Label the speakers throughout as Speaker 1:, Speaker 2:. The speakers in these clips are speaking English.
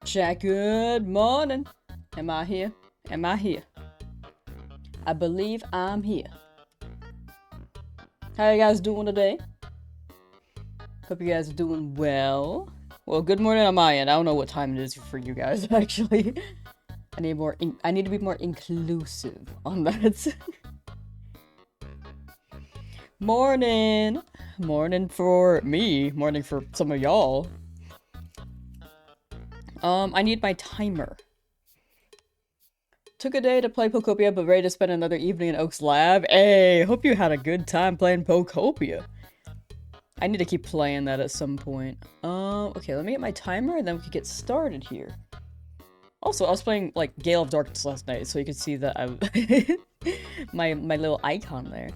Speaker 1: Jack, good morning. Am I here? Am I here? I believe I'm here. How you guys doing today? Hope you guys are doing well. Well, good morning on my end. I don't know what time it is for you guys, actually. I need to be more inclusive on that. Morning! Morning for me. Morning for some of y'all. I need my timer. Took a day to play Pokopia, but ready to spend another evening in Oak's lab. Hey, hope you had a good time playing Pokopia. I need to keep playing that at some point. Okay, let me get my timer and then we can get started here. Also, I was playing, like, Gale of Darkness last night, so you can see that I my little icon there.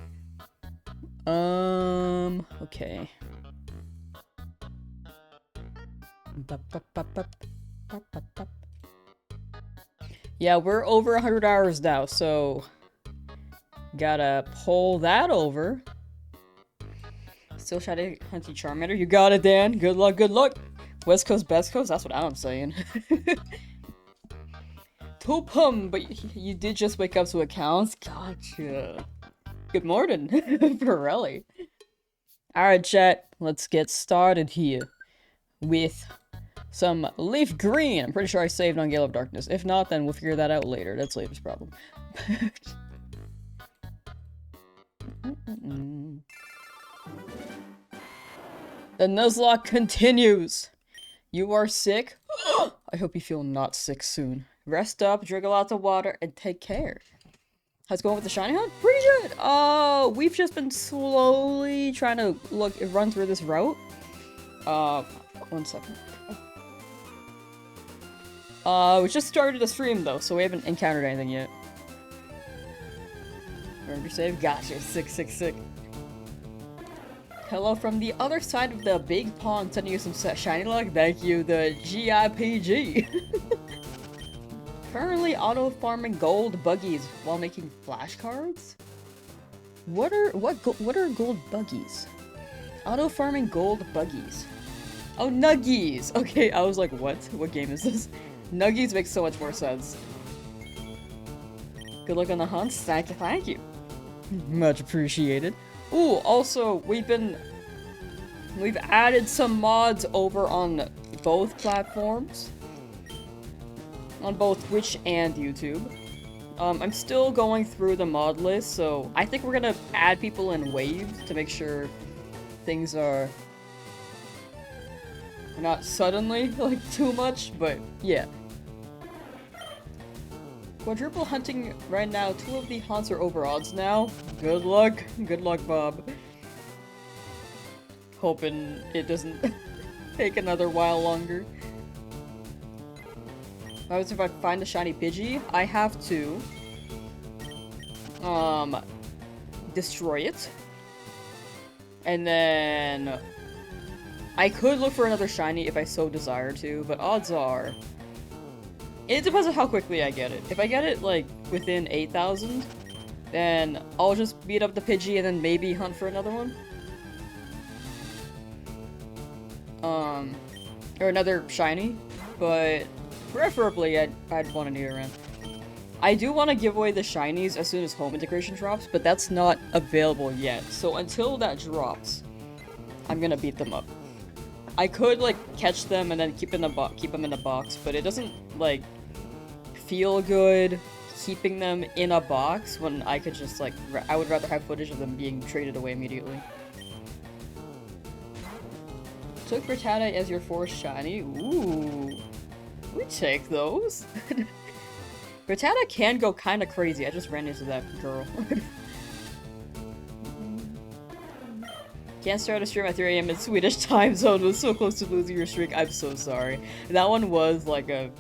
Speaker 1: Okay. Yeah, we're over 100 hours now, so gotta pull that over. Still try to hunt the Charmander. You got it, Dan. Good luck, good luck. West Coast, best coast? That's what I'm saying. Toopum, but you did just wake up so it counts? Gotcha. Good morning, Pirelli. Alright, chat. Let's get started here with some Leaf Green. I'm pretty sure I saved on Gale of Darkness. If not, then we'll figure that out later. That's later's problem. The Nuzlocke continues. You are sick? I hope you feel not sick soon. Rest up, drink a lot of water, and take care. How's it going with the shiny hunt? Pretty good. We've just been slowly trying to run through this route. 1 second. We just started the stream though, so we haven't encountered anything yet. Remember your save? Gotcha. Sick. Hello from the other side of the big pond, sending you some shiny luck. Thank you, the GIPG. Currently auto-farming gold buggies while making flashcards? What are gold buggies? Auto-farming gold buggies. Oh, Nuggies! Okay, I was like, what? What game is this? Nuggies makes so much more sense. Good luck on the hunts. Thank you. Much appreciated. Ooh, also, we've added some mods over on both platforms. On both Twitch and YouTube. I'm still going through the mod list, so I think we're gonna add people in waves to make sure things are not suddenly, like, too much, but yeah. Quadruple hunting right now. 2 of the hunts are over odds now. Good luck. Good luck, Bob. Hoping it doesn't take another while longer. If I find a shiny Pidgey, I have to destroy it. And then I could look for another shiny if I so desire to, but odds are it depends on how quickly I get it. If I get it, like, within 8,000, then I'll just beat up the Pidgey and then maybe hunt for another one. Or another shiny. But preferably, I'd want a Nidoran. I do want to give away the shinies as soon as home integration drops, but that's not available yet. So until that drops, I'm gonna beat them up. I could, like, catch them and then keep them in a box, but it doesn't, like, feel good keeping them in a box when I could just, like, I would rather have footage of them being traded away immediately. Took Rattata as your 4th shiny. Ooh. We take those. Rattata can go kinda crazy. I just ran into that girl. Can't start a stream at 3 AM in Swedish time zone. Was so close to losing your streak. I'm so sorry. That one was like a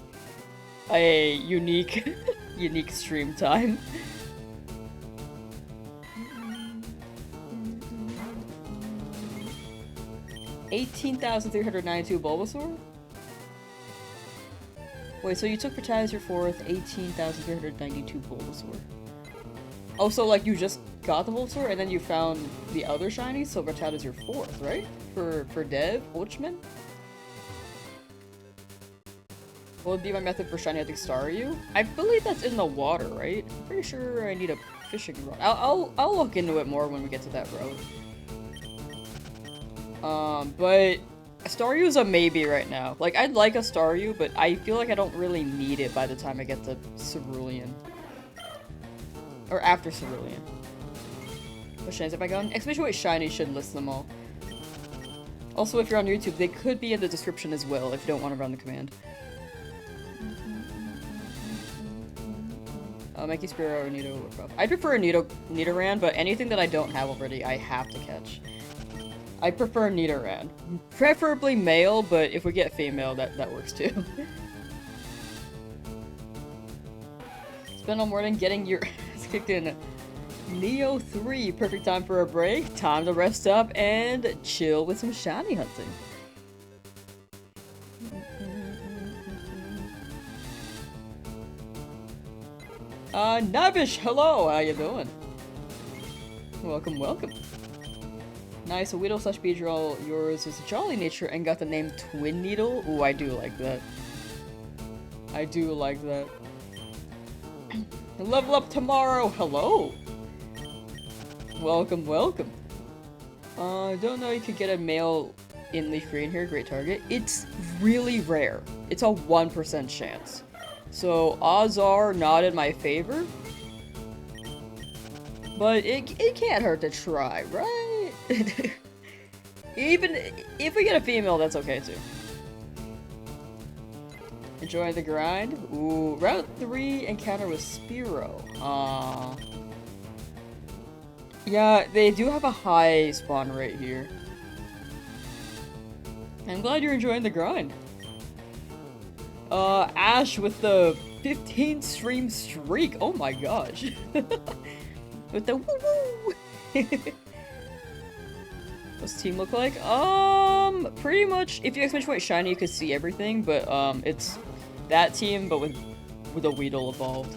Speaker 1: unique unique stream time. 18,392 Bulbasaur? Wait, so you took Rattata your 4th, 18,392 Bulbasaur. Oh, so like you just got the Bulbasaur and then you found the other shiny, so Rattata's your 4th, right? For Dev Ulchman? would be my method for shiny hunting Staryu. I believe that's in the water, right? I'm pretty sure I need a fishing rod. I'll look into it more when we get to that road. But Staryu is a maybe right now. Like, I'd like a Staryu, but I feel like I don't really need it by the time I get to Cerulean. Or after Cerulean. What shinies have I gotten? Exclamation point shiny should list them all. Also, if you're on YouTube, they could be in the description as well if you don't want to run the command. Mikey Spearow or Nido or both. I prefer a Nidoran, but anything that I don't have already, I have to catch. I prefer Nidoran. Preferably male, but if we get female, that works too. Spend all morning getting your ass kicked in Neo 3. Perfect time for a break. Time to rest up and chill with some shiny hunting. Navish, hello, how you doing? Welcome, welcome. Nice, a Weedle slash Beedrill. Yours is a jolly nature and got the name Twin Needle. Ooh, I do like that. I do like that. Level up tomorrow, hello! Welcome, welcome. Don't know you could get a male in Leaf Green here, great target. It's really rare. It's a 1% chance. So, odds are not in my favor. But it can't hurt to try, right? Even if we get a female, that's okay too. Enjoying the grind? Ooh, Route 3 encounter with Spearow. Yeah, they do have a high spawn rate here. I'm glad you're enjoying the grind. Ash with the 15 stream streak. Oh my gosh. With the woo-woo. What's team look like? Pretty much, if you exclamation point shiny, you could see everything, but, it's that team, but with a Weedle evolved.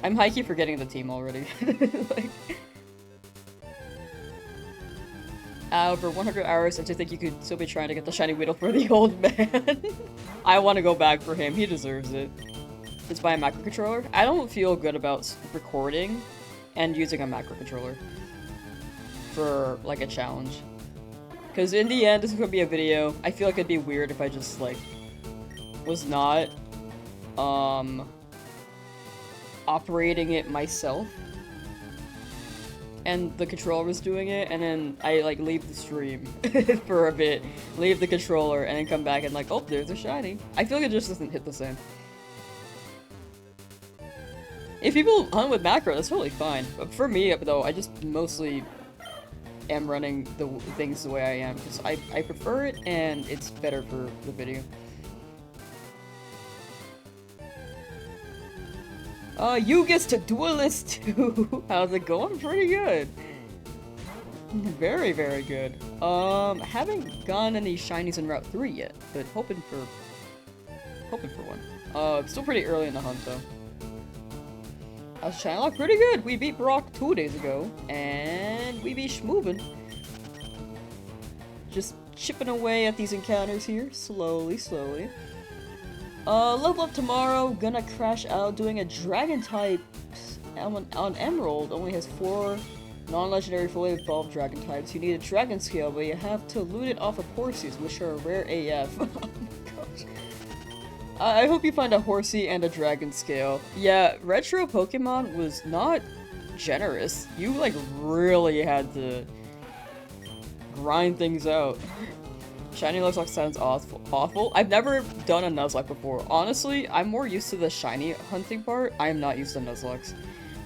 Speaker 1: I'm high-key forgetting the team already. Like, over 100 hours, I just think you could still be trying to get the shiny Weedle for the old man. I want to go back for him. He deserves it. It's by a macro controller. I don't feel good about recording and using a macro controller for, like, a challenge. Because in the end, this is going to be a video. I feel like it'd be weird if I just, like, was not, operating it myself. And the controller was doing it, and then I, like, leave the stream for a bit, leave the controller, and then come back and, like, oh, there's a shiny. I feel like it just doesn't hit the same. If people hunt with macro, that's totally fine. But for me, though, I just mostly am running the things the way I am, because I prefer it, and it's better for the video. You gets to Duelist too! How's it going? Pretty good. Very, very good. Haven't gotten any shinies in Route 3 yet, but hoping for one. Still pretty early in the hunt, though. How's Shiny Lock? Pretty good! We beat Brock 2 days ago, and we be schmoovin'. Just chipping away at these encounters here, slowly, slowly. Level up tomorrow, gonna crash out doing a Dragon type on Emerald, only has 4 non-legendary fully evolved Dragon types. You need a Dragon Scale, but you have to loot it off of Horsies, which are rare AF. Oh my gosh. I hope you find a Horsey and a Dragon Scale. Yeah, Retro Pokemon was not generous. You, like, really had to grind things out. Shiny Nuzlocke sounds awful. I've never done a Nuzlocke before. Honestly, I'm more used to the shiny hunting part. I am not used to Nuzlockes.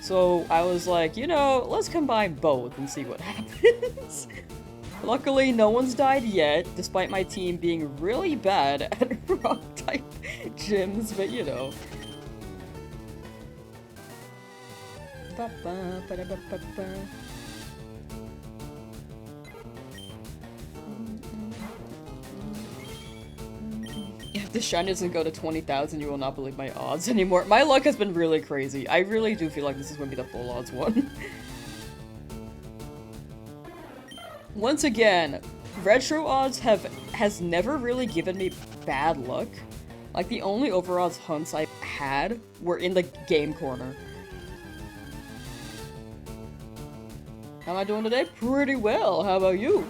Speaker 1: So I was like, you know, let's combine both and see what happens. Luckily, no one's died yet, despite my team being really bad at rock-type gyms, but you know. If the shine doesn't go to 20,000, you will not believe my odds anymore. My luck has been really crazy. I really do feel like this is going to be the full odds one. Once again, retro odds has never really given me bad luck. Like, the only overodds hunts I had were in the game corner. How am I doing today? Pretty well. How about you?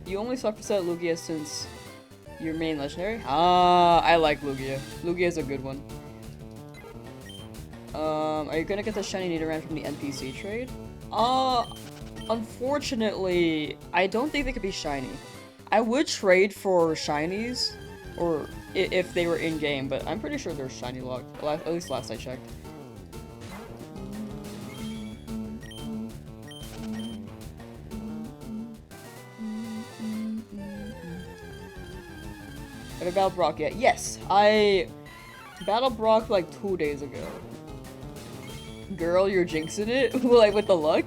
Speaker 1: You only suck for set Lugia since your main legendary? Ah, I like Lugia. Lugia is a good one. Are you gonna get the shiny Nidoran from the NPC trade? Unfortunately, I don't think they could be shiny. I would trade for shinies, or if they were in-game, but I'm pretty sure they're shiny locked, at least last I checked. Have I battled Brock yet? Yes, I battled Brock like 2 days ago. Girl, you're jinxing it? Like, with the luck?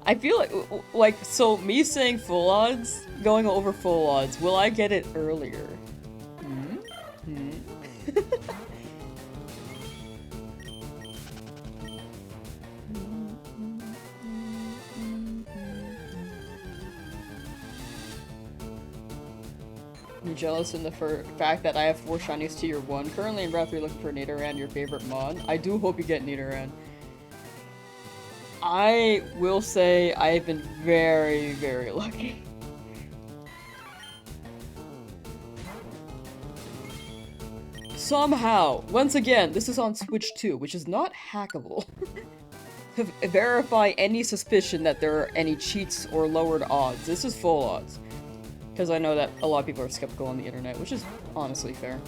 Speaker 1: I feel like, so me saying full odds, going over full odds, will I get it earlier? You're jealous in the fact that I have 4 shinies to your 1. Currently in Route 3 looking for Nidoran, your favorite mon. I do hope you get Nidoran. I will say I've been very, very lucky. Somehow, once again, this is on Switch 2, which is not hackable. To verify any suspicion that there are any cheats or lowered odds. This is full odds. Because I know that a lot of people are skeptical on the internet, which is honestly fair.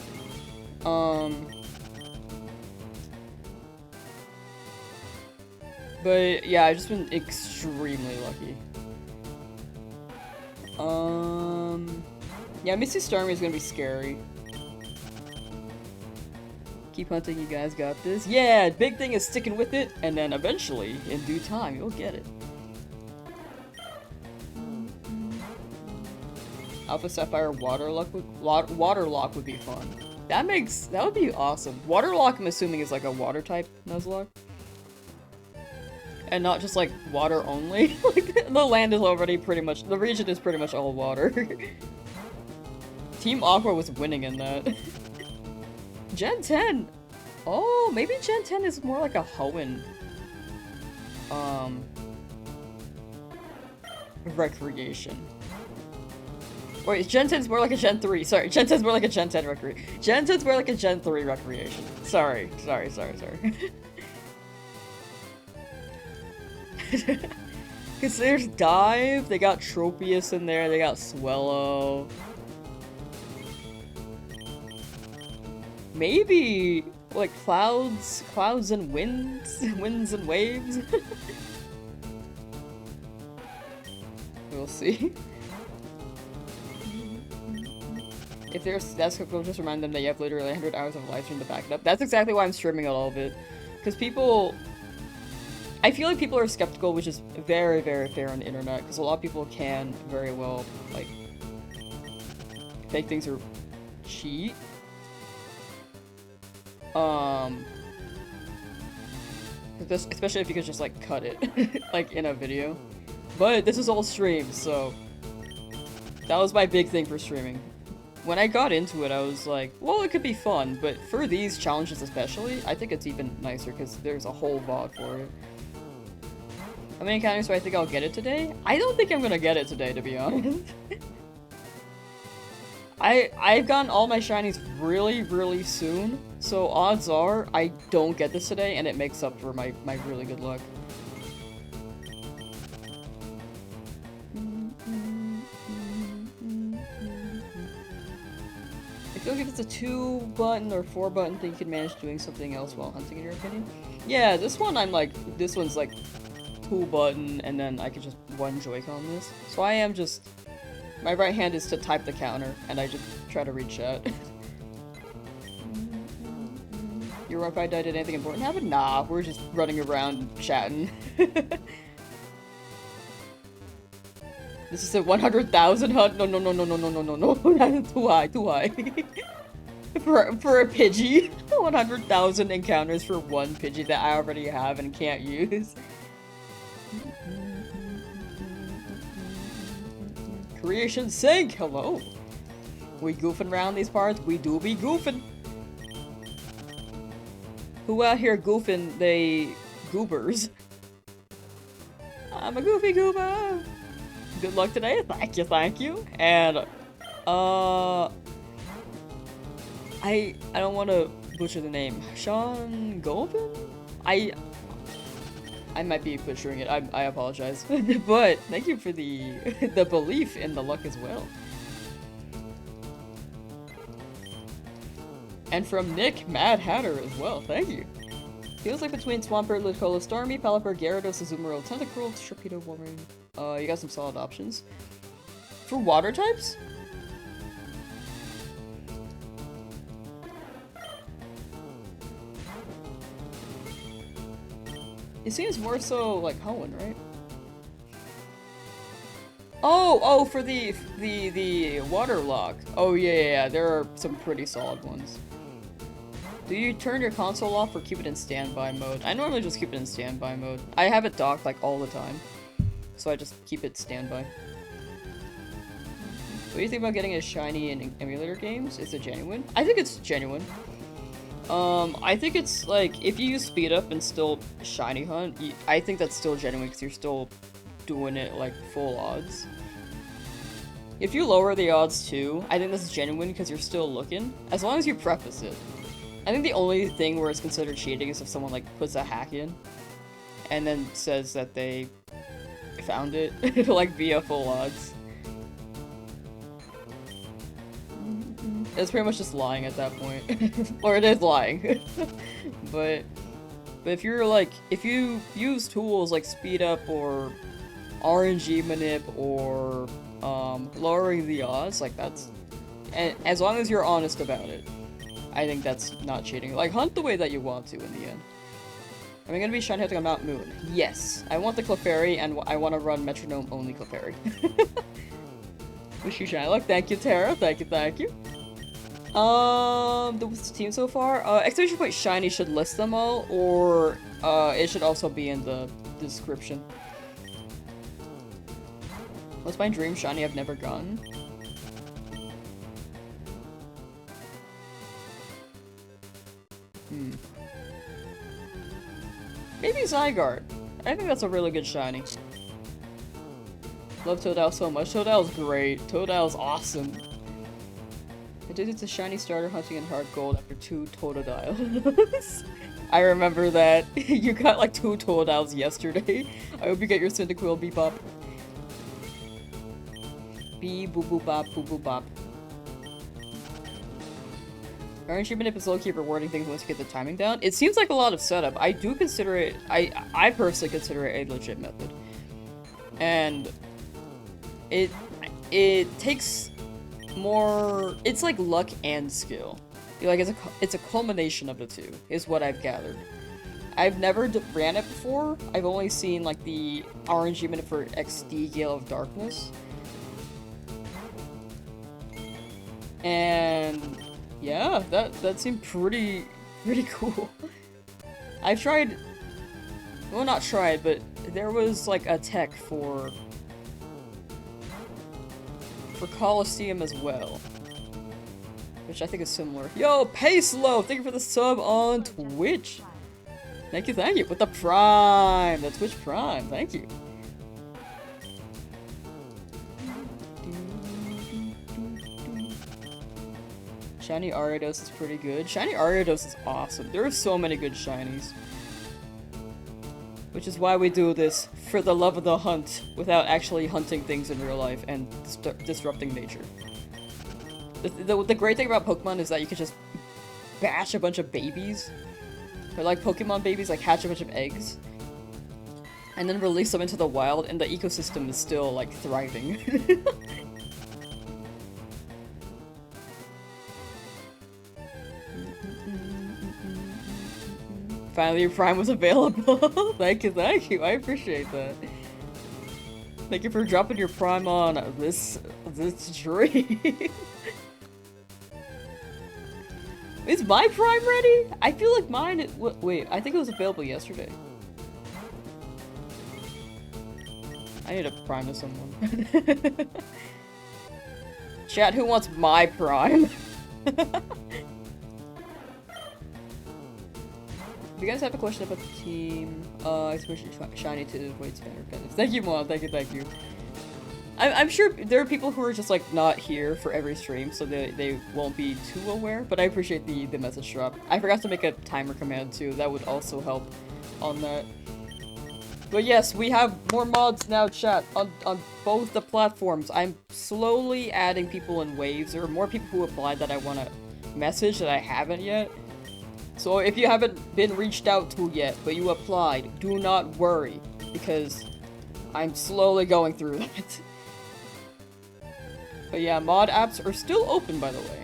Speaker 1: But yeah, I've just been extremely lucky. Yeah, Misty Stormy is gonna be scary. Keep hunting, you guys got this. Yeah, big thing is sticking with it, and then eventually, in due time, you'll get it. Alpha Sapphire Waterlock would be fun. That would be awesome. Waterlock, I'm assuming, is like a water type Nuzlocke. And not just like water only. Like, the land is already pretty much, the region is pretty much all water. Team Aqua was winning in that. Gen 10! Oh, maybe Gen 10 is more like a Hoenn. Recreation. Wait, Gen 10's more like a Gen 3. Sorry, Gen 10's more like a Gen 10 recreation. Gen 10's more like a Gen 3 recreation. Sorry. Because there's Dive, they got Tropius in there, they got Swellow. Maybe, like, clouds and winds and waves? We'll see. If they're skeptical, just remind them that you have literally 100 hours of live stream to back it up. That's exactly why I'm streaming all of it. Because people... I feel like people are skeptical, which is very, very fair on the internet, because a lot of people can very well, like, fake things or cheat. Especially if you could just, like, cut it, like, in a video. But this is all streamed, so that was my big thing for streaming. When I got into it, I was like, well, it could be fun, but for these challenges especially, I think it's even nicer, because there's a whole VOD for it. How many encounters do I think I'll get it today? I don't think I'm gonna get it today, to be honest. I've gotten all my shinies really, really soon, so odds are I don't get this today, and it makes up for my really good luck. I feel like if it's a 2-button or 4-button thing, you can manage doing something else while hunting, in your opinion. Yeah, this one this one's like 2-button, and then I could just one Joy-Con this. So I am just... My right hand is to type the counter, and I just try to read chat. Your Wi-Fi died, did anything important happen? Nah, we're just running around chatting. This is a 100,000 hunt? No. That's too high. For a Pidgey. 100,000 encounters for one Pidgey that I already have and can't use. Creation Sync, hello! We goofing around these parts? We do be goofing! Who out here goofing they goobers? I'm a goofy goober! Good luck today, thank you! And, I don't want to butcher the name. Sean Golden? I might be butchering it. I apologize. But thank you for the belief in the luck as well. And from Nick Mad Hatter as well. Thank you. Feels like between Swampert, Ludcola, Stormy, Pelipper, Gyarados, Azumarill, Tentacruel, Sharpedo, Wolverine. You got some solid options. For water types? It seems more so like Hoenn, right? Oh, for the water lock. Oh yeah, there are some pretty solid ones. Do you turn your console off or keep it in standby mode? I normally just keep it in standby mode. I have it docked like all the time, so I just keep it standby. What do you think about getting a shiny in emulator games? Is it genuine? I think it's genuine. I think it's like, if you use speed up and still shiny hunt, I think that's still genuine because you're still doing it like full odds. If you lower the odds too, I think this is genuine because you're still looking, as long as you preface it. I think the only thing where it's considered cheating is if someone like puts a hack in and then says that they found it like via full odds. It's pretty much just lying at that point. Or it is lying. but if you're like, if you use tools like speed up or RNG manip or lowering the odds, like that's, and as long as you're honest about it, I think that's not cheating. Like, hunt the way that you want to in the end. Am I gonna be shiny hunting on Mount Moon? Yes. I want the Clefairy and I want to run Metronome only Clefairy. Wish you shiny luck. Thank you, Tara. Thank you. The team so far? Exclamation point shiny should list them all, or it should also be in the description. What's my dream shiny I've never gotten? Maybe Zygarde. I think that's a really good shiny. Love Totodile so much. Totodile's great. Totodile's awesome. Addicted to shiny starter hunting and hard gold after 2 Totodiles. I remember that. You got like 2 Totodiles yesterday. I hope you get your Cyndaquil Bebop. Bee boo boo bop boo boo bop. Aren't you manip is low-key rewarding things once you get the timing down? It seems like a lot of setup. I do consider it, I personally consider it a legit method. And it takes more, it's like luck and skill. Like it's a culmination of the two, is what I've gathered. I've never ran it before. I've only seen like the RNG manip for XD Gale of Darkness. And yeah, that seemed pretty cool. I've tried, well, not tried, but there was like a tech for Coliseum as well, which I think is similar. Yo, Pacelow, thank you for the sub on Twitch. Thank you, with the Prime, the Twitch Prime, thank you. Shiny Ariados is pretty good. Shiny Ariados is awesome. There are so many good shinies. Which is why we do this, for the love of the hunt, without actually hunting things in real life and disrupting nature. The great thing about Pokemon is that you can just bash a bunch of babies, or like Pokemon babies, like hatch a bunch of eggs, and then release them into the wild, and the ecosystem is still like thriving. Finally, your Prime was available. Thank you, I appreciate that. Thank you for dropping your Prime on this tree. Is my Prime ready? I feel like mine. Wait, I think it was available yesterday. I need to Prime to someone. Chat, who wants my prime? Do you guys have a question about the team? Especially shiny to avoid spammer penalties. Thank you, Mom. Thank you. I'm sure there are people who are just like not here for every stream, so they won't be too aware, but I appreciate the message drop. I forgot to make a timer command too, that would also help on that. But yes, we have more mods now, chat, on both the platforms. I'm slowly adding people in waves. There are more people who applied that I want to message that I haven't yet. So if you haven't been reached out to yet, but you applied, do not worry, because I'm slowly going through that. But yeah, mod apps are still open, by the way.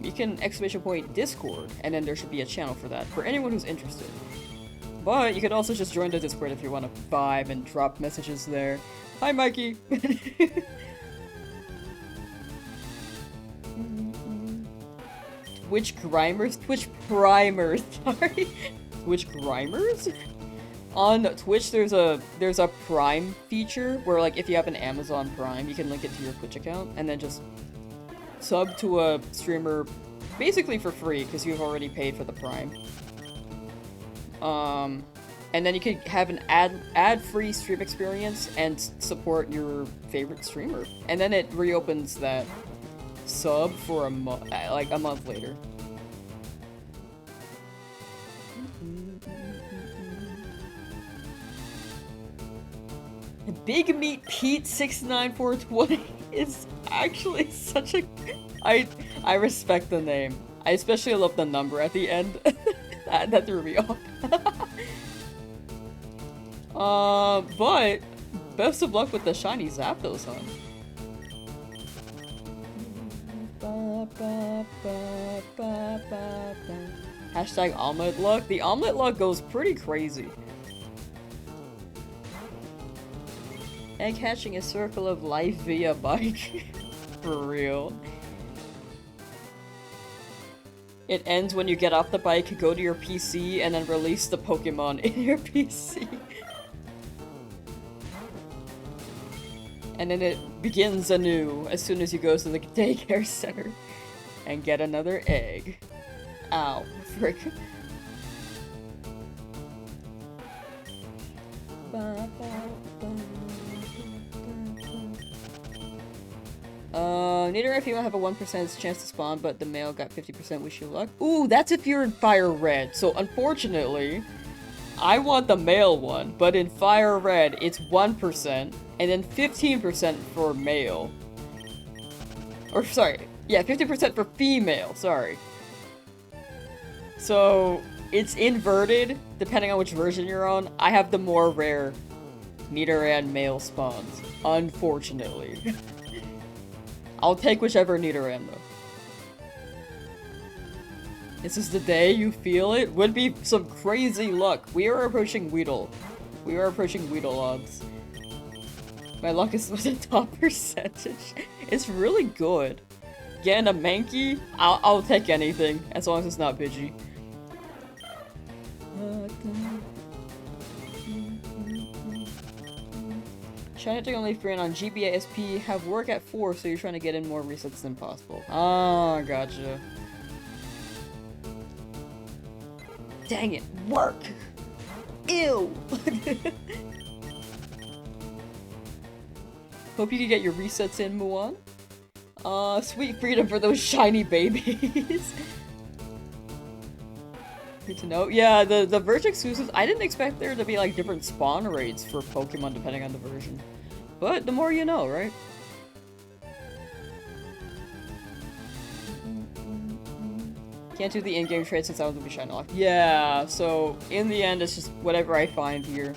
Speaker 1: You can ! Discord, and then there should be a channel for that, for anyone who's interested. But you could also just join the Discord if you want to vibe and drop messages there. Hi, Mikey! Twitch primers, sorry. Twitch primers? On Twitch, there's a Prime feature where, like, if you have an Amazon Prime, you can link it to your Twitch account and then just sub to a streamer basically for free because you've already paid for the Prime. And then you could have an ad-free stream experience and support your favorite streamer, and then it reopens that sub for like a month later. Big Meat Pete 69420 is actually such a... I respect the name. I especially love the number at the end. that threw me off. But best of luck with the shiny Zapdos, huh? Hashtag omelet luck. The omelet luck goes pretty crazy. Egg hatching a circle of life via bike. For real. It ends when you get off the bike, go to your PC, and then release the Pokemon in your PC. And then it begins anew as soon as you go to the daycare center and get another egg. Ow, frick. Neither if you have a 1% chance to spawn, but the male got 50% wish you luck. Ooh, that's if you're in Fire Red. So unfortunately, I want the male one, but in Fire Red, it's 1%, and then 15% for male. Or, sorry, yeah, 50% for female, sorry. So, it's inverted, depending on which version you're on. I have the more rare Nidoran male spawns, unfortunately. I'll take whichever Nidoran, though. This is the day you feel it? Would be some crazy luck. We are approaching Weedle. We are approaching Weedle odds. My luck is with a top percentage. It's really good. Getting a Mankey? I'll take anything, as long as it's not Pidgey. Shiny only free on GBA SP, have work at 4, so you're trying to get in more resets than possible. Ah, gotcha. Dang it, work! Ew! Hope you can get your resets in, Muan. Sweet freedom for those shiny babies. Good to know. Yeah, the Verge exclusives, I didn't expect there to be like different spawn rates for Pokemon depending on the version. But the more you know, right? Can't do the in-game trade since I was gonna be shiny locked. Yeah, so in the end it's just whatever I find here.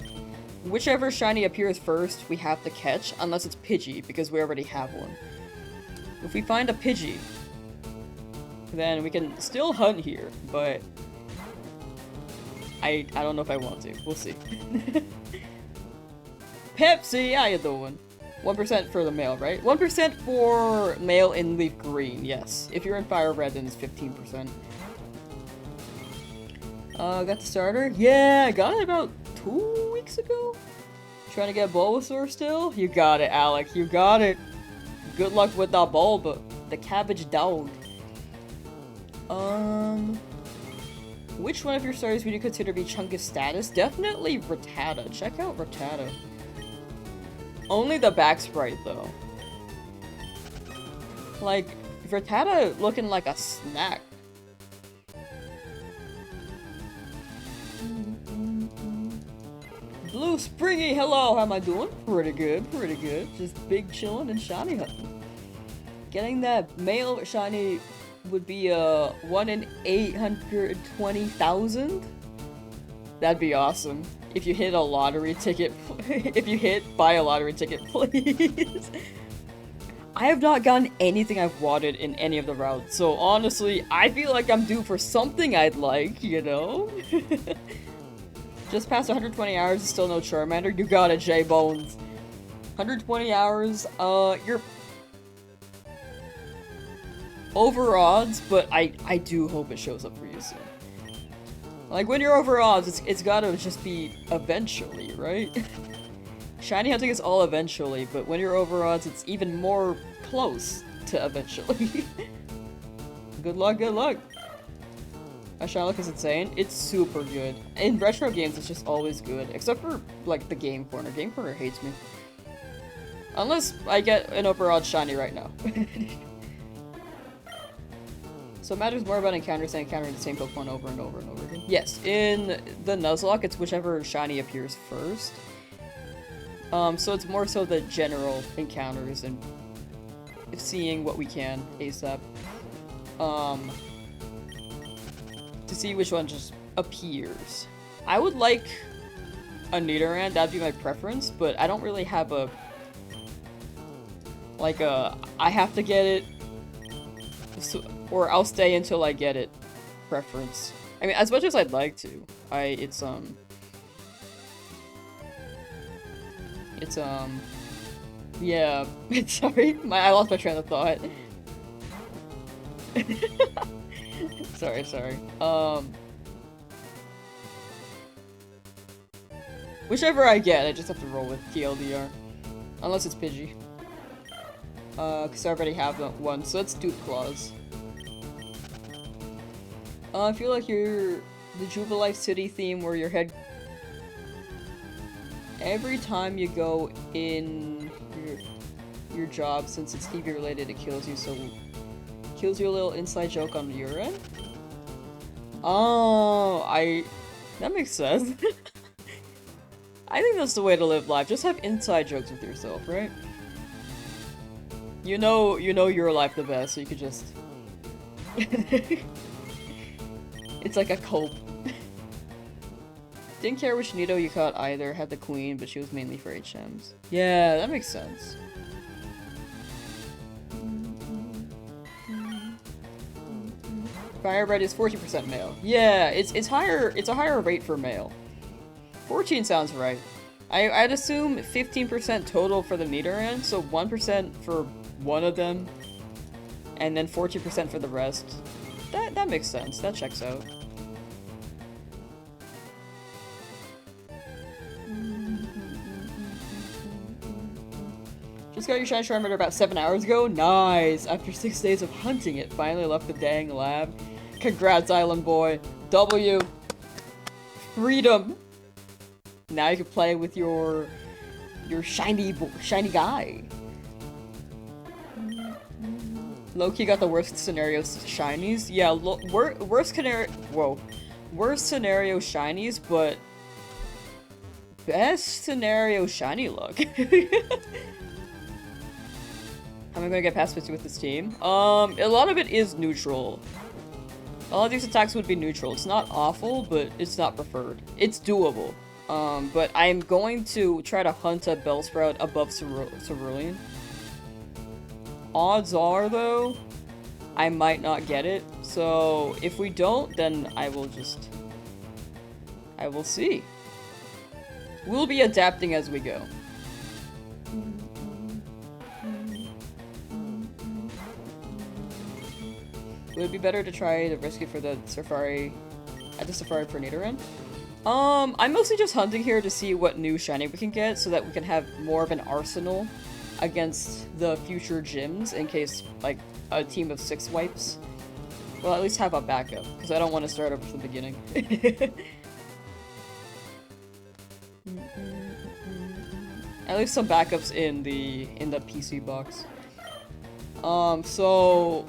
Speaker 1: Whichever shiny appears first, we have to catch, unless it's Pidgey, because we already have one. If we find a Pidgey, then we can still hunt here, but I don't know if I want to. We'll see. Pepsi, how you doing? 1% for the male, right? 1% for male in Leaf Green, yes. If you're in Fire Red, then it's 15%. Got the starter? Yeah, I got it about 2 weeks ago. Trying to get Bulbasaur still? You got it, Alec. You got it. Good luck with that bulb, the cabbage dog. Which one of your stories would you consider to be Chungus status? Definitely Rattata. Check out Rattata. Only the back sprite, though. Like, Rattata looking like a snack. Blue Springy, hello, how am I doing? Pretty good, pretty good. Just big chillin' and shiny hunting. Getting that male shiny would be a 1 in 820,000? That'd be awesome. If you hit a lottery ticket, if you buy a lottery ticket, please. I have not gotten anything I've wanted in any of the routes, so honestly, I feel like I'm due for something I'd like, you know? Just past 120 hours, still no Charmander. You got it, J-Bones. 120 hours, you're over odds, but I do hope it shows up for you soon. Like, when you're over odds, it's gotta just be eventually, right? Shiny hunting is all eventually, but when you're over odds, it's even more close to eventually. Good luck, good luck. My shiny luck is insane. It's super good. In retro games, it's just always good. Except for, like, the Game Corner. Game Corner hates me. Unless I get an over odds shiny right now. So it matters more about encounters than encountering the same Pokemon over and over and over again. Yes, in the Nuzlocke, it's whichever shiny appears first. So it's more so the general encounters and seeing what we can ASAP. To see which one just appears. I would like a Nidoran, that'd be my preference, but I don't really have a... Like I have to get it, so, or I'll stay until I get it preference. I mean, as much as I'd like to, yeah, sorry, I lost my train of thought. Sorry. Whichever I get, I just have to roll with TLDR. Unless it's Pidgey. Because I already have one, so it's Duke Claws. I feel like you're the Jubilife City theme where your head... Every time you go in your job, since it's TV related, it kills you, so... Kills you a little inside joke on your end? Oh, that makes sense. I think that's the way to live life. Just have inside jokes with yourself, right? You know your life the best, so you could just... It's like a cope. Didn't care which Nido you caught either, had the queen, but she was mainly for HMs. Yeah, that makes sense. Fire Red is 14% male. Yeah, it's higher, it's a higher rate for male. 14 sounds right. I'd assume 15% total for the Nidoran, so 1% for one of them, and then 14% for the rest. That makes sense. That checks out. Just got your shiny Charmander about 7 hours ago? Nice! After 6 days of hunting it, finally left the dang lab. Congrats, Island Boy. W. Freedom! Now you can play with your shiny guy. Loki got the worst scenario shinies. Yeah, worst scenario shinies, but best scenario shiny luck. How am I gonna get past 50 with this team? A lot of it is neutral. A lot of these attacks would be neutral. It's not awful, but it's not preferred. It's doable. But I'm going to try to hunt a Bellsprout above Cerulean. Odds are, though, I might not get it. So, if we don't, then I will see. We'll be adapting as we go. Would it be better to try the rescue for the Safari, at the Safari for Nidoran? I'm mostly just hunting here to see what new shiny we can get so that we can have more of an arsenal against the future gyms in case, like, a team of 6 wipes. Well, at least have a backup, because I don't want to start over from the beginning. At least some backups in the PC box. So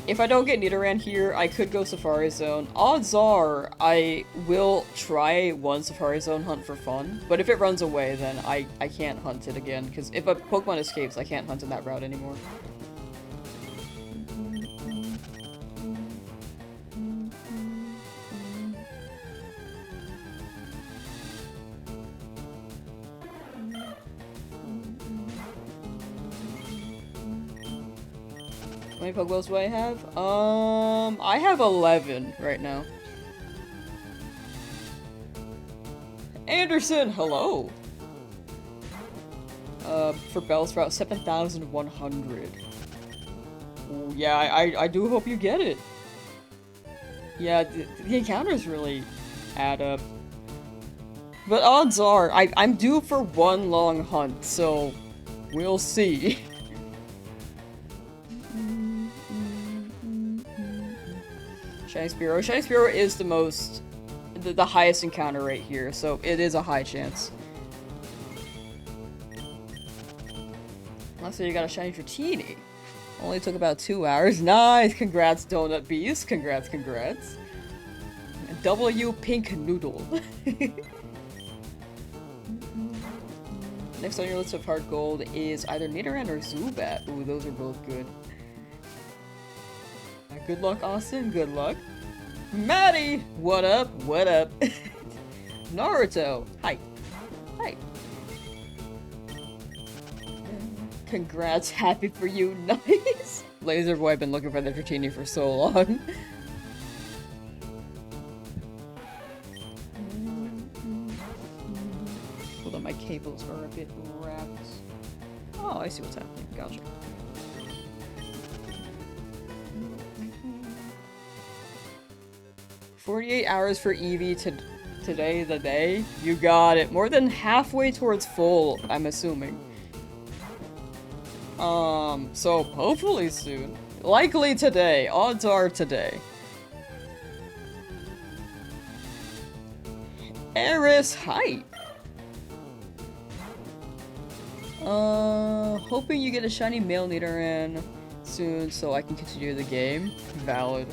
Speaker 1: if I don't get Nidoran here, I could go Safari Zone. Odds are I will try one Safari Zone hunt for fun, but if it runs away, then I can't hunt it again, because if a Pokemon escapes, I can't hunt in that route anymore. How many Pokeballs do I have? I have 11 right now. Anderson, hello! For Bellsprout, 7,100. Ooh, yeah, I do hope you get it. Yeah, the encounters really add up. But odds are, I'm due for one long hunt, so we'll see. Shiny Spearow. Shiny Spearow is the highest encounter rate here, so it is a high chance. Also, you got a Shiny Dratini. Only took about 2 hours. Nice! Congrats, Donut Beast. Congrats, congrats. W Pink Noodle. Next on your list of hard gold is either Nidoran or Zubat. Ooh, those are both good. Good luck, Austin. Good luck. Maddie! What up? What up? Naruto! Hi. Hi. Congrats. Happy for you. Nice! Laser Boy, I've been looking for the Dratini for so long. Hold on, my cables are a bit wrapped. Oh, I see what's happening. Gotcha. "48 hours for Eevee today the day." You got it. More than halfway towards full, I'm assuming. So hopefully soon. Likely today. Odds are today. Eris, hi! Hoping you get a shiny male Nidoran soon so I can continue the game. Valid.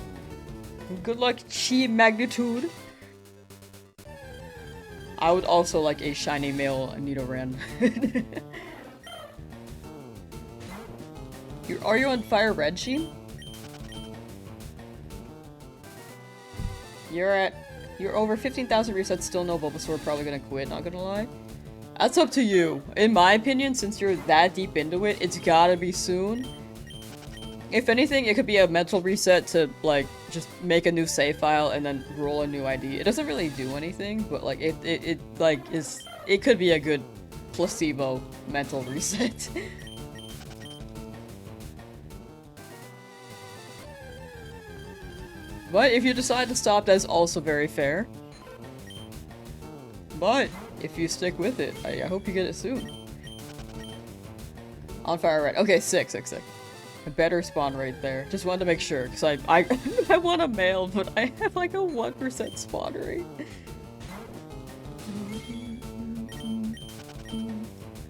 Speaker 1: Good luck, Chi Magnitude! I would also like a shiny male Nidoran. Are you on Fire Red, Sheen? You're over 15,000 resets, still no Bulbasaur, probably gonna quit, not gonna lie. That's up to you. In my opinion, since you're that deep into it, it's gotta be soon. If anything, it could be a mental reset to, like, just make a new save file and then roll a new ID. It doesn't really do anything, but, like, it could be a good placebo mental reset. But if you decide to stop, that's also very fair. But if you stick with it, I hope you get it soon. On Fire Red. Okay, sick. A better spawn rate there. Just wanted to make sure, because I want a male, but I have like a 1% spawn rate.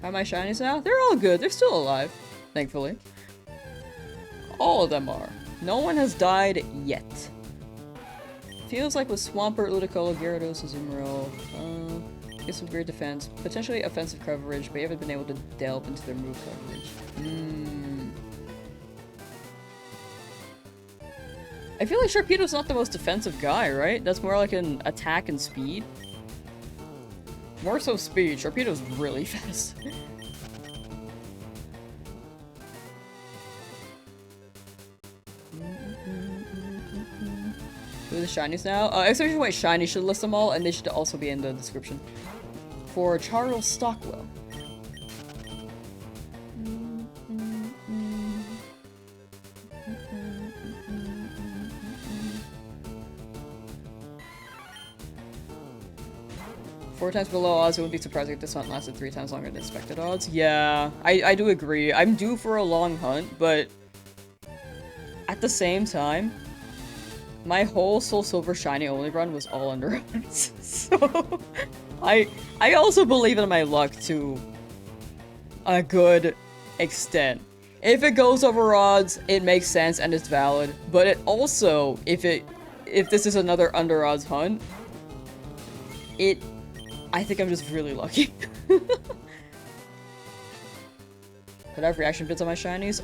Speaker 1: How are my shinies now? They're all good. They're still alive, thankfully. All of them are. No one has died yet. Feels like with Swampert, Ludicolo, Gyarados, Azumarill, get some great defense, potentially offensive coverage, but you haven't been able to delve into their move coverage. I feel like Sharpedo's not the most defensive guy, right? That's more like an attack and speed. More so speed. Sharpedo's really fast. Who are the shinies now? Exclamation point shiny should list them all, and they should also be in the description. For Charles Stockwell. 4 times below odds, it wouldn't be surprising if this hunt lasted 3 times longer than expected odds. Yeah, I do agree. I'm due for a long hunt, but at the same time, my whole Soul Silver Shiny only run was all under odds. So I also believe in my luck to a good extent. If it goes over odds, it makes sense and it's valid. But it also, if this is another under odds hunt, I think I'm just really lucky. Could I have reaction vids on my shinies?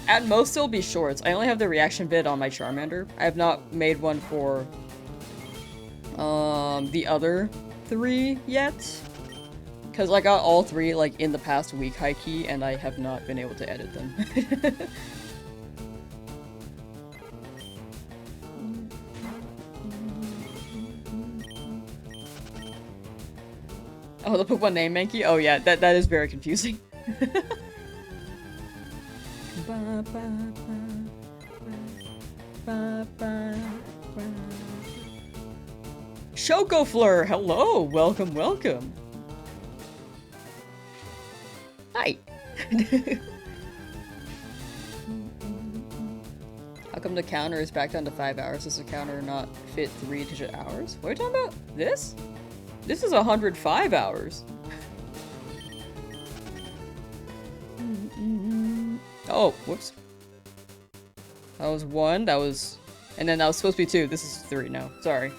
Speaker 1: At most it'll be shorts. I only have the reaction vid on my Charmander. I have not made one for the other 3 yet. Because I got all 3 like in the past week high key and I have not been able to edit them. Oh, the Pokemon name Mankey? Oh yeah, that is very confusing. Chocofleur, hello, welcome, welcome. Hi. How come the counter is back down to 5 hours? Does the counter not fit 3-digit hours? What are you talking about? This? This is 105 hours. Oh, whoops. That was 1, that was... And then that was supposed to be 2. This is 3 now. Sorry.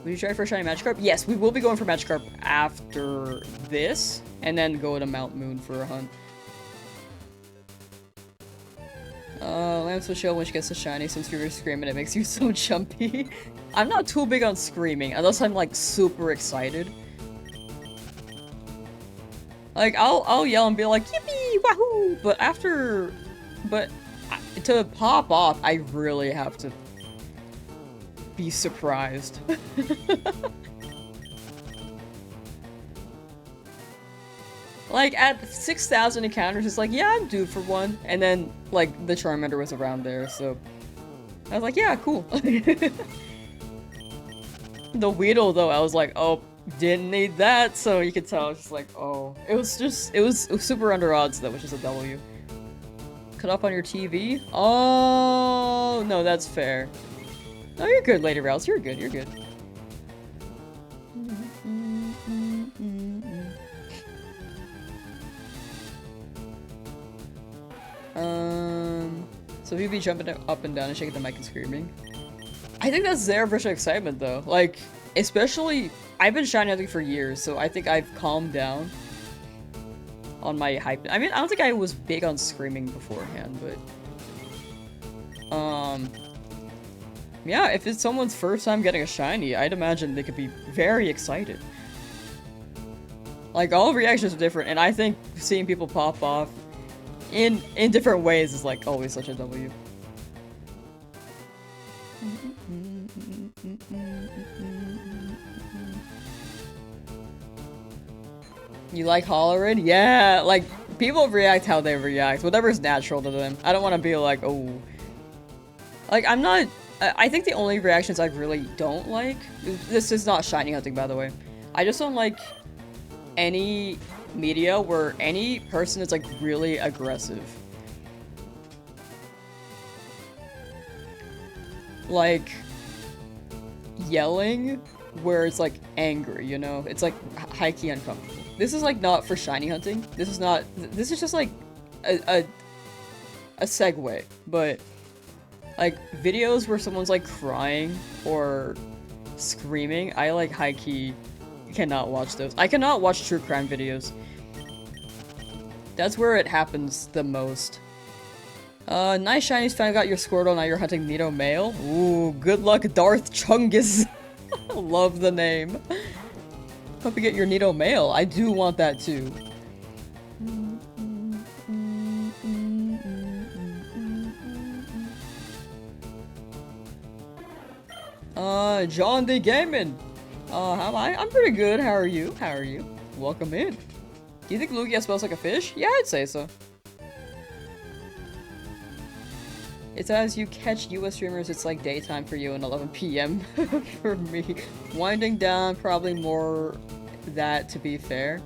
Speaker 1: Will you try for a shiny Magikarp? Yes, we will be going for Magikarp after this, and then go to Mount Moon for a hunt. Lamsauce chill when she gets a shiny, since you were screaming, it makes you so jumpy. I'm not too big on screaming, unless I'm like super excited. Like, I'll yell and be like, yippee, wahoo! But to pop off, I really have to be surprised. Like, at 6,000 encounters, it's like, yeah, I'm due for one. And then, like, the Charmander was around there, so... I was like, yeah, cool. The Weedle, though, I was like, oh, didn't need that, so you could tell, I was just like, oh. It was super under odds, though, which is a W. Cut off on your TV? Oh, no, that's fair. No, you're good, Lady Rouse, you're good, you're good. So you'd be jumping up and down and shaking the mic and screaming. I think that's their version of excitement, though. Like, especially, I've been shiny hunting for years, so I think I've calmed down on my hype. I mean, I don't think I was big on screaming beforehand, but... yeah, if it's someone's first time getting a shiny, I'd imagine they could be very excited. Like, all reactions are different, and I think seeing people pop off in different ways is like always such a W. You like hollering? Yeah, like people react how they react, whatever's natural to them. I don't want to be like, oh, like I'm not. I think the only reactions I really don't like. This is not shiny hunting, by the way. I just don't like any media where any person is like really aggressive. Like yelling where it's like angry, you know? It's like high-key uncomfortable. This is like not for shiny hunting. This is just like a segue, but like videos where someone's like crying or screaming, I like high-key cannot watch those. I cannot watch true crime videos. That's where it happens the most. Nice shinies, finally got your Squirtle, now you're hunting Nido male. Ooh, good luck, Darth Chungus. Love the name. Hope you get your Nido male. I do want that too. John D. Gaming. How am I? I'm pretty good. How are you? How are you? Welcome in. Do you think Lugia smells like a fish? Yeah, I'd say so. It says you catch US streamers, it's like daytime for you and 11 p.m. for me. Winding down, probably more that, to be fair.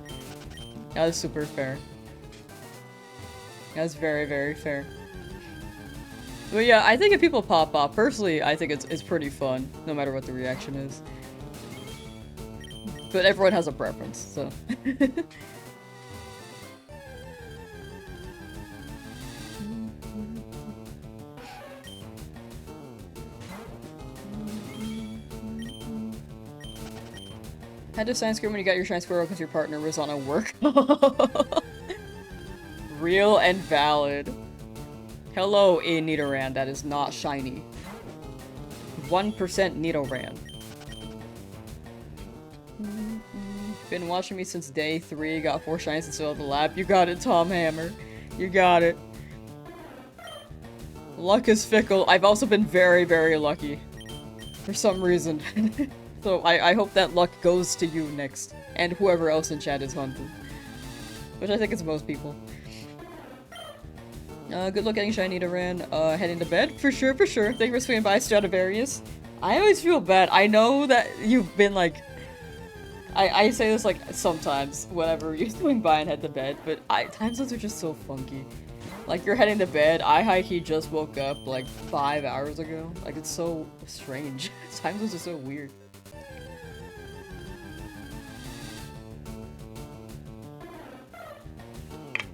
Speaker 1: That was super fair. That's very, very fair. But yeah, I think if people pop up, personally, I think it's pretty fun, no matter what the reaction is. But everyone has a preference, so. Had to sign screen when you got your shiny squirrel because your partner was on a work. Real and valid. Hello, a Nidoran that is not shiny. 1% Nidoran. Been watching me since day 3, got 4 shinies and still at the lab. You got it, Tom Hammer. You got it. Luck is fickle. I've also been very, very lucky. For some reason. So I hope that luck goes to you next. And whoever else in chat is hunted. Which I think is most people. Good luck getting shiny Nidoran. Heading to bed? For sure, for sure. Thank you for swinging by, Stradivarius. I always feel bad. I know that you've been like... I say this like sometimes whenever you swing by and head to bed, but time zones are just so funky. Like you're heading to bed, I high-key just woke up like 5 hours ago. Like it's so strange. Time zones are so weird.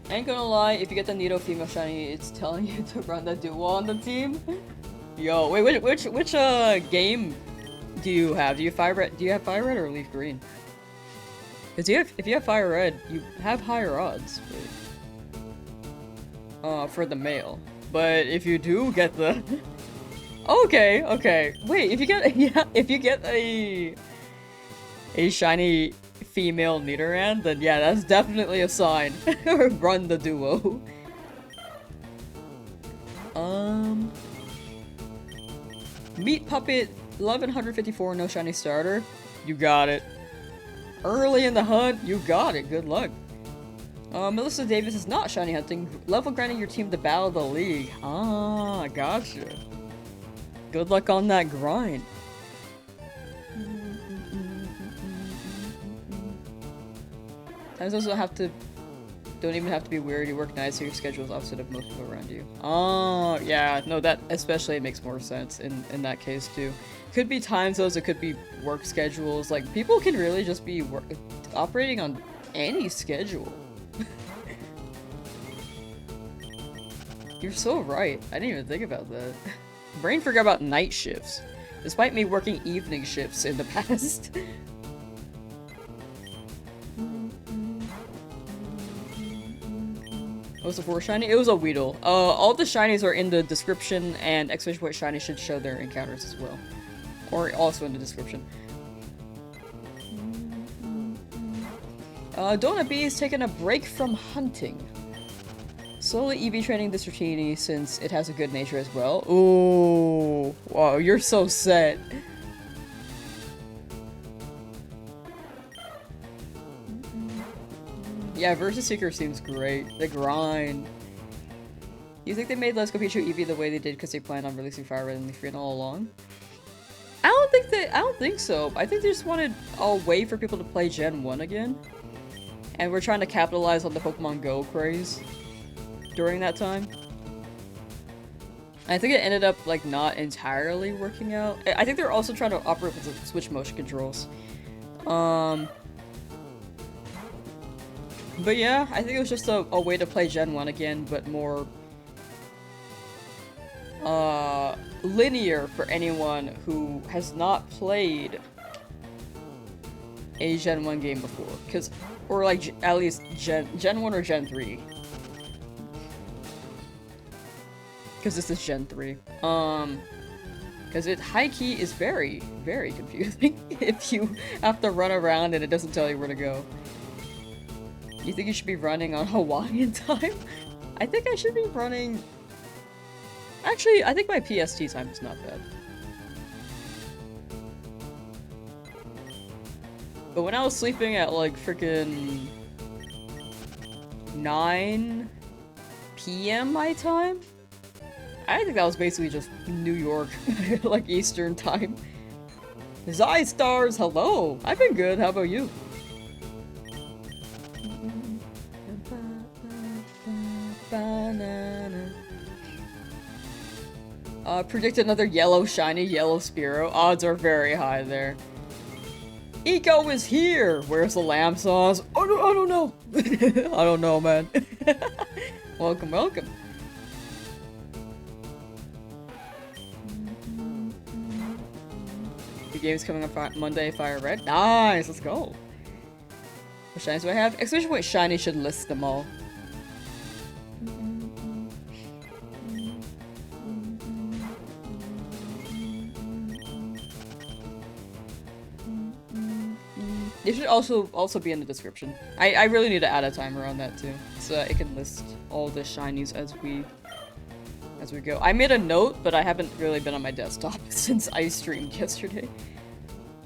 Speaker 1: Ain't gonna lie, if you get the Nido female shiny, it's telling you to run the duo on the team. Yo, wait, which game do you have? Do you have Fire Red or Leaf Green? Because if you have Fire Red, you have higher odds for the male. But if you do get the okay. Wait, if you get a shiny female Nidoran, then yeah, that's definitely a sign. Run the duo. Meat Puppet 1154, no shiny starter. You got it. Early in the hunt, you got it. Good luck. Melissa Davis is not shiny hunting. Level grinding your team to battle the league. Ah, gotcha. Good luck on that grind. Times also don't even have to be weird. You work nights, so your schedule is opposite of most people around you. Oh, yeah. No, that especially makes more sense in that case, too. Could be time zones, it could be work schedules. Like, people can really just be operating on any schedule. You're so right. I didn't even think about that. Brain forgot about night shifts, despite me working evening shifts in the past. What was the 4 shiny? It was a Weedle. All the shinies are in the description, and exclamation point shiny should show their encounters as well. Or also in the description. Donut Bee is taking a break from hunting. Slowly EV training this Dratini since it has a good nature as well. Ooh, wow, you're so set. Yeah, Versus Seeker seems great. The grind. You think they made Let's Go Pikachu Eevee the way they did because they planned on releasing Fire Red and Leaf Green all along? I don't think so. I think they just wanted a way for people to play Gen 1 again. And we're trying to capitalize on the Pokemon Go craze during that time. I think it ended up like not entirely working out. I think they're also trying to operate with the Switch motion controls. But yeah, I think it was just a way to play Gen 1 again, but more linear for anyone who has not played a Gen 1 game before. Or like at least Gen 1 or Gen 3. Because this is Gen 3. Because it high-key is very, very confusing if you have to run around and it doesn't tell you where to go. You think you should be running on Hawaiian time? I think I should be running... Actually, I think my PST time is not bad. But when I was sleeping at like freaking 9 p.m. my time, I think that was basically just New York, like Eastern time. Zai Stars, hello! I've been good, how about you? Predict another yellow shiny yellow Spearow. Odds are very high there. Eco is here! Where's the Lamsauce? Oh no, I don't know! I don't know, man. Welcome, welcome. The game's coming up Monday, Fire Red. Nice, let's go. What shinies do I have? Exclamation point shiny should list them all. It should also be in the description. I really need to add a timer on that too, so it can list all the shinies as we go. I made a note, but I haven't really been on my desktop since I streamed yesterday.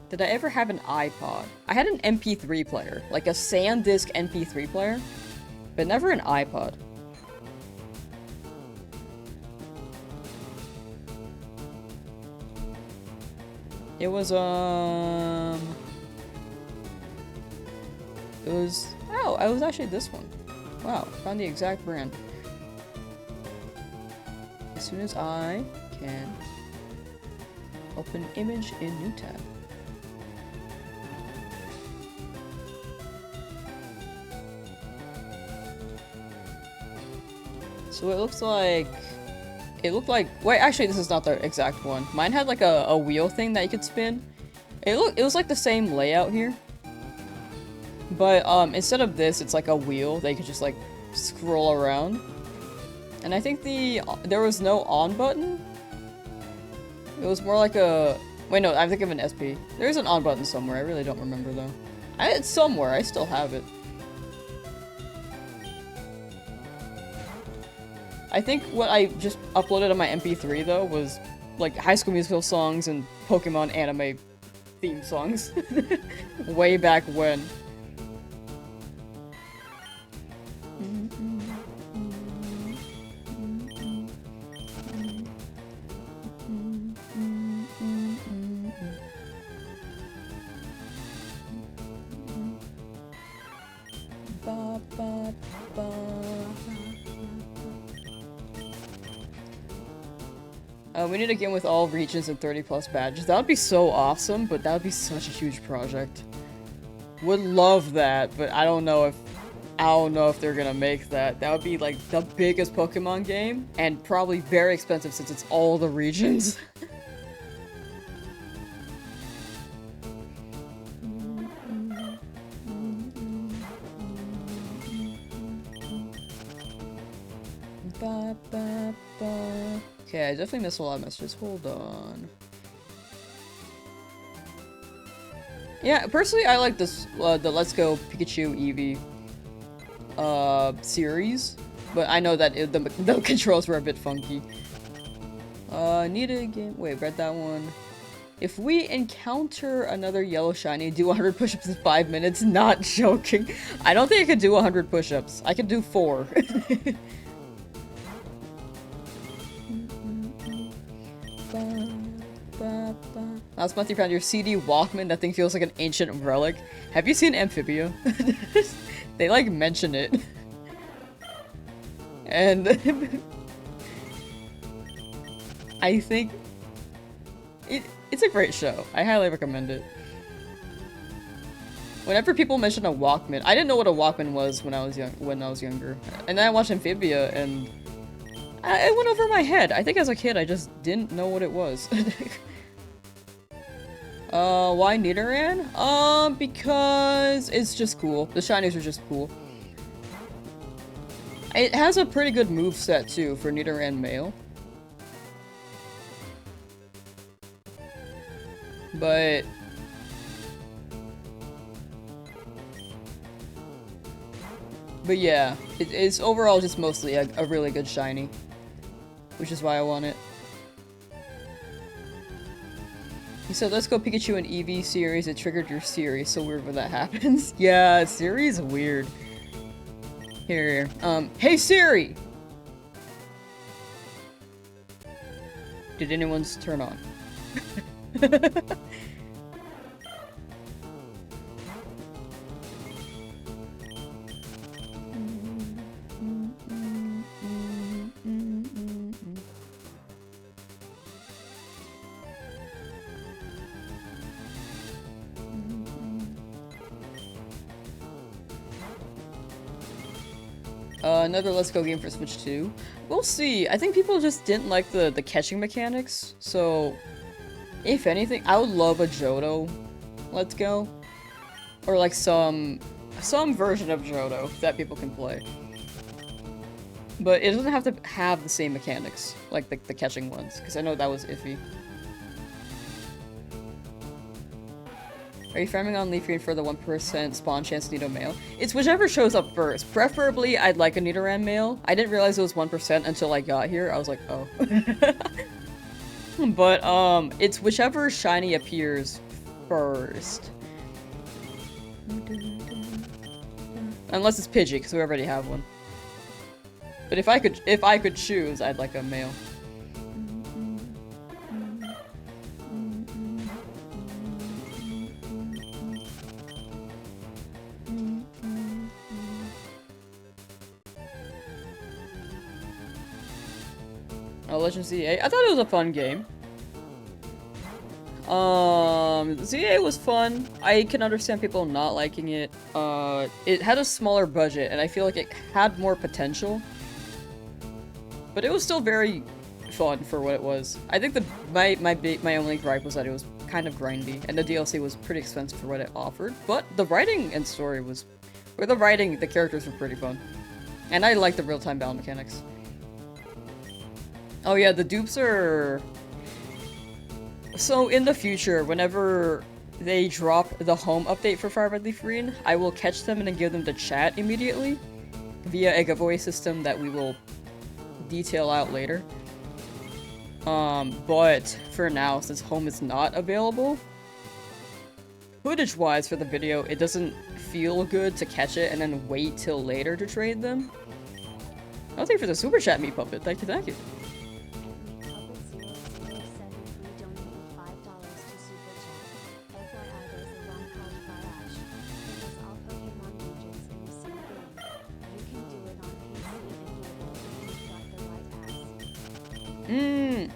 Speaker 1: Did I ever have an iPod? I had an MP3 player, like a SanDisk MP3 player, but never an iPod. It was, oh, it was actually this one. Wow, found the exact brand. As soon as I can open image in new tab. So it looked like, wait, actually this is not the exact one. Mine had like a wheel thing that you could spin. It was like the same layout here. But instead of this, it's like a wheel that you could just like scroll around. And I think there was no on button. It was more like a, wait no, I'm thinking of an SP. There's an on button somewhere, I really don't remember though. It's somewhere, I still have it. I think what I just uploaded on my MP3 though was like High School Musical songs and Pokemon anime theme songs. Way back when. We need a game with all regions and 30+ badges. That would be so awesome, but that would be such a huge project. Would love that, but I don't know if they're gonna make that. That would be like the biggest Pokemon game, and probably very expensive since it's all the regions. Okay, I definitely missed a lot of messages. Hold on. Yeah, personally, I like this, the Let's Go Pikachu Eevee series, but I know that the controls were a bit funky. Need a game. Wait, read that one. If we encounter another yellow shiny, do 100 push-ups in 5 minutes. Not joking. I don't think I could do 100 push-ups. I could do 4. Last month you found your CD Walkman. That thing feels like an ancient relic. Have you seen Amphibia? They like mention it. And I think it's a great show. I highly recommend it. Whenever people mention a Walkman, I didn't know what a Walkman was when I was younger. And then I watched Amphibia and it went over my head. I think as a kid I just didn't know what it was. Why Nidoran? Because it's just cool. The shinies are just cool. It has a pretty good moveset too for Nidoran male. But yeah, it's overall just mostly a really good shiny, which is why I want it. You said, let's go Pikachu and Eevee series. It triggered your series. So weird when that happens. Yeah, Siri's weird. Here. Hey Siri! Did anyone's turn on? Another Let's Go game for Switch 2. We'll see. I think people just didn't like the catching mechanics, so if anything, I would love a Johto Let's Go. Or like some version of Johto that people can play. But it doesn't have to have the same mechanics, like the catching ones, because I know that was iffy. Are you farming on Leaf Green for the 1% spawn chance Nido male? It's whichever shows up first. Preferably, I'd like a Nidoran male. I didn't realize it was 1% until I got here. I was like, oh. But, it's whichever shiny appears first. Unless it's Pidgey, because we already have one. But if I could choose, I'd like a male. Oh, Legend ZA. I thought it was a fun game. ZA was fun. I can understand people not liking it. It had a smaller budget, and I feel like it had more potential. But it was still very fun for what it was. I think my only gripe was that it was kind of grindy, and the DLC was pretty expensive for what it offered. But the writing and story was, the characters were pretty fun, and I like the real-time battle mechanics. Oh yeah, the dupes are... So in the future, whenever they drop the home update for Fire Red Leaf Green, I will catch them and then give them the chat immediately via a giveaway system that we will detail out later. But for now, since home is not available, footage-wise for the video, it doesn't feel good to catch it and then wait till later to trade them. I'll thank you for the super chat, Meat Puppet. Thank you, thank you.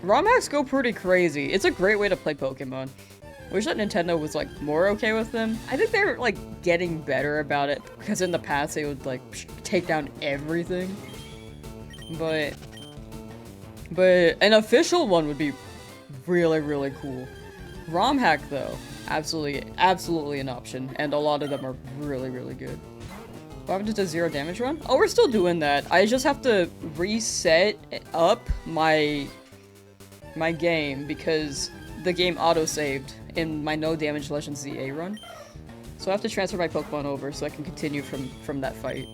Speaker 1: ROM hacks go pretty crazy. It's a great way to play Pokemon. Wish that Nintendo was, like, more okay with them. I think they're, like, getting better about it, because in the past they would, like, take down everything. But an official one would be really, really cool. ROM hack, though, absolutely an option, and a lot of them are really, really good. What happened to the 0 damage run? Oh, we're still doing that. I just have to reset up my game because the game auto-saved in my no damage Legends ZA run. So I have to transfer my Pokemon over so I can continue from that fight.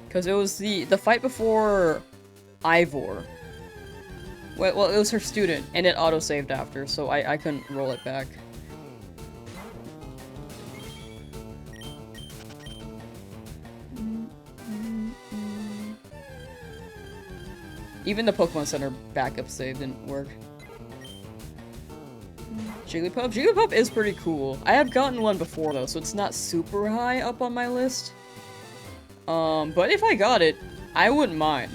Speaker 1: Because it was the fight before Ivor. Well, it was her student, and it auto-saved after, so I couldn't roll it back. Even the Pokemon Center backup save didn't work. Jigglypuff? Jigglypuff is pretty cool. I have gotten one before though, so it's not super high up on my list. But if I got it, I wouldn't mind.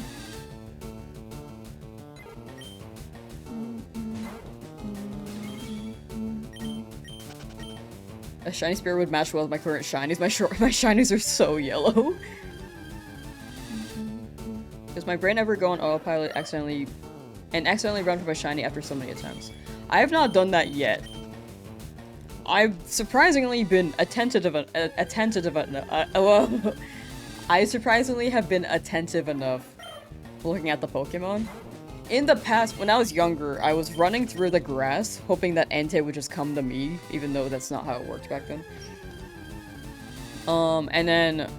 Speaker 1: A shiny spear would match well with my current shinies. My shinies are so yellow. Does my brain ever go on autopilot accidentally run for my shiny after so many attempts? I have not done that yet. I've surprisingly been attentive I surprisingly have been attentive enough looking at the Pokemon. In the past, when I was younger, I was running through the grass, hoping that Entei would just come to me, even though that's not how it worked back then. And then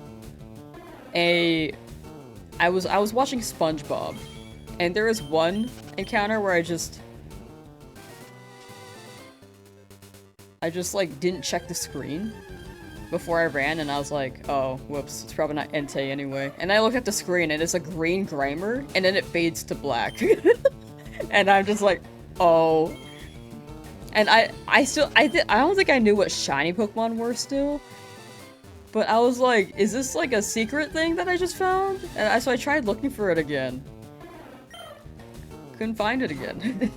Speaker 1: I was watching SpongeBob, and there was one encounter where I just like didn't check the screen before I ran, and I was like, oh, whoops, it's probably not Entei anyway. And I look at the screen, and it's a green Grimer, and then it fades to black. And I'm just like, oh. And I don't think I knew what shiny Pokemon were still. But I was like, is this like a secret thing that I just found? And so I tried looking for it again. Couldn't find it again.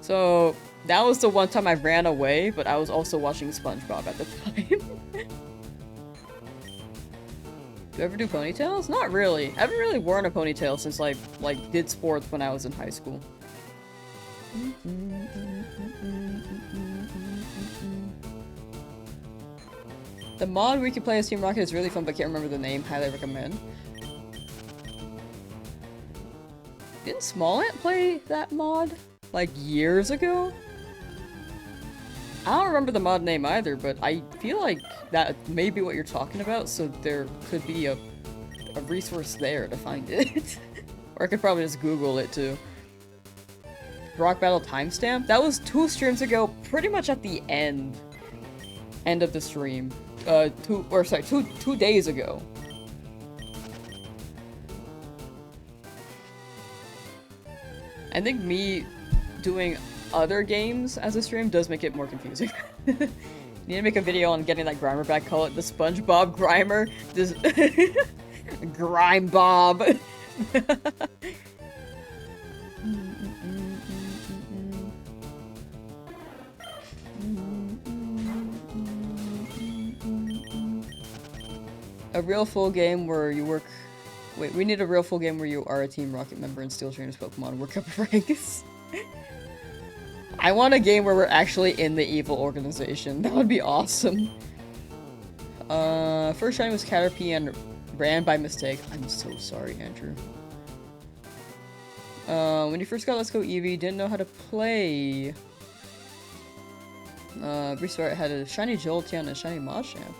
Speaker 1: So that was the one time I ran away, but I was also watching SpongeBob at the time. Do you ever do ponytails? Not really. I haven't really worn a ponytail since I did sports when I was in high school. The mod where you can play as Team Rocket is really fun, but can't remember the name. Highly recommend. Didn't Smallant play that mod? Like years ago? I don't remember the mod name either, but I feel like that may be what you're talking about, so there could be a resource there to find it. Or I could probably just Google it too. Rock Battle timestamp? That was 2 streams ago, pretty much at the end of the stream. 2 days ago. I think me doing other games as a stream does make it more confusing. Need to make a video on getting that Grimer back, call it the SpongeBob Grimer. This Grime Bob. A real full game where you work. Wait, we need a real full game where you are a Team Rocket member and still train as Pokemon work up ranks. I want a game where we're actually in the evil organization. That would be awesome. First shiny was Caterpie and ran by mistake. I'm so sorry, Andrew. When you first got Let's Go Eevee, didn't know how to play. Restart had a shiny Jolteon and a shiny Machamp.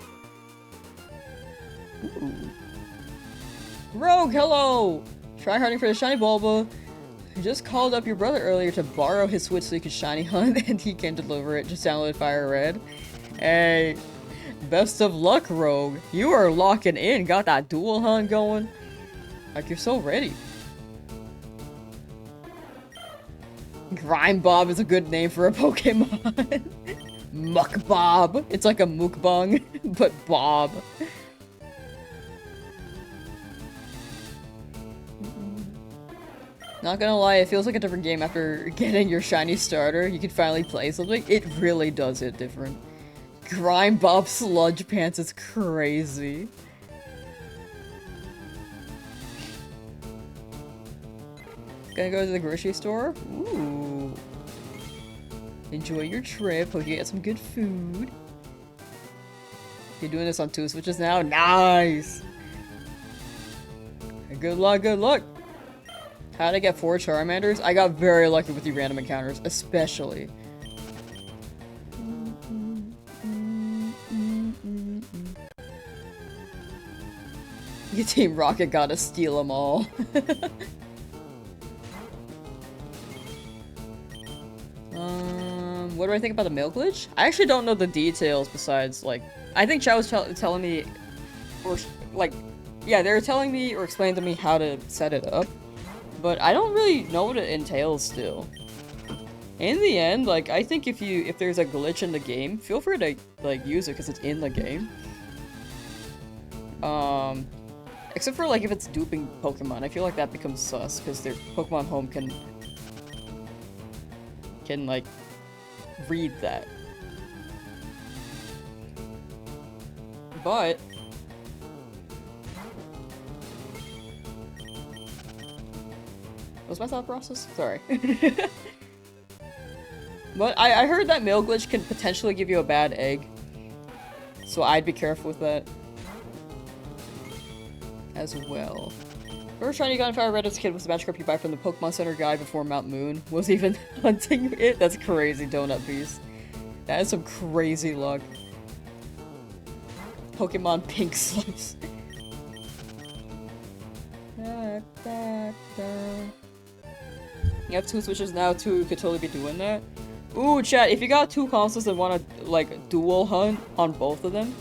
Speaker 1: Ooh. Rogue, hello! Try harding for the shiny Bulba. I just called up your brother earlier to borrow his Switch so he could shiny hunt, and he can deliver it. Just download Fire Red. Hey, best of luck, Rogue. You are locking in. Got that dual hunt going. Like, you're so ready. Grime Bob is a good name for a Pokemon. Muck Bob. It's like a mukbang, but Bob. Not gonna lie, it feels like a different game after getting your shiny starter. You can finally play something. It really does hit different. Grime Bob Sludge Pants is crazy. Gonna go to the grocery store? Ooh. Enjoy your trip. Hope you get some good food. You're doing this on 2 Switches now? Nice! Good luck, good luck! How did I get 4 Charmanders? I got very lucky with the random encounters, especially. Your Team Rocket gotta steal them all. What do I think about the milk glitch? I actually don't know the details besides, like, I think Chow was telling me, or, like, yeah, they were telling me or explaining to me how to set it up. But I don't really know what it entails still. In the end, like, I think if there's a glitch in the game, feel free to, like, use it because it's in the game. Except for, like, if it's duping Pokemon, I feel like that becomes sus because their Pokemon Home can, like, read that. But what's my thought process? Sorry. But I heard that mail glitch can potentially give you a bad egg. So I'd be careful with that. As well. First shiny you got in Fire Red as a kid was the Magikarp you buy from the Pokemon Center guy before Mount Moon. Was even hunting it? That's crazy, Donut Beast. That is some crazy luck. Pokemon Pink Slips. You have 2 Switches now too, you could totally be doing that. Ooh, chat, if you got 2 consoles and want to, like, dual hunt on both of them,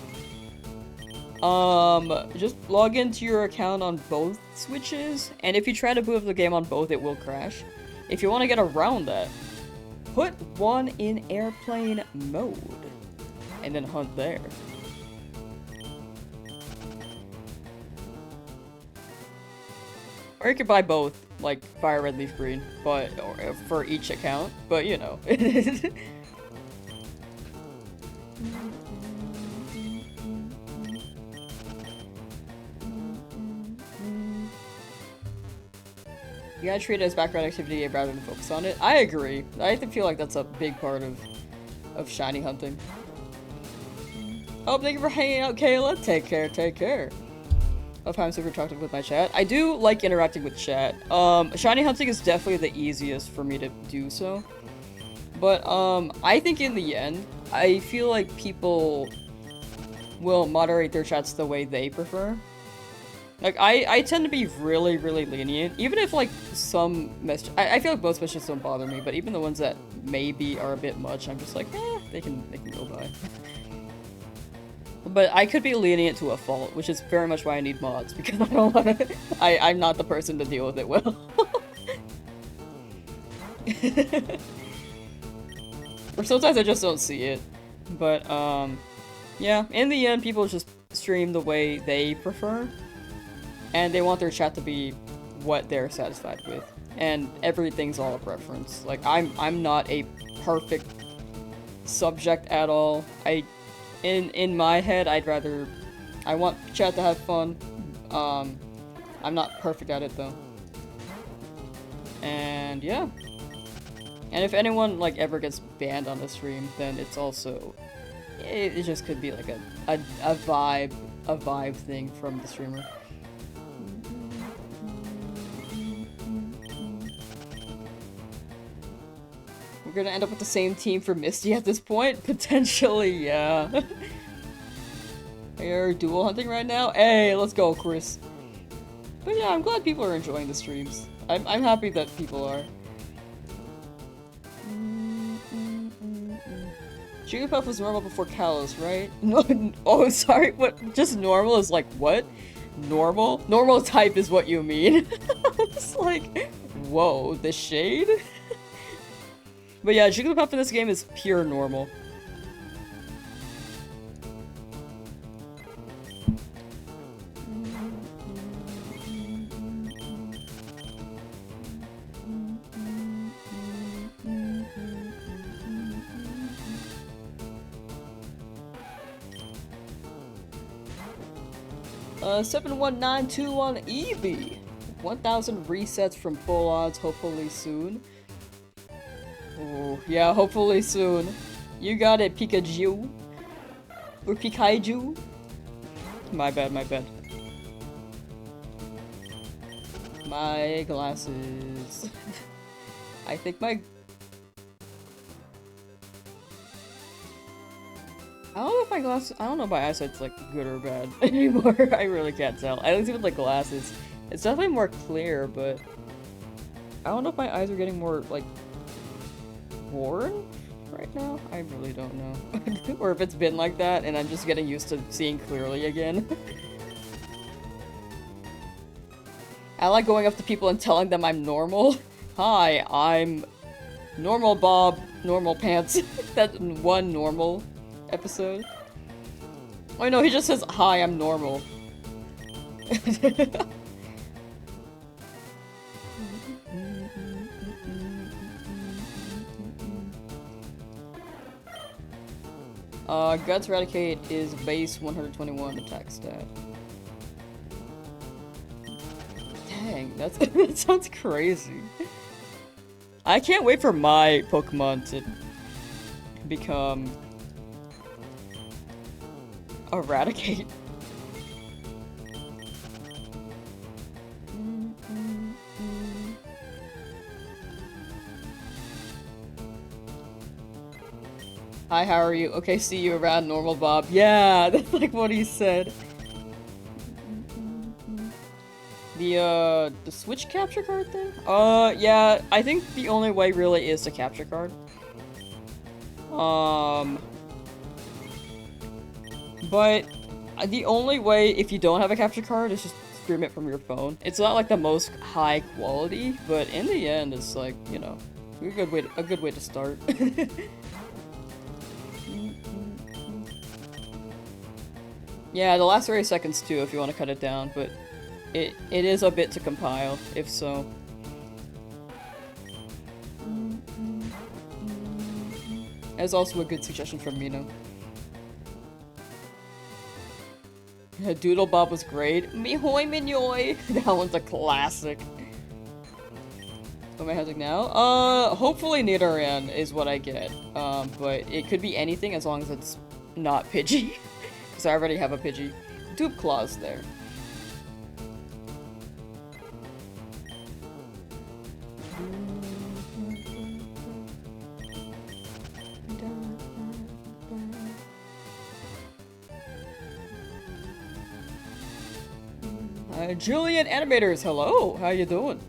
Speaker 1: Just log into your account on both Switches, and if you try to boot up the game on both, it will crash. If you want to get around that, put one in airplane mode, and then hunt there. Or you could buy both, like Fire Red Leaf Green, but for each account, but you know. You gotta treat it as background activity rather than focus on it. I agree. I feel like that's a big part of shiny hunting. Oh, thank you for hanging out, Kayla. Take care, take care. Of how I'm super talkative with my chat. I do like interacting with chat. Shiny hunting is definitely the easiest for me to do so. But, I think in the end, I feel like people will moderate their chats the way they prefer. Like, I tend to be really, really lenient. Even if, like, some messages... I feel like most messages don't bother me, but even the ones that maybe are a bit much, I'm just like, they can go by. But I could be lenient to a fault, which is very much why I need mods, because I don't wanna... I'm not the person to deal with it well. Or sometimes I just don't see it. But, yeah, in the end, people just stream the way they prefer. And they want their chat to be what they're satisfied with. And everything's all a preference. Like, I'm not a perfect subject at all. In my head, I want chat to have fun. I'm not perfect at it though. And yeah. And if anyone like ever gets banned on the stream, then it's also, it just could be like a vibe thing from the streamer. We're gonna end up with the same team for Misty at this point? Potentially, yeah. You're dual hunting right now? Hey, let's go, Chris. But yeah, I'm glad people are enjoying the streams. I'm happy that people are. Jigglypuff was normal before Kalos, right? No, oh, sorry, what? Just normal is like, what? Normal? Normal type is what you mean. It's like, whoa, the shade? But yeah, Jigglypuff in this game is pure normal. Uh, 71921 EB. 1,000 resets from full odds, hopefully soon. Oh, yeah, hopefully soon. You got it, Pikachu. Or Pikaiju. My bad, my bad. My glasses. I think my... I don't know if my glasses... I don't know if my eyesight's, like, good or bad anymore. I really can't tell. At least with the glasses. It's definitely more clear, but... I don't know if my eyes are getting more, like... worn right now? I really don't know. Or if it's been like that and I'm just getting used to seeing clearly again. I like going up to people and telling them I'm normal. Hi, I'm Normal Bob, Normal Pants. That one normal episode. Oh no, he just says, hi, I'm normal. Guts Eradicate is base 121 attack stat. Dang, that sounds crazy. I can't wait for my Pokemon to become Eradicate. Hi, how are you? Okay, see you around, Normal Bob. Yeah, that's like what he said. The Switch capture card thing? Yeah, I think the only way really is to capture card. But The only way, if you don't have a capture card, is just stream it from your phone. It's not like the most high quality, but in the end, it's like, you know, a good way to start. Yeah, the last 30 seconds too, if you want to cut it down, but it is a bit to compile, if so. That's also a good suggestion from Mino. Doodle Bob was great. Mihoy Minoy! That one's a classic. What am I having now? Hopefully Nidoran is what I get. But it could be anything as long as it's not Pidgey. Because I already have a Pidgey. Dupe Claw's there. Julian Animators, hello! How you doing?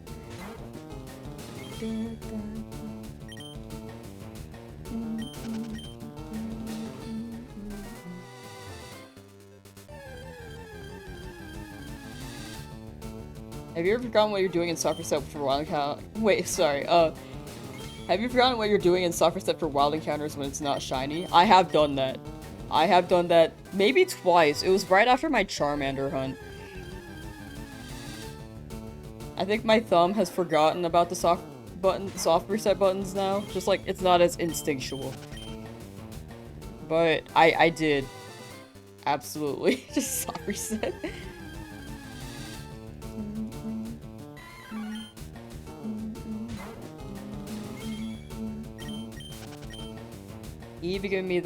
Speaker 1: Have you ever forgotten what you're doing in Software Set for Wild Encounters? Wait, sorry, have you forgotten what you're doing in Software Set for Wild Encounters when it's not shiny? I have done that. I have done that maybe twice. It was right after my Charmander hunt. I think my thumb has forgotten about the soft reset buttons now. Just like, it's not as instinctual. But I did. Absolutely. Just soft reset. Evie giving me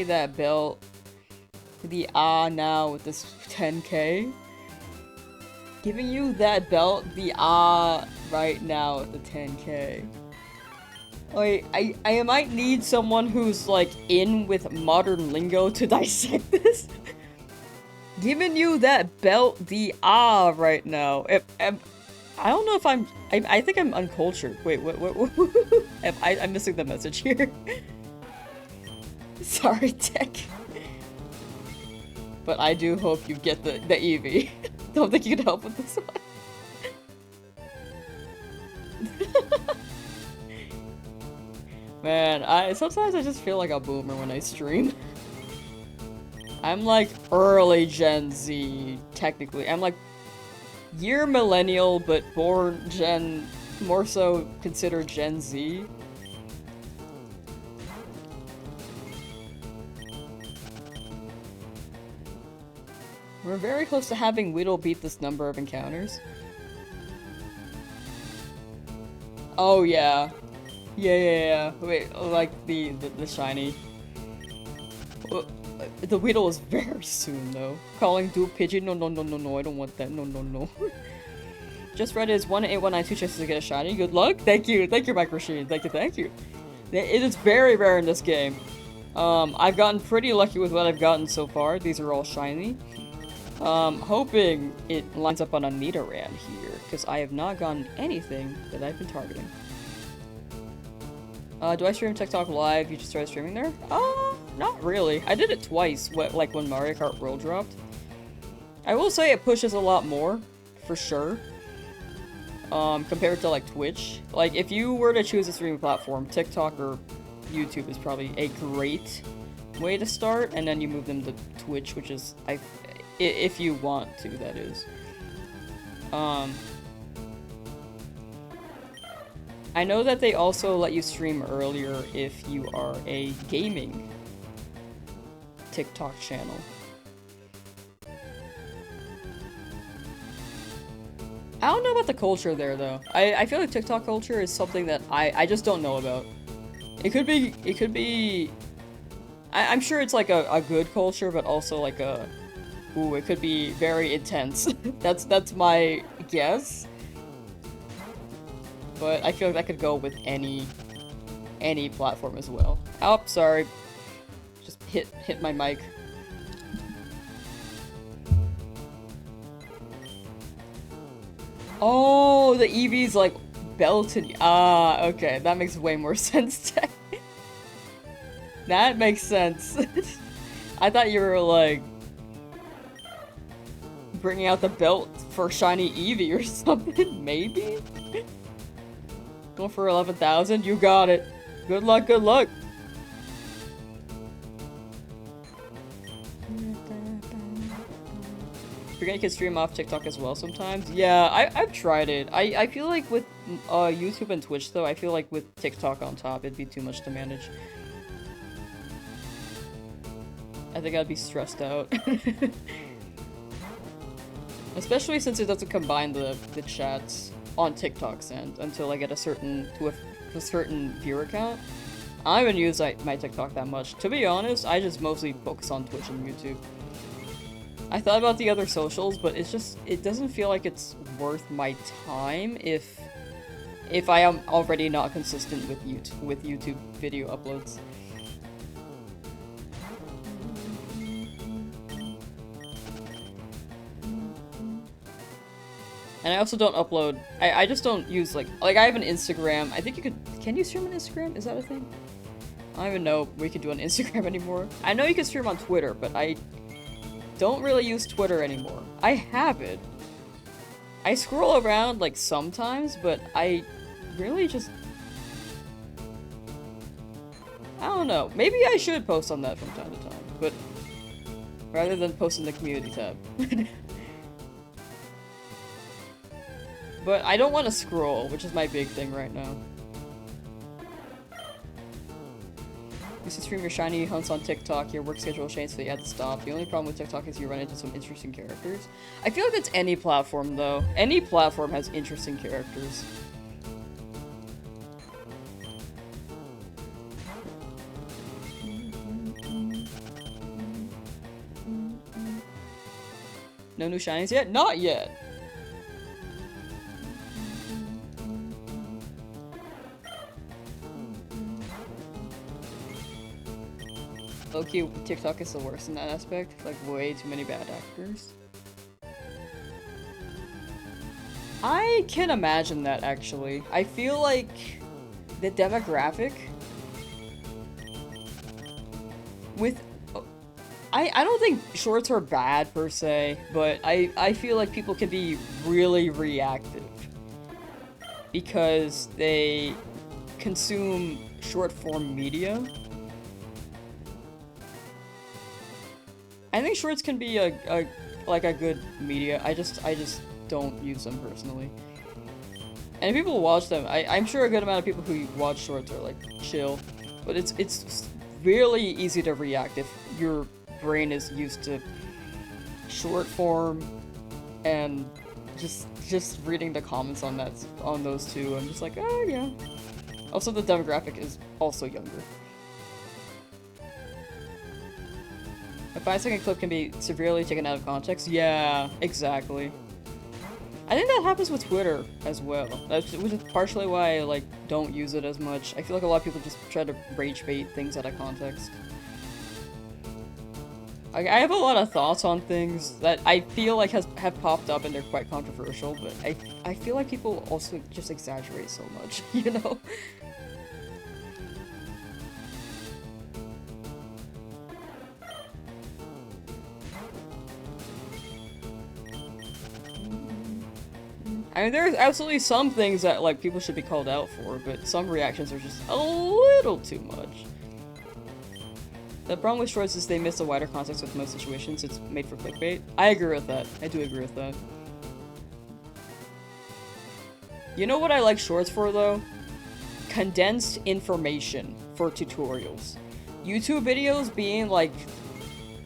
Speaker 1: that belt. The now with this 10k. Giving you that belt, the right now at the 10k. Like, I might need someone who's, like, in with modern lingo to dissect this. Giving you that belt, the right now. I don't know if I think I'm uncultured. Wait, what? I'm missing the message here. Sorry, Tech. But I do hope you get the Eevee. Don't think you can help with this one. Man, sometimes I just feel like a boomer when I stream. I'm like early Gen Z, technically. I'm like year millennial, but born more so considered Gen Z. We're very close to having Weedle beat this number of encounters. Oh yeah. Yeah. Wait, like the shiny. The Weedle is very soon though. Calling Dupe Pidgey, no, I don't want that, no. Just read is 18192 chances to get a shiny. Good luck. Thank you, Mike Rashid. Thank you. It is very rare in this game. I've gotten pretty lucky with what I've gotten so far. These are all shiny. Hoping it lines up on a Nidoran here, because I have not gotten anything that I've been targeting. Do I stream TikTok live? You just started streaming there? Not really. I did it twice, like when Mario Kart World dropped. I will say it pushes a lot more, for sure. Compared to like Twitch. Like, if you were to choose a streaming platform, TikTok or YouTube is probably a great way to start, and then you move them to Twitch, which is, if you want to, that is. I know that they also let you stream earlier if you are a gaming TikTok channel. I don't know about the culture there, though. I feel like TikTok culture is something that I just don't know about. It could be... I'm sure it's like a good culture, but also like a... Ooh, it could be very intense. That's my guess. But I feel like that could go with any platform as well. Oh, sorry. Just hit my mic. Oh, the Eevee's like belted. Ah, okay, that makes way more sense. That makes sense. I thought you were like bringing out the belt for Shiny Eevee or something, maybe? Going for 11,000? You got it. Good luck, good luck. Forget you can stream off TikTok as well sometimes. Yeah, I've tried it. I feel like with YouTube and Twitch though, I feel like with TikTok on top, it'd be too much to manage. I think I'd be stressed out. Especially since it doesn't combine the chats on TikTok's end until I get a certain viewer count. I don't even use my TikTok that much. To be honest, I just mostly focus on Twitch and YouTube. I thought about the other socials, but it doesn't feel like it's worth my time if I am already not consistent with YouTube video uploads. And I also don't upload, I just don't use like I have an Instagram. I think can you stream on Instagram? Is that a thing? I don't even know we could do on Instagram anymore. I know you can stream on Twitter, but I don't really use Twitter anymore. I have it. I scroll around like sometimes, but I really just... I don't know. Maybe I should post on that from time to time, but rather than post in the community tab. But I don't want to scroll, which is my big thing right now. You should stream your shiny hunts on TikTok, your work schedule will change so you have to stop. The only problem with TikTok is you run into some interesting characters. I feel like that's any platform though. Any platform has interesting characters. No new shinies yet? Not yet! Low-key, TikTok is the worst in that aspect. Like, way too many bad actors. I can imagine that, actually. I feel like the demographic with... I don't think shorts are bad, per se, but I feel like people can be really reactive because they consume short-form media. I think shorts can be a good media. I just don't use them personally. And if people watch them, I'm sure a good amount of people who watch shorts are like chill, but it's really easy to react if your brain is used to short form and just reading the comments on those two. I'm just like, oh yeah. Also, the demographic is also younger. A 5-second clip can be severely taken out of context. Yeah, exactly. I think that happens with Twitter as well. Which is partially why I like don't use it as much. I feel like a lot of people just try to rage bait things out of context. I have a lot of thoughts on things that I feel like have popped up and they're quite controversial, but I feel like people also just exaggerate so much, you know? I mean, there's absolutely some things that, like, people should be called out for, but some reactions are just a little too much. The problem with shorts is they miss a wider context with most situations. It's made for clickbait. I agree with that. I do agree with that. You know what I like shorts for, though? Condensed information for tutorials. YouTube videos being, like,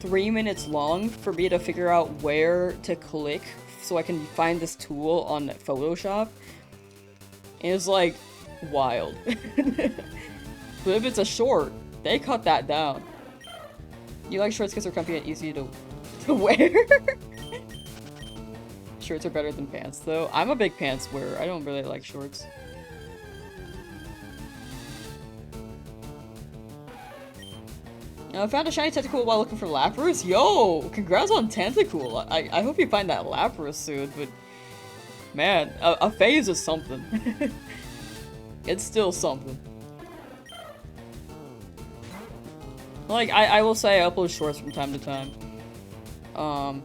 Speaker 1: 3 minutes long for me to figure out where to click so I can find this tool on Photoshop is like wild. But if it's a short, they cut that down. You like shorts because they're comfy and easy to wear? Shorts are better than pants though. I'm a big pants wearer. I don't really like shorts. I found a shiny Tentacool while looking for Lapras. Yo! Congrats on Tentacool. I hope you find that Lapras soon, but... Man, a phase is something. It's still something. Like, I will say I upload shorts from time to time.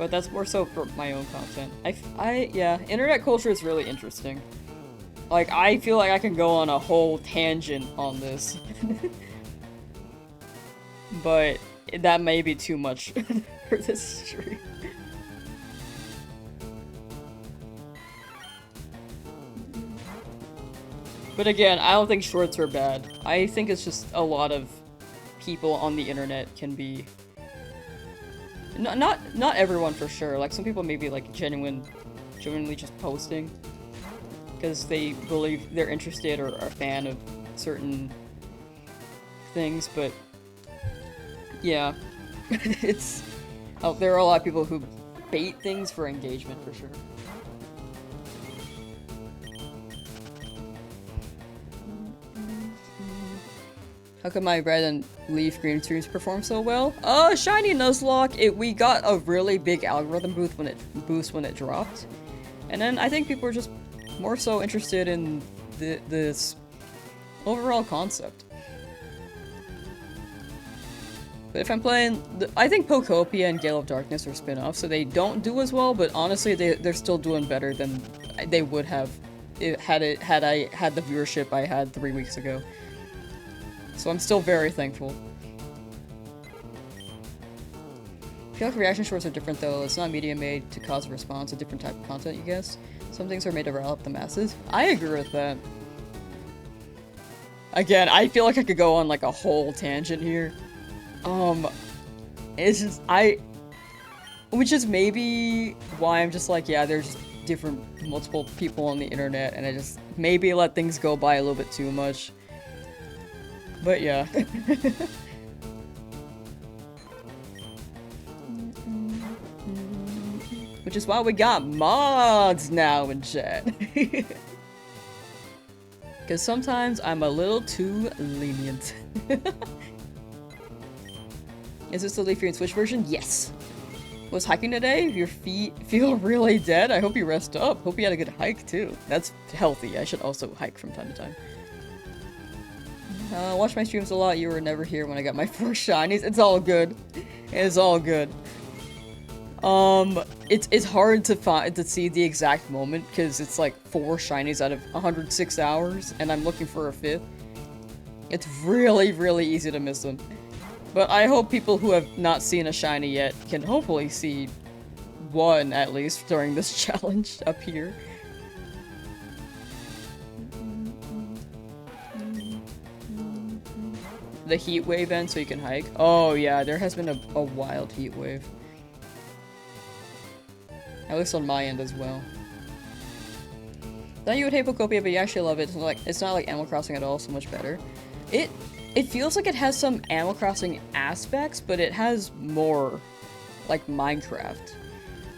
Speaker 1: But that's more so for my own content. Yeah, internet culture is really interesting. Like, I feel like I can go on a whole tangent on this. But that may be too much for this stream. But again, I don't think shorts are bad. I think it's just a lot of people on the internet can be... Not everyone for sure. Like, some people may be like genuinely just posting because they believe they're interested or are a fan of certain things, but yeah. There are a lot of people who bait things for engagement for sure. How come my red and leaf green streams perform so well? Shiny Nuzlocke, we got a really big algorithm boost when it dropped. And then I think people were just more so interested in this overall concept. But if I'm playing, I think Pokopia and Gale of Darkness are spin-offs, so they don't do as well, but honestly they're still doing better than they would have had I had the viewership I had 3 weeks ago. So I'm still very thankful. I feel like reaction shorts are different though. It's not media made to cause a response, a different type of content, you guess. Some things are made to rile up the masses. I agree with that. Again, I feel like I could go on like a whole tangent here. It's just, which is maybe why I'm just like, yeah, there's multiple people on the internet and I just maybe let things go by a little bit too much. But yeah. Which is why we got mods now in chat. Because sometimes I'm a little too lenient. Is this the Leafy and Switch version? Yes. Was hiking today? Your feet feel really dead? I hope you rest up. Hope you had a good hike too. That's healthy. I should also hike from time to time. Watch my streams a lot. You were never here when I got my 4 shinies. It's all good. It's all good. It's hard to see the exact moment because it's like 4 shinies out of 106 hours, and I'm looking for a 5th. It's really, really easy to miss them. But I hope people who have not seen a shiny yet can hopefully see one at least during this challenge up here. The heat wave end so you can hike. Oh yeah, there has been a wild heat wave. At least on my end as well. Thought you would hate Pokopia, but you actually love it. It's not like Animal Crossing at all, so much better. It feels like it has some Animal Crossing aspects, but it has more like Minecraft.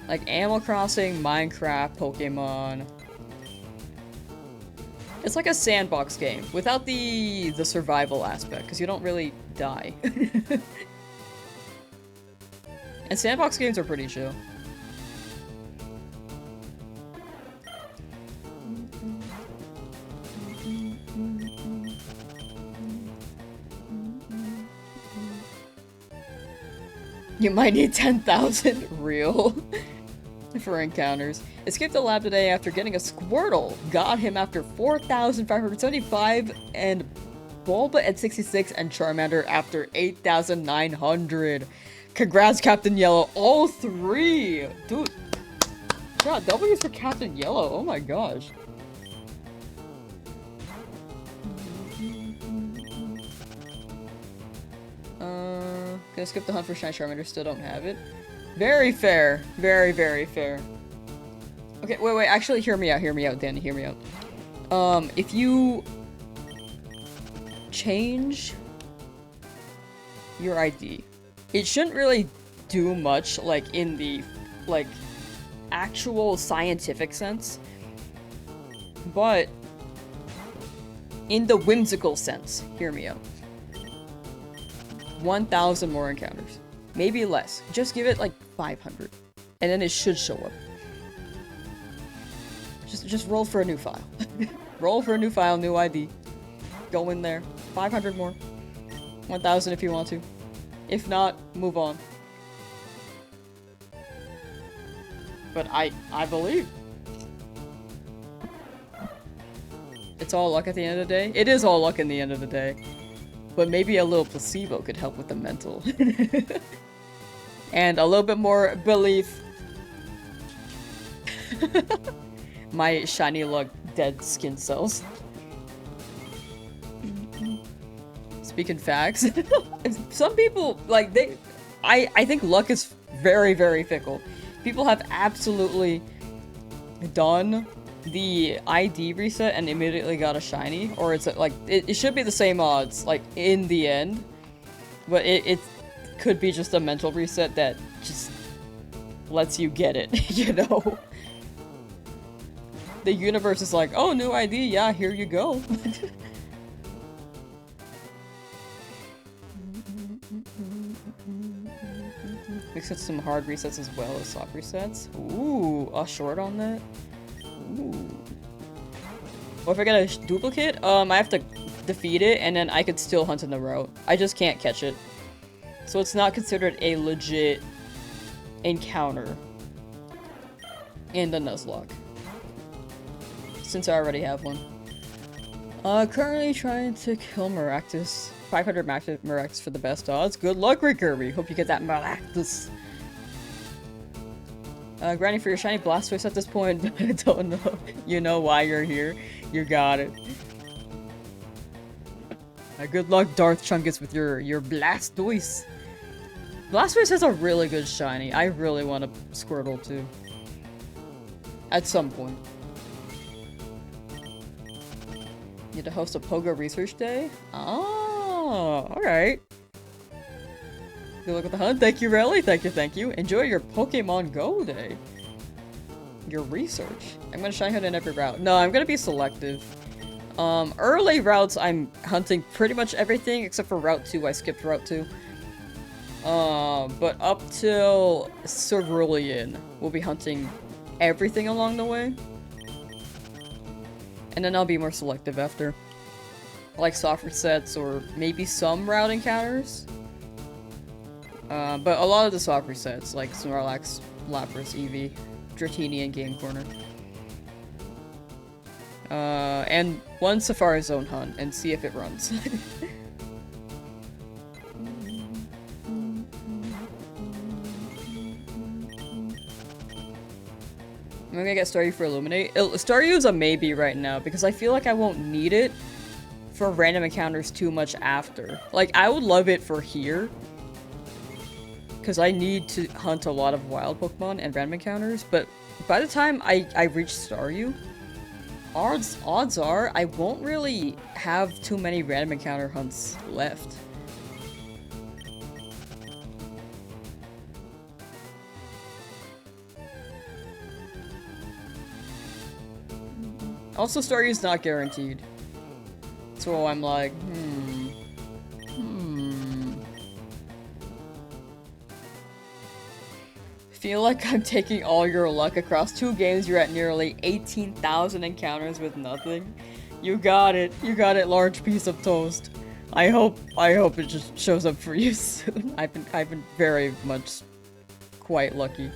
Speaker 1: Like Animal Crossing, Minecraft, Pokemon. It's like a sandbox game without the survival aspect, because you don't really die. And sandbox games are pretty chill. You might need 10,000 real for encounters. Escaped the lab today after getting a Squirtle. Got him after 4,575 and Bulba at 66 and Charmander after 8,900. Congrats, Captain Yellow. All 3! Dude. Yeah, W's for Captain Yellow. Oh my gosh. Gonna skip the hunt for Shiny Charmander, still don't have it. Very fair. Very, very fair. Okay, wait, actually hear me out, Danny, hear me out. If you change your ID, it shouldn't really do much, like, in the, like, actual scientific sense, but in the whimsical sense, hear me out. 1,000 more encounters. Maybe less. Just give it like 500. And then it should show up. Just roll for a new file. Roll for a new file, new ID. Go in there. 500 more. 1,000 if you want to. If not, move on. But I believe. It's all luck at the end of the day? It is all luck in the end of the day. But maybe a little placebo could help with the mental. And a little bit more belief. My shiny luck dead skin cells. Speaking facts. Some people, like, I think luck is very, very fickle. People have absolutely done the ID reset and immediately got a shiny, or it's like, it should be the same odds, like, in the end. But it could be just a mental reset that just lets you get it, you know? The universe is like, oh, new ID, yeah, here you go. Mix in some hard resets as well as soft resets. Ooh, a short on that? Ooh. Or if I get a duplicate, I have to defeat it and then I could still hunt in the route. I just can't catch it. So it's not considered a legit encounter in the Nuzlocke. Since I already have one. Currently trying to kill Maractus. 500 Maractus for the best odds. Good luck, Kirby. Hope you get that Maractus. Grinding for your shiny Blastoise at this point. I don't know. You know why you're here. You got it. Good luck, Darth Chungus, with your Blastoise. Blastoise has a really good shiny. I really want a Squirtle too. At some point. Need to host a Pogo Research Day? Oh, alright. Good luck with the hunt. Thank you, Relly. Thank you. Enjoy your Pokemon Go Day. Your research. I'm gonna shiny hunt in every route. No, I'm gonna be selective. Early routes, I'm hunting pretty much everything except for Route 2. I skipped Route 2. But up till Cerulean, we'll be hunting everything along the way. And then I'll be more selective after. Like soft resets or maybe some route encounters. But a lot of the soft resets, like Snorlax, Lapras, Eevee, Dratini, and Game Corner. And one Safari Zone hunt and see if it runs. I'm gonna get Staryu for Illuminate. Staryu is a maybe right now because I feel like I won't need it for random encounters too much after. Like, I would love it for here because I need to hunt a lot of wild Pokemon and random encounters, but by the time I reach Staryu, odds are I won't really have too many random encounter hunts left. Also, Staryu's not guaranteed. So I'm like, Feel like I'm taking all your luck. Across 2 games, you're at nearly 18,000 encounters with nothing. You got it. You got it, large piece of toast. I hope it just shows up for you soon. I've been very much quite lucky.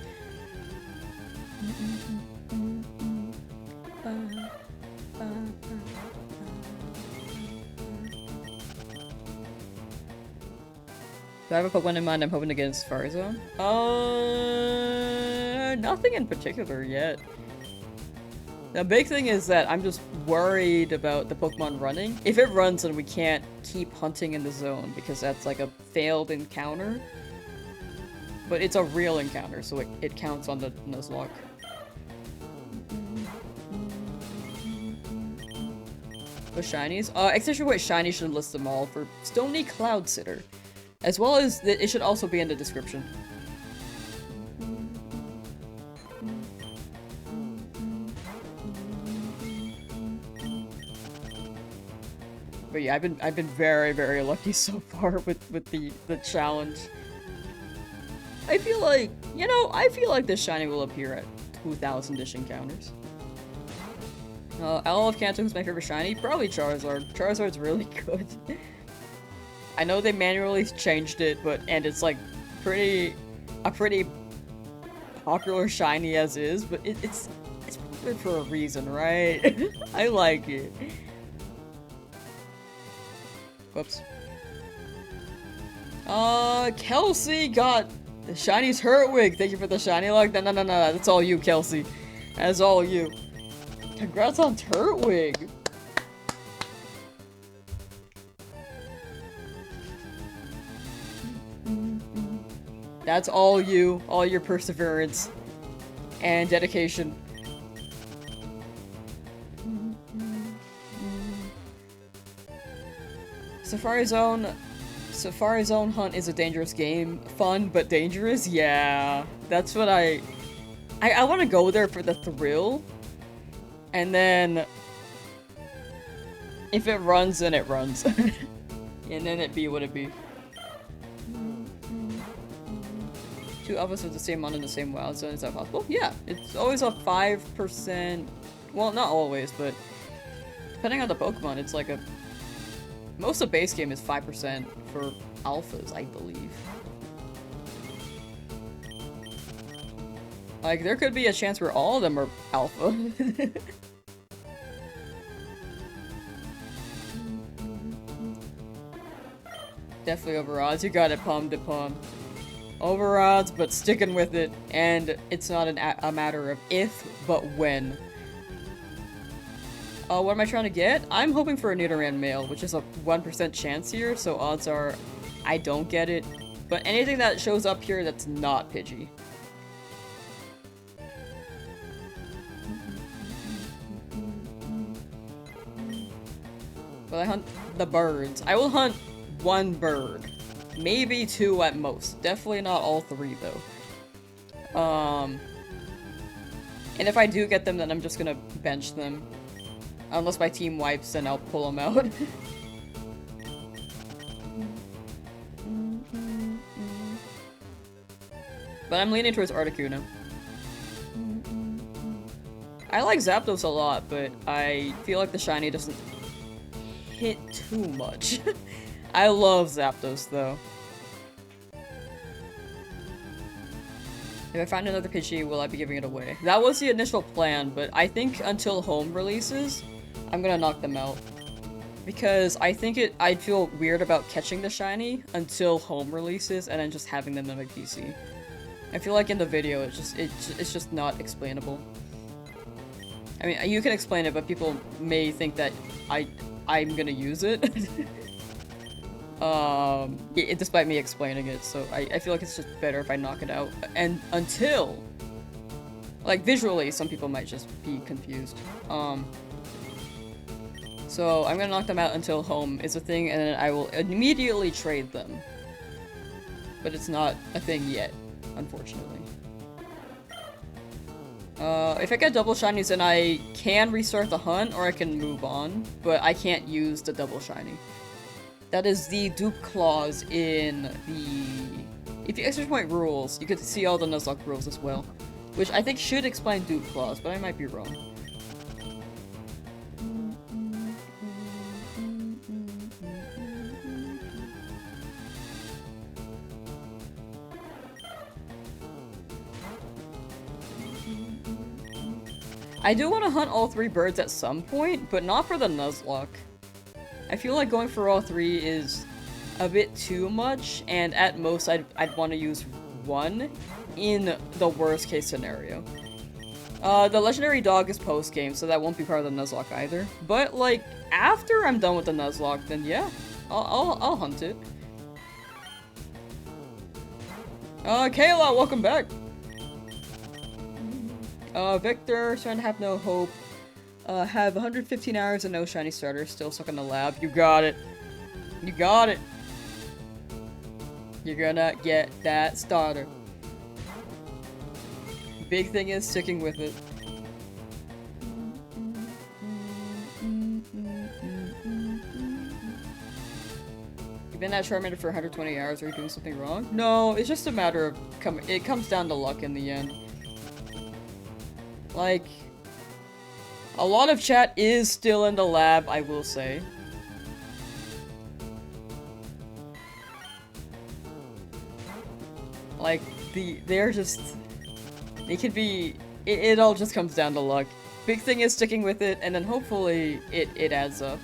Speaker 1: Do I have a Pokemon in mind I'm hoping to get in Safari Zone? Nothing in particular yet. The big thing is that I'm just worried about the Pokemon running. If it runs, then we can't keep hunting in the zone because that's like a failed encounter. But it's a real encounter, so it counts on the Nuzlocke. The shinies? Extra White Shiny should list them all for Stony Cloud Sitter. As well as, it should also be in the description. But yeah, I've been very, very lucky so far with the challenge. I feel like, you know, this shiny will appear at 2,000-ish encounters. Owl of Kanto, who's my favorite shiny? Probably Charizard. Charizard's really good. I know they manually changed it, and it's like a pretty popular shiny as is, but it's popular for a reason, right? I like it. Whoops. Kelsey got the shini's Hertwig. Thank you for the shiny luck. No, that's all you, Kelsey. That's all you. Congrats on Turtwig. That's all you, all your perseverance and dedication. Safari Zone Hunt is a dangerous game. Fun, but dangerous? Yeah. That's what I want to go there for the thrill. And then if it runs, then it runs. And then it be what it be. Two alphas with the same mon in the same WoW zone, is that possible? Yeah, it's always a 5%. Well, not always, but depending on the Pokemon, it's like a. Most of base game is 5% for alphas, I believe. Like, there could be a chance where all of them are alpha. Definitely over odds. You got it, palm to palm. Over odds, but sticking with it. And it's not a matter of if, but when. What am I trying to get? I'm hoping for a Nidoran male, which is a 1% chance here, so odds are I don't get it. But anything that shows up here that's not Pidgey. Will I hunt the birds? I will hunt one bird. Maybe two at most. Definitely not all three, though. And if I do get them, then I'm just gonna bench them. Unless my team wipes, then I'll pull them out. But I'm leaning towards Articuno. I like Zapdos a lot, but I feel like the shiny doesn't hit too much. I love Zapdos, though. If I find another Pidgey, will I be giving it away? That was the initial plan, but I think until home releases, I'm gonna knock them out. Because I think I'd feel weird about catching the shiny until home releases and then just having them in my PC. I feel like in the video, it's just not explainable. I mean, you can explain it, but people may think that I'm gonna use it. Despite me explaining it, so I feel like it's just better if I knock it out. And until, like, visually, some people might just be confused. So I'm gonna knock them out until home is a thing, and then I will immediately trade them. But it's not a thing yet, unfortunately. If I get double shinies, then I can restart the hunt, or I can move on, but I can't use the double shiny. That is the dupe clause in the... If you extra point rules, you could see all the Nuzlocke rules as well. Which I think should explain dupe clause, but I might be wrong. I do want to hunt all three birds at some point, but not for the Nuzlocke. I feel like going for all three is a bit too much, and at most I'd want to use one in the worst case scenario. The legendary dog is post-game, so that won't be part of the Nuzlocke either. But, like, after I'm done with the Nuzlocke, then yeah, I'll hunt it. Kayla, welcome back! Victor, trying to have no hope. Have 115 hours and no shiny starter, still stuck in the lab. You got it. You got it. You're gonna get that starter. Big thing is sticking with it. You've been at Charmander for 120 hours, are you doing something wrong? No, it's just a matter of it comes down to luck in the end. Like, a lot of chat is still in the lab, I will say. Like, they're just... It could be... It all just comes down to luck. Big thing is sticking with it, and then hopefully it adds up.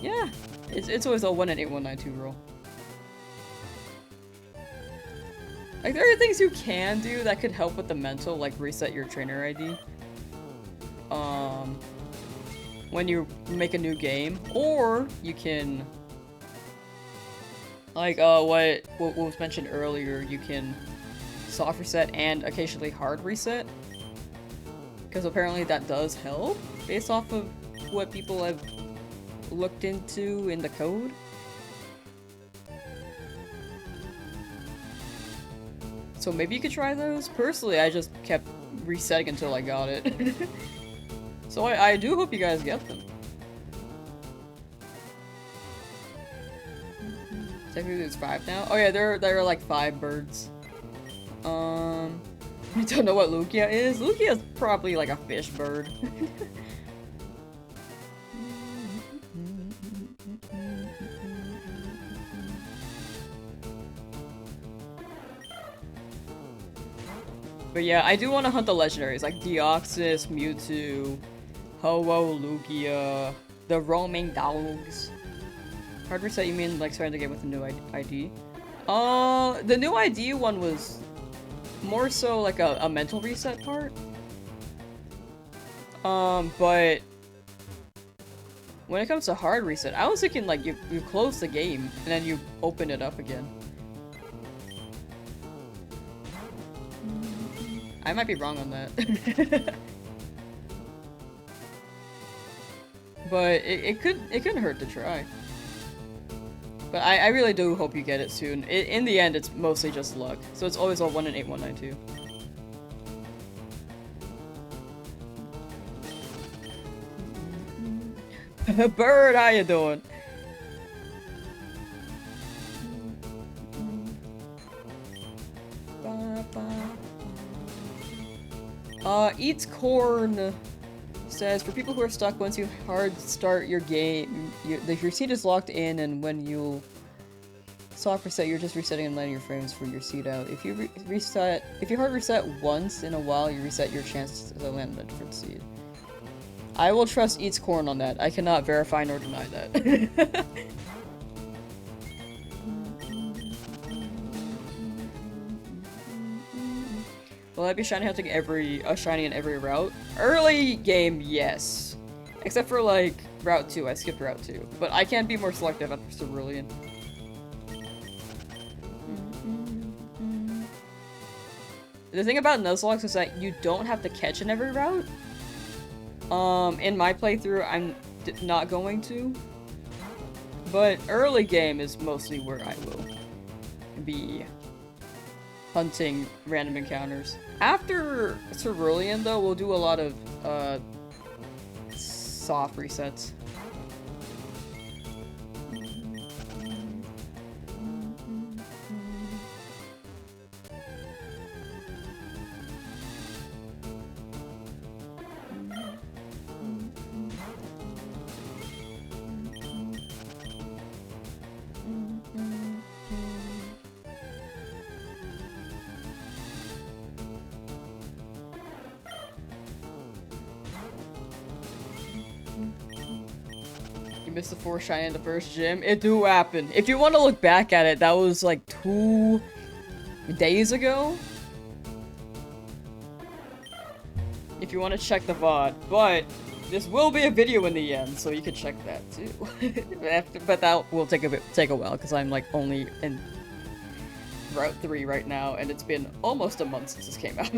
Speaker 1: Yeah, it's always a 1 in 8192 rule. Like, there are things you can do that could help with the mental, like reset your trainer ID. When you make a new game, or you can, like, what was mentioned earlier, you can soft reset and occasionally hard reset. Because apparently that does help, based off of what people have looked into in the code. So maybe you could try those? Personally, I just kept resetting until I got it. So I do hope you guys get them. Technically there's 5 now? Oh yeah, there are like 5 birds. You don't know what Lugia is? Lugia is probably like a fish bird. But yeah, I do want to hunt the legendaries, like Deoxys, Mewtwo, Ho-Oh, Lugia, the roaming dogs. Hard reset, you mean like starting the game with a new ID? The new ID one was more so like a mental reset part. But when it comes to hard reset, I was thinking like you close the game and then you open it up again. I might be wrong on that. But it couldn't hurt to try. But I really do hope you get it soon. In the end, it's mostly just luck. So it's always a 1 in 8192. Bird, how you doing? Eats corn says, for people who are stuck, once you hard start your game, your seed is locked in, and when you soft reset, you're just resetting and letting your frames for your seed out. If you if you hard reset once in a while, you reset your chance to land a different seed. I will trust Eats Corn on that. I cannot verify nor deny that. Will I be shiny hunting a shiny in every route? Early game, yes. Except for like Route 2, I skipped Route 2. But I can be more selective after Cerulean. The thing about Nuzlocke is that you don't have to catch in every route. In my playthrough, I'm not going to. But early game is mostly where I will be hunting random encounters. After Cerulean, though, we'll do a lot of soft resets. Missed the 4 shiny in the first gym. It do happen. If you want to look back at it, that was like 2 days ago. If you want to check the VOD. But this will be a video in the end, so you can check that too. But that will take a while, because I'm like only in Route 3 right now, and it's been almost a month since this came out.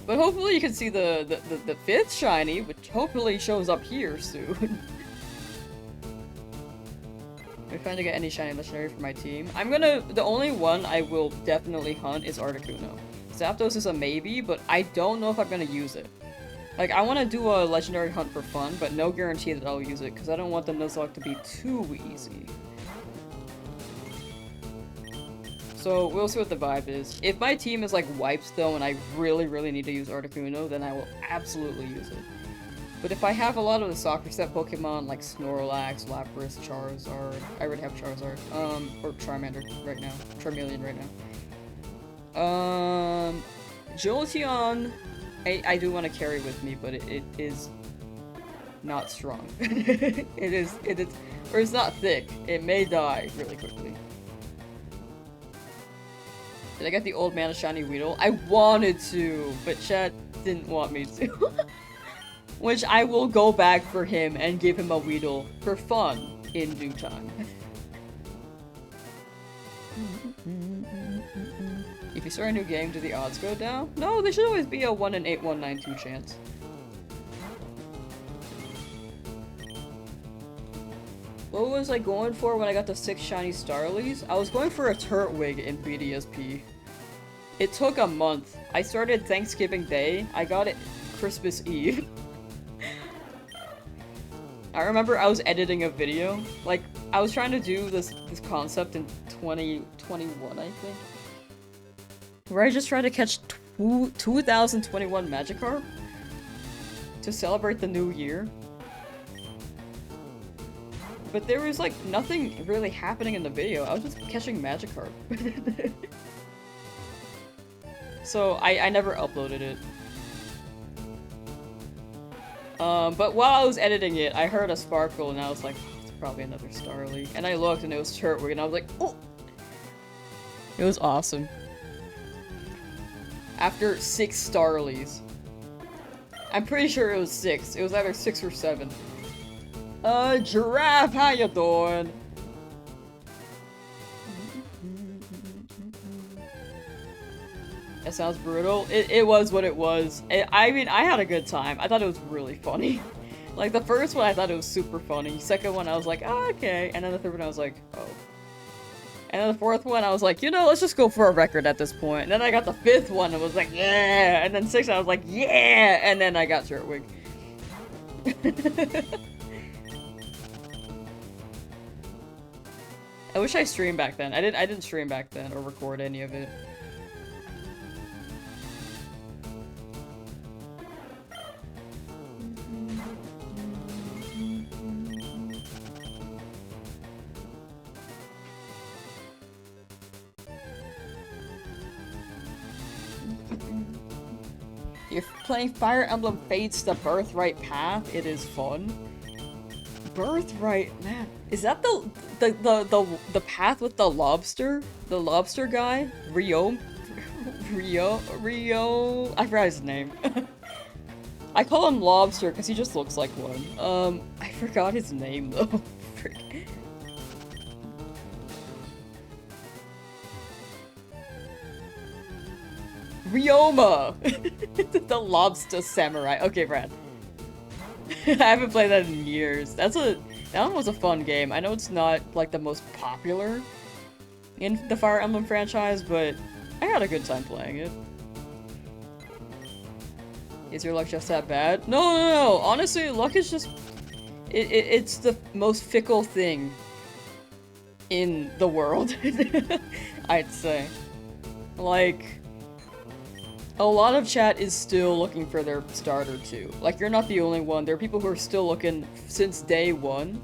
Speaker 1: But hopefully you can see the 5th shiny, which hopefully shows up here soon. I'm trying to get any shiny legendary for my team. The only one I will definitely hunt is Articuno. Zapdos is a maybe, but I don't know if I'm gonna use it. Like, I want to do a legendary hunt for fun, but no guarantee that I'll use it, because I don't want the Nuzlocke to be too easy. So, we'll see what the vibe is. If my team is like wipes though, and I really need to use Articuno, then I will absolutely use it. But if I have a lot of the soccer set Pokemon like Snorlax, Lapras, Charizard, I already have Charizard, or Charmander right now, Charmeleon right now. Jolteon, I do want to carry with me, but it is not strong. it is, or it's not thick. It may die really quickly. Did I get the old man of shiny Weedle? I wanted to, but chat didn't want me to. Which I will go back for him and give him a Weedle for fun in due time. If you start a new game, do the odds go down? No, they should always be a 1 in 8192 chance. What was I going for when I got the 6 shiny Starlies? I was going for a Turtwig in BDSP. It took a month. I started Thanksgiving Day. I got it Christmas Eve. I remember I was editing a video. Like, I was trying to do this concept in 2021, I think. Where I just tried to catch 2021 Magikarp to celebrate the new year. But there was like nothing really happening in the video. I was just catching Magikarp. So I never uploaded it. But while I was editing it, I heard a sparkle and I was like, oh, it's probably another Starly. And I looked and it was Turtwig and I was like, oh! It was awesome. After 6 Starlies. I'm pretty sure it was 6. It was either 6 or 7. Giraffe, how you doing? That sounds brutal. It was what it was. I mean, I had a good time. I thought it was really funny. Like, the first one, I thought it was super funny. Second one, I was like, oh, okay. And then the third one, I was like, oh. And then the fourth one, I was like, you know, let's just go for a record at this point. And then I got the 5th one, and was like, yeah. And then 6th, I was like, yeah. And then I got Turtwig. I wish I streamed back then. I didn't stream back then or record any of it. You're playing Fire Emblem Fates the Birthright Path. It is fun. Birthright, man. Is that the path with the lobster? The lobster guy? Rio? I forgot his name. I call him Lobster because he just looks like one. I forgot his name though. Ryoma! The lobster samurai. Okay, Brad. I haven't played that in years. That one was a fun game. I know it's not like the most popular in the Fire Emblem franchise, but I had a good time playing it. Is your luck just that bad? No. Honestly, luck is just it's the most fickle thing in the world. I'd say. Like, a lot of chat is still looking for their starter too. Like, you're not the only one. There are people who are still looking since day one.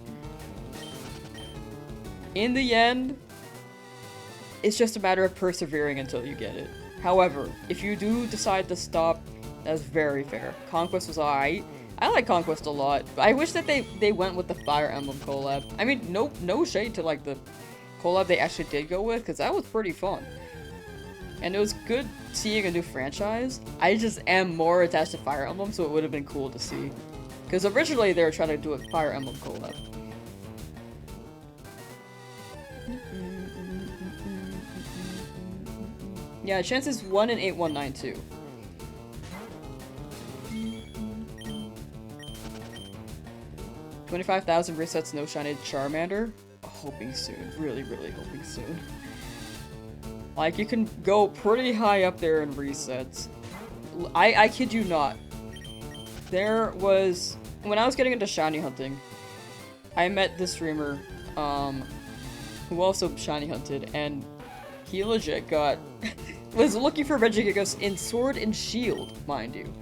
Speaker 1: In the end, it's just a matter of persevering until you get it. However, if you do decide to stop, that's very fair. Conquest was alright. I like Conquest a lot, but I wish that they went with the Fire Emblem collab. I mean, no shade to like the collab they actually did go with, because that was pretty fun. And it was good seeing a new franchise. I just am more attached to Fire Emblem, so it would have been cool to see. Because originally they were trying to do a Fire Emblem collab. Yeah, chance is 1 in 8192. $25,000 resets no shiny Charmander. Hoping soon. Really hoping soon. Like, you can go pretty high up there in resets. I kid you not. There was... When I was getting into shiny hunting, I met this streamer, who also shiny hunted, and he legit got... was looking for Regigigas in Sword and Shield, mind you.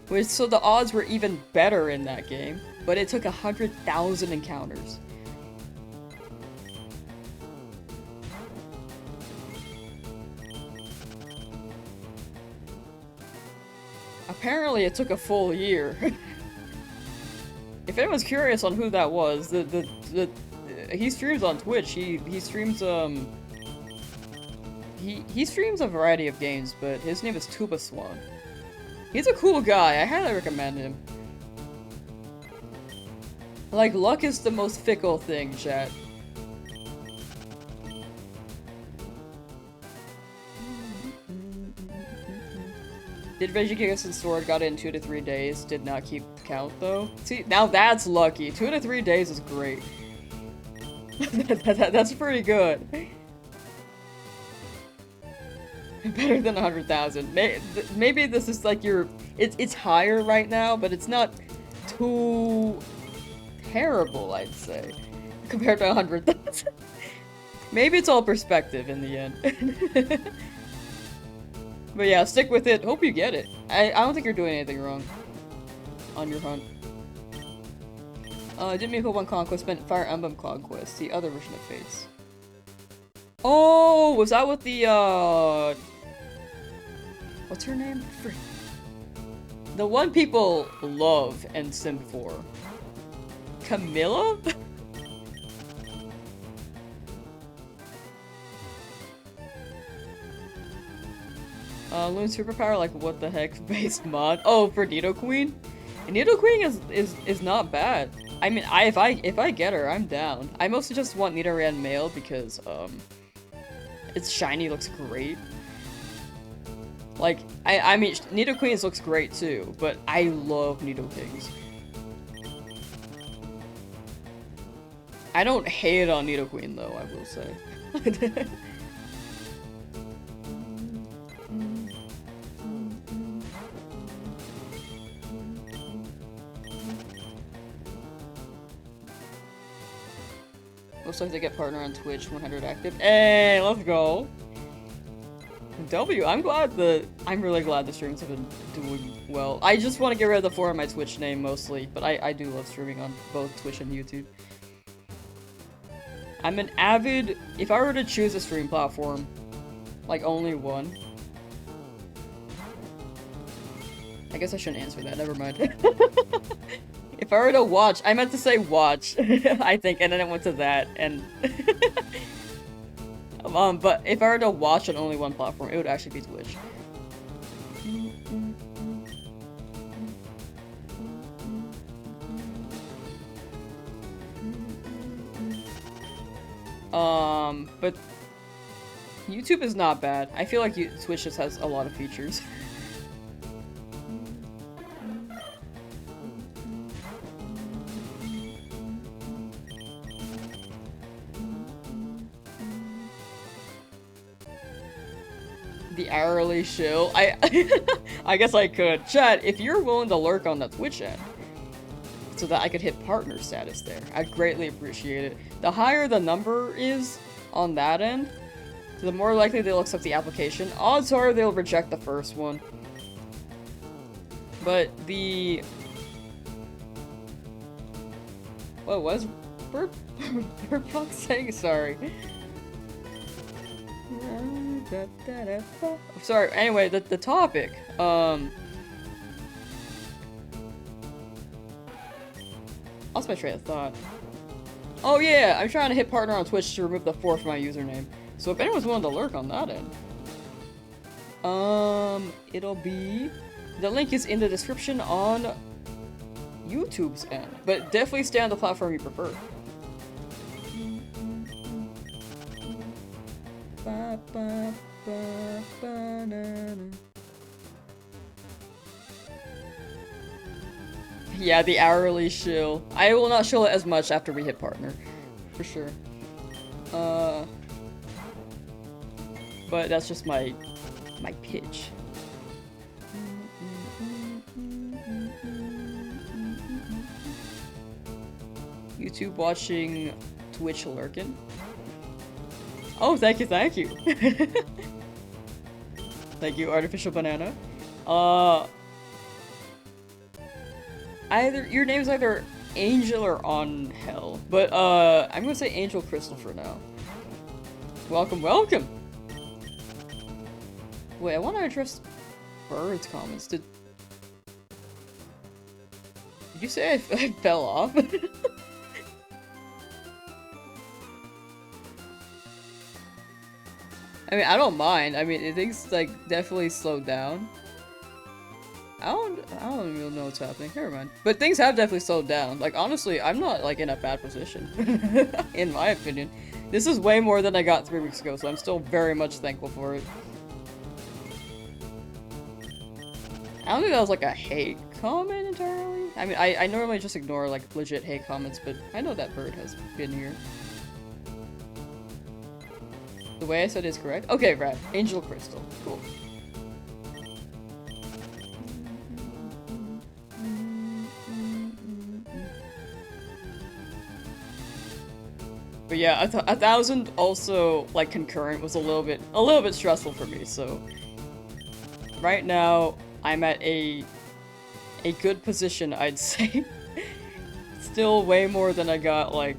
Speaker 1: Which, so the odds were even better in that game, but it took 100,000 encounters. Apparently it took a full year. If anyone's curious on who that was, he streams on Twitch. He streams he streams a variety of games, but his name is Tuba Swan. He's a cool guy. I highly recommend him. Like, luck is the most fickle thing, chat. Did Vegekiss Sword got it in 2 to 3 days? Did not keep count though. See, now that's lucky. 2 to 3 days is great. That's pretty good. Better than 100,000. Maybe this is like your... It's higher right now, but it's not too terrible, I'd say, compared to 100,000. Maybe it's all perspective in the end. But yeah, stick with it. Hope you get it. I don't think you're doing anything wrong on your hunt. Didn't make one conquest, meant Fire Emblem Conquest, the other version of Fates. Oh, was that with the, what's her name? The one people love and simp for. Camilla? Loon superpower, like what the heck based mod? Oh, for Nidoqueen? And Nidoqueen is not bad. I mean, if I get her, I'm down. I mostly just want Nidoran male because its shiny looks great. Like, I mean, Nidoqueen's looks great too, but I love Nidokings. I don't hate on Nidoqueen though, I will say. Looks like they get partner on Twitch, 100 active. Hey, let's go! W, I'm really glad the streams have been doing well. I just want to get rid of the 4 on my Twitch name mostly, but I do love streaming on both Twitch and YouTube. I'm an avid, if I were to choose a stream platform, like only one. I guess I shouldn't answer that, never mind. If I were to watch, I meant to say watch, I think, and then it went to that, and... but if I were to watch on only one platform, it would actually be Twitch. But YouTube is not bad. I feel like Twitch just has a lot of features. The hourly shill. I guess I could. Chat, if you're willing to lurk on the Twitch end, so that I could hit partner status there, I'd greatly appreciate it. The higher the number is on that end, the more likely they'll accept the application. Odds are they'll reject the first one. But the... What was Bird Box saying? Sorry. Sorry, anyway, the topic, lost my train of thought. Oh yeah, I'm trying to hit partner on Twitch to remove the 4 from my username. So if anyone's willing to lurk on that end, it'll be... The link is in the description on YouTube's end, but definitely stay on the platform you prefer. Yeah, the hourly shill. I will not shill it as much after we hit partner. For sure. But that's just my pitch. YouTube watching Twitch lurkin'. Oh, thank you, thank you. Thank you, Artificial Banana. either your name's either Angel or Angel, but I'm gonna say Angel Crystal for now. Welcome, welcome. Wait, I want to address Bird's comments. Did you say I fell off? I mean, I don't mind. I mean, things like definitely slowed down. I don't even know what's happening. Never mind. But things have definitely slowed down. Like, honestly, I'm not, like, in a bad position. In my opinion. This is way more than I got 3 weeks ago, so I'm still very much thankful for it. I don't think that was, like, a hate comment entirely. I mean, I normally just ignore, like, legit hate comments, but I know that Bird has been here. The way I said it is correct? Okay, rad. Angel Crystal. Cool. But yeah, 1,000 also, like, concurrent was a little bit stressful for me, so... Right now, I'm at a good position, I'd say. Still way more than I got, like,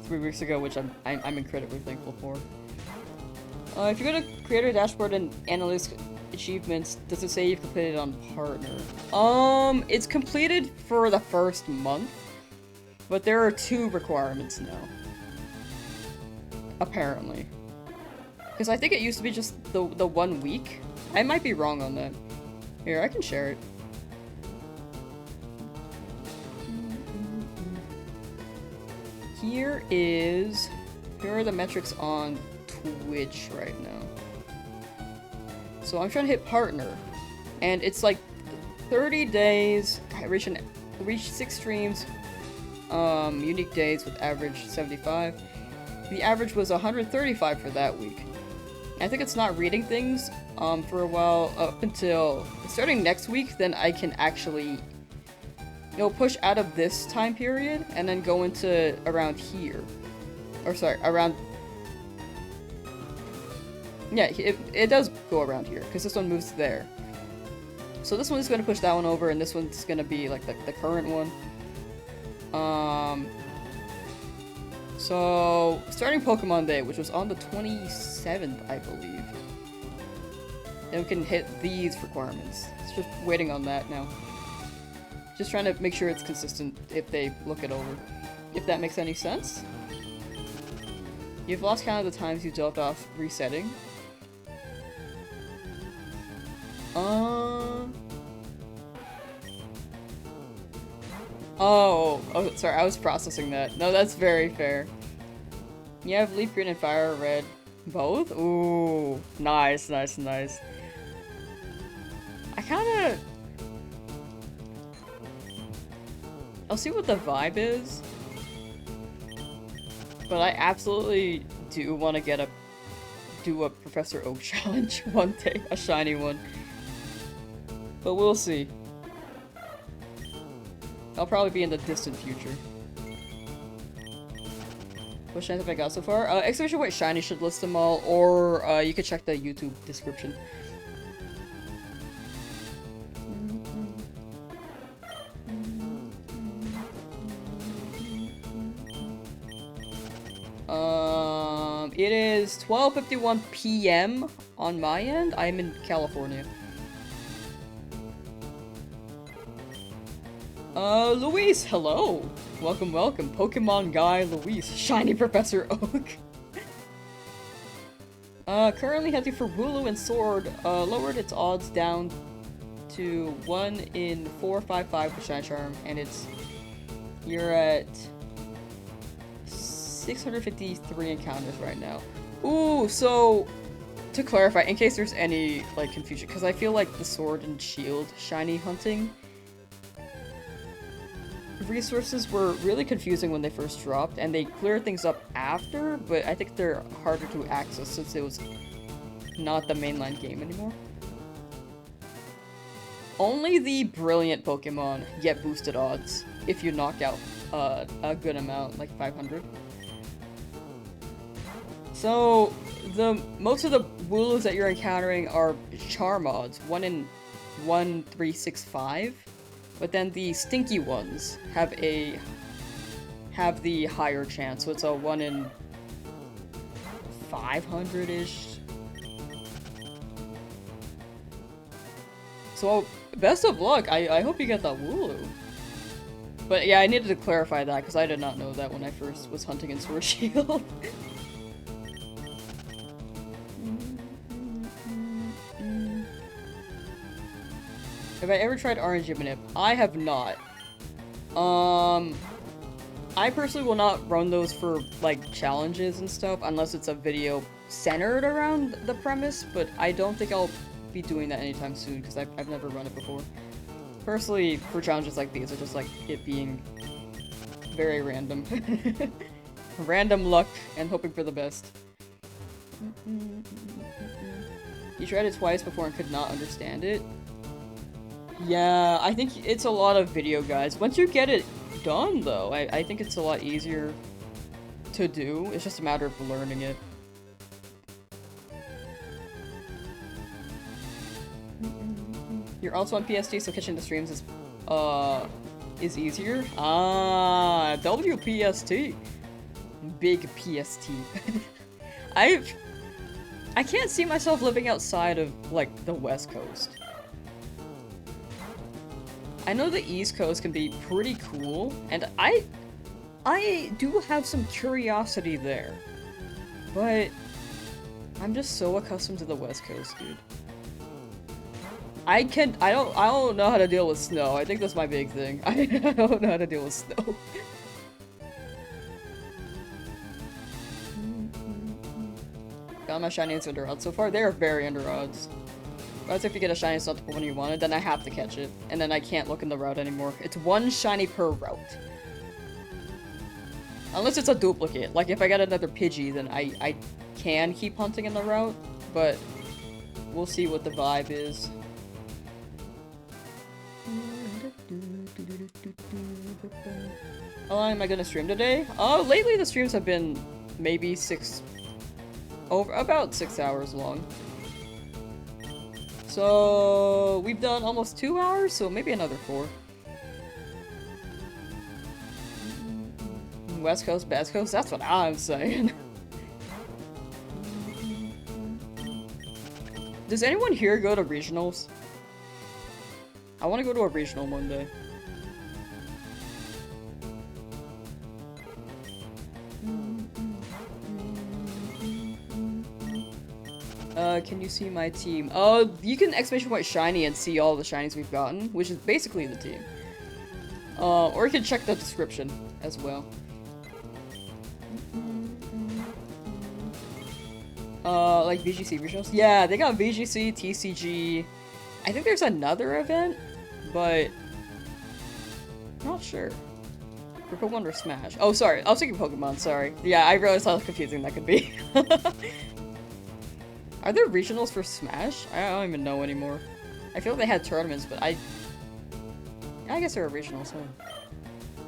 Speaker 1: 3 weeks ago, which I'm incredibly thankful for. If you go to Creator Dashboard and Analyst Achievements, does it say you've completed on Partner? It's completed for the first month, but there are 2 requirements now. Apparently. Because I think it used to be just the 1 week. I might be wrong on that. Here, I can share it. Here are the metrics on Twitch right now. So I'm trying to hit Partner. And it's like 30 days, I reach 6 streams, unique days with average 75. The average was 135 for that week. I think it's not reading things for a while up until starting next week. Then I can actually, push out of this time period and then go into around here, or sorry, around. Yeah, it does go around here because this one moves there. So this one's gonna push that one over, and this one's gonna be like the current one. So, starting Pokemon Day, which was on the 27th, I believe. Then we can hit these requirements. It's just waiting on that now. Just trying to make sure it's consistent if they look it over. If that makes any sense. You've lost count of the times you dropped off resetting. Oh, sorry, I was processing that. No, that's very fair. You have Leaf Green and Fire Red. Both? Ooh, nice, nice, nice. I'll see what the vibe is. But I absolutely do want to do a Professor Oak challenge one day, a shiny one. But we'll see. I'll probably be in the distant future. What shinies have I got so far? Exclamation White Shiny should list them all, or you could check the YouTube description. It is 12:51 p.m. on my end. I'm in California. Luis, hello! Welcome, welcome. Pokemon Guy Luis, Shiny Professor Oak. Currently hunting for Wooloo and Sword, lowered its odds down to 1 in 455 with Shiny Charm, and you're at 653 encounters right now. Ooh, so, to clarify, in case there's any, like, confusion, because I feel like the Sword and Shield Shiny hunting resources were really confusing when they first dropped, and they cleared things up after, but I think they're harder to access since it was not the mainline game anymore. Only the brilliant Pokemon get boosted odds if you knock out a good amount, like 500. So, most of the Wooloos that you're encountering are charm odds, 1 in 1365. But then the stinky ones have the higher chance, so it's a 1 in 500-ish. So, best of luck. I hope you get that Wooloo. But yeah, I needed to clarify that, because I did not know that when I first was hunting in Sword Shield. Have I ever tried RNG Manip? I have not. I personally will not run those for, like, challenges and stuff, unless it's a video centered around the premise, but I don't think I'll be doing that anytime soon, because I've never run it before. Personally, for challenges like these, I just like it being very random. Random luck and hoping for the best. You tried it twice before and could not understand it? Yeah, I think it's a lot of video guides. Once you get it done, though, I think it's a lot easier to do. It's just a matter of learning it. You're also on PST, so catching the streams is easier. Ah, WPST. Big PST. I can't see myself living outside of, like, the West Coast. I know the East Coast can be pretty cool, and I do have some curiosity there. But I'm just so accustomed to the West Coast, dude. I don't know how to deal with snow. I think that's my big thing. I don't know how to deal with snow. Got my shiny and under odds. So far, they're very under odds. But if you get a shiny, it's not the one you wanted, then I have to catch it. And then I can't look in the route anymore. It's 1 shiny per route. Unless it's a duplicate. Like, if I get another Pidgey, then I can keep hunting in the route. But we'll see what the vibe is. How long am I gonna stream today? Lately the streams have been maybe about 6 hours long. So we've done almost 2 hours, so maybe another 4. West Coast, Best Coast, that's what I'm saying. Does anyone here go to regionals? I want to go to a regional one day. Can you see my team? You can exclamation point shiny and see all the shinies we've gotten, which is basically the team. Or you can check the description as well. Like VGC regionals? Yeah, they got VGC, TCG. I think there's another event, but not sure. For Pokemon or Smash? Oh, sorry. I was thinking Pokemon, sorry. Yeah, I realized how confusing that could be. Are there regionals for Smash? I don't even know anymore. I feel like they had tournaments, but I guess there are regionals, huh?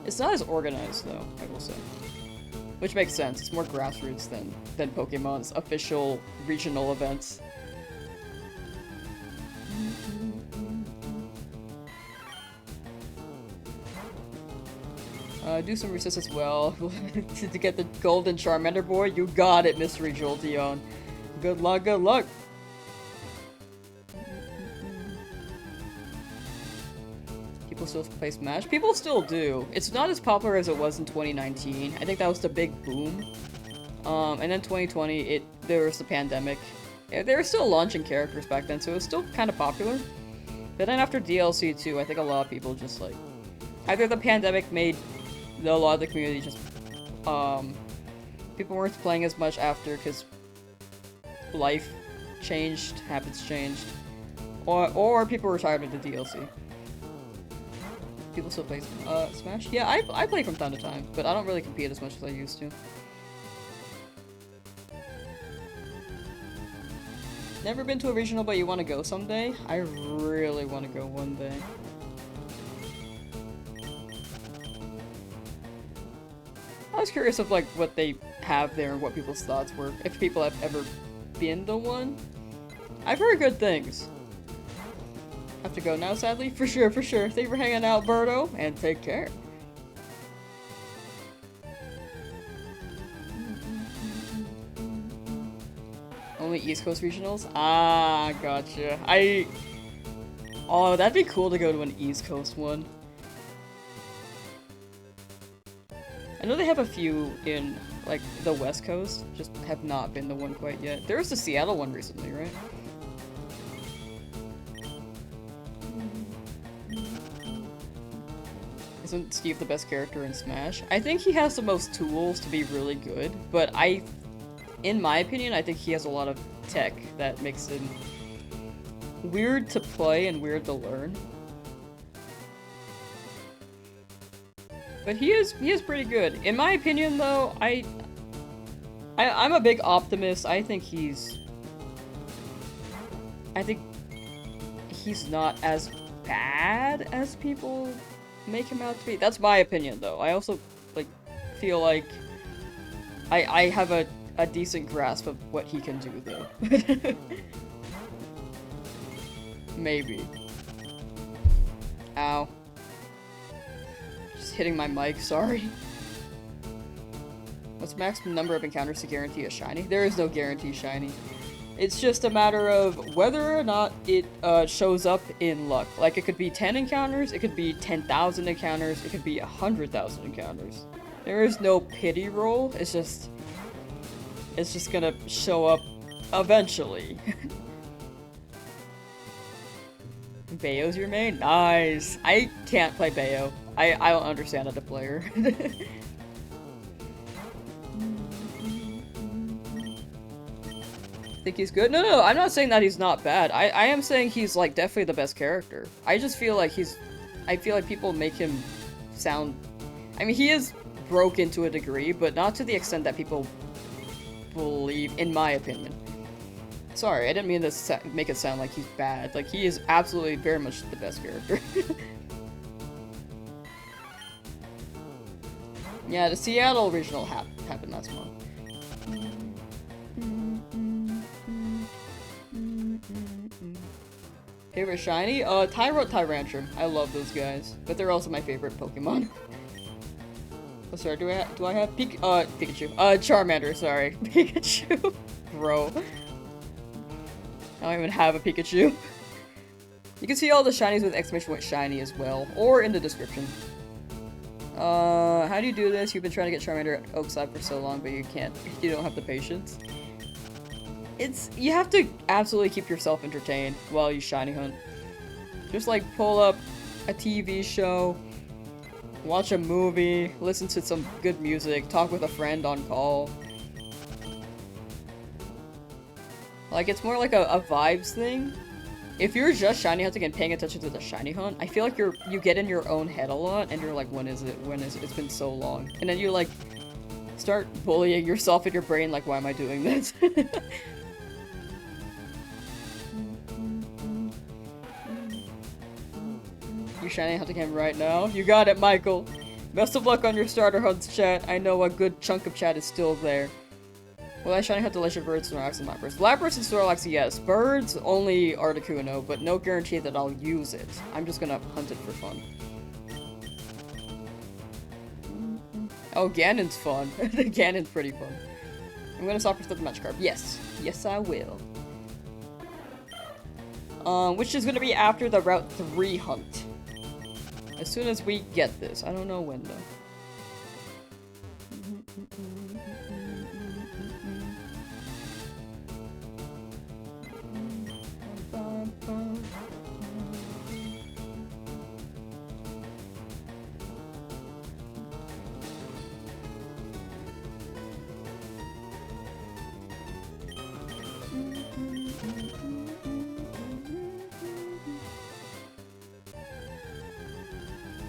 Speaker 1: It's not as organized, though, I will say. Which makes sense. It's more grassroots than Pokemon's official regional events. Do some resist as well to get the golden Charmander boy. You got it, Mystery Jolteon. Good luck, good luck. People still play Smash? People still do. It's not as popular as it was in 2019. I think that was the big boom. And then 2020, there was the pandemic. Yeah, they were still launching characters back then, so it was still kind of popular. But then after DLC too, I think a lot of people just like... Either the pandemic made a lot of the community just... people weren't playing as much after because life changed, habits changed. Or people were tired of the DLC. People still play Smash? Yeah, I play from time to time, but I don't really compete as much as I used to. Never been to a regional, but you want to go someday? I really want to go one day. I was curious of like what they have there and what people's thoughts were, if people have ever been to one. I've heard good things. Have to go now, sadly? For sure, for sure. Thank you for hanging out, Birdo, and take care. Only East Coast regionals? Ah, gotcha. Oh, that'd be cool to go to an East Coast one. I know they have a few in, like, the West Coast, just have not been the one quite yet. There was the Seattle one recently, right? Isn't Steve the best character in Smash? I think he has the most tools to be really good, but in my opinion, I think he has a lot of tech that makes him weird to play and weird to learn. But he is pretty good. In my opinion, though, I'm a big optimist. I think he's not as bad as people make him out to be. That's my opinion, though. I also, like, feel like I have a decent grasp of what he can do, though. Maybe. Ow. Just hitting my mic, sorry. What's the maximum number of encounters to guarantee a shiny? There is no guarantee shiny. It's just a matter of whether or not it shows up in luck. Like, it could be 10 encounters, it could be 10,000 encounters, it could be 100,000 encounters. There is no pity roll, it's just gonna show up eventually. Bayo's your main? Nice! I can't play Bayo. I don't understand it as a player. Think he's good? No, I'm not saying that he's not bad. I am saying he's, like, definitely the best character. I just feel like I feel like people make him sound... I mean, he is broken to a degree, but not to the extent that people believe, in my opinion. Sorry, I didn't mean to make it sound like he's bad. Like, he is absolutely very much the best character. Yeah, the Seattle regional happened last month. Favorite shiny? Tyrantrum. I love those guys. But they're also my favorite Pokemon. Oh, sorry, do I have Pikachu. Charmander, sorry. Pikachu. Bro. I don't even have a Pikachu. You can see all the shinies with exclamation point shiny as well, or in the description. How do you do this? You've been trying to get Charmander at Oakside for so long, but you can't. You don't have the patience. You have to absolutely keep yourself entertained while you shiny hunt. Just like pull up a TV show, watch a movie, listen to some good music, talk with a friend on call. Like, it's more like a vibes thing. If you're just shiny hunting and paying attention to the shiny hunt, I feel like you get in your own head a lot, and you're like, when is it? When is it? It's been so long. And then you, like, start bullying yourself in your brain, like, why am I doing this? You shiny hunting him right now? You got it, Michael! Best of luck on your starter hunts, chat. I know a good chunk of chat is still there. Will I shiny hunt the legendary birds, Snorlax, and Lapras? Lapras and Snorlax, yes. Birds, only Articuno, but no guarantee that I'll use it. I'm just gonna hunt it for fun. Oh, Ganon's fun. Ganon's pretty fun. I'm gonna stop for the match card. Yes. Yes, I will. Which is gonna be after the Route 3 hunt. As soon as we get this. I don't know when, though.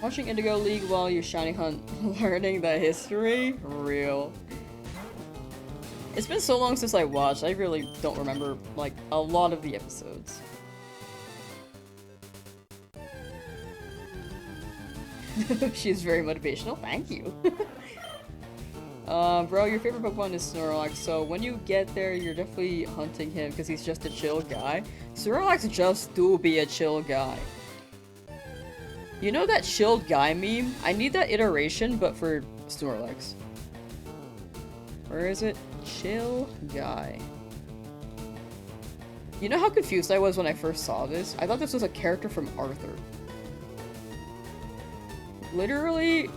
Speaker 1: Watching Indigo League while you shiny hunt, learning the history? Real. It's been so long since I watched, I really don't remember, like, a lot of the episodes. She's very motivational, thank you. Bro, your favorite Pokemon is Snorlax, so when you get there, you're definitely hunting him because he's just a chill guy. Snorlax just do be a chill guy. You know that chilled guy meme? I need that iteration, but for Snorlax. Where is it? Chill guy. You know how confused I was when I first saw this? I thought this was a character from Arthur. Literally...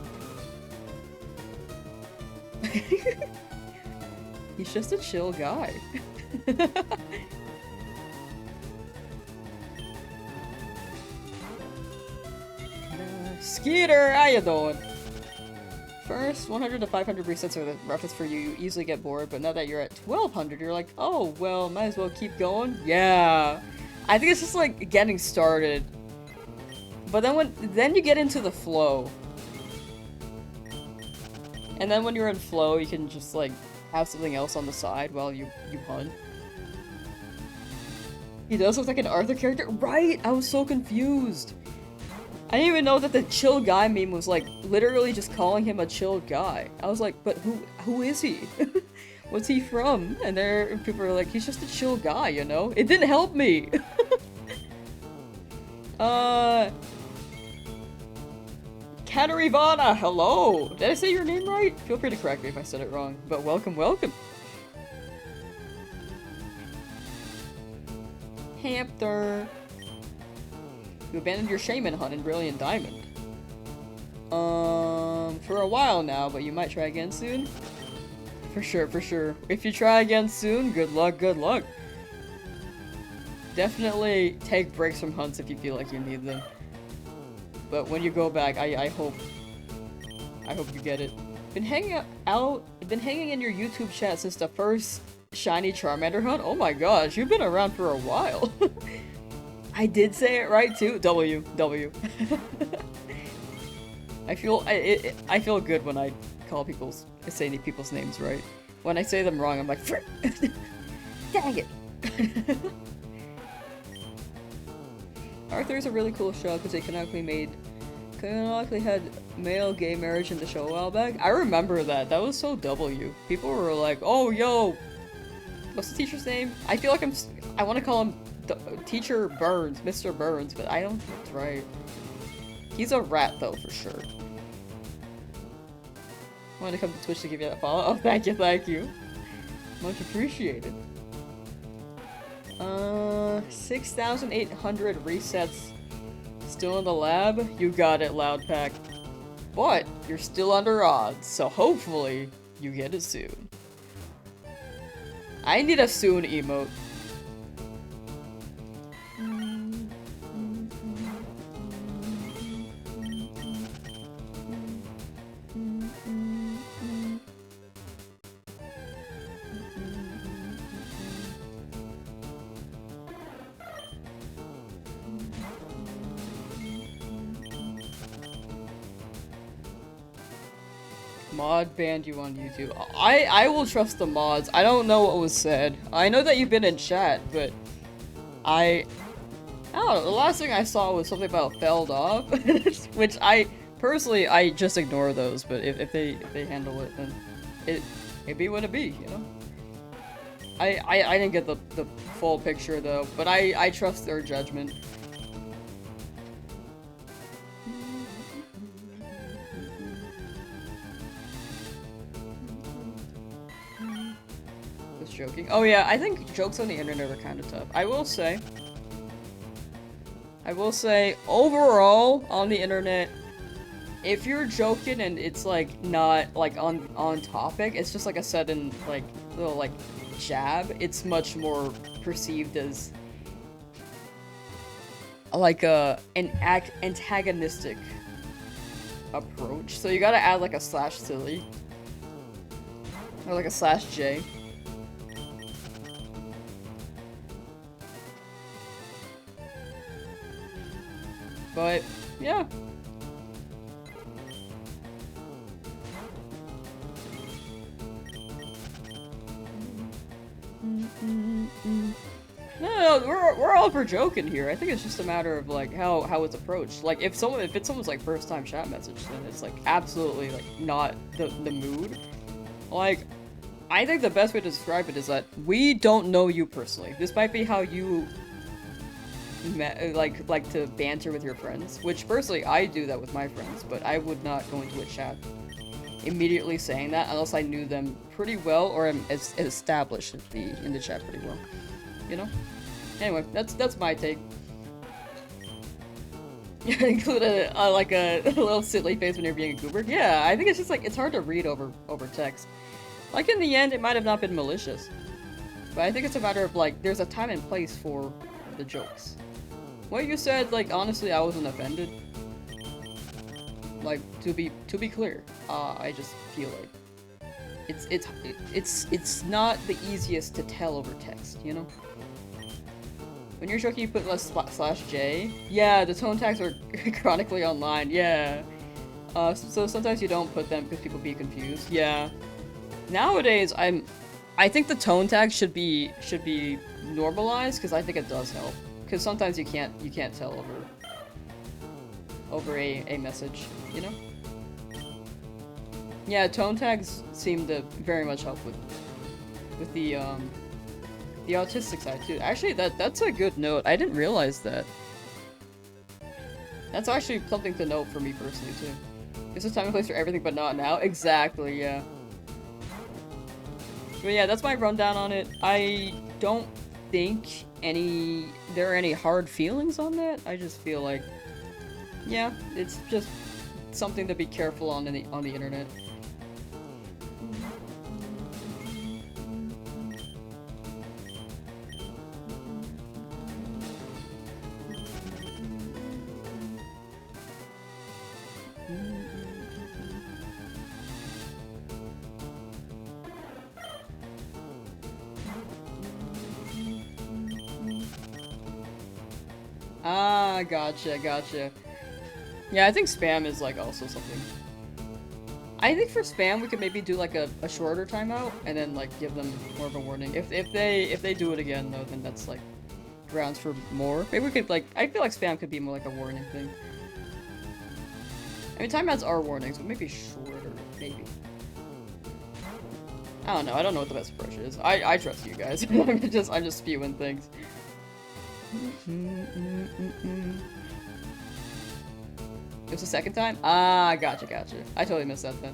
Speaker 1: He's just a chill guy. Skeeter, how you doing? First, 100 to 500 resets are the roughest for you. You easily get bored, but now that you're at 1200, you're like, oh, well, might as well keep going. Yeah. I think it's just like getting started. But then you get into the flow. And then when you're in flow, you can just like have something else on the side while you hunt. He does look like an Arthur character. Right! I was so confused. I didn't even know that the chill guy meme was like literally just calling him a chill guy. I was like, but who is he? What's he from? And there people are like, he's just a chill guy, you know? It didn't help me. Katarivana, hello! Did I say your name right? Feel free to correct me if I said it wrong, but welcome, welcome! Hamster! You abandoned your shaman hunt in Brilliant Diamond. For a while now, but you might try again soon? For sure, for sure. If you try again soon, good luck, good luck! Definitely take breaks from hunts if you feel like you need them. But when you go back, I hope you get it. Been hanging in your YouTube chat since the first shiny Charmander hunt? Oh my gosh, you've been around for a while. I did say it right too. W. I feel good when I say people's names right. When I say them wrong, I'm like, frick! Dang it! Arthur's a really cool show because they canonically had male gay marriage in the show a while back. I remember that. That was so W. People were like, oh, yo, what's the teacher's name? I feel like I want to call him Teacher Burns, Mr. Burns, but I don't think that's right. He's a rat though, for sure. Wanted to come to Twitch to give you that follow. Oh, thank you. Much appreciated. 6,800 resets. Still in the lab? You got it, Loudpack. But you're still under odds, so hopefully you get it soon. I need a soon emote. Mod banned you on YouTube. I will trust the mods. I don't know what was said. I know that you've been in chat, but I don't know. The last thing I saw was something about felled off, which I just ignore those. But if they handle it, then it be what it be, you know. I didn't get the full picture though, but I trust their judgment. Joking. Oh yeah, I think jokes on the internet are kind of tough. I will say, overall, on the internet, if you're joking and it's like not like on topic, it's just like a sudden like little like jab, it's much more perceived as like an antagonistic approach. So you gotta add like a /silly or like a /J. But, yeah. No, we're all for joking here. I think it's just a matter of like how it's approached. Like if it's someone's like first time chat message, then it's like absolutely like not the mood. Like, I think the best way to describe it is that we don't know you personally. This might be how you like to banter with your friends, which personally I do that with my friends, but I would not go into a chat immediately saying that unless I knew them pretty well or am established in the chat pretty well. You know? Anyway, that's my take. Include like a little silly face when you're being a goober. Yeah, I think it's just like it's hard to read over text. Like in the end, it might have not been malicious, but I think it's a matter of like there's a time and place for the jokes. What you said, like honestly, I wasn't offended. Like to be clear, I just feel like it's not the easiest to tell over text, you know. When you're joking, you put less /J. Yeah, the tone tags are chronically online. Yeah. So sometimes you don't put them because people be confused. Yeah. Nowadays, I think the tone tag should be normalized because I think it does help. Because sometimes you can't tell over a message, you know. Yeah, tone tags seem to very much help with the autistic side too. Actually, that's a good note. I didn't realize that. That's actually something to note for me personally too. It's a time and place for everything, but not now. Exactly, yeah. But yeah, that's my rundown on it. I don't think there are any hard feelings on that. I just feel like, yeah, it's just something to be careful on the internet. Ah, gotcha. Yeah, I think spam is like also something. I think for spam we could maybe do like a shorter timeout and then like give them more of a warning. If they do it again though, then that's like grounds for more. Maybe we could like I feel like spam could be more like a warning thing. I mean timeouts are warnings, but maybe shorter, maybe. I don't know. I don't know what the best approach is. I trust you guys. I'm just spewing things. It was the second time? Ah, gotcha. I totally missed that then.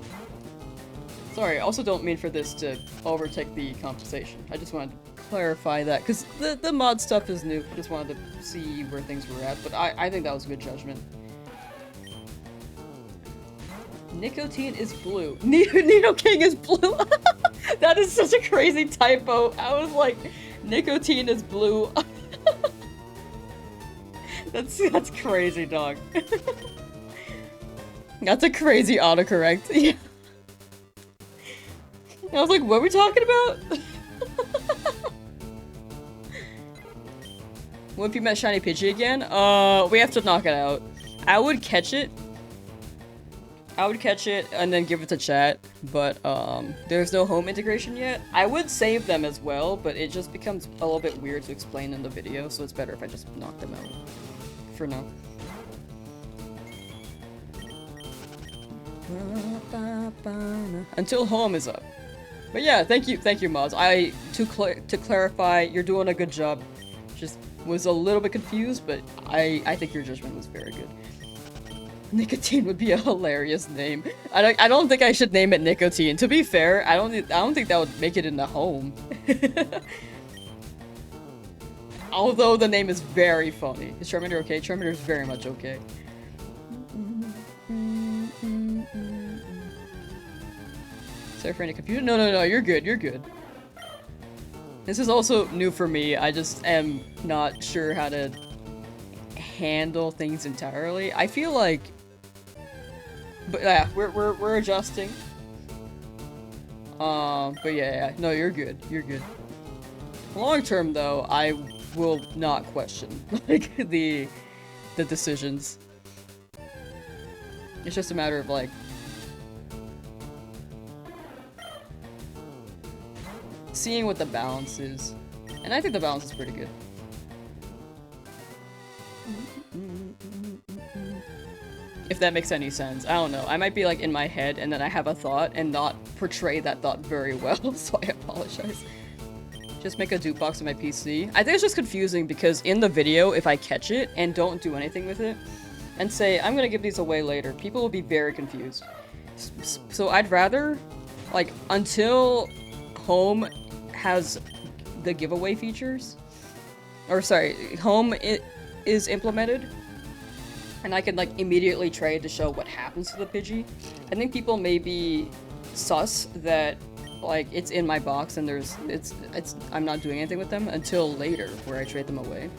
Speaker 1: Sorry, I also don't mean for this to overtake the conversation. I just wanted to clarify that, because the mod stuff is new. I just wanted to see where things were at, but I think that was a good judgment. Nicotine is blue. Nino King is blue! That is such a crazy typo. I was like, nicotine is blue. That's crazy, dog. That's a crazy autocorrect. Yeah. I was like, what are we talking about? What if you met Shiny Pidgey again? We have to knock it out. I would catch it and then give it to chat, but there's no home integration yet. I would save them as well, but it just becomes a little bit weird to explain in the video, so it's better if I just knock them out. For now. Until home is up. But yeah, thank you, mods. To clarify, you're doing a good job. Just was a little bit confused, but I think your judgment was very good. Nicotine would be a hilarious name. I don't think I should name it Nicotine. To be fair, I don't think that would make it in the home. Although the name is very funny. Is Charmander okay? Charmander is very much okay. Sorry for any confusion. No, you're good. This is also new for me. I just am not sure how to handle things entirely. I feel like, but yeah, we're adjusting. But yeah, no, you're good. Long term though, I will not question like the decisions. It's just a matter of like seeing what the balance is, and I think the balance is pretty good. If that makes any sense. I don't know. I might be like in my head and then I have a thought and not portray that thought very well, so I apologize. Just make a dupe box on my PC. I think it's just confusing because in the video, if I catch it and don't do anything with it, and say, I'm gonna give these away later, people will be very confused. So I'd rather, like, until home has the giveaway features, or sorry, home is implemented, and I can, like, immediately trade to show what happens to the Pidgey, I think people may be sus that, like, it's in my box and I'm not doing anything with them until later, where I trade them away.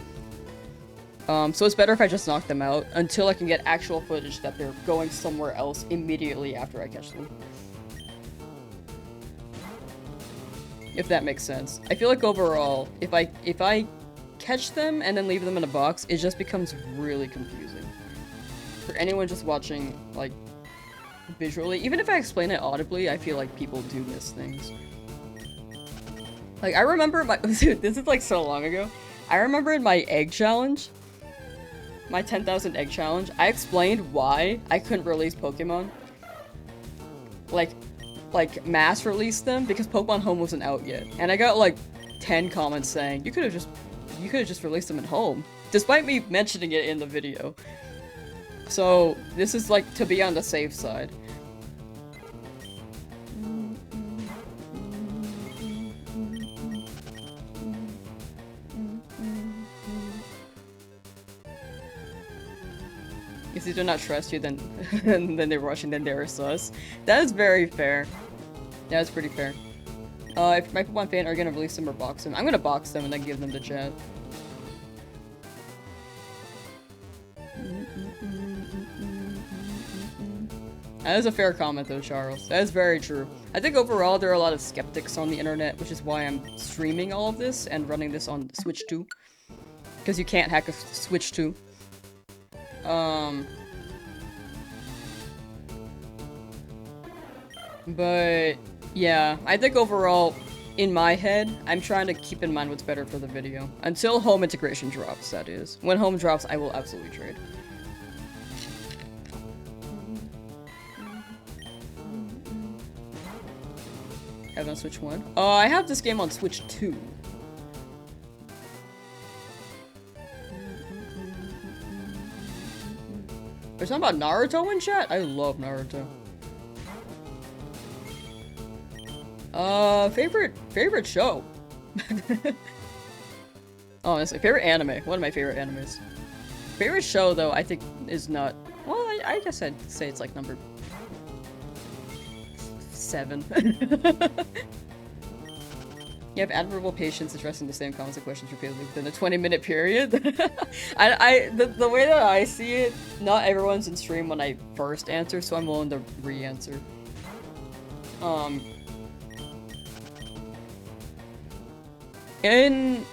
Speaker 1: So it's better if I just knock them out until I can get actual footage that they're going somewhere else immediately after I catch them. If that makes sense. I feel like overall, if I catch them and then leave them in a box, it just becomes really confusing. For anyone just watching, like, visually, even if I explain it audibly, I feel like people do miss things. Like, I remember dude, this is like so long ago. I remember in my egg challenge, my 10,000 egg challenge, I explained why I couldn't release Pokemon. Like mass release them because Pokemon Home wasn't out yet. And I got like 10 comments saying, you could have just released them at home. Despite me mentioning it in the video. So, this is like to be on the safe side. If they do not trust you, then then they're rushing, then they're sus. That is very fair. That is pretty fair. If my Pokemon fan are gonna release them or box them, I'm gonna box them and then give them to chat. That is a fair comment though, Charles. That is very true. I think overall there are a lot of skeptics on the internet, which is why I'm streaming all of this and running this on Switch 2. Because you can't hack a Switch 2. But yeah, I think overall, in my head, I'm trying to keep in mind what's better for the video. Until home integration drops, that is. When home drops, I will absolutely trade. Have it on Switch 1? I have this game on Switch 2. There's something about Naruto in chat? I love Naruto. Favorite show? Honestly, favorite anime. One of my favorite animes. Favorite show, though, I think is not... Well, I guess I'd say it's like number... 7. You have admirable patience addressing the same comments and questions repeatedly within a 20-minute period. The way that I see it, not everyone's in stream when I first answer, so I'm willing to re-answer. In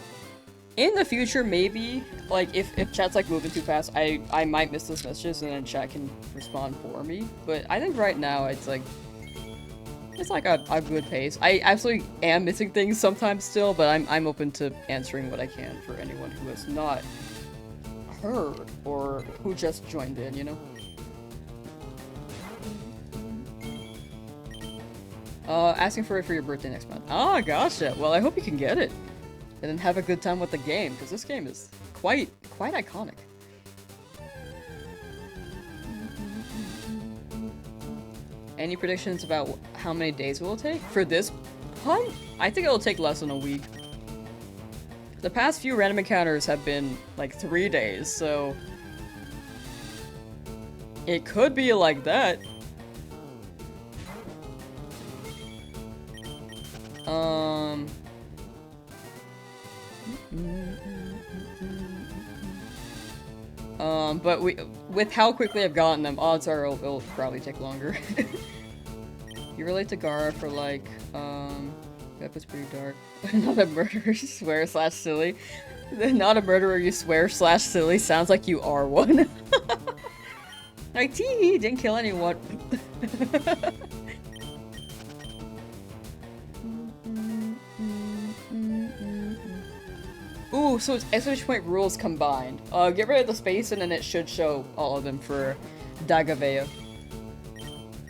Speaker 1: the future, maybe, like, if chat's, like, moving too fast, I might miss those messages and then chat can respond for me. But I think right now, it's like a good pace. I absolutely am missing things sometimes still, but I'm open to answering what I can for anyone who has not heard or who just joined in, you know? Asking for it for your birthday next month. Ah, gotcha. Well, I hope you can get it. And then have a good time with the game, because this game is quite iconic. Any predictions about how many days it will take? For this hunt, I think it'll take less than a week. The past few random encounters have been like 3 days, so it could be like that. But with how quickly I've gotten them, odds are it'll probably take longer. You relate to Gara for like, that was pretty dark. Not a murderer you swear / silly. Not a murderer you swear / silly. Sounds like you are one. Like, tee didn't kill anyone. Ooh, so it's exclamation point rules combined. Get rid of the space and then it should show all of them for Dagavea.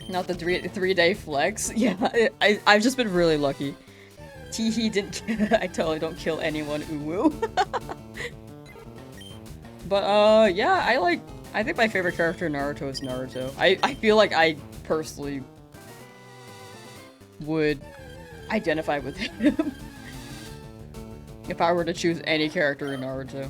Speaker 1: Not the three-day flex. Yeah, I've just been really lucky. Teehee didn't. I totally don't kill anyone. Uwu. But yeah, I think my favorite character in Naruto is Naruto. I feel like I personally would identify with him if I were to choose any character in Naruto.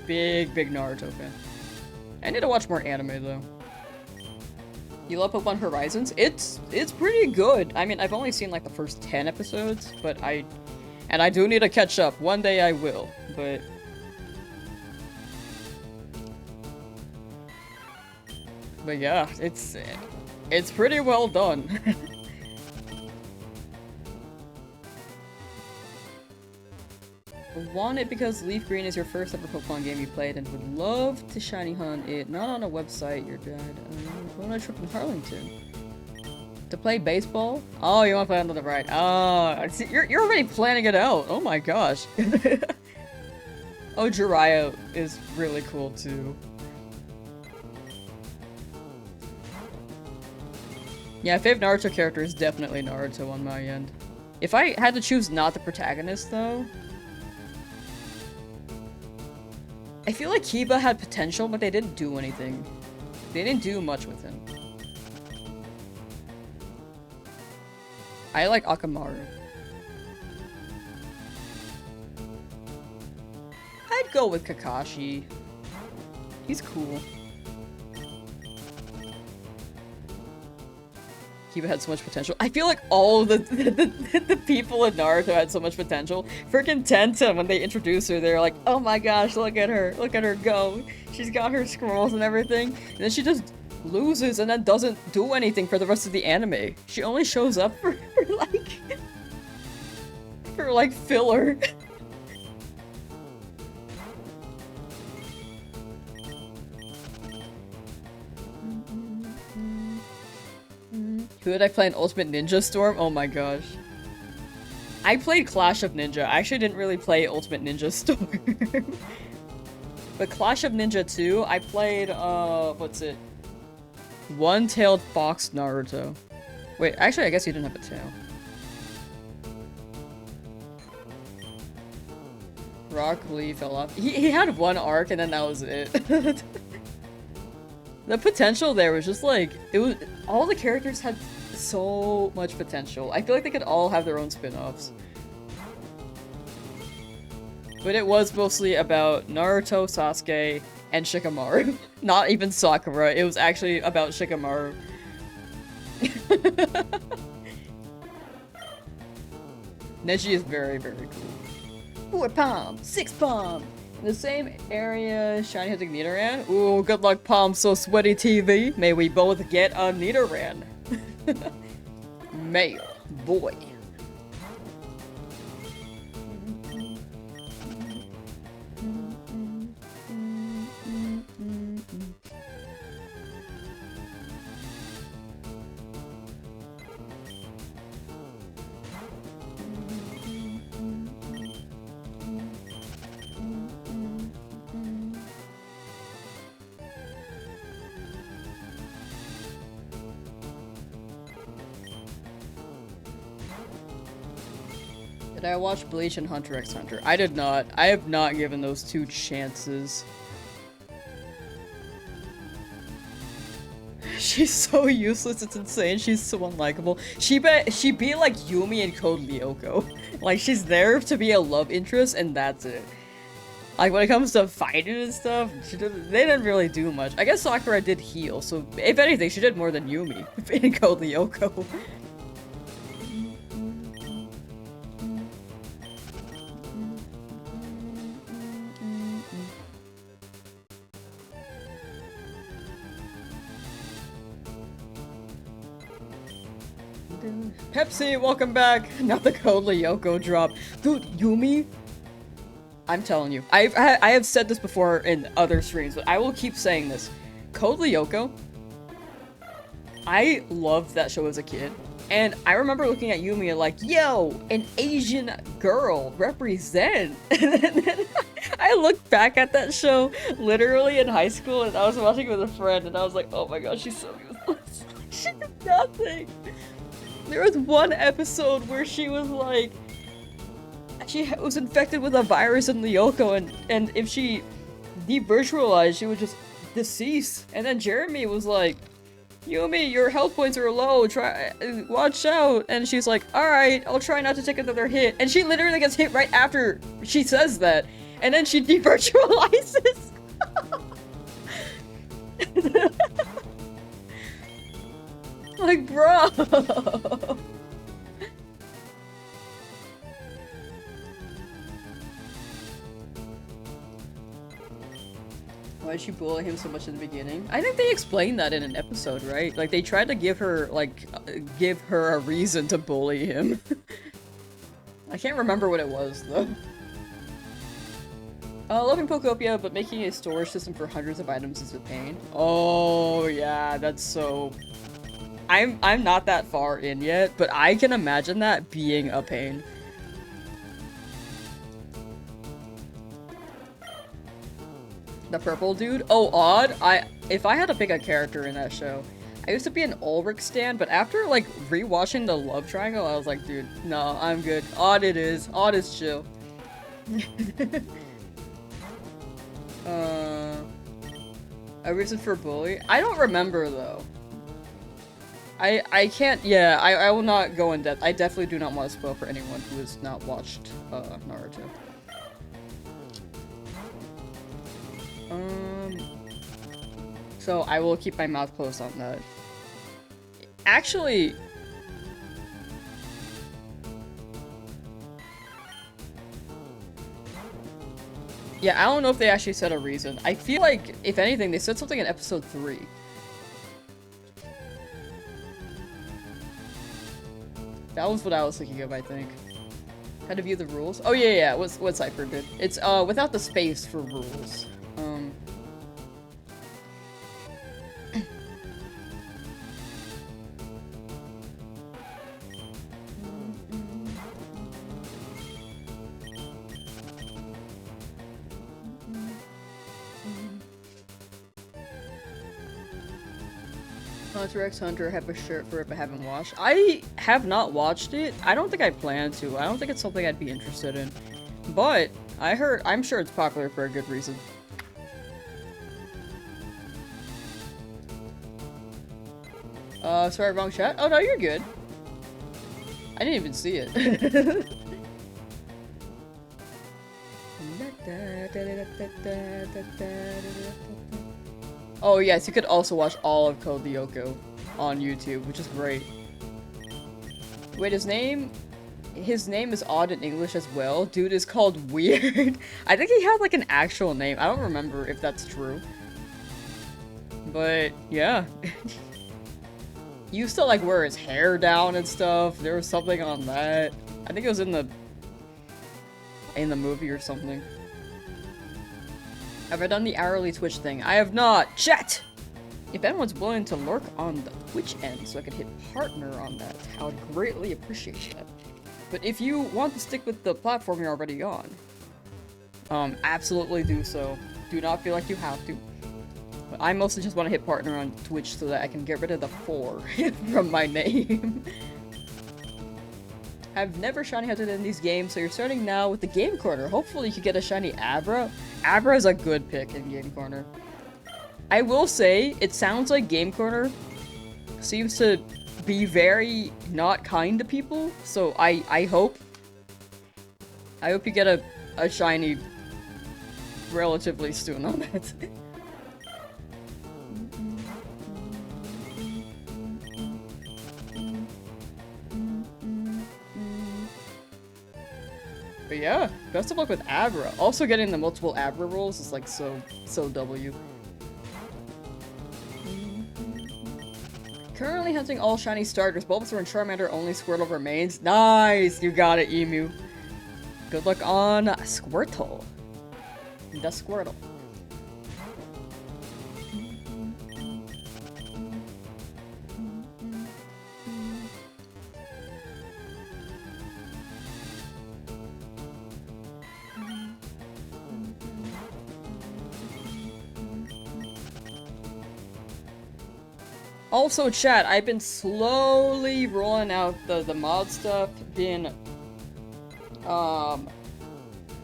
Speaker 1: Big Naruto fan. I need to watch more anime though. You love Pokemon Horizons? It's pretty good. I mean, I've only seen like the first 10 episodes, but I do need to catch up. One day I will, but yeah, it's pretty well done. Want it because Leaf Green is your first ever Pokemon game you played and would love to shiny hunt it. Not on a website, your dad. Go on a trip in Harlington. To play baseball? Oh, you want to play under the right. Oh, see, you're already planning it out. Oh my gosh. Oh, Jiraiya is really cool too. Yeah, fave Naruto character is definitely Naruto on my end. If I had to choose not the protagonist though, I feel like Kiba had potential, but they didn't do anything. They didn't do much with him. I like Akamaru. I'd go with Kakashi. He's cool. Kiba had so much potential. I feel like all the people in Naruto had so much potential. Freaking Tenta, when they introduced her, they're like, oh my gosh, look at her go. She's got her scrolls and everything. And then she just loses and then doesn't do anything for the rest of the anime. She only shows up for like filler. Who did I play in Ultimate Ninja Storm? Oh my gosh. I played Clash of Ninja. I actually didn't really play Ultimate Ninja Storm. But Clash of Ninja 2, I played, what's it? One-tailed fox Naruto. Wait, actually I guess he didn't have a tail. Rock Lee fell off. He had one arc and then that was it. The potential there was just like, all the characters had so much potential. I feel like they could all have their own spin-offs. But it was mostly about Naruto, Sasuke, and Shikamaru. Not even Sakura, it was actually about Shikamaru. Neji is very, very cool. 4 Palm, 6 Palm! In the same area, Shiny has a Nidoran. Ooh, good luck, Palm So Sweaty TV. May we both get a Nidoran. Male. Boy. Did I watch Bleach and Hunter x Hunter? I did not. I have not given those 2 chances. She's so useless, it's insane. She's so unlikable. She be like Yumi and Code Lyoko. Like, she's there to be a love interest, and that's it. Like, when it comes to fighting and stuff, they didn't really do much. I guess Sakura did heal, so if anything, she did more than Yumi in Code Lyoko. Pepsi, welcome back! Now the Code Lyoko drop. Dude, Yumi? I'm telling you. I have said this before in other streams, but I will keep saying this. Code Lyoko, I loved that show as a kid. And I remember looking at Yumi and like, yo, an Asian girl, represent. And then I looked back at that show literally in high school and I was watching it with a friend and I was like, oh my god, she's so useless. She did nothing. There was one episode where she was like, she was infected with a virus in Lyoko and if she devirtualized, she would just decease. And then Jeremy was like, Yumi, your health points are low, watch out. And she's like, alright, I'll try not to take another hit. And she literally gets hit right after she says that. And then she devirtualizes. Like, bro. Why'd she bully him so much in the beginning? I think they explained that in an episode, right? Like, they tried to give her, like, give her a reason to bully him. I can't remember what it was, though. Loving Pokopia, but making a storage system for hundreds of items is a pain. Oh, yeah, that's so... I'm not that far in yet, but I can imagine that being a pain. The purple dude? Oh, Odd? If I had to pick a character in that show, I used to be an Ulrich stan, but after, like, rewatching the love triangle, I was like, dude, no, I'm good. Odd it is. Odd is chill. A reason for bully? I don't remember, though. I can't, yeah, I will not go in depth. I definitely do not want to spoil for anyone who has not watched, Naruto. So I will keep my mouth closed on that. Actually... Yeah, I don't know if they actually said a reason. I feel like, if anything, they said something in episode 3. That was what I was thinking of, I think. How to view the rules? Oh yeah, yeah, what Cypher did. It's, without the space for rules. Hunter x Hunter, have a shirt for it but haven't watched. I have not watched it. I don't think I plan to. I don't think it's something I'd be interested in. But I'm sure it's popular for a good reason. Sorry, wrong chat? Oh no, you're good. I didn't even see it. Oh yes, you could also watch all of Code Lyoko on YouTube, which is great. Wait, his name is odd in English as well. Dude is called Weird. I think he had like an actual name. I don't remember if that's true. But yeah. He used to like wear his hair down and stuff. There was something on that. I think it was in the movie or something. Have I done the hourly Twitch thing? I have not! Chat! If anyone's willing to lurk on the Twitch end so I could hit partner on that, I would greatly appreciate that. But if you want to stick with the platform you're already on, absolutely do so. Do not feel like you have to. But I mostly just want to hit partner on Twitch so that I can get rid of the 4 from my name. I've never shiny hunted in these games, so you're starting now with the Game Corner. Hopefully you can get a shiny Abra. Abra is a good pick in Game Corner. I will say, it sounds like Game Corner seems to be very not kind to people, so I hope you get a shiny relatively soon on that. But yeah, best of luck with Abra. Also getting the multiple Abra rolls is like so W. Currently hunting all shiny starters. Bulbasaur and Charmander, only Squirtle remains. Nice! You got it, Emu. Good luck on Squirtle. The Squirtle. Also, chat, I've been slowly rolling out the mod stuff,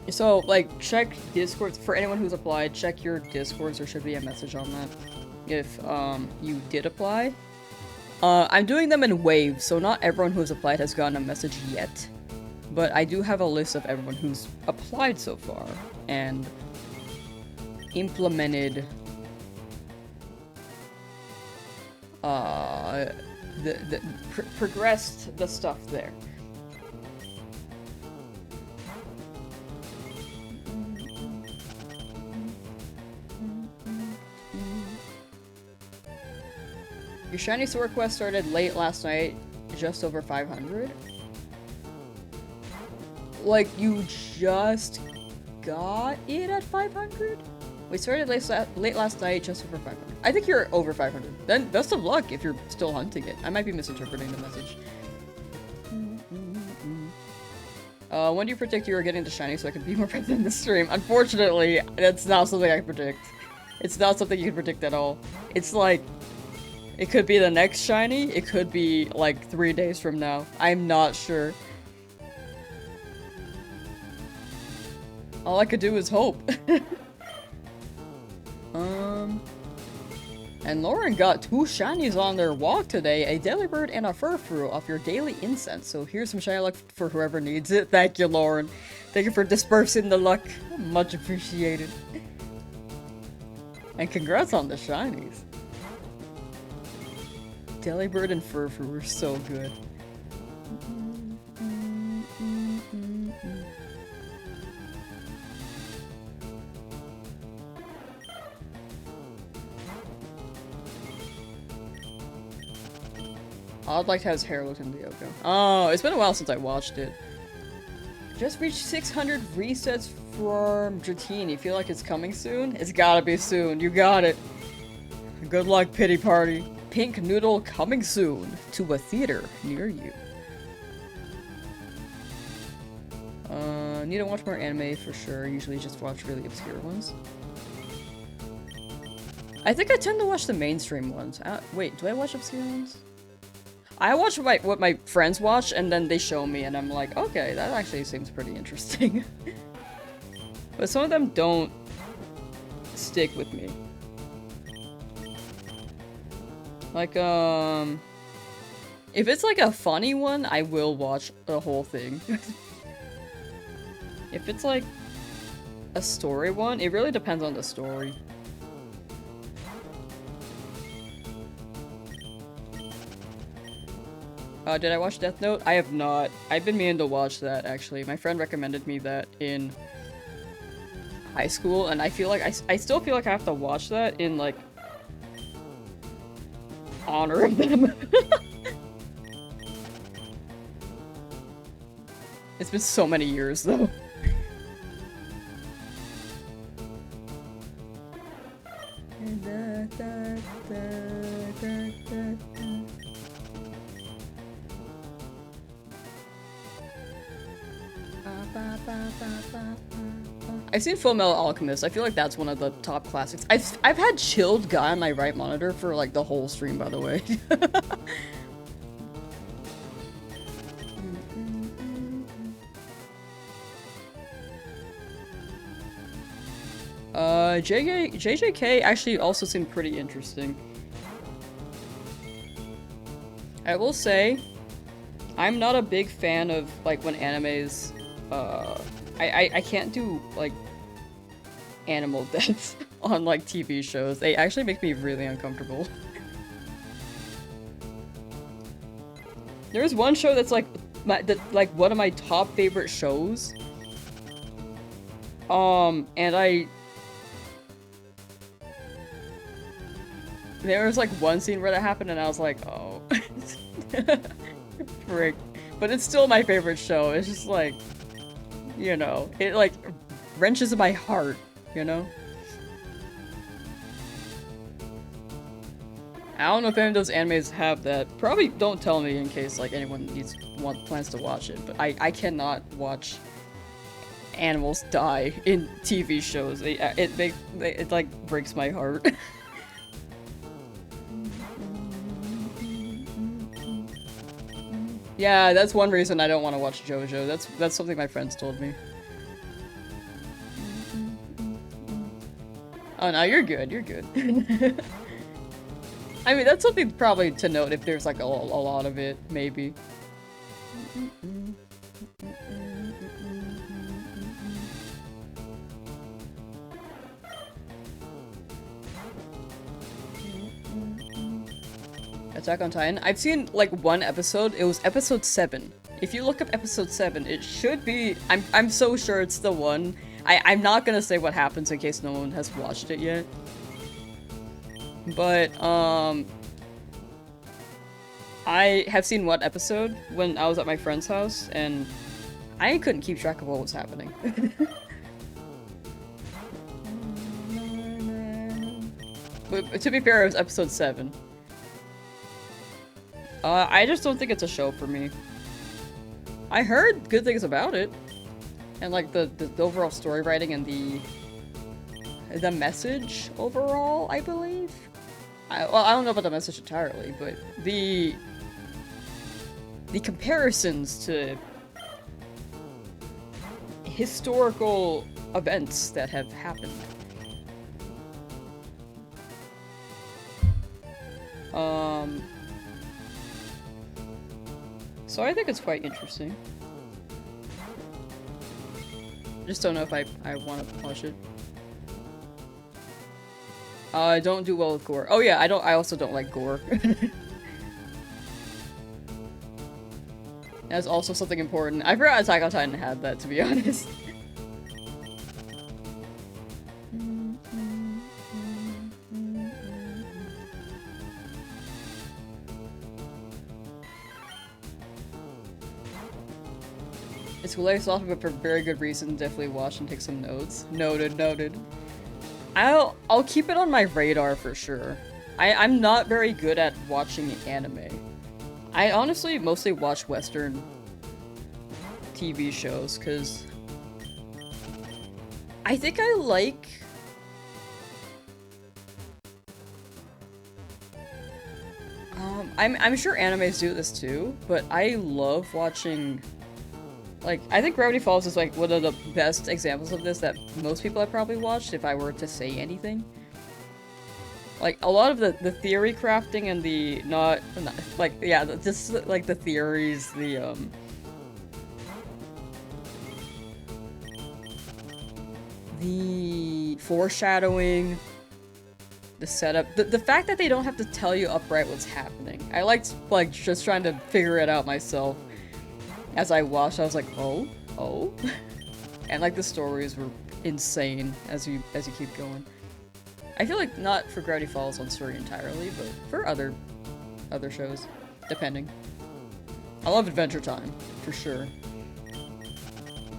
Speaker 1: so, like, check Discord, for anyone who's applied, check your Discords, there should be a message on that, if, you did apply. I'm doing them in waves, so not everyone who's applied has gotten a message yet, but I do have a list of everyone who's applied so far, and implemented progressed the stuff there. Your shiny sword quest started late last night, just over 500. Like, you just got it at 500? We started late last night, just over 500. I think you're over 500. Then best of luck if you're still hunting it. I might be misinterpreting the message. When do you predict you are getting the shiny so I can be more present in the stream? Unfortunately, that's not something I can predict. It's not something you can predict at all. It's like, it could be the next shiny, it could be like 3 days from now. I'm not sure. All I could do is hope. And Lauren got 2 shinies on their walk today, a Delibird and a Furfrou off your daily incense. So here's some shiny luck for whoever needs it. Thank you, Lauren. Thank you for dispersing the luck. Much appreciated. And congrats on the shinies. Delibird and Furfrou were so good. I'd like to have his hair look in the Yoko. Oh, it's been a while since I watched it. Just reached 600 resets from Dratini. Feel like it's coming soon? It's gotta be soon. You got it. Good luck, Pity Party. Pink Noodle coming soon to a theater near you. Need to watch more anime for sure. Usually just watch really obscure ones. I think I tend to watch the mainstream ones. Wait, do I watch obscure ones? I watch what my friends watch, and then they show me, and I'm like, okay, that actually seems pretty interesting. But some of them don't stick with me. Like, if it's like a funny one, I will watch the whole thing. If it's like a story one, it really depends on the story. Did I watch Death Note? I have not. I've been meaning to watch that, actually. My friend recommended me that in high school, and I feel like I still feel like I have to watch that in, like, honor of them. It's been so many years, though. I've seen Fullmetal Alchemist. I feel like that's one of the top classics. I've had Chilled Guy on my right monitor for like the whole stream, by the way. JJK actually also seemed pretty interesting. I will say, I'm not a big fan of like when animes, I can't do like animal deaths on like TV shows. They actually make me really uncomfortable. There's one show that's like one of my top favorite shows. And there was like one scene where that happened and I was like, oh. Frick. But it's still my favorite show. It's just like, you know, it like wrenches in my heart, you know? I don't know if any of those animes have that. Probably don't tell me in case like anyone plans to watch it, but I cannot watch animals die in TV shows. It like breaks my heart. Yeah, that's one reason I don't want to watch JoJo. That's something my friends told me. Oh no, you're good, you're good. I mean, that's something probably to note if there's like a lot of it, maybe. Attack on Titan. I've seen like one episode. It was episode 7. If you look up episode 7, it should be. I'm so sure it's the one. I'm not gonna say what happens in case no one has watched it yet. But I have seen one episode when I was at my friend's house, and I couldn't keep track of what was happening. But to be fair, it was episode 7. I just don't think it's a show for me. I heard good things about it. And like the overall story writing and the message overall, I believe. Well, I don't know about the message entirely, but the comparisons to historical events that have happened. So I think it's quite interesting. Just don't know if I want to watch it. I don't do well with gore. Oh yeah, I also don't like gore. That's also something important. I forgot Attack on Titan had that, to be honest. It's hilarious off, but for very good reason. Definitely watch and take some notes. Noted, noted. I'll keep it on my radar for sure. I'm not very good at watching anime. I honestly mostly watch Western TV shows, because I think I like... I'm sure animes do this too, but I love watching... Like, I think Gravity Falls is like one of the best examples of this that most people have probably watched, if I were to say anything. Like, a lot of the theory crafting and the not like, yeah, just like the theories, the foreshadowing, the setup, the fact that they don't have to tell you upright what's happening. I liked, like, just trying to figure it out myself. As I watched, I was like, oh? And like the stories were insane as you keep going. I feel like not for Gravity Falls on story entirely, but for other shows, depending. I love Adventure Time, for sure.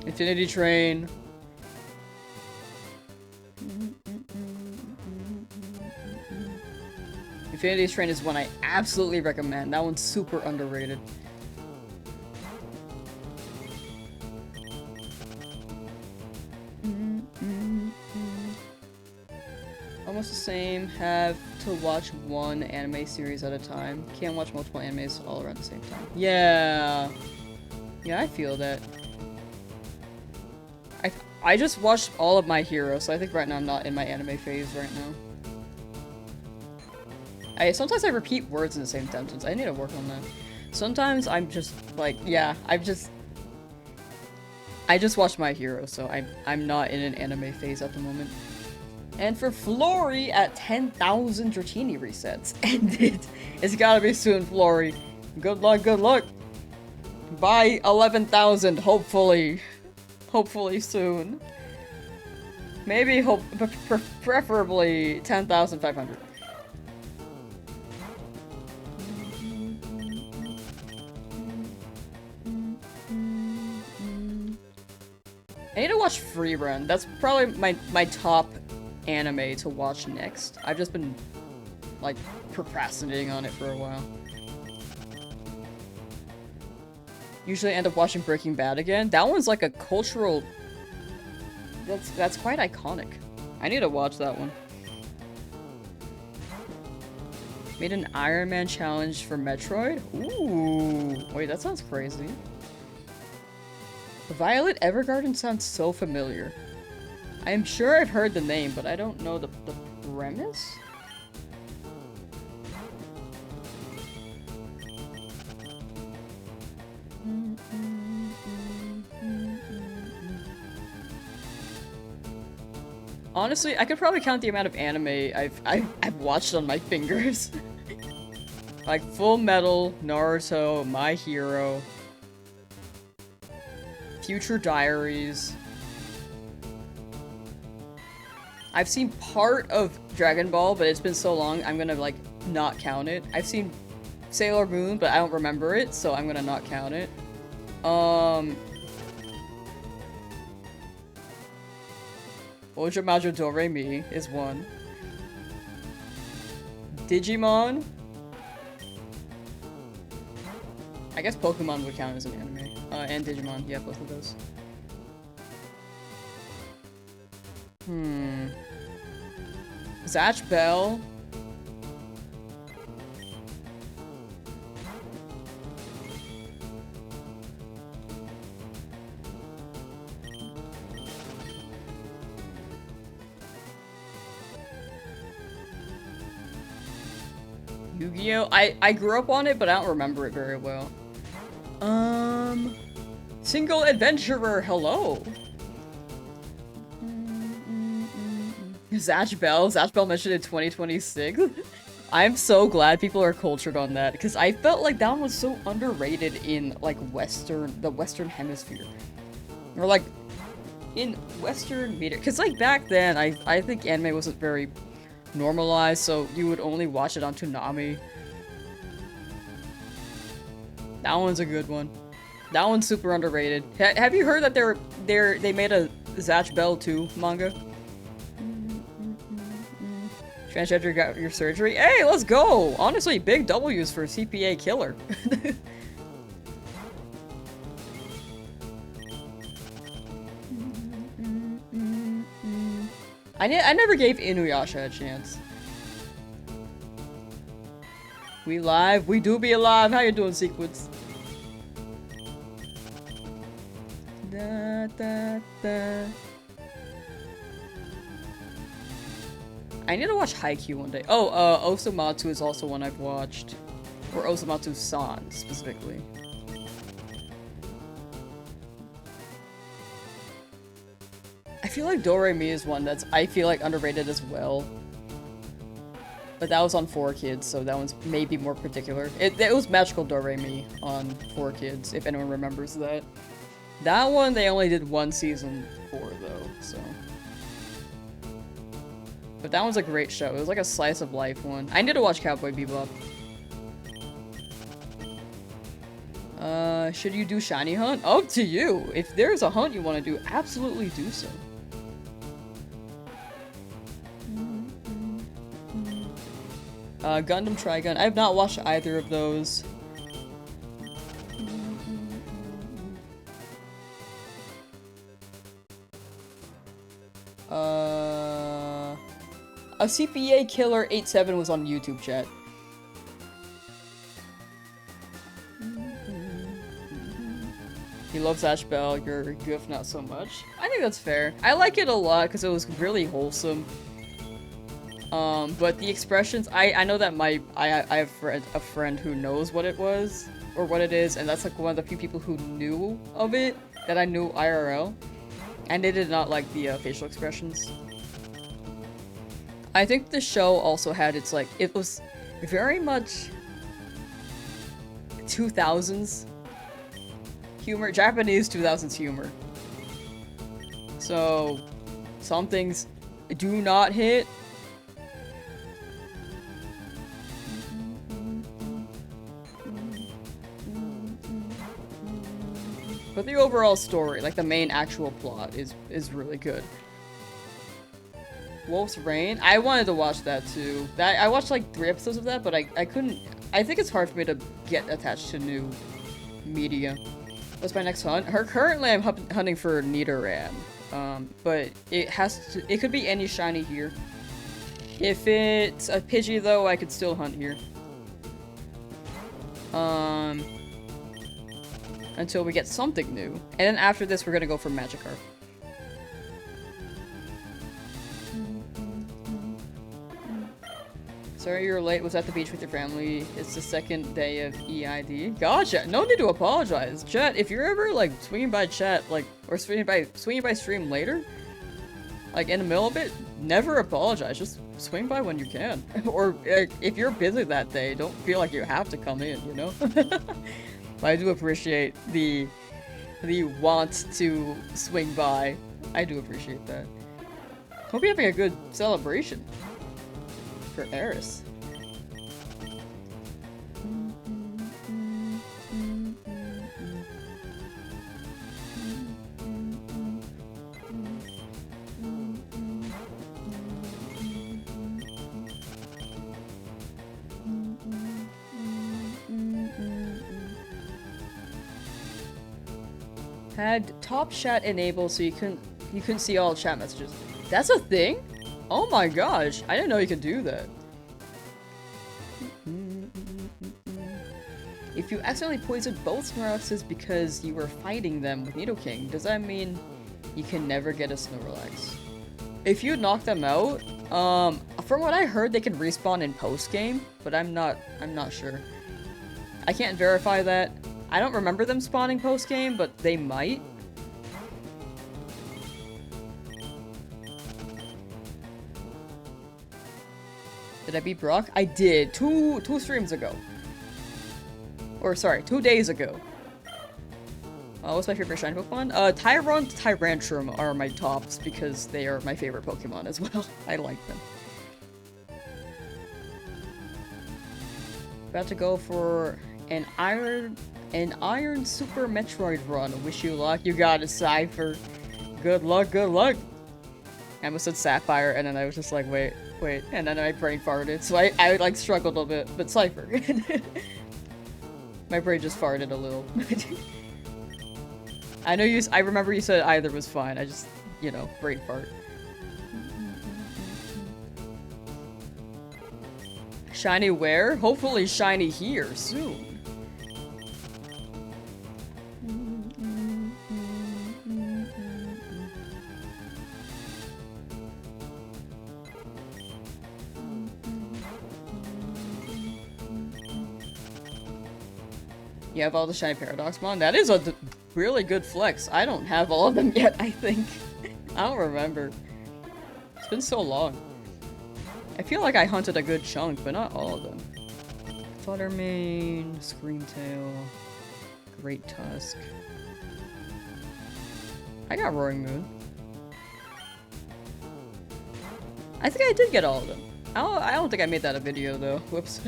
Speaker 1: Infinity Train. Infinity Train is one I absolutely recommend. That one's super underrated. Almost the same. Have to watch one anime series at a time. Can't watch multiple animes all around the same time. Yeah. Yeah, I feel that. I just watched all of My Hero, so I think right now I'm not in my anime phase right now. Sometimes I repeat words in the same sentence. I need to work on that. Sometimes I'm just like, yeah, I just watched My Hero, so I'm not in an anime phase at the moment. And for Flory at 10,000 Dratini resets. Ended. It's gotta be soon, Flory. Good luck, good luck. By 11,000, hopefully. Hopefully soon. Maybe, preferably 10,500. I need to watch Free Run. That's probably my top anime to watch next. I've just been, like, procrastinating on it for a while. Usually I end up watching Breaking Bad again. That one's like a cultural... That's quite iconic. I need to watch that one. Made an Iron Man challenge for Metroid? Ooh. Wait, that sounds crazy. Violet Evergarden sounds so familiar. I am sure I've heard the name, but I don't know the premise? Honestly, I could probably count the amount of anime I've watched on my fingers. Like Full Metal, Naruto, My Hero, Future Diaries. I've seen part of Dragon Ball, but it's been so long, I'm gonna like not count it. I've seen Sailor Moon, but I don't remember it, so I'm gonna not count it. Ojo Majo Do Re Mi is one. Digimon. I guess Pokemon would count as an anime. And Digimon, yeah, both of those. Zatch Bell. Yu-Gi-Oh! I grew up on it, but I don't remember it very well. Single Adventurer, hello! Zatch Bell mentioned in 2026. I'm so glad people are cultured on that, because I felt like that one was so underrated in, like, the Western Hemisphere. Or, like, in Western media. Because, like, back then, I think anime wasn't very normalized, so you would only watch it on Toonami. That one's a good one. That one's super underrated. Have you heard that they made a Zatch Bell 2 manga? Transgender got your surgery? Hey, let's go! Honestly, big W's for CPA killer. I never gave Inuyasha a chance. We live? We do be alive. How you doing, Sequence? Da, da, da. I need to watch Haikyuu one day. Oh, Osamatsu is also one I've watched. Or Osamatsu-san, specifically. I feel like Do-Re-Mi is one that's, I feel like, underrated as well. But that was on 4Kids, so that one's maybe more particular. It was Magical Do-Re-Mi on 4Kids, if anyone remembers that. That one, they only did one season for, though, so... But that one's a great show. It was like a slice of life one. I need to watch Cowboy Bebop. Should you do Shiny Hunt? Up to you! If there's a hunt you want to do, absolutely do so. Gundam Trigun. I have not watched either of those. A CPA Killer 87 was on YouTube chat. He loves Ash Bell, you're Goof not so much. I think that's fair. I like it a lot because it was really wholesome. But the expressions, I know that I have a friend who knows what it was, or what it is, and that's like one of the few people who knew of it, that I knew IRL. And they did not like the facial expressions. I think the show also had its, like, it was very much 2000s humor, Japanese 2000s humor. So, some things do not hit. But the overall story, like the main actual plot, is really good. Wolf's Rain? I wanted to watch that too. I watched like 3 episodes of that, but I couldn't... I think it's hard for me to get attached to new media. What's my next hunt? Currently I'm hunting for Nidoran. But it could be any shiny here. If it's a Pidgey though, I could still hunt here. Um, until we get something new. And then after this, we're gonna go for Magikarp. Sorry you're late, was at the beach with your family. It's the second day of EID. Gotcha, no need to apologize. Chat, if you're ever like swinging by chat, like, or swinging by stream later, like in the middle of it, never apologize, just swing by when you can. Or if you're busy that day, don't feel like you have to come in, you know? But I do appreciate the want to swing by. I do appreciate that. Hope you're having a good celebration for Eris. Had top chat enabled so you couldn't see all chat messages. That's a thing? Oh my gosh, I didn't know you could do that. If you accidentally poisoned both Snorlaxes because you were fighting them with Nidoking, does that mean you can never get a Snorlax? If you knock them out, from what I heard, they can respawn in post-game, but I'm not sure. I can't verify that. I don't remember them spawning post-game, but they might. Did I beat Brock? I did. Two streams ago. Or sorry, 2 days ago. What's my favorite shiny Pokemon? Tyron, Tyrantrum are my tops because they are my favorite Pokemon as well. I like them. About to go for an Iron Super Metroid run. Wish you luck. You got it, Cypher. Good luck, good luck. I almost said Sapphire, and then I was just like, wait. And then my brain farted, so I like struggled a bit, but Cypher. My brain just farted a little. I remember you said either was fine. I just, you know, brain fart. Shiny where? Hopefully shiny here soon. You have all the shiny Paradoxmon? That is a really good flex. I don't have all of them yet, I think. I don't remember. It's been so long. I feel like I hunted a good chunk, but not all of them. Fluttermane, Screamtail, Great Tusk. I got Roaring Moon. I think I did get all of them. I don't think I made that a video though. Whoops.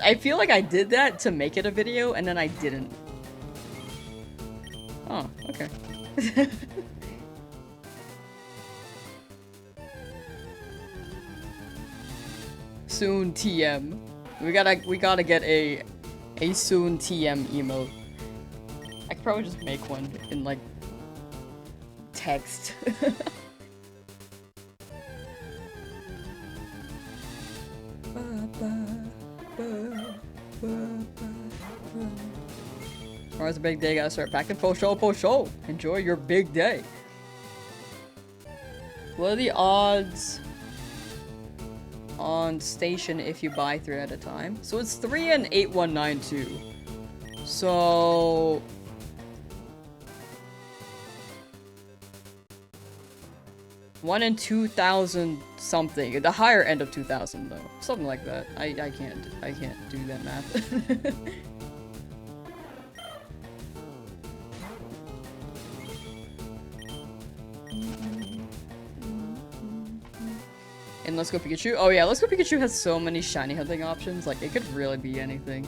Speaker 1: I feel like I did that to make it a video, and then I didn't. Oh, okay. Soon TM. We gotta get a soon TM emote. I could probably just make one in like text. Tomorrow's a big day, gotta start packing. Po show. Enjoy your big day. What are the odds on station if you buy 3 at a time? So it's 3 and 8192. So one in 2,000 something. The higher end of 2,000 though. Something like that. I can't do that math. And Let's Go Pikachu? Oh yeah, Let's Go Pikachu has so many shiny hunting options, like it could really be anything.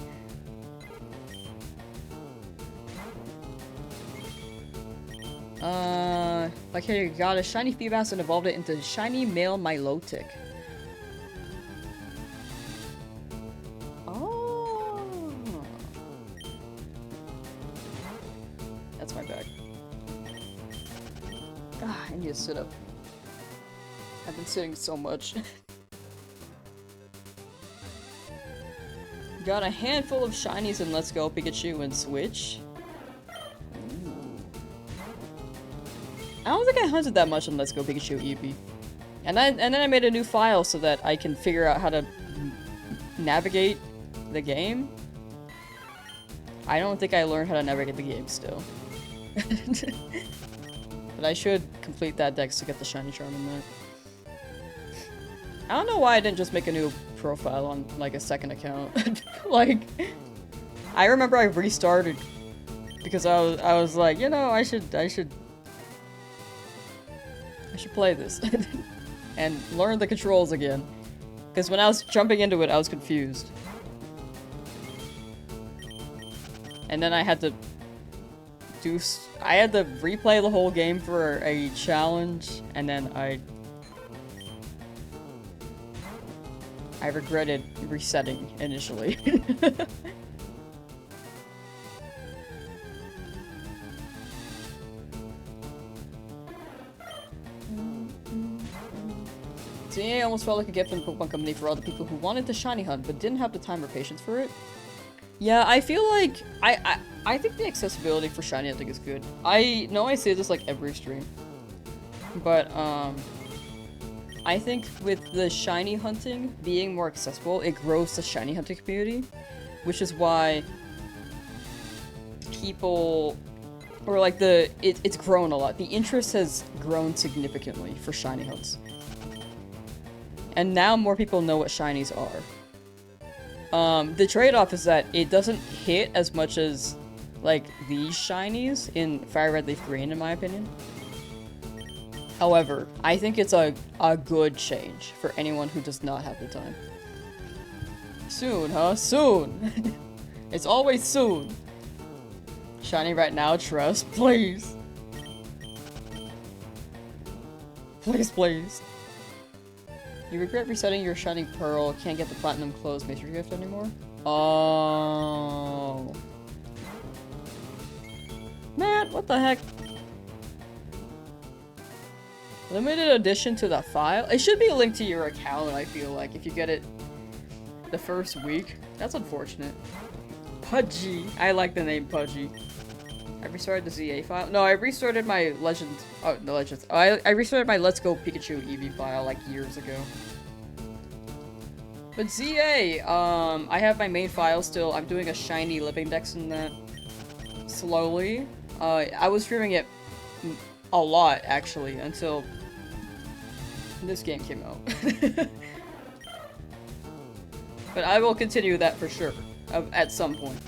Speaker 1: Like here you got a shiny Feebas and evolved it into shiny male Milotic. Oh. That's my bag. Ah, I need to sit up. I've been sitting so much. Got a handful of shinies in Let's Go Pikachu and Switch. Ooh. I don't think I hunted that much in Let's Go Pikachu Eevee. And then I made a new file so that I can figure out how to navigate the game. I don't think I learned how to navigate the game still. But I should complete that dex to get the shiny charm in that. I don't know why I didn't just make a new profile on like a second account. Like, I remember I restarted because I was like, you know, I should play this and learn the controls again. Because when I was jumping into it, I was confused. And then I had to replay the whole game for a challenge, and then I regretted resetting initially. ZA almost felt like a gift from the Pokemon Company for all the people who wanted the shiny hunt but didn't have the time or patience for it. Yeah, I feel like I think the accessibility for shiny hunting is good. I know I say this like every stream, but I think with the shiny hunting being more accessible, it grows the shiny hunting community, which is why people, or like it's grown a lot. The interest has grown significantly for shiny hunts. And now more people know what shinies are. The trade-off is that it doesn't hit as much as, like, these shinies in Fire Red Leaf Green, in my opinion. However, I think it's a good change for anyone who does not have the time. Soon, huh? Soon! It's always soon! Shiny right now, trust, please! Please, please. You regret resetting your Shining Pearl, can't get the Platinum Closed Master Gift anymore? Oh. Man, what the heck? Limited edition to the file? It should be linked to your account, I feel like, if you get it the first week. That's unfortunate. Pudgy. I like the name Pudgy. I restarted the ZA file. No, I restarted my Legends. Oh, the Legends. Oh, I restarted my Let's Go Pikachu Eevee file like years ago. But ZA, I have my main file still. I'm doing a shiny living dex in that slowly. I was streaming it a lot actually until this game came out. But I will continue that for sure at some point.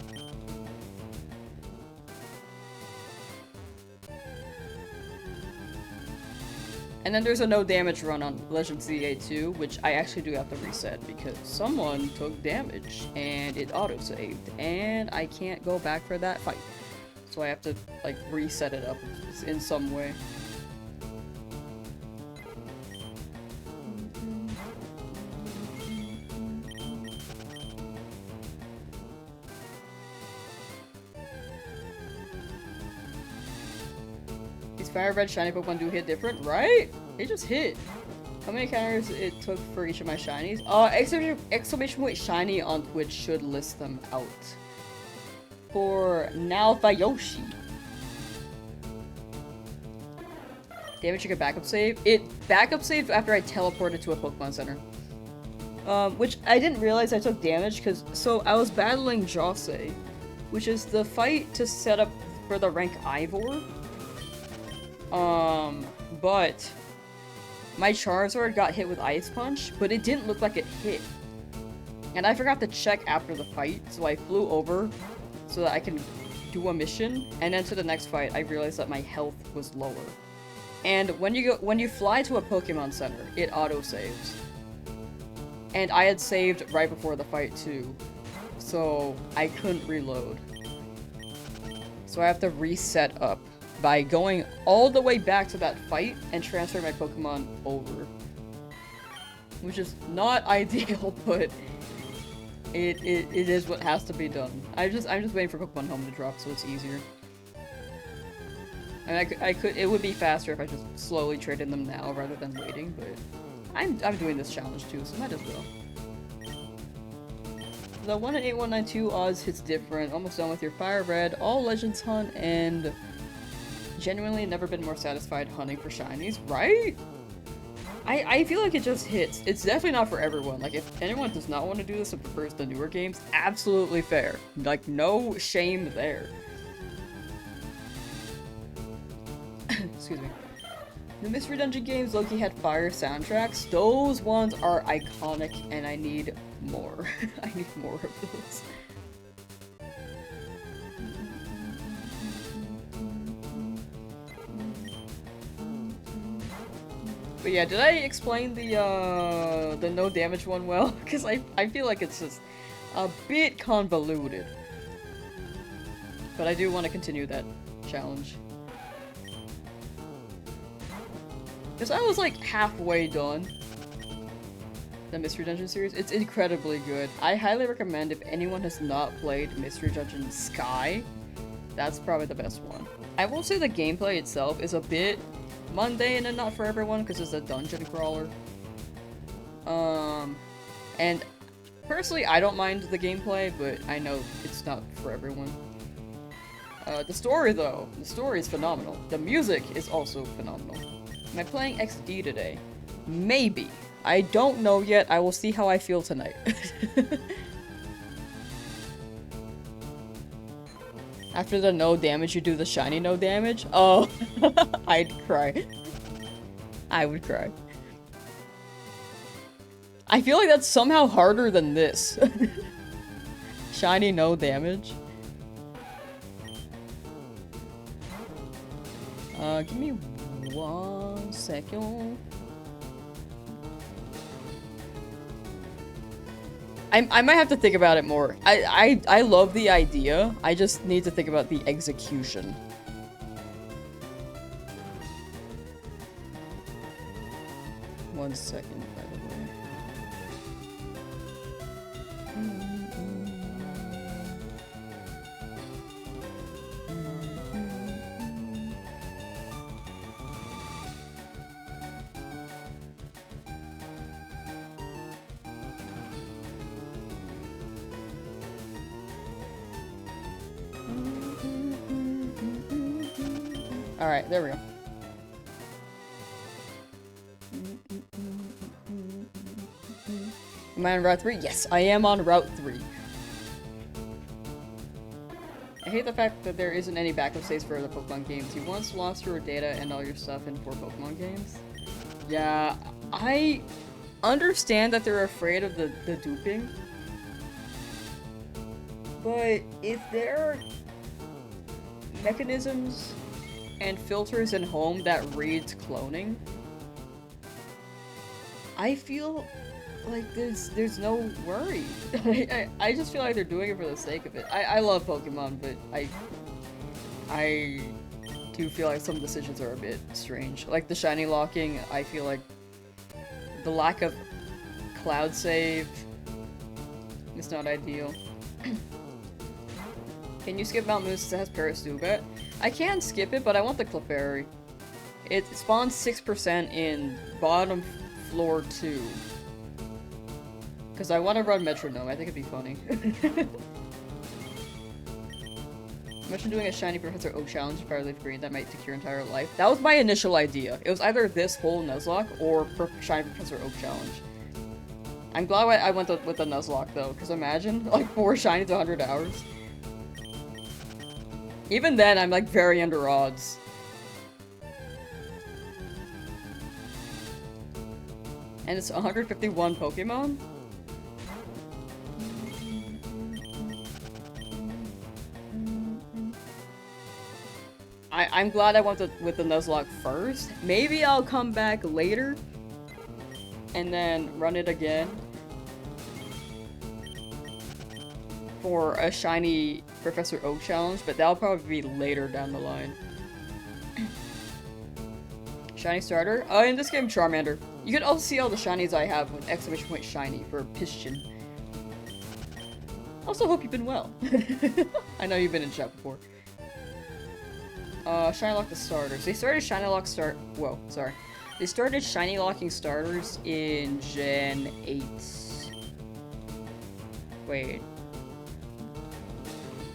Speaker 1: And then there's a no damage run on Legend ZA2, which I actually do have to reset because someone took damage and it auto-saved and I can't go back for that fight. So I have to, like, reset it up in some way. Fire Red shiny Pokemon do hit different, right? They just hit. How many counters it took for each of my shinies? Exclamation point shiny on Twitch should list them out. For Nalthayoshi. Damage you can backup save? It backup saved after I teleported to a Pokemon Center. Which I didn't realize I took damage because, so I was battling Jose, which is the fight to set up for the rank Ivor. But my Charizard got hit with Ice Punch, but it didn't look like it hit. And I forgot to check after the fight, so I flew over so that I can do a mission, and then to the next fight, I realized that my health was lower. And when you fly to a Pokemon Center, it auto-saves. And I had saved right before the fight too, so I couldn't reload. So I have to reset up by going all the way back to that fight and transfer my Pokemon over. Which is not ideal, but it is what has to be done. I'm just waiting for Pokemon Home to drop so it's easier. I mean, it would be faster if I just slowly traded them now rather than waiting, but I'm doing this challenge too, so might as well. The 1 in 8192 odds hits different, almost done with your fire red, all legends hunt, and genuinely never been more satisfied hunting for shinies, right? I feel like it just hits. It's definitely not for everyone. Like, if anyone does not want to do this and prefers the newer games, absolutely fair. Like, no shame there. Excuse me. The Mystery Dungeon games low-key had fire soundtracks. Those ones are iconic, and I need more. I need more of those. But yeah, did I explain the no damage one well? Because I feel like it's just a bit convoluted. But I do want to continue that challenge. Because I was like halfway done the Mystery Dungeon series. It's incredibly good. I highly recommend if anyone has not played Mystery Dungeon Sky, that's probably the best one. I will say the gameplay itself is a bit mundane and not for everyone because it's a dungeon crawler. And personally I don't mind the gameplay, but I know it's not for everyone. The story though, the story is phenomenal. The music is also phenomenal. Am I playing XD today? Maybe. I don't know yet. I will see how I feel tonight. After the no damage, you do the shiny no damage? Oh, I'd cry. I would cry. I feel like that's somehow harder than this. Shiny no damage. Give me 1 second. I might have to think about it more. I love the idea. I just need to think about the execution. One second, by the way. Alright, there we go. Am I on Route 3? Yes, I am on Route 3. I hate the fact that there isn't any backup saves for the Pokemon games. You once lost your data and all your stuff in 4 Pokemon games. Yeah, I understand that they're afraid of the duping. But if there are mechanisms and filters in home that reads cloning, I feel like there's no worry. I just feel like they're doing it for the sake of it. I love Pokemon, but I do feel like some decisions are a bit strange. Like the shiny locking, I feel like the lack of cloud save is not ideal. Can you skip Mount Moon since it has Paris Dugat? I can skip it, but I want the Clefairy. It spawns 6% in bottom floor 2. Because I want to run Metronome, I think it'd be funny. Imagine doing a shiny Professor Oak challenge in Fireleaf Green that might take your entire life. That was my initial idea. It was either this whole Nuzlocke or shiny Professor Oak challenge. I'm glad I went with the Nuzlocke though, because imagine, like 4 shinies 100 hours. Even then, I'm like very under odds. And it's 151 Pokemon? I'm glad I went with the Nuzlocke first. Maybe I'll come back later and then run it again for a shiny Professor Oak challenge, but that'll probably be later down the line. Shiny starter? Oh, in this game, Charmander. You can also see all the shinies I have with exclamation point shiny for Piston. Also hope you've been well. I know you've been in chat before. Shiny lock the starters. They started shiny lock start. Whoa, sorry. They started shiny locking starters in Gen 8. Wait.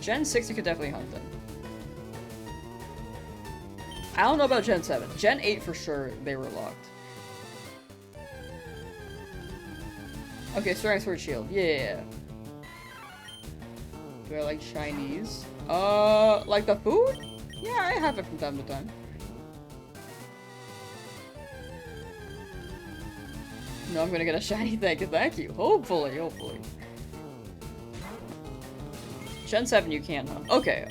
Speaker 1: Gen 6 you could definitely hunt them. I don't know about Gen 7. Gen 8 for sure they were locked. Okay, Strength Sword Shield. Yeah. Do I like Chinese? Like the food? Yeah, I have it from time to time. No, I'm gonna get a shiny, thank you. Hopefully. Gen 7 you can, huh? Okay.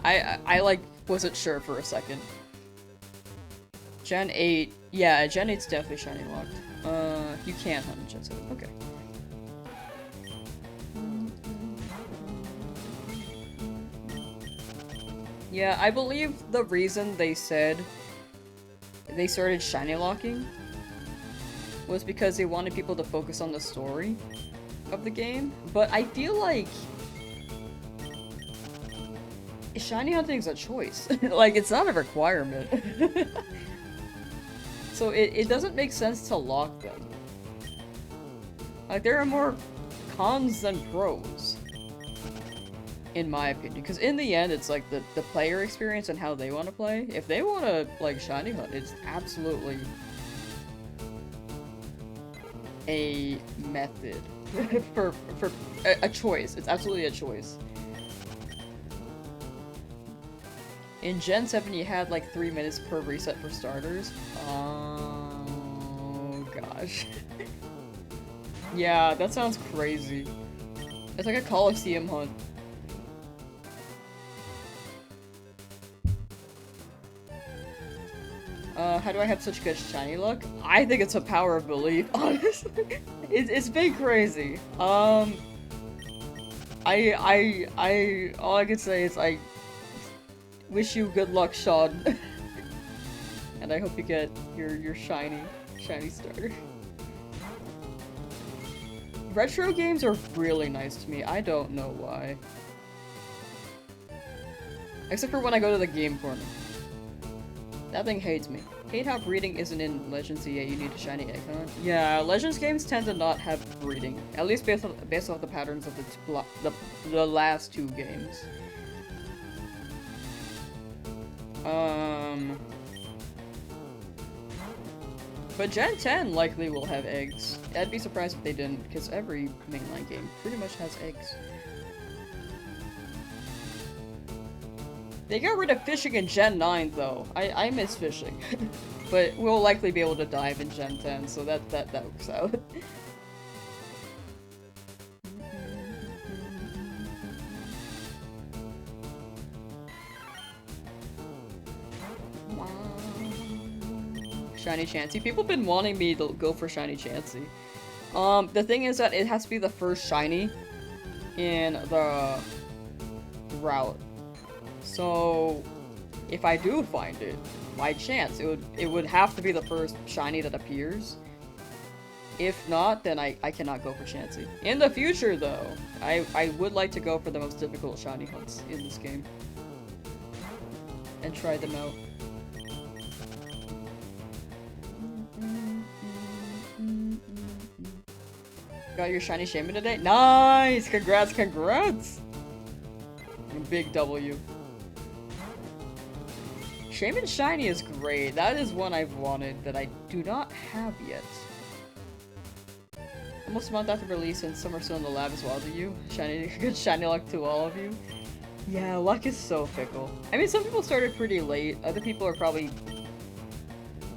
Speaker 1: I like, wasn't sure for a second. Gen 8, yeah, Gen 8's definitely shiny locked. You can hunt Gen 7, okay. Yeah, I believe the reason they said they started shiny locking was because they wanted people to focus on the story of the game, but I feel like shiny hunting is a choice. Like, it's not a requirement. So it doesn't make sense to lock them. Like, there are more cons than pros, in my opinion. Because in the end, it's like the player experience and how they want to play. If they want to, like, shiny hunt, it's absolutely a method. for a choice. It's absolutely a choice. In Gen 7, you had like 3 minutes per reset for starters. Oh gosh. Yeah, that sounds crazy. It's like a Coliseum hunt. How do I have such good shiny luck? I think it's a power of belief, honestly. It's been crazy. All I can say is I wish you good luck, Sean. And I hope you get your shiny starter. Retro games are really nice to me. I don't know why. Except for when I go to the game corner. That thing hates me. Hate how breeding isn't in Legends yet. You need a shiny icon. Yeah, Legends games tend to not have breeding. At least based off the patterns of the last 2 games. But Gen 10 likely will have eggs. I'd be surprised if they didn't, because every mainline game pretty much has eggs. They got rid of fishing in Gen 9 though. I miss fishing. But we'll likely be able to dive in Gen 10, so that works out. Shiny Chansey. People have been wanting me to go for Shiny Chansey. The thing is that it has to be the first shiny in the route. So, if I do find it, by chance, it would have to be the first shiny that appears. If not, then I cannot go for Chansey. In the future, though, I would like to go for the most difficult shiny hunts in this game. And try them out. Got your shiny Shaman today? Nice! Congrats! Big W. Shaman Shiny is great. That is one I've wanted that I do not have yet. Almost a month after release and some are still in the lab as well. Do you? Good shiny luck to all of you. Yeah, luck is so fickle. I mean, some people started pretty late. Other people are probably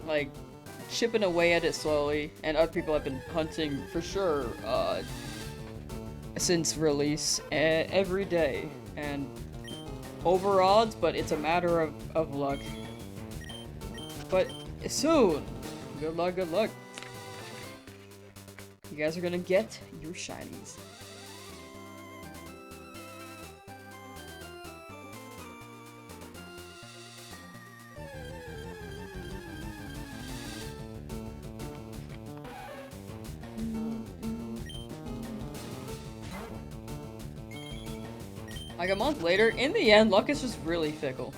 Speaker 1: like chipping away at it slowly, and other people have been hunting for sure since release every day and over odds, but it's a matter of luck. But soon, good luck. You guys are gonna get your shinies. Like a month later, in the end, luck is just really fickle.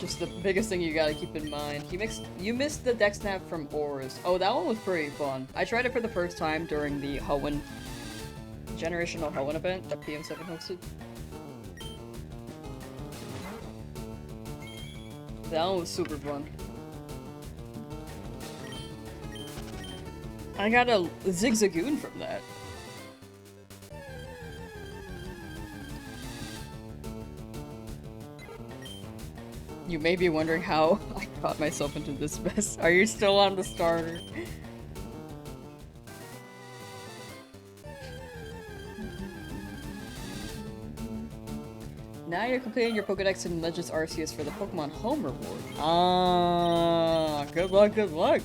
Speaker 1: just the biggest thing you gotta keep in mind. You missed the deck snap from Ors. Oh, that one was pretty fun. I tried it for the first time during the Hoenn Generational Hoenn event that PM7 hosted. That one was super fun. I got a Zigzagoon from that. You may be wondering how I got myself into this mess. Are you still on the starter? Now you're completing your Pokedex in Legends Arceus for the Pokemon Home reward. Ah, good luck, good luck.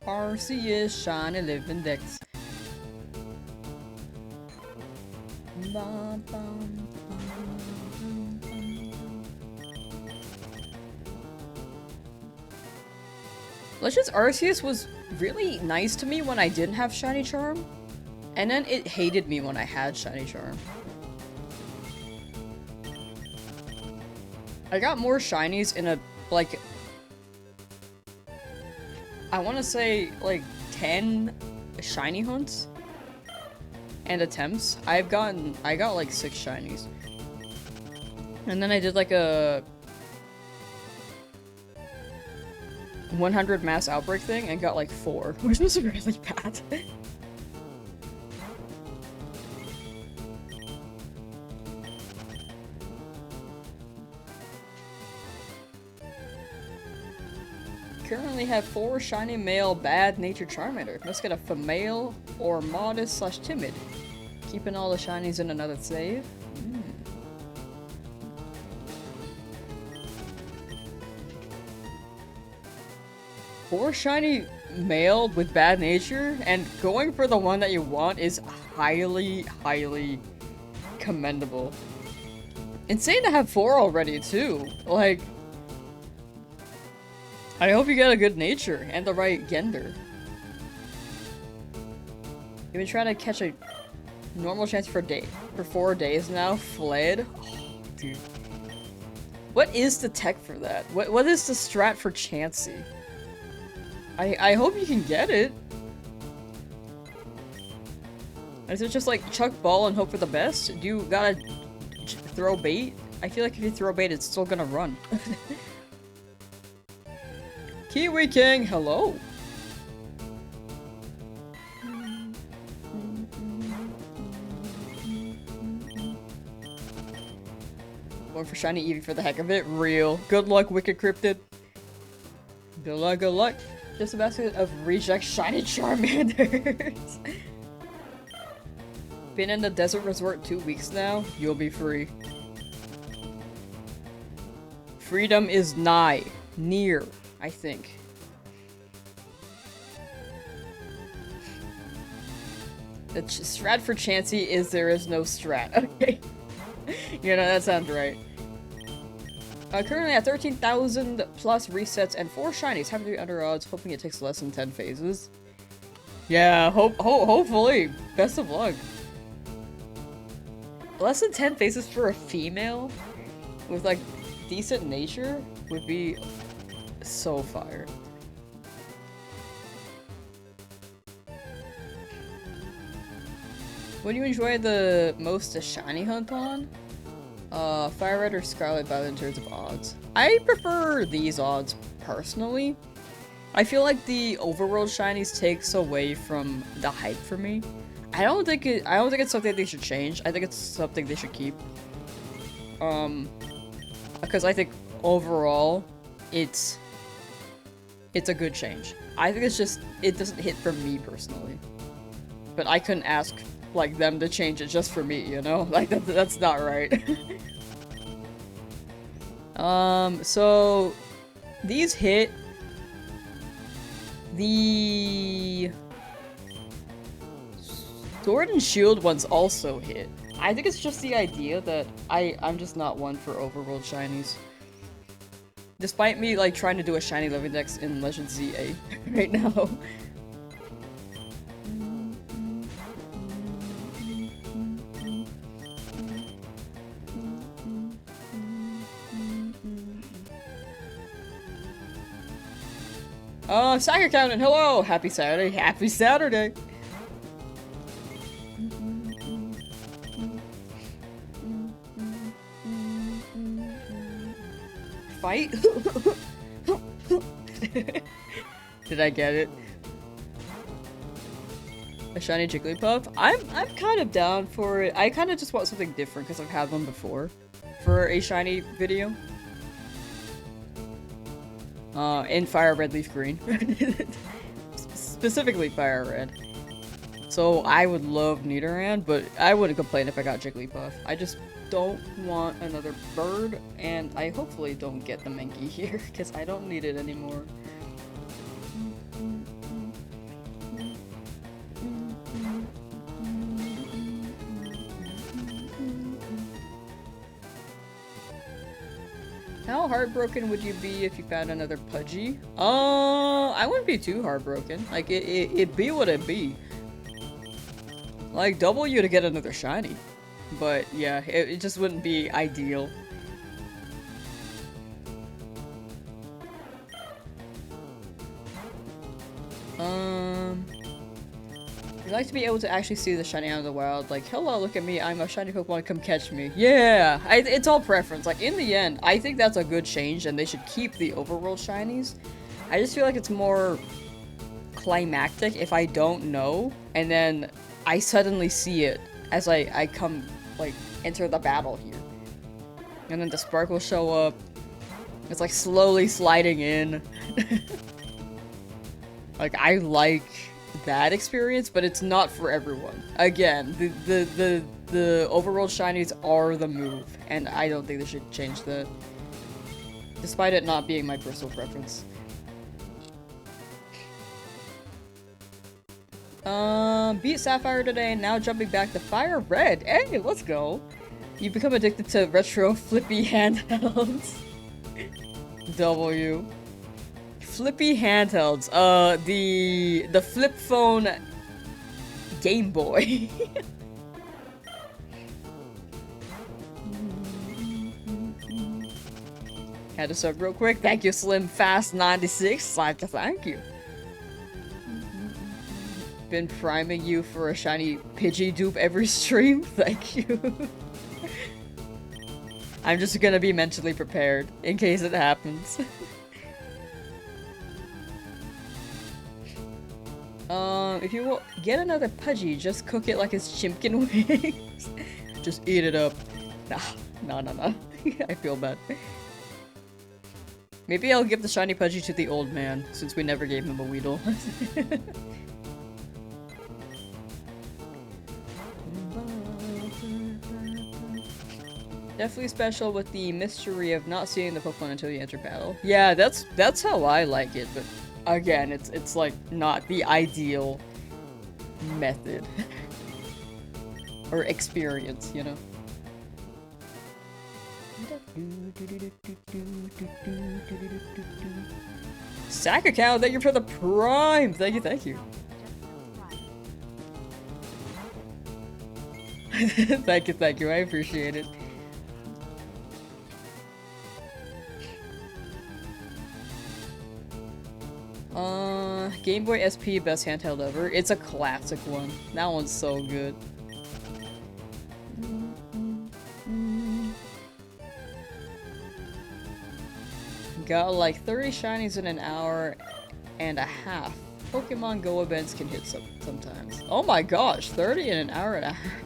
Speaker 1: Arceus Shiny Living Dex. Bum, bum. Legends Arceus was really nice to me when I didn't have Shiny Charm, and then it hated me when I had Shiny Charm. I got more shinies in a, like, I want to say, like, 10 shiny hunts and attempts. I got, like, 6 shinies. And then I did, like, a 100 mass outbreak thing and got, like, 4, which was really bad. Currently have 4 shiny male bad nature Charmander. Must get a female or modest/timid. Keeping all the shinies in another save. 4 shiny male with bad nature, and going for the one that you want is highly, highly commendable. Insane to have 4 already too. Like, I hope you get a good nature and the right gender. You've been trying to catch a normal chance for 4 days now. Fled? Oh, dude. What is the tech for that? What is the strat for Chansey? I hope you can get it. Is it just like chuck ball and hope for the best? Do you gotta throw bait? I feel like if you throw bait, it's still gonna run. Kiwi King, hello! Going for shiny Eevee for the heck of it. Real. Good luck, Wicked Cryptid. Good luck, good luck. Just a basket of reject shiny Charmanders. Been in the desert resort 2 weeks now. You'll be free. Freedom is nigh. Near, I think. The strat for Chansey is there is no strat. Okay. You know, that sounds right. Currently at 13,000 plus resets and 4 shinies. Happy to be under odds, hoping it takes less than 10 phases. Yeah, hopefully. Best of luck. Less than 10 phases for a female with, like, decent nature would be so fire. What do you enjoy the most a shiny hunt on? Fire Red or Scarlet Violet in terms of odds. I prefer these odds personally. I feel like the overworld shinies takes away from the hype for me. I don't think it's something they should change. I think it's something they should keep. Because I think overall it's a good change. I think it's just it doesn't hit for me personally. But I couldn't ask like them to change it just for me, you know? Like that's not right. So these hit. The Sword and Shield ones also hit. I think it's just the idea that I'm just not one for overworld shinies. Despite me like trying to do a shiny living dex in Legend ZA right now. Sacker Counting, hello! Happy Saturday, happy Saturday! Fight? Did I get it? A shiny Jigglypuff? I'm kind of down for it. I kind of just want something different because I've had one before for a shiny video. In Fire Red Leaf Green. Specifically Fire Red. So I would love Nidoran, but I wouldn't complain if I got Jigglypuff. I just don't want another bird, and I hopefully don't get the Mankey here, because I don't need it anymore. How heartbroken would you be if you found another Pudgy? I wouldn't be too heartbroken. Like, it'd be what it be. Like, W to get another shiny. But, yeah, it just wouldn't be ideal. I'd like to be able to actually see the shiny out of the wild. Like, hello, look at me, I'm a shiny Pokemon, come catch me. Yeah! It's all preference. Like, in the end, I think that's a good change, and they should keep the overworld shinies. I just feel like it's more climactic if I don't know, and then I suddenly see it as I come, like, enter the battle here. And then the spark will show up. It's like slowly sliding in. Like, I like that experience, but it's not for everyone. Again, the overworld shinies are the move, and I don't think they should change that. Despite it not being my personal preference. Beat Sapphire today, and now jumping back to Fire Red. Hey, let's go! You become addicted to retro flippy handhelds. W. Flippy handhelds. The flip phone Game Boy. Had to sub real quick. Thank you, Slim Fast 96. I'd like to thank you. Been priming you for a shiny Pidgey dupe every stream. Thank you. I'm just gonna be mentally prepared in case it happens. If you will get another Pudgy, just cook it like it's Chimkin wings. Just eat it up. Nah. I feel bad. Maybe I'll give the shiny Pudgy to the old man, since we never gave him a Weedle. Definitely special with the mystery of not seeing the Pokemon until you enter battle. Yeah, that's how I like it, but again, it's like not the ideal method or experience, you know. Sack account, thank you for the prime. Thank you. Thank you. I appreciate it. Game Boy SP, best handheld ever. It's a classic one. That one's so good. Got like 30 shinies in an hour and a half. Pokemon Go events can hit sometimes. Oh my gosh, 30 in an hour and a half.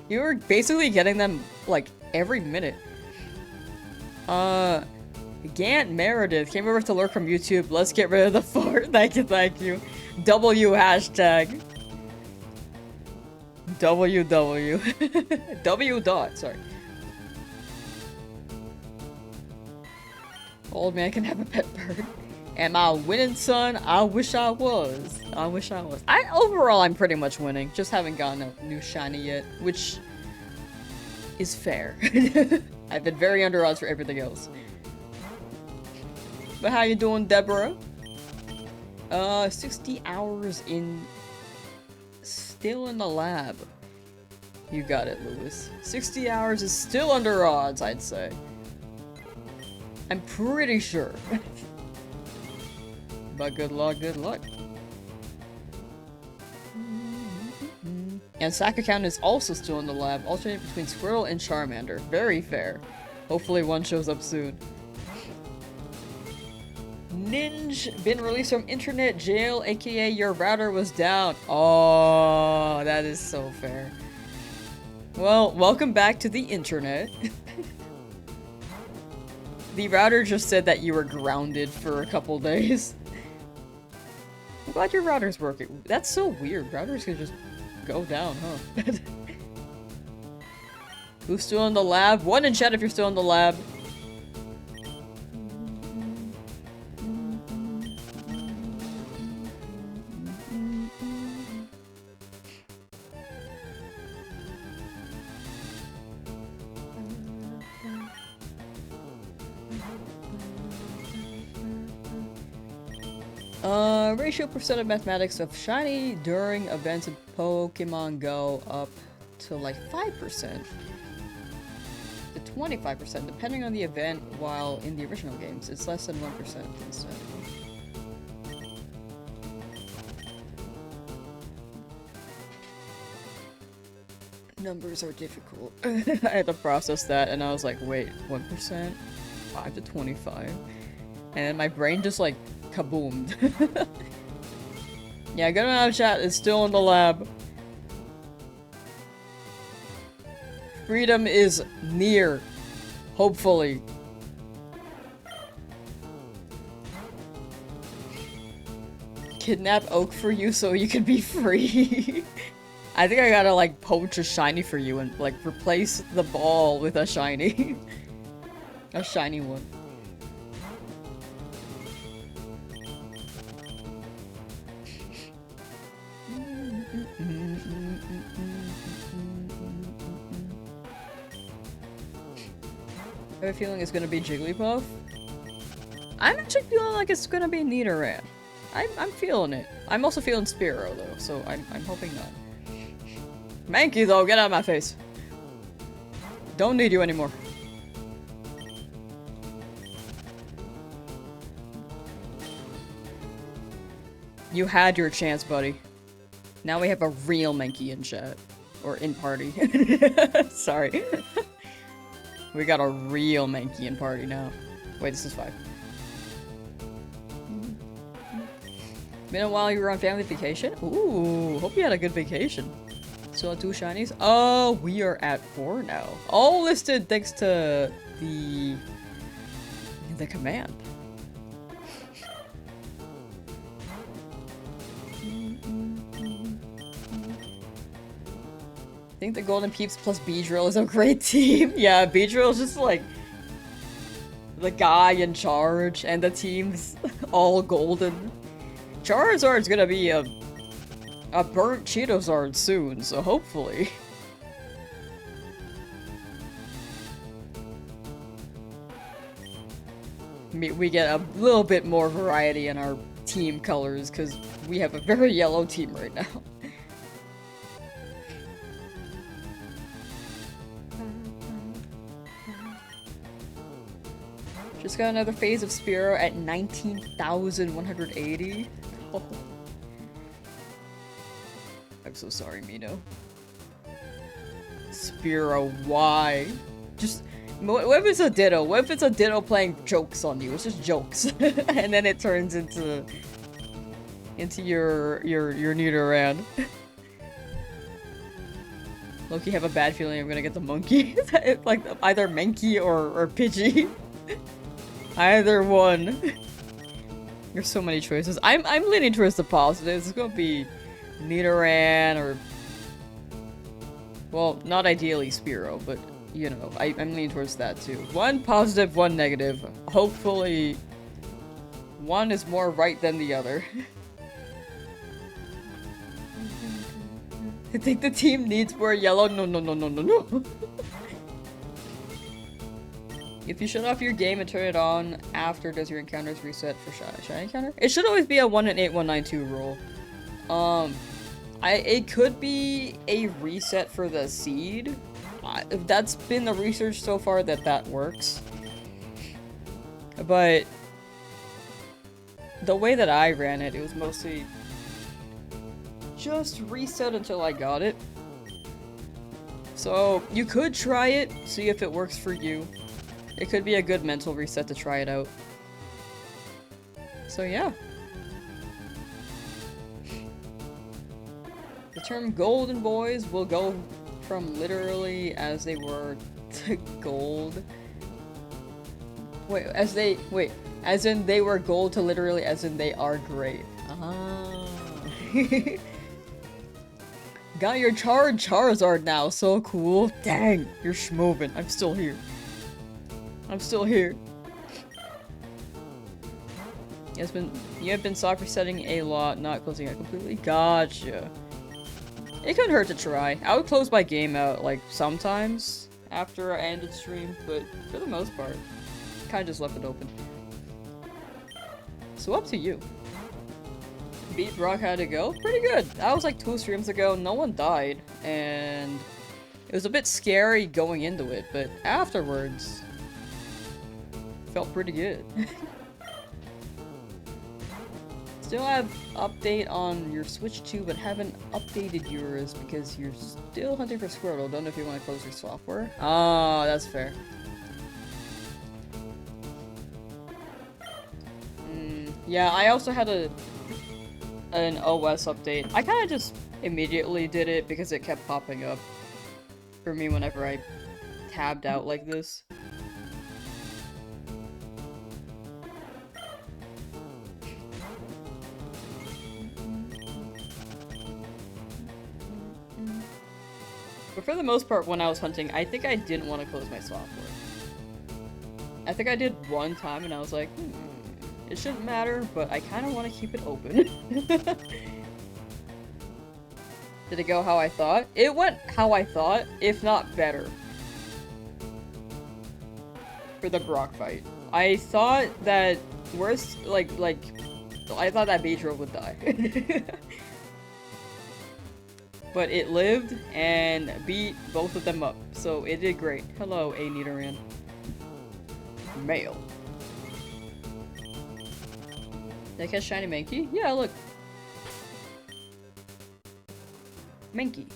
Speaker 1: You were basically getting them like every minute. Gant Meredith came over to lurk from YouTube. Let's get rid of the fort. Thank you. W hashtag. W dot, sorry. Old man can have a pet bird. Am I winning, son? I wish I was. Overall, I'm pretty much winning. Just haven't gotten a new shiny yet, which is fair. I've been very under odds for everything else. But how you doing, Deborah? 60 hours in... Still in the lab. You got it, Lewis. 60 hours is still under odds, I'd say. I'm pretty sure. But good luck, good luck. And sack account is also still in the lab, alternating between Squirtle and Charmander. Very fair. Hopefully one shows up soon. Ninja been released from internet jail, aka your router was down. Oh, that is so fair. Well, welcome back to the internet. The router just said that you were grounded for a couple days. I'm glad your router's working. That's so weird. Routers can just go down, huh? Who's still in the lab? One in chat if you're still in the lab. Ratio percent of mathematics of shiny during events of Pokemon Go up to like 5% to 25% depending on the event, while in the original games it's less than 1% instead. Numbers are difficult. I had to process that and I was like, wait, 1%? 5 to 25? And then my brain just like kaboomed. Yeah, good amount of chat is still in the lab. Freedom is near. Hopefully. Kidnap Oak for you so you can be free. I think I gotta like poach a shiny for you and like replace the ball with a shiny. A shiny one. I have a feeling it's gonna be Jigglypuff. I'm actually feeling like it's gonna be Nidoran. I'm feeling it. I'm also feeling Spearow though, so I'm hoping not. Mankey though, get out of my face. Don't need you anymore. You had your chance, buddy. Now we have a real Mankey in chat. Or in party. Sorry. We got a real Mankey in party now. Wait, this is 5. Been a while you were on family vacation? Ooh, hope you had a good vacation. Still at 2 shinies? Oh, we are at 4 now. All listed thanks to the command. I think the Golden Peeps plus Beedrill is a great team. Yeah, Beedrill is just like the guy in charge, and the team's all golden. Charizard's gonna be a burnt Cheetozard soon, so hopefully. We get a little bit more variety in our team colors, because we have a very yellow team right now. Just got another phase of Spearow at 19,180. Oh. I'm so sorry, Mino. Spearow, why? Just, what if it's a Ditto? What if it's a Ditto playing jokes on you? It's just jokes. And then it turns into your Nidoran. Loki have a bad feeling I'm gonna get the monkey. Like, either Mankey or Pidgey. Either one. There's so many choices. I'm leaning towards the positives. It's gonna be Nidoran or, well, not ideally Spearow, but you know, I'm leaning towards that too. One positive, one negative. Hopefully, one is more right than the other. I think the team needs more yellow. No. If you shut off your game and turn it on after, does your encounters reset for shiny encounter? It should always be a 1 in 8, 192 rule. It could be a reset for the seed. That's been the research so far that works. But the way that I ran it, it was mostly just reset until I got it. So you could try it, see if it works for you. It could be a good mental reset to try it out. So yeah. The term golden boys will go from literally as they were to gold. Wait, as in they were gold to literally as in they are great. Ah. Got your Charizard now, so cool. Dang, you're schmovin'. I'm still here. I'm still here. You have been soft resetting a lot, not closing out completely. Gotcha. It couldn't hurt to try. I would close my game out, like, sometimes after I ended stream, but for the most part, kinda just left it open. So up to you. Beat Brock, how'd it go? Pretty good. That was like 2 streams ago, no one died, and it was a bit scary going into it, but afterwards, felt pretty good. Still have update on your Switch 2, but haven't updated yours because you're still hunting for Squirtle. Don't know if you want to close your software. Oh, that's fair. Yeah, I also had an OS update. I kind of just immediately did it because it kept popping up for me whenever I tabbed out like this. But for the most part, when I was hunting, I think I didn't want to close my software. I think I did one time and I was like, it shouldn't matter, but I kind of want to keep it open. Did it go how I thought? It went how I thought, if not better. For the Brock fight. I thought that I thought that Beedrill would die. But it lived and beat both of them up, so it did great. Hello, A Nidoran. Male. Did I catch shiny Mankey? Yeah, look. Mankey.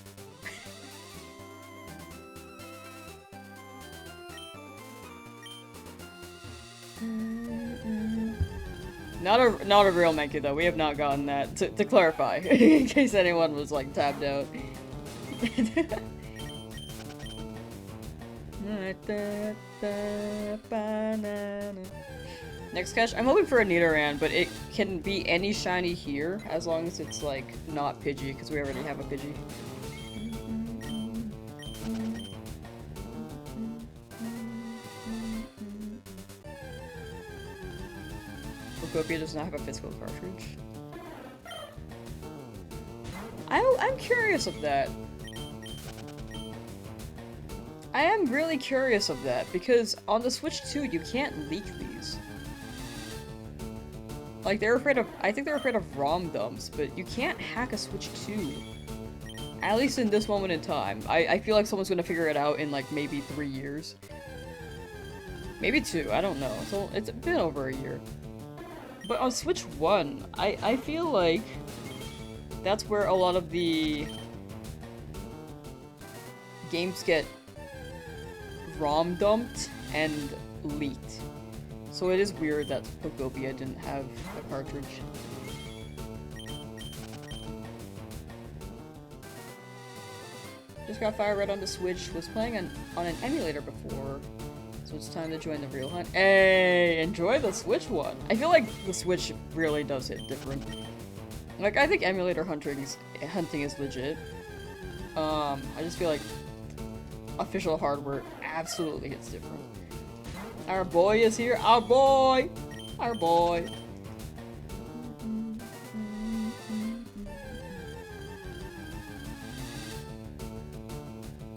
Speaker 1: Not a real Mankey though. We have not gotten that. To clarify, in case anyone was like tabbed out. Next catch, I'm hoping for a Nidoran, but it can be any shiny here as long as it's like not Pidgey, because we already have a Pidgey. Photopia does not have a physical cartridge. I'm curious of that. I am really curious of that, because on the Switch 2, you can't leak these. Like, I think they're afraid of ROM dumps, but you can't hack a Switch 2. At least in this moment in time. I feel like someone's gonna figure it out in, like, maybe 3 years. Maybe 2, I don't know. So it's been over a year. But on Switch 1, I feel like that's where a lot of the games get ROM dumped and leaked. So it is weird that Photopia didn't have a cartridge. Just got Fire Red on the Switch, was playing on an emulator before. So it's time to join the real hunt. Hey, enjoy the Switch one. I feel like the Switch really does hit different. Like, I think emulator hunting is legit. I just feel like official hardware absolutely hits different. Our boy is here. Our boy! Our boy.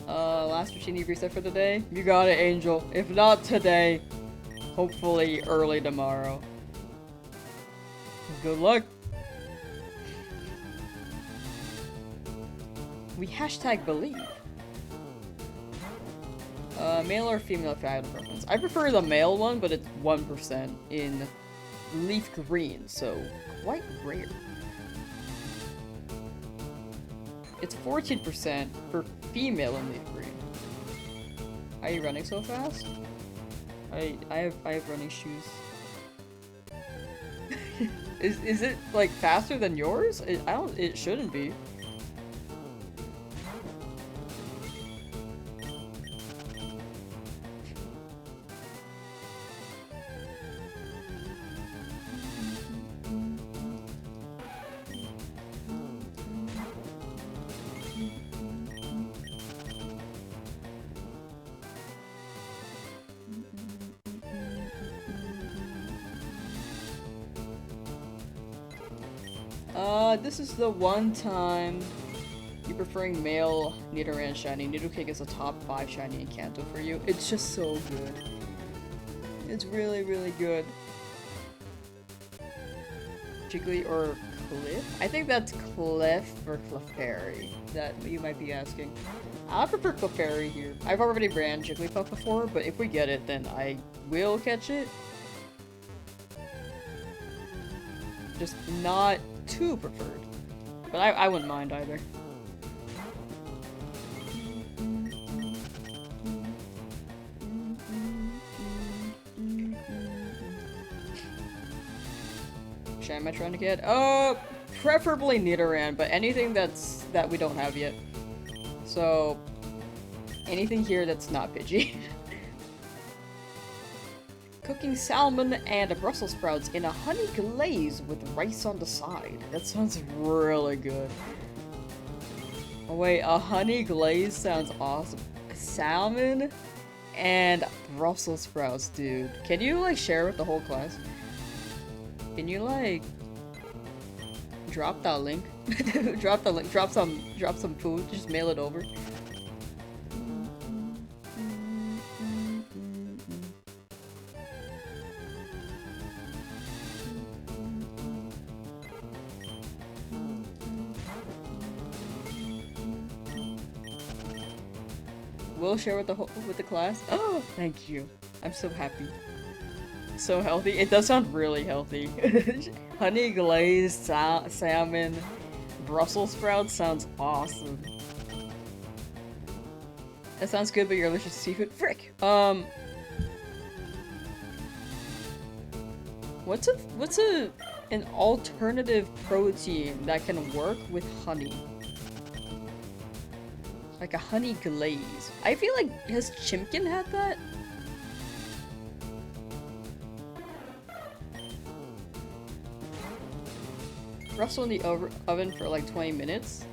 Speaker 1: Last Rotini reset for the day? You got it, Angel. If not today, hopefully early tomorrow. Good luck! We hashtag believe. Male or female for item preference? I prefer the male one, but it's 1% in leaf green, so quite rare. It's 14% for female in leaf green. Are you running so fast? I have running shoes. Is it like faster than yours? It shouldn't be. This is the one time you're preferring male Nidoran shiny. Nidoking is a top 5 shiny in Kanto for you. It's just so good. It's really, really good. Jiggly or Cliff? I think that's Cliff or Clefairy that you might be asking. I prefer Clefairy here. I've already ran Jigglypuff before, but if we get it, then I will catch it. Just not too preferred. But I wouldn't mind either. Shiny am I trying to get? Preferably Nidoran, but anything that we don't have yet. So, anything here that's not Pidgey. Cooking salmon and Brussels sprouts in a honey glaze with rice on the side. That sounds really good. Oh wait, a honey glaze sounds awesome. Salmon and Brussels sprouts, dude. Can you like share with the whole class? Can you like drop that link? Drop the link. Drop some food. Just mail it over. We'll share with the class. Oh, thank you. I'm so happy. So healthy. It does sound really healthy. Honey glazed salmon, Brussels sprouts sounds awesome. That sounds good, but you're allergic to seafood. Frick. What's an alternative protein that can work with honey? Like a honey glaze. I feel like, has Chimkin had that? Rustle in the oven for like 20 minutes.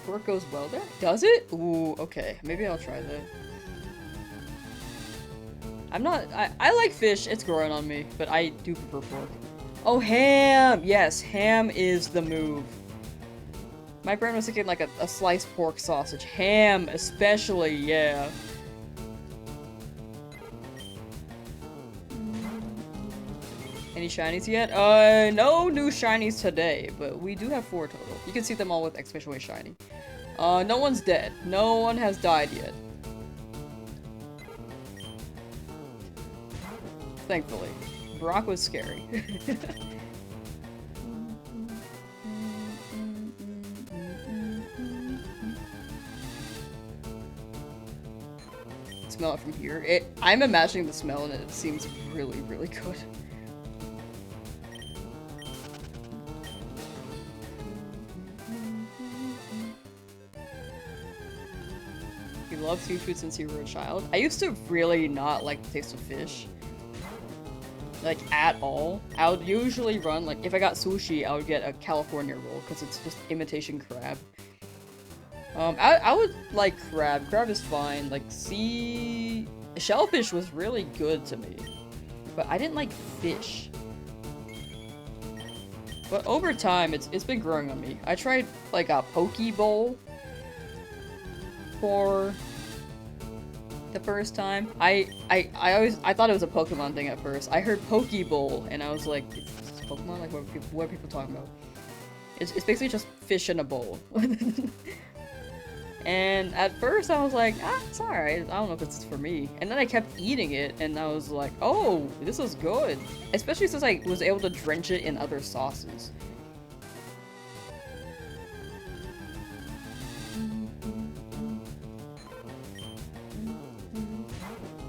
Speaker 1: Pork goes well there? Does it? Ooh, okay. Maybe I'll try that. I like fish, it's growing on me, but I do prefer pork. Oh, ham! Yes, ham is the move. My brain was thinking like a sliced pork sausage. Ham, especially, yeah. Any shinies yet? No new shinies today, but we do have 4 total. You can see them all with exclamation point shiny. No one's dead. No one has died yet. Thankfully. Brock was scary. Smell it from here. I'm imagining the smell and it seems really, really good. You love seafood since you were a child? I used to really not like the taste of fish. Like, at all. I would usually run, like, if I got sushi, I would get a California roll, because it's just imitation crab. I would like crab. Crab is fine. Like, shellfish was really good to me. But I didn't like fish. But over time, it's been growing on me. I tried, like, a poke bowl for the first time. I thought it was a Pokemon thing at first. I heard Pokeball and I was like, is this Pokemon? Like, what are people talking about? It's basically just fish in a bowl. And at first I was like, ah, it's alright, I don't know if it's for me. And then I kept eating it and I was like, oh, this is good. Especially since I was able to drench it in other sauces.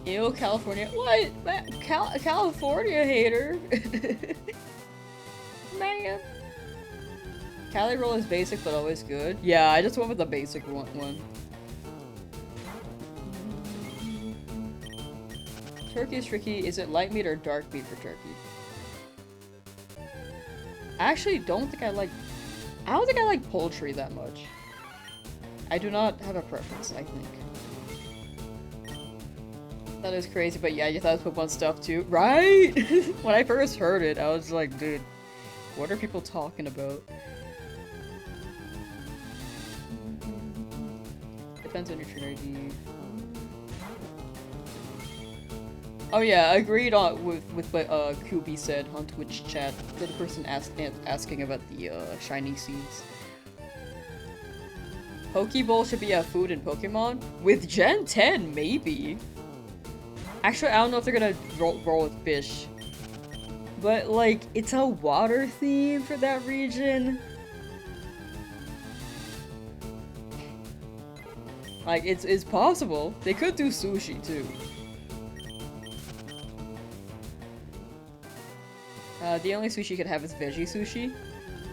Speaker 1: Ew, California. What? California hater? Man. Cali roll is basic but always good. Yeah, I just went with the basic one. Turkey is tricky. Is it light meat or dark meat for turkey? I actually don't think I don't think I like poultry that much. I do not have a preference, I think. That is crazy, but yeah, you thought it was Pokemon stuff too, right? When I first heard it, I was like, dude, what are people talking about? Depends on your trinity. Oh yeah, I agreed on with what Kubi said on Twitch chat. The person asking about the shiny seeds. Pokeball should be a food in Pokemon? With Gen 10, maybe. Actually, I don't know if they're gonna roll with fish. But, like, it's a water theme for that region. Like, it's possible. They could do sushi, too. The only sushi you could have is veggie sushi.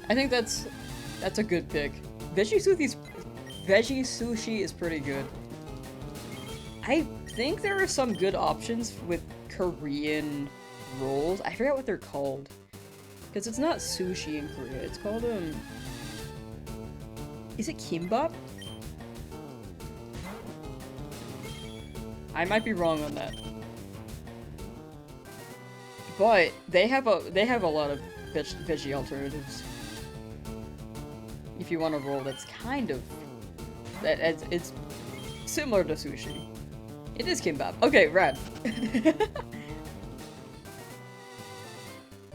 Speaker 1: I think that's a good pick. Veggie sushi is pretty good. I think there are some good options with Korean rolls. I forget what they're called. Because it's not sushi in Korea. It's called, is it kimbap? I might be wrong on that. But they have a lot of veggie alternatives. If you want a roll that's kind of it's similar to sushi. It is kimbap. Okay, rad.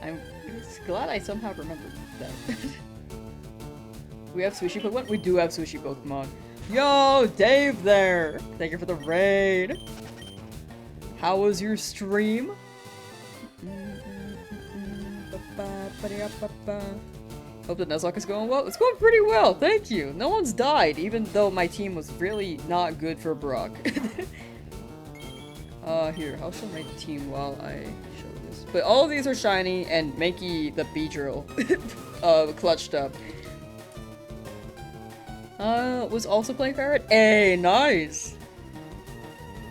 Speaker 1: I'm glad I somehow remembered that. We have sushi Pokemon? We do have sushi Pokemon. Yo, Dave there! Thank you for the raid. How was your stream? Hope the Nuzlocke is going well. It's going pretty well, thank you. No one's died, even though my team was really not good for Brock. Here, I'll show my team while I show this. But all of these are shiny, and Mankey the Beedrill clutched up. Was also playing Fire Red? Hey, nice!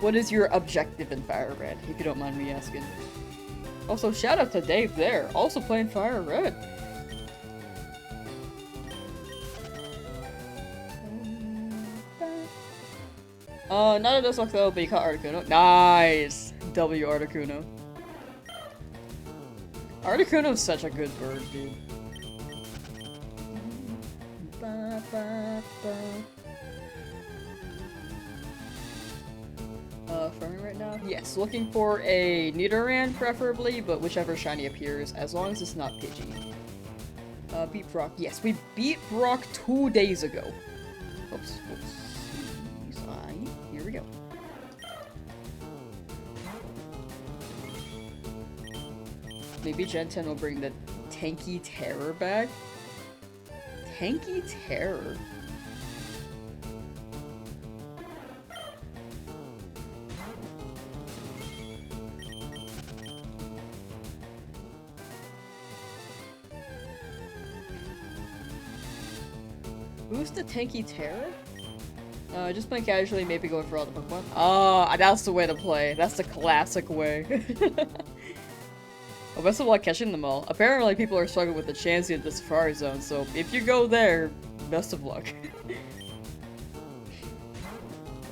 Speaker 1: What is your objective in Fire Red, if you don't mind me asking? Also, shout out to Dave there, also playing Fire Red. Not a Nuzlocke though, but you caught Articuno. Nice! W Articuno. Articuno's such a good bird, dude. Farming right now? Yes, looking for a Nidoran preferably, but whichever shiny appears, as long as it's not Pidgey. Beat Brock. Yes, we beat Brock 2 days ago. Oops. Here we go. Maybe Gen 10 will bring the Tanky Terror back? Tanky Terror? Who's the Tanky Terror? Just playing casually, maybe going for all the Pokemon. Oh, that's the way to play. That's the classic way. Well, best of luck catching them all. Apparently, people are struggling with the Chansey at the Safari Zone, so if you go there, best of luck.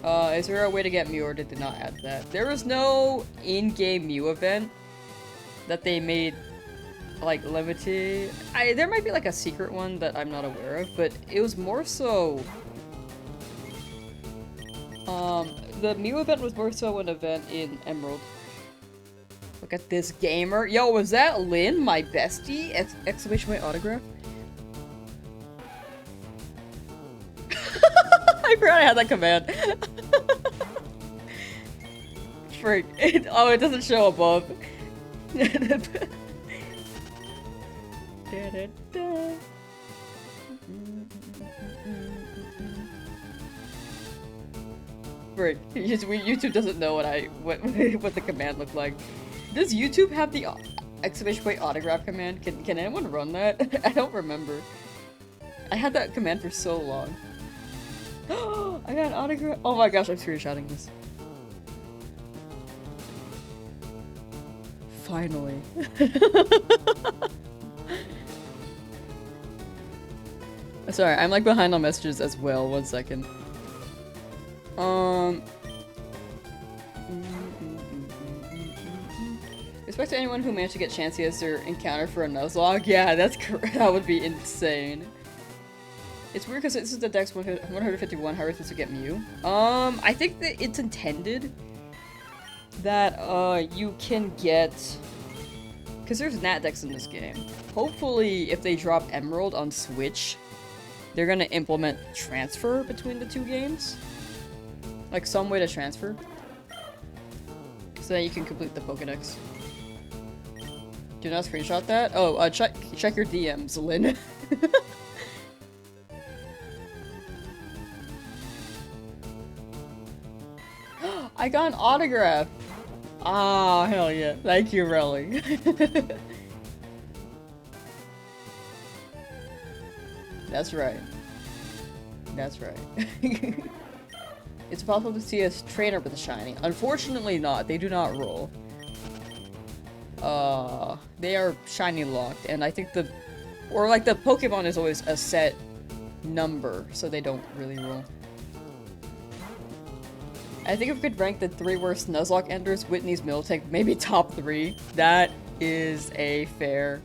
Speaker 1: Is there a way to get Mew, or did they not add that? There was no in-game Mew event that they made, like, limited. There might be, like, a secret one that I'm not aware of, but it was more so... the Mew event was more so an event in Emerald. Look at this gamer. Yo, was that Lynn, my bestie? Exclamation point autograph? I forgot I had that command. Freak. Oh, it doesn't show above. Frick. YouTube doesn't know what the command looked like. Does YouTube have the exclamation point autograph command? Can anyone run that? I don't remember. I had that command for so long. I got an autograph. Oh my gosh, I'm screenshotting this. Finally. Sorry, I'm like behind on messages as well. 1 second. Respect to anyone who managed to get Chansey as their encounter for a Nuzlocke. Yeah, that's correct. That would be insane. It's weird because this is the Dex 151. How are we supposed to get Mew? I think that it's intended that you can get, because there's Nat Dex in this game. Hopefully, if they drop Emerald on Switch, they're gonna implement transfer between the 2 games. Like some way to transfer. So that you can complete the Pokedex. Do not screenshot that? Oh, check your DMs, Lynn. I got an autograph! Ah, hell yeah. Thank you, Relly. That's right. That's right. It's possible to see a trainer with a shiny. Unfortunately not. They do not roll. They are shiny locked, and I think the Pokemon is always a set number, so they don't really roll. I think if we could rank the 3 worst Nuzlocke enders, Whitney's Miltank, maybe top 3. That is a fair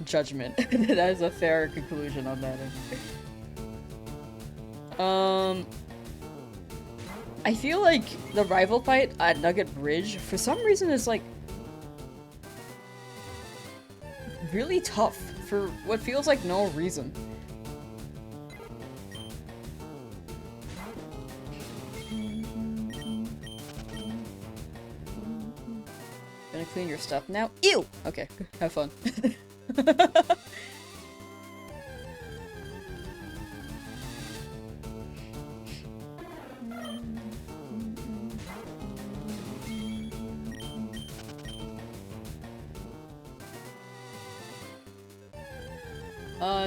Speaker 1: judgment. That is a fair conclusion on that end. I feel like the rival fight at Nugget Bridge, for some reason, is like really tough for what feels like no reason. Gonna clean your stuff now? Ew! Okay, have fun.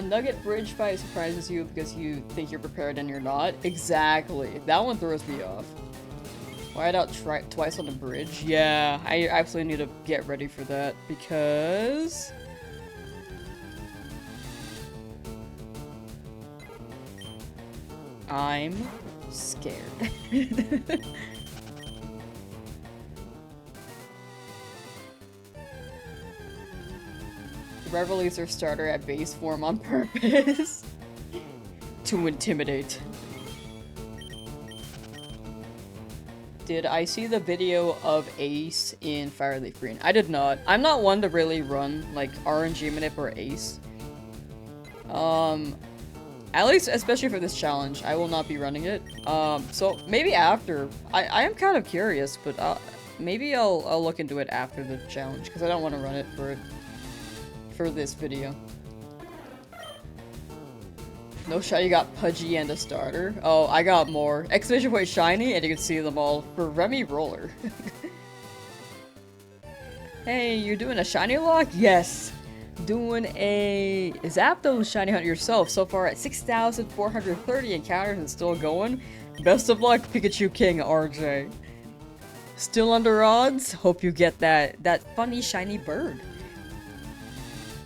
Speaker 1: Nugget Bridge fight surprises you because you think you're prepared and you're not. Exactly. That one throws me off. Wired out twice on the bridge. Yeah, I absolutely need to get ready for that because I'm scared. The Rev leaves their starter at base form on purpose to intimidate. Did I see the video of Ace in Fireleaf Green? I did not. I'm not one to really run like RNG Manip or Ace. At least, especially for this challenge, I will not be running it. So maybe after. I am kind of curious, but maybe I'll look into it after the challenge because I don't want to run it for this video. No shot, you got Pudgy and a starter. Oh, I got more. Exclamation point shiny, and you can see them all for Remy Roller. Hey, you're doing a shiny lock? Yes. Doing a Zapdos shiny hunt yourself. So far at 6,430 encounters and still going. Best of luck, Pikachu King RJ. Still under odds? Hope you get that funny shiny bird.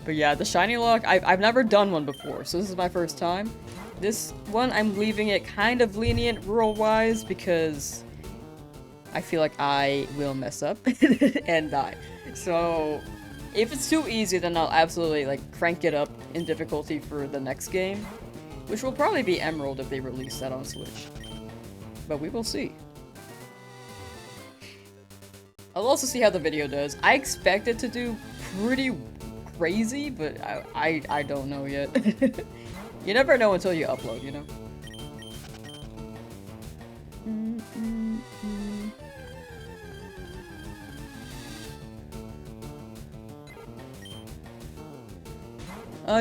Speaker 1: But yeah, the shiny lock, I've never done one before, so this is my first time. This one, I'm leaving it kind of lenient rule-wise because I feel like I will mess up and die. So if it's too easy, then I'll absolutely like crank it up in difficulty for the next game, which will probably be Emerald if they release that on Switch. But we will see. I'll also see how the video does. I expect it to do pretty crazy, but I don't know yet. You never know until you upload, you know?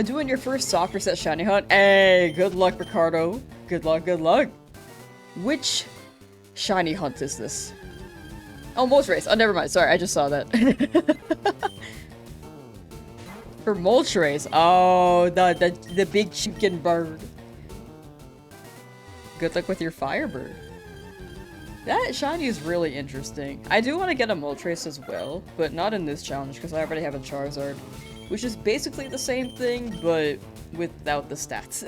Speaker 1: Doing your first soccer set shiny hunt. Hey, good luck, Ricardo. Good luck, good luck. Which shiny hunt is this? Oh, Moltres. Oh, never mind. Sorry, I just saw that. For Moltres. Oh, the big chicken bird. Good luck with your Firebird. That shiny is really interesting. I do want to get a Moltres as well, but not in this challenge because I already have a Charizard. Which is basically the same thing, but without the stats.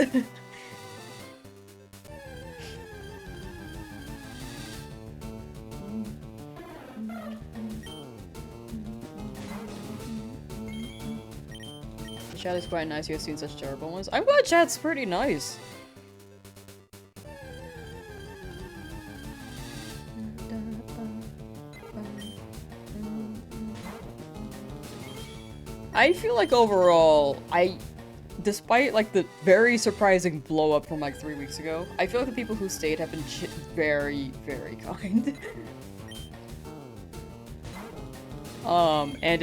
Speaker 1: The chat is quite nice. You have seen such terrible ones. I'm glad chat's pretty nice. I feel like overall, despite like the very surprising blow up from like 3 weeks ago, I feel like the people who stayed have been very, very kind. And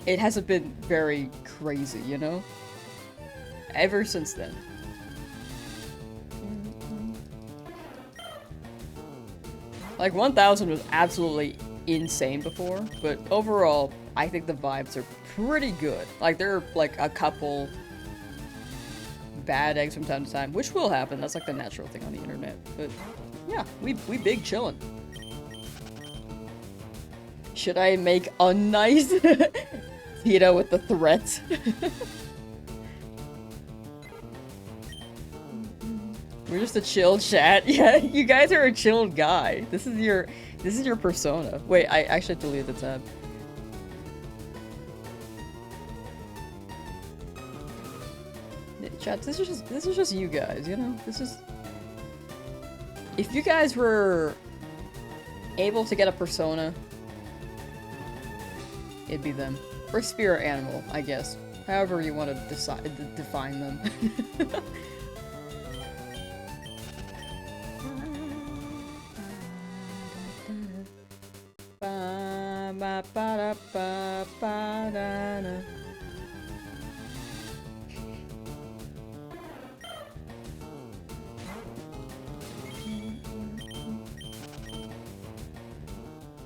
Speaker 1: it hasn't been very crazy, you know? Ever since then. Like 1000 was absolutely insane before, but overall, I think the vibes are pretty good. Like, there are, like, a couple bad eggs from time to time, which will happen. That's, like, the natural thing on the internet. But, yeah, we big chillin'. Should I make a nice Tito with the threat? We're just a chill chat. Yeah, you guys are a chill guy. This is your persona. Wait, I actually deleted the tab. Chat, this is just you guys, you know? This is... If you guys were able to get a persona, it'd be them. Or spirit animal, I guess. However you want to define them.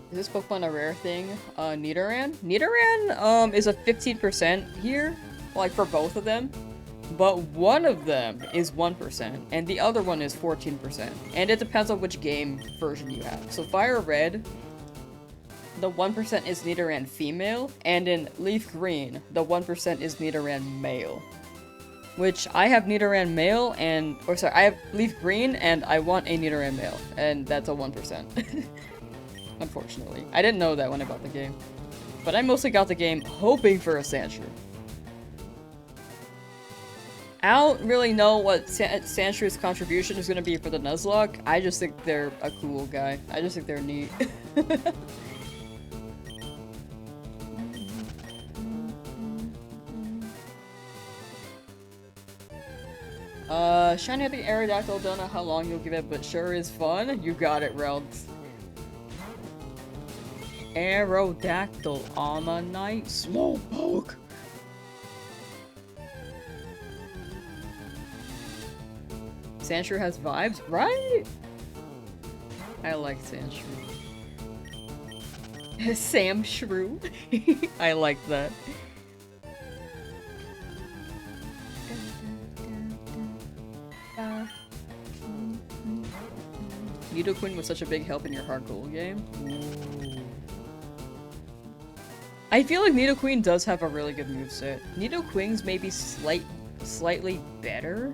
Speaker 1: Is this Pokemon a rare thing? Nidoran? Nidoran, is a 15% here, like for both of them. But one of them is 1%, and the other one is 14%. And it depends on which game version you have. So Fire Red, the 1% is Nidoran female, and in Leaf Green, the 1% is Nidoran male. Which, I have Nidoran male, I have Leaf Green, and I want a Nidoran male, and that's a 1%. Unfortunately. I didn't know that when I bought the game. But I mostly got the game hoping for a Sandshrew. I don't really know what Sandshrew's contribution is going to be for the Nuzlocke. I just think they're a cool guy. I just think they're neat. Shiny at the Aerodactyl, don't know how long you'll give it, but sure is fun. You got it, Relds. Aerodactyl, Ammonite, Slowpoke. Sandshrew has vibes, right? I like Sandshrew. Samshrew. I like that. Nidoqueen was such a big help in your hard gold game. Ooh. I feel like Nidoqueen does have a really good moveset. Nidoqueen's maybe slightly better.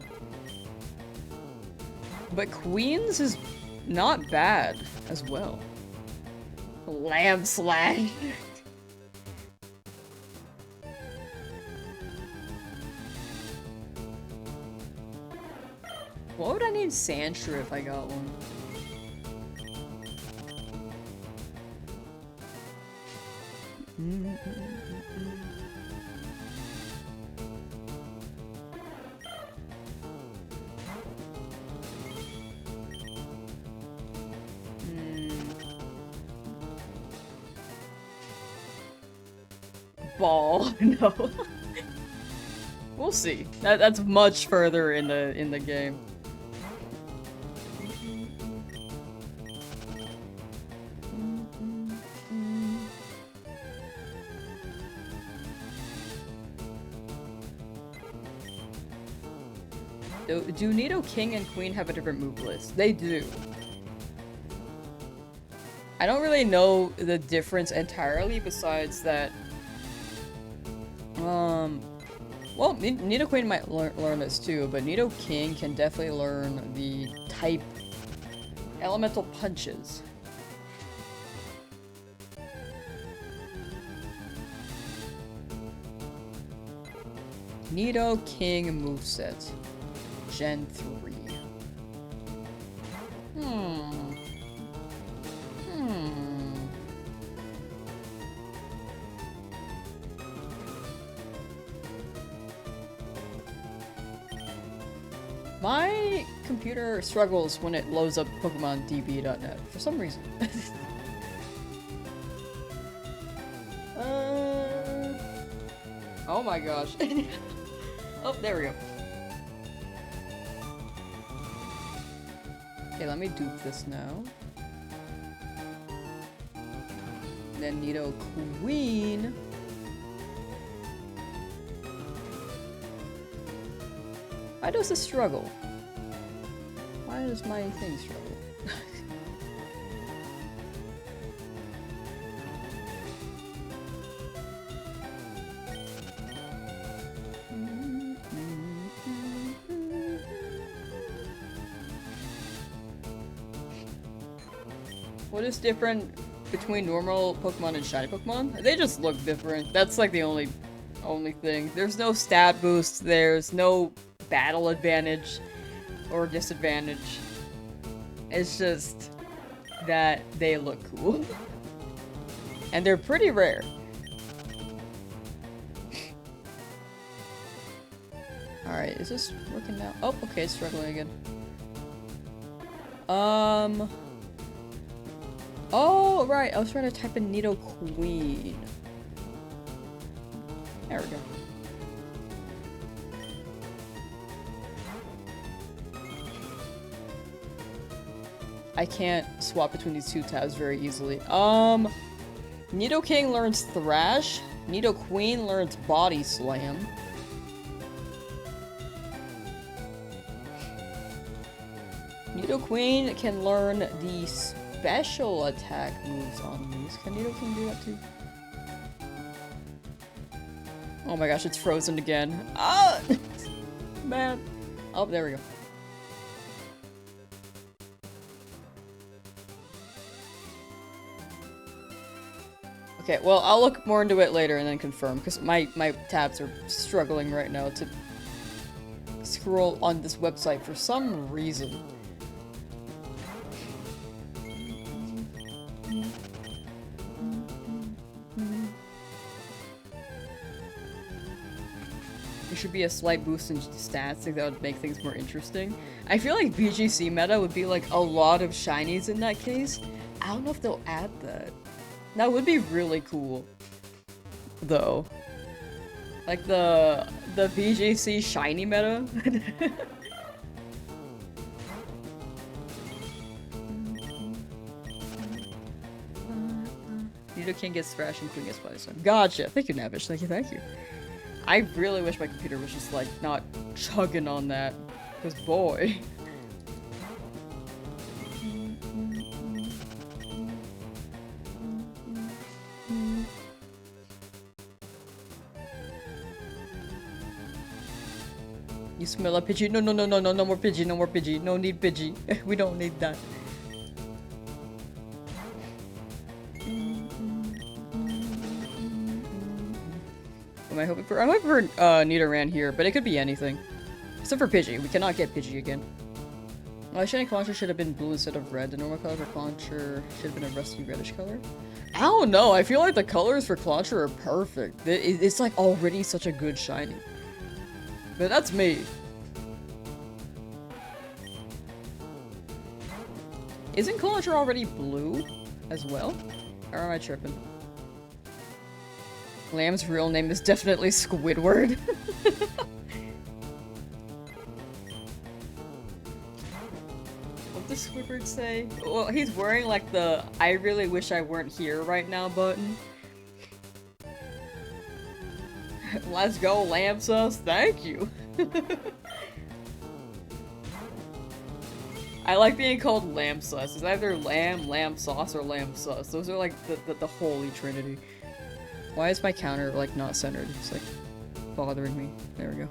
Speaker 1: But Queen's is not bad as well. Lamsauce. What would I name Sandshrew if I got one? ball. No. We'll see. That's much further in the game. Do Nido King and Queen have a different move list? They do. I don't really know the difference entirely besides that. Well, Nido Queen might learn this too, but Nido King can definitely learn the type elemental punches. Nido King moveset. Gen 3. My computer struggles when it loads up PokemonDB.net for some reason. Oh my gosh. Oh, there we go. Okay, let me dupe this now. Then Nido Queen. Why does this struggle? Why does my thing struggle? What is different between normal Pokemon and shiny Pokemon? They just look different. That's like the only thing. There's no stat boost, there's no battle advantage or disadvantage. It's just that they look cool. And they're pretty rare. Alright, is this working now? Oh, okay, it's struggling again. Oh, right, I was trying to type in Nido Queen. There we go. I can't swap between these two tabs very easily. Nido King learns Thrash. Nido Queen learns Body Slam. Nido Queen can learn the special attack moves on these. Can Nido King do that too? Oh my gosh, it's frozen again. Ah! Man. Oh, there we go. Okay, well, I'll look more into it later and then confirm, because my tabs are struggling right now to scroll on this website for some reason. There should be a slight boost in stats, I think that would make things more interesting. I feel like BGC meta would be like a lot of shinies in that case. I don't know if they'll add that. That would be really cool, though. Like the VGC shiny meta. Nido King gets Thrash and Queen gets Body Slam. Gotcha. Thank you, Navish. Thank you, thank you. I really wish my computer was just like not chugging on that, because boy. You smell a Pidgey? No, no, no, no, no, no more Pidgey, no more Pidgey. No need Pidgey. We don't need that. Am I hoping for? I'm hoping for Nidoran here, but it could be anything. Except for Pidgey. We cannot get Pidgey again. Shiny Clauncher should have been blue instead of red. The normal color for Clauncher should have been a rusty reddish color. I don't know. I feel like the colors for Clauncher are perfect. It's like already such a good shiny. But that's me. Isn't Clauncher already blue as well? Or am I tripping? Lamb's real name is definitely Squidward. What does Squidward say? Well, he's wearing like the "I really wish I weren't here right now" button. Let's go, Lamsauce. Thank you. I like being called Lamsauce. It's either lamb sauce, or Lamsauce. Those are like the holy trinity. Why is my counter like not centered? It's like bothering me. There we go.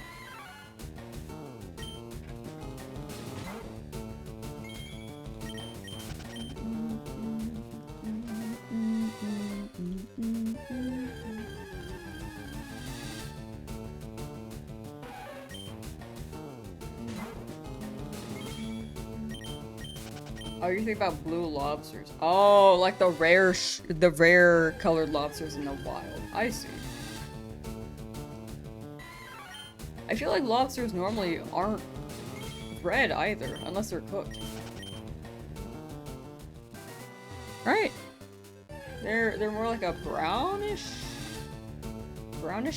Speaker 1: Oh, you're thinking about blue lobsters. Oh, like the rare colored lobsters in the wild. I see. I feel like lobsters normally aren't red either, unless they're cooked. Right? They're more like a brownish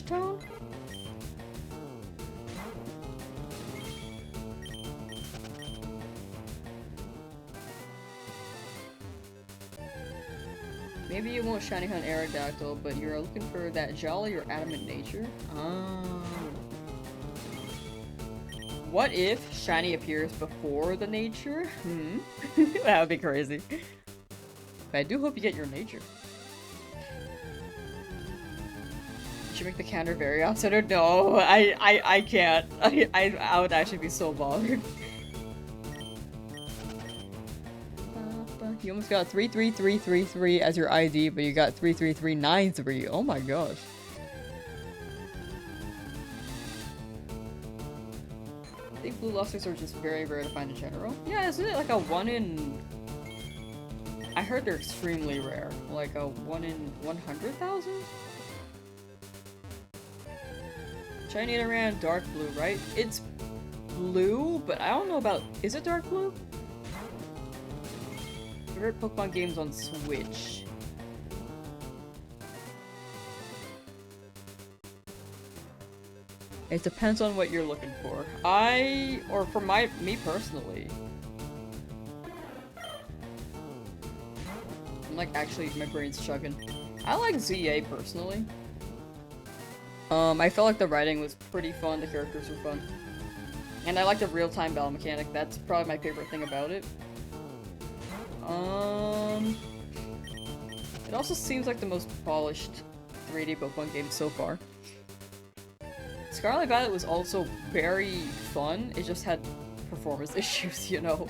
Speaker 1: tone? Maybe you won't shiny hunt Aerodactyl, but you're looking for that jolly or adamant nature? What if shiny appears before the nature? That would be crazy. But I do hope you get your nature. Should you make the counter very off-centered? No, I can't. I would actually be so bothered. You almost got 33333 as your ID, but you got 33393. Oh my gosh. I think blue lobsters are just very rare to find in general. Yeah, isn't it like a 1 in... I heard they're extremely rare. Like a 1 in 100,000? Shiny around dark blue, right? It's blue, but I don't know about... Is it dark blue? Favorite Pokemon games on Switch. It depends on what you're looking for. Me personally. I'm like, actually, my brain's chugging. I like ZA personally. I felt like the writing was pretty fun, the characters were fun. And I like the real-time battle mechanic, that's probably my favorite thing about it. It also seems like the most polished 3D Pokemon game so far. Scarlet Violet was also very fun, it just had performance issues, you know.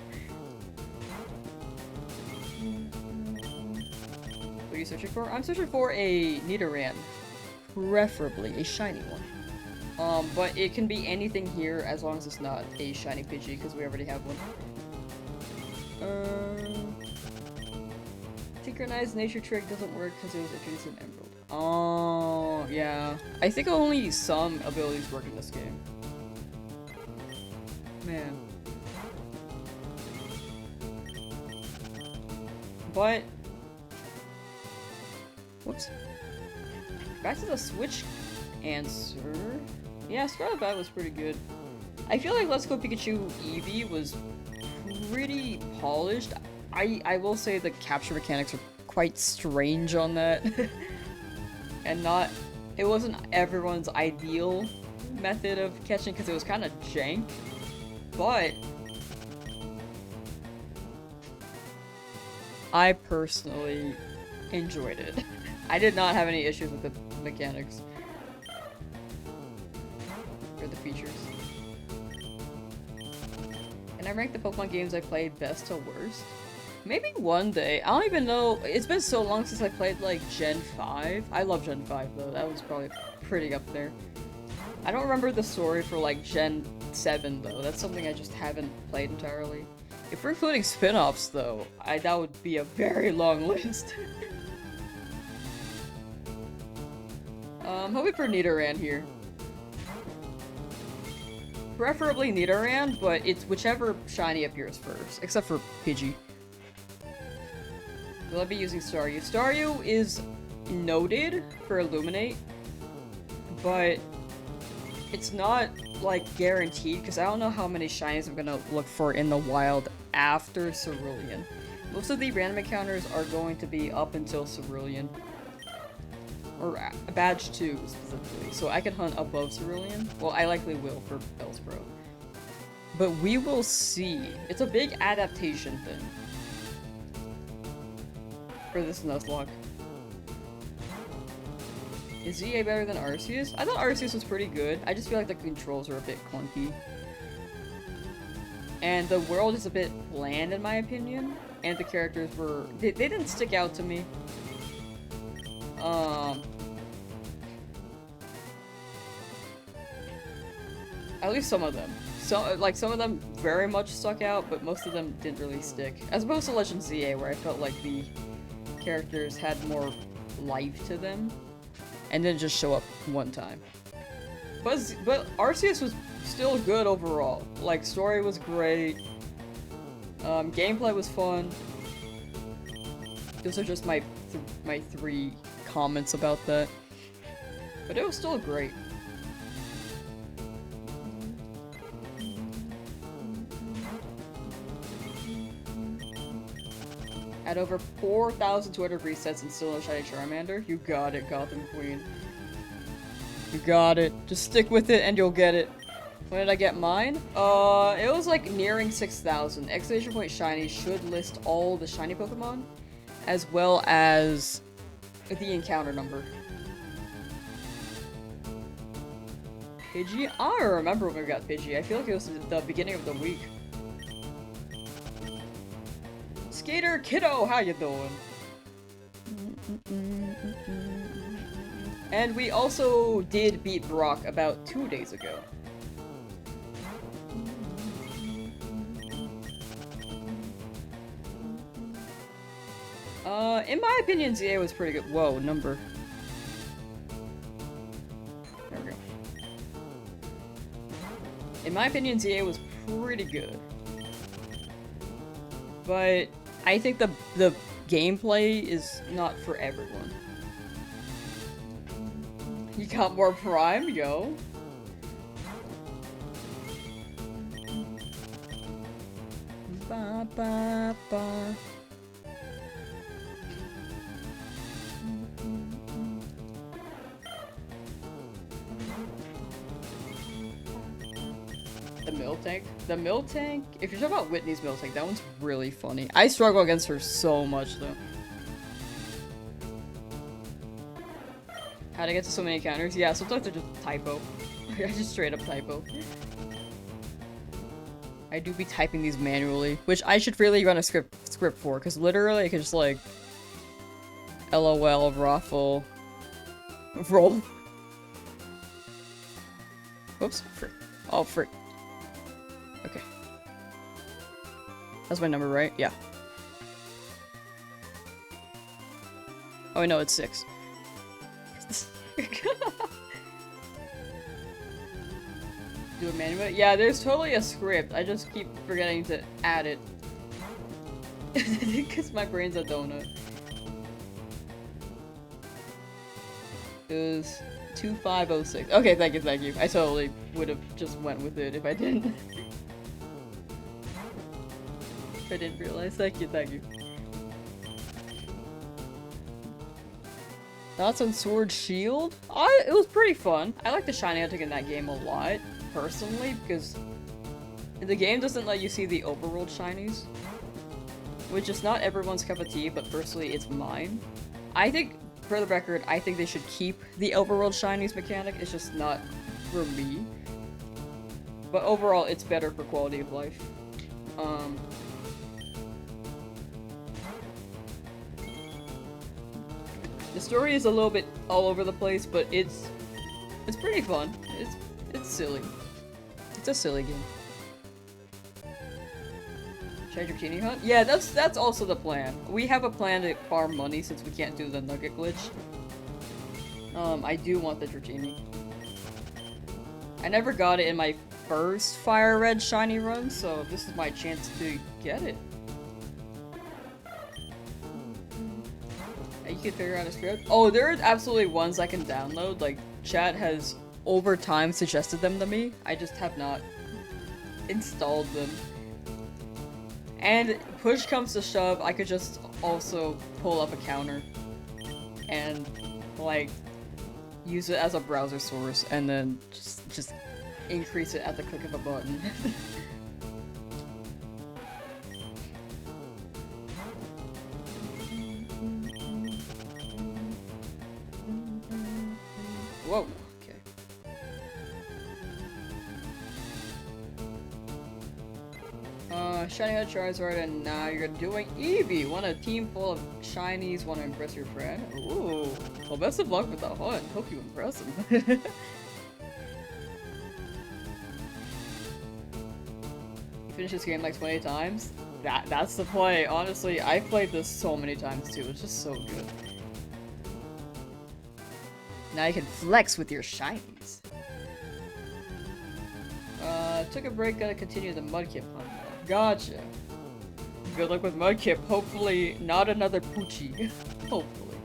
Speaker 1: What are you searching for? I'm searching for a Nidoran. Preferably a shiny one. But it can be anything here as long as it's not a shiny Pidgey, because we already have one. Synchronized nature trick doesn't work because it was introduced in Emerald. Oh, yeah. I think only some abilities work in this game. Man. But... Whoops. Back to the Switch answer. Yeah, Scarlet Violet was pretty good. I feel like Let's Go Pikachu Eevee was pretty polished. I will say the capture mechanics are quite strange on that. And it wasn't everyone's ideal method of catching because it was kind of jank. But I personally enjoyed it. I did not have any issues with the mechanics. Or the features. Can I rank the Pokemon games I played best to worst? Maybe one day. I don't even know. It's been so long since I played like Gen 5. I love Gen 5 though. That was probably pretty up there. I don't remember the story for like Gen 7 though. That's something I just haven't played entirely. If we're including spin-offs though, that would be a very long list. Hoping for Nidoran here. Preferably Nidoran, but it's whichever shiny appears first, except for Pidgey. Will I be using Staryu? Staryu is noted for Illuminate, but it's not like guaranteed because I don't know how many shinies I'm gonna look for in the wild after Cerulean. Most of the random encounters are going to be up until Cerulean. Or Badge 2 specifically, so I can hunt above Cerulean. Well, I likely will for Bellsprout. But we will see. It's a big adaptation thing. For this Nuzlocke. Is ZA better than Arceus? I thought Arceus was pretty good. I just feel like the controls are a bit clunky. And the world is a bit bland in my opinion. And the characters were... They didn't stick out to me. At least some of them. So, like, some of them very much stuck out, but most of them didn't really stick. As opposed to Legend ZA, where I felt like the characters had more life to them. And didn't just show up one time. But Arceus was still good overall. Like, story was great. Gameplay was fun. Those are just my three comments about that. But it was still great. At over 4,200 resets and still no shiny Charmander? You got it, Gotham Queen. You got it. Just stick with it and you'll get it. When did I get mine? It was like nearing 6,000. Exclamation point shiny should list all the shiny Pokemon, as well as the encounter number. Pidgey? I don't remember when we got Pidgey. I feel like it was the beginning of the week. Skater Kiddo, how you doing? And we also did beat Brock about 2 days ago. In my opinion, ZA was pretty good. Whoa, number. There we go. In my opinion, ZA was pretty good. But I think the gameplay is not for everyone. You got more Prime, yo. Ba ba ba. The Miltank? The Miltank? If you're talking about Whitney's Miltank, that one's really funny. I struggle against her so much, though. How'd I get to so many encounters? Yeah, sometimes they're just typo. I just straight up typo. I do be typing these manually, which I should really run a script for, because literally I could just like... LOL, raffle... roll. Whoops. Frick. Oh, frick. Okay. That's my number, right? Yeah. Oh, I know, it's 6. Do a manual? Yeah, there's totally a script. I just keep forgetting to add it. Because my brain's a donut. It was 2506. Okay, thank you. I totally would have just went with it if I didn't. If I didn't realize. Thank you. Thoughts on Sword Shield? It was pretty fun. I like the shiny hunting in that game a lot, personally, because the game doesn't let you see the overworld shinies. Which is not everyone's cup of tea, but personally it's mine. I think, for the record, I think they should keep the overworld shinies mechanic. It's just not for me. But overall, it's better for quality of life. The story is a little bit all over the place, but it's pretty fun. It's silly. It's a silly game. Should I Dratini hunt? Yeah, that's also the plan. We have a plan to farm money since we can't do the nugget glitch. I do want the Dratini. I never got it in my first Fire Red shiny run, so this is my chance to get it. You can figure out a script? Oh, there are absolutely ones I can download, like chat has over time suggested them to me. I just have not installed them. And push comes to shove, I could just also pull up a counter and like use it as a browser source and then just increase it at the click of a button. Whoa. Shiny had Charizard, and now you're doing Eevee! Want a team full of shinies, want to impress your friend? Ooh. Well, best of luck with the hunt. Hope you impress him. You finish this game like 20 times? That's the play. Honestly, I've played this so many times too. It's just so good. Now you can flex with your shinies. Took a break, gotta continue the Mudkip hunt now. Gotcha. Good luck with Mudkip. Hopefully not another Poochie. Hopefully.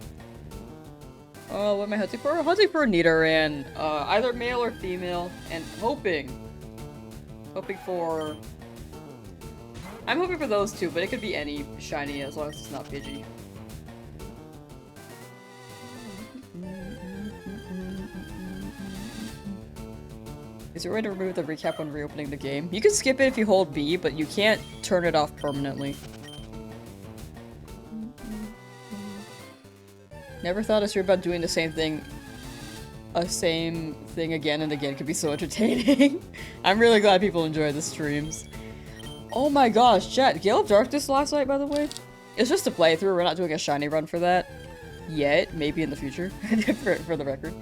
Speaker 1: What am I hunting for? Hunting for a Nidoran. Either male or female. And hoping for... I'm hoping for those two, but it could be any shiny as long as it's not Pidgey. Is there a way to remove the recap when reopening the game? You can skip it if you hold B, but you can't turn it off permanently. Never thought a stream about doing the same thing again and again could be so entertaining. I'm really glad people enjoy the streams. Oh my gosh, chat, Gale of Darkness last night, by the way? It's just a playthrough, we're not doing a shiny run for that. Yet, maybe in the future, for the record.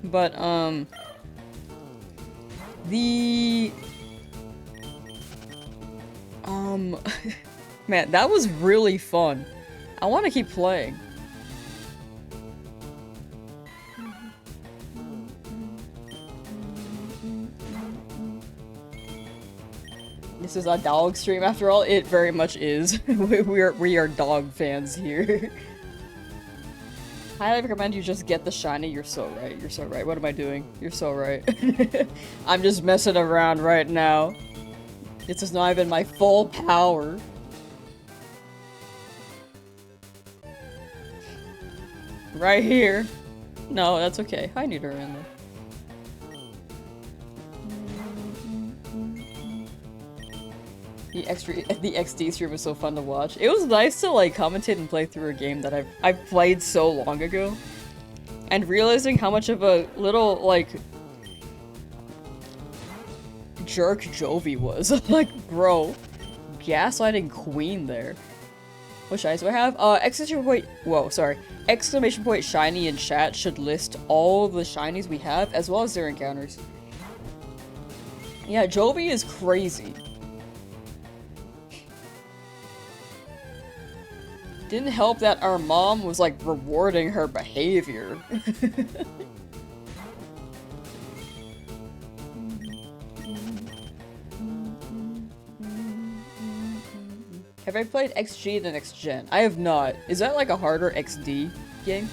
Speaker 1: But, man, that was really fun. I want to keep playing. This is a dog stream after all. It very much is. we are dog fans here. Highly recommend you just get the shiny. You're so right. You're so right. What am I doing? You're so right. I'm just messing around right now. This is not even my full power. Right here. No, that's okay. I need her in there. The XD stream was so fun to watch. It was nice to like commentate and play through a game that I've played so long ago. And realizing how much of a little like jerk Jovi was. Like, bro. Gaslighting Queen there. What shinies do I have? Exclamation point, whoa, sorry. Exclamation point shiny in chat should list all the shinies we have as well as their encounters. Yeah, Jovi is crazy. Didn't help that our mom was like rewarding her behavior. Have I played XG the next gen? I have not. Is that like a harder XD game?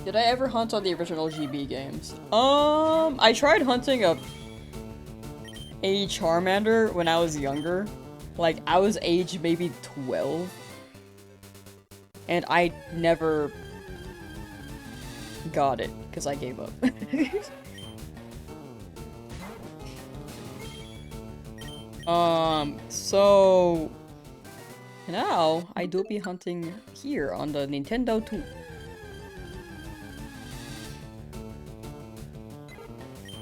Speaker 1: Did I ever hunt on the original GB games? I tried hunting a Charmander when I was younger. Like, I was age maybe 12. And I never got it, because I gave up. So now I do be hunting here on the Nintendo 2.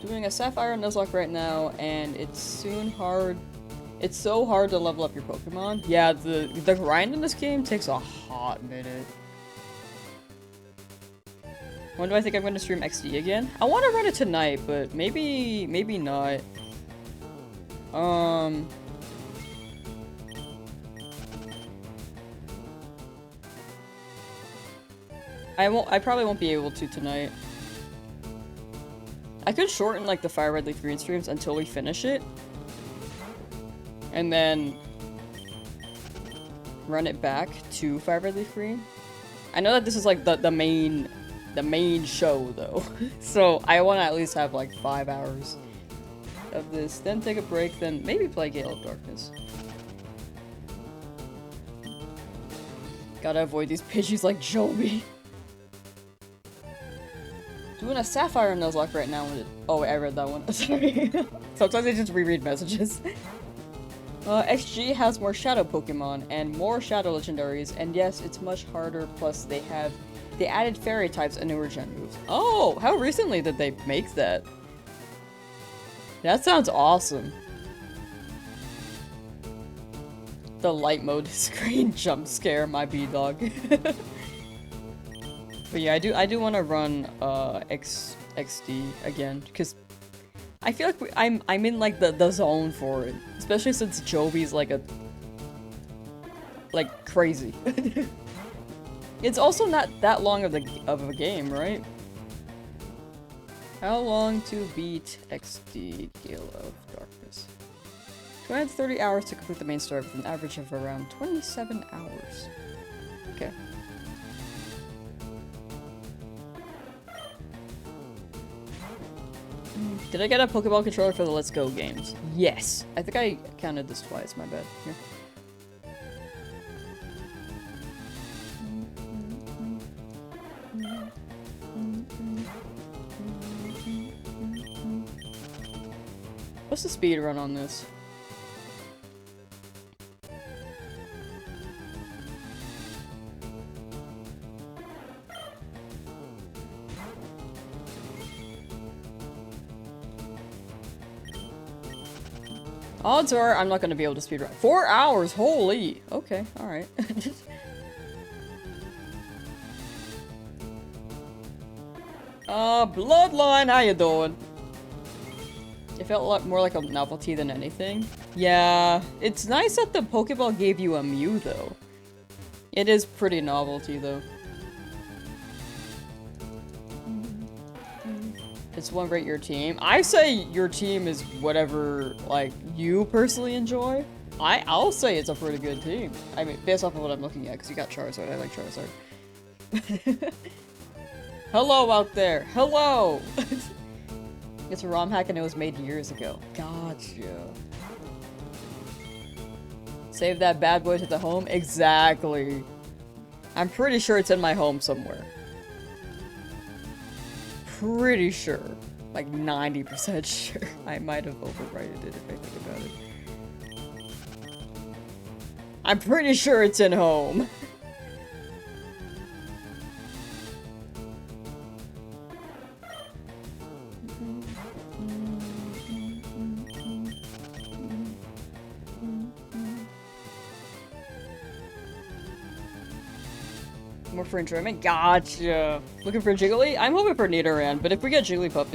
Speaker 1: Doing a Sapphire Nuzlocke right now, and it's so hard to level up your Pokemon. Yeah, the grind in this game takes a hot minute. When do I think I'm gonna stream XD again? I want to run it tonight, but maybe not. I probably won't be able to tonight. I could shorten like the Fire Red Leaf Green streams until we finish it. And then run it back to Fire Red Leaf Green. I know that this is like the main show though. So I want to at least have like 5 hours of this, then take a break, then maybe play Gale of Darkness. Gotta avoid these Pidgeys like Joby. Doing a Sapphire Nuzlocke right now. Oh wait, I read that one. Sorry. Sometimes I just reread messages. XG has more Shadow Pokemon and more Shadow Legendaries, and yes, it's much harder, plus they added Fairy types and newer gen moves. Oh, how recently did they make that? That sounds awesome. The light mode screen jump scare my B-dog. But yeah, I do want to run XD again, because I feel like I'm in like the zone for it, especially since Joby's like crazy. It's also not that long of a game, right? How long to beat XD Gale of Darkness? 20 to 30 hours to complete the main story with an average of around 27 hours. Okay. Did I get a Pokeball controller for the Let's Go games? Yes. I think I counted this twice, my bad. Here. What's the speed run on this? Odds are I'm not going to be able to speedrun. 4 hours? Holy! Okay, alright. Bloodline, how you doing? It felt a lot more like a novelty than anything. Yeah, it's nice that the Pokeball gave you a Mew, though. It is pretty novelty, though. It's one rate your team. I say your team is whatever, like, you personally enjoy. I'll say it's a pretty good team. I mean, based off of what I'm looking at, because you got Charizard. I like Charizard. Hello out there. Hello! It's a ROM hack and it was made years ago. Gotcha. Save that bad boy to the home? Exactly. I'm pretty sure it's in my home somewhere. Pretty sure. Like 90% sure. I might have overwritten it if I think about it. I'm pretty sure it's in home. More for enjoyment? Gotcha. Looking for Jiggly? I'm hoping for Nidoran, but if we get Jigglypuff,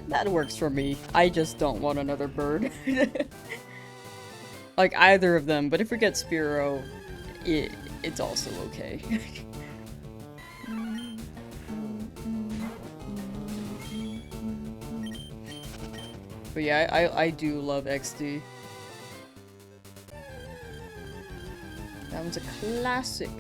Speaker 1: that works for me. I just don't want another bird. Like either of them, but if we get Spearow, it's also okay. But yeah, I do love XD. That one's a classic.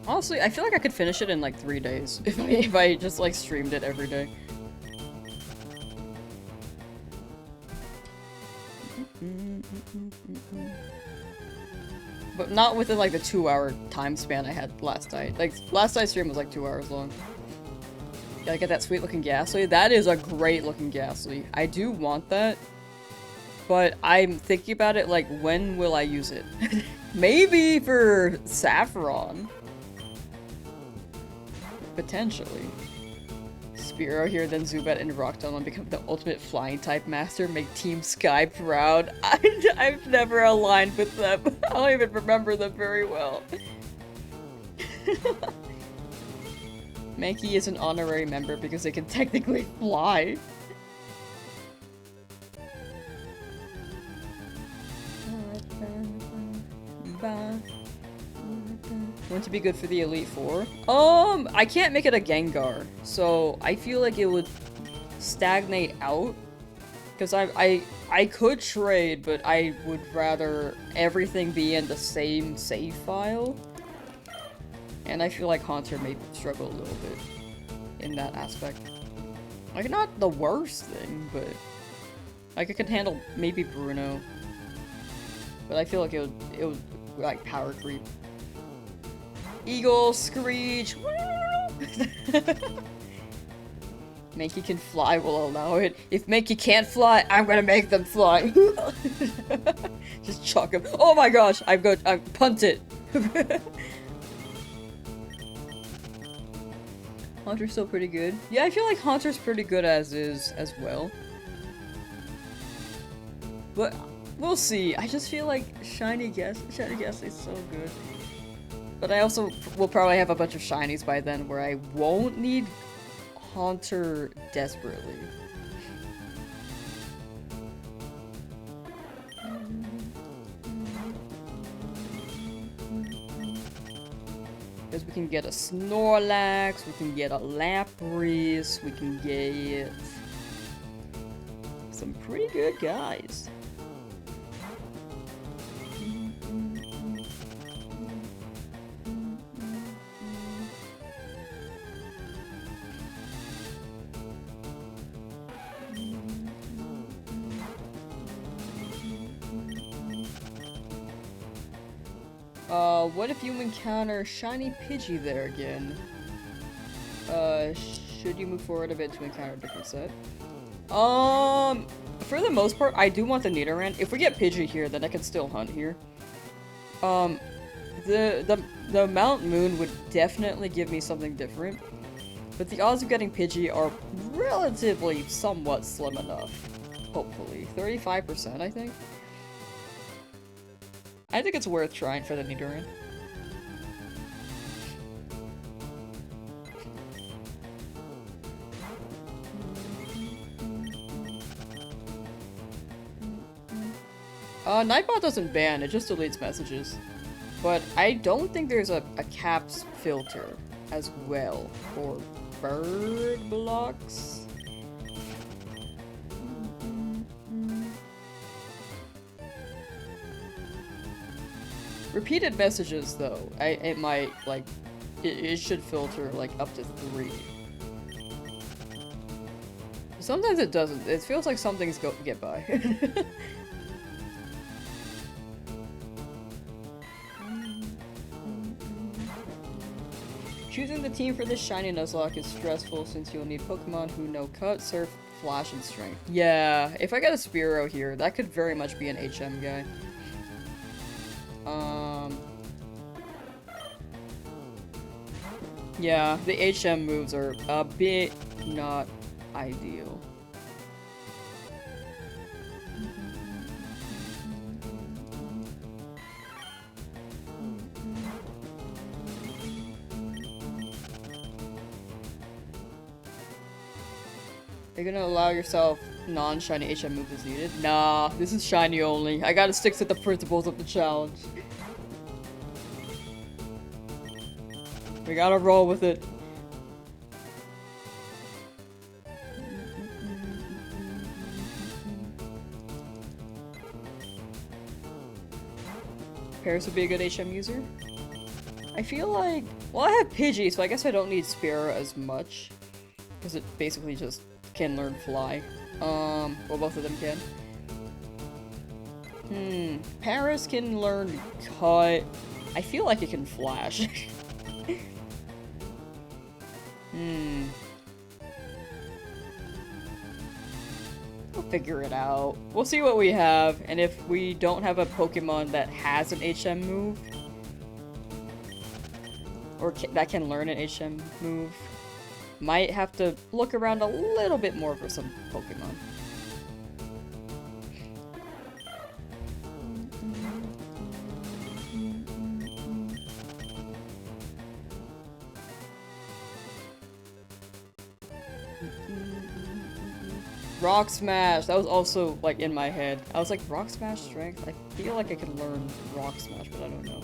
Speaker 1: Honestly, I feel like I could finish it in like 3 days if I just like streamed it every day. But not within like the 2-hour time span I had last night. Like last night's stream was like 2 hours long. Gotta get that sweet looking Ghastly. That is a great looking Ghastly. I do want that. But I'm thinking about it like, when will I use it? Maybe for Saffron. Potentially. Spearow here, then Zubat and Rockdom and become the ultimate flying type master. Make Team Sky proud. I've never aligned with them. I don't even remember them very well. Mankey is an honorary member because they can technically fly. Want to be good for the Elite Four? I can't make it a Gengar, so I feel like it would stagnate out. Because I could trade, but I would rather everything be in the same save file. And I feel like Haunter may struggle a little bit in that aspect. Like, not the worst thing, but like I could handle maybe Bruno. But I feel like it would like power creep. Eagle, Screech. Mankey can fly, will allow it. If Mankey can't fly, I'm gonna make them fly. Just chuck him. Oh my gosh, I punt it. Haunter's still pretty good. Yeah, I feel like Haunter's pretty good as is as well. But we'll see. I just feel like Shiny Ghastly is so good. But I also will probably have a bunch of shinies by then where I won't need Haunter desperately. Because we can get a Snorlax, we can get a Lapras, we can get some pretty good guys. What if you encounter Shiny Pidgey there again? Should you move forward a bit to encounter a different set? For the most part, I do want the Nidoran. If we get Pidgey here, then I can still hunt here. The Mount Moon would definitely give me something different. But the odds of getting Pidgey are relatively somewhat slim enough. Hopefully. 35%, I think. I think it's worth trying for the Nidoran. Nightbot doesn't ban, it just deletes messages. But I don't think there's a caps filter as well for bird blocks. Repeated messages, though, it might, like, it should filter, like, up to 3. Sometimes it doesn't. It feels like some things get by. Choosing the team for this shiny Nuzlocke is stressful since you'll need Pokemon who know Cut, Surf, Flash, and Strength. Yeah, if I get a Spearow here, that could very much be an HM guy. Yeah, the HM moves are a bit not ideal. You're gonna allow yourself non-shiny HM moves as needed? Nah, this is shiny only. I gotta stick to the principles of the challenge. We gotta roll with it. Paris would be a good HM user. I feel like... Well, I have Pidgey, so I guess I don't need Spearow as much. Because it basically just can learn Fly. Well, both of them can. Paris can learn Cut. I feel like it can Flash. We'll figure it out. We'll see what we have, and if we don't have a Pokemon that has an HM move, or that can learn an HM move, might have to look around a little bit more for some Pokemon. Rock Smash! That was also, like, in my head. I was like, Rock Smash Strength? I feel like I could learn Rock Smash, but I don't know.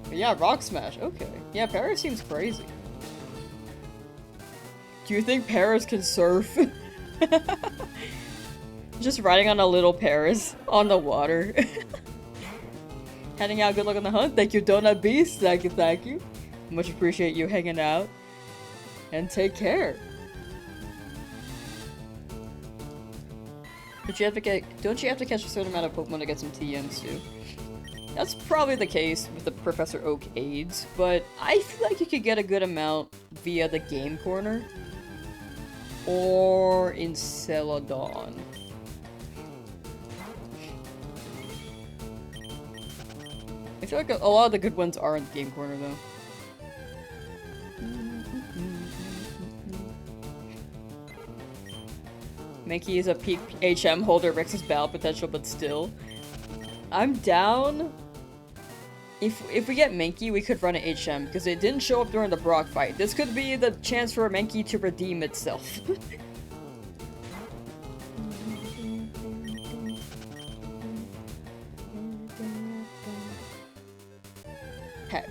Speaker 1: But yeah, Rock Smash, okay. Yeah, Paris seems crazy. Do you think Paris can surf? Just riding on a little Paris on the water. Heading out, good luck on the hunt. Thank you, Donut Beast. Thank you, thank you. Much appreciate you hanging out. And take care. Don't you have to catch a certain amount of Pokemon to get some TMs too? That's probably the case with the Professor Oak aids, but I feel like you could get a good amount via the Game Corner. Or in Celadon. I feel like a lot of the good ones are in the Game Corner though. Mankey is a peak HM holder, Rex's battle potential, but still. I'm down. If we get Mankey, we could run an HM, because it didn't show up during the Brock fight. This could be the chance for Mankey to redeem itself.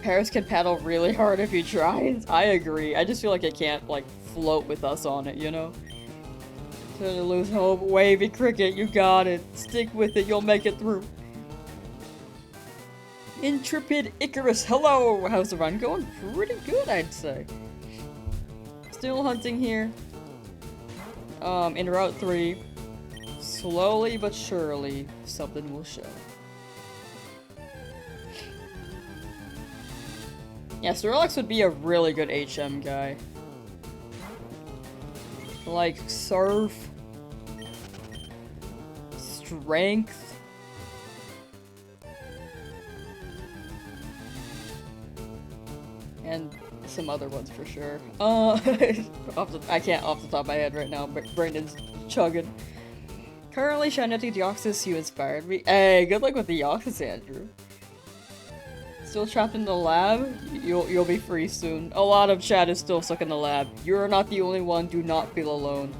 Speaker 1: Paris can paddle really hard if he tries. I agree. I just feel like it can't, like, float with us on it, you know? To lose hope. Wavy Cricket, you got it. Stick with it, you'll make it through. Intrepid Icarus, hello! How's the run going? Pretty good, I'd say. Still hunting here. In Route 3. Slowly but surely, something will show. Yeah, Snorlax would be a really good HM guy. Like, Surf. Strength. And some other ones for sure. I can't off the top of my head right now, but Brandon's chugging. Currently, Shinetic Deoxys, you inspired me. Hey, good luck with the Deoxys, Andrew. Still trapped in the lab? You'll be free soon. A lot of chat is still stuck in the lab. You're not the only one, do not feel alone.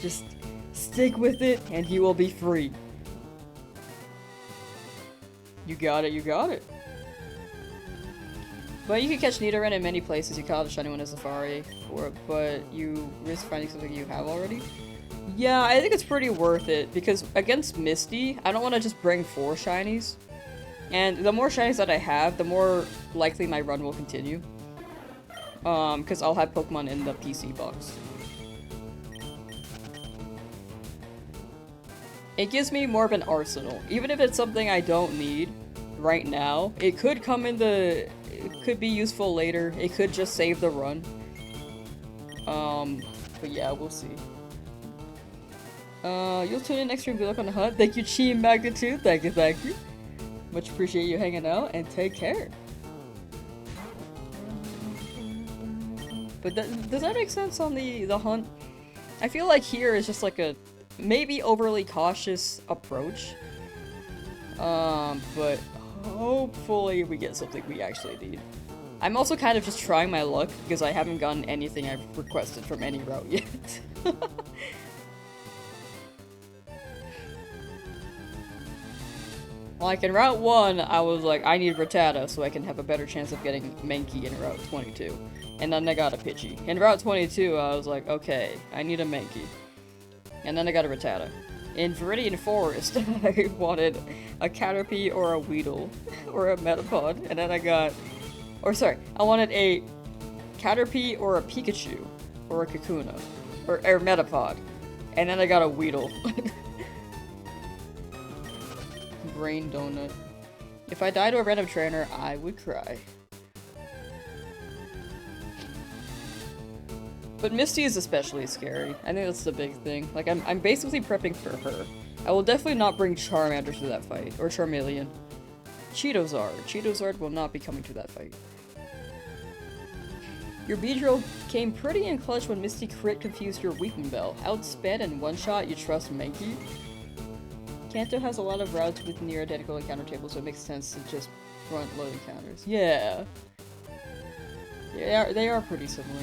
Speaker 1: Just stick with it, and you will be free. You got it, you got it. But you can catch Nidoran in many places. You caught a shiny one in Safari, but you risk finding something you have already. Yeah, I think it's pretty worth it, because against Misty, I don't want to just bring 4 shinies. And the more shinies that I have, the more likely my run will continue. Because I'll have Pokemon in the PC box. It gives me more of an arsenal. Even if it's something I don't need right now, it could come in the... It could be useful later. It could just save the run. But yeah, we'll see. You'll tune in next stream. Good luck on the hunt. Thank you, Chi Magnitude. Thank you, thank you. Much appreciate you hanging out, and take care. But does that make sense on the hunt? I feel like here is just like a maybe overly cautious approach. But hopefully we get something we actually need. I'm also kind of just trying my luck because I haven't gotten anything I've requested from any route yet. Like in Route 1, I was like, I need Rattata so I can have a better chance of getting Mankey in Route 22. And then I got a Pidgey. In Route 22, I was like, okay, I need a Mankey. And then I got a Rattata. In Viridian Forest, I wanted a Caterpie or a Weedle. Or a Metapod. And then I got... Or sorry, I wanted a Caterpie or a Pikachu. Or a Kakuna. Or Metapod. And then I got a Weedle. Brain donut. If I die to a random trainer, I would cry. But Misty is especially scary. I think that's the big thing. Like, I'm basically prepping for her. I will definitely not bring Charmander to that fight. Or Charmeleon. Cheetozard. Cheetozard will not be coming to that fight. Your Beedrill came pretty in clutch when Misty crit confused your Weeping Bell. Outsped and one-shot, you trust Mankey? Kanto has a lot of routes with near identical encounter tables, so it makes sense to just front-load encounters. Yeah. They are pretty similar.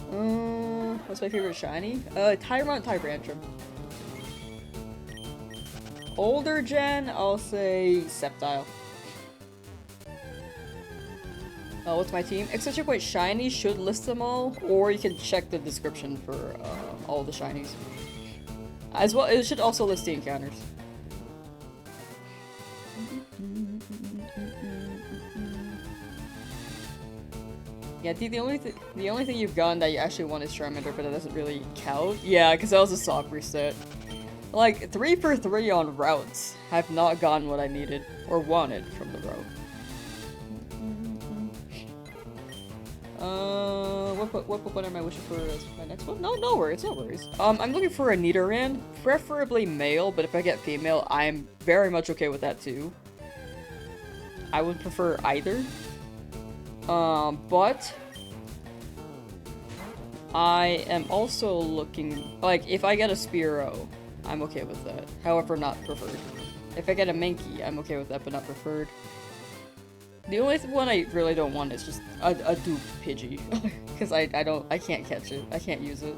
Speaker 1: What's my favorite shiny? Tyrant Tyrantrum. Older gen, I'll say Sceptile. What's my team? Exchange Point Shiny should list them all, or you can check the description for all the shinies. As well, it should also list the encounters. Yeah, the only thing you've gotten that you actually want is Charmander, but it doesn't really count. Yeah, because that was a sock reset. Like, 3 for 3 on routes. Have not gotten what I needed, or wanted from the route. What Pokemon am I wishing for as my next one? No worries, no worries. I'm looking for a Nidoran, preferably male, but if I get female, I'm very much okay with that too. I would prefer either. But I am also looking, like, if I get a Spearow, I'm okay with that. However, not preferred. If I get a Mankey, I'm okay with that, but not preferred. The only one I really don't want is just a dupe Pidgey. Because I can't catch it. I can't use it.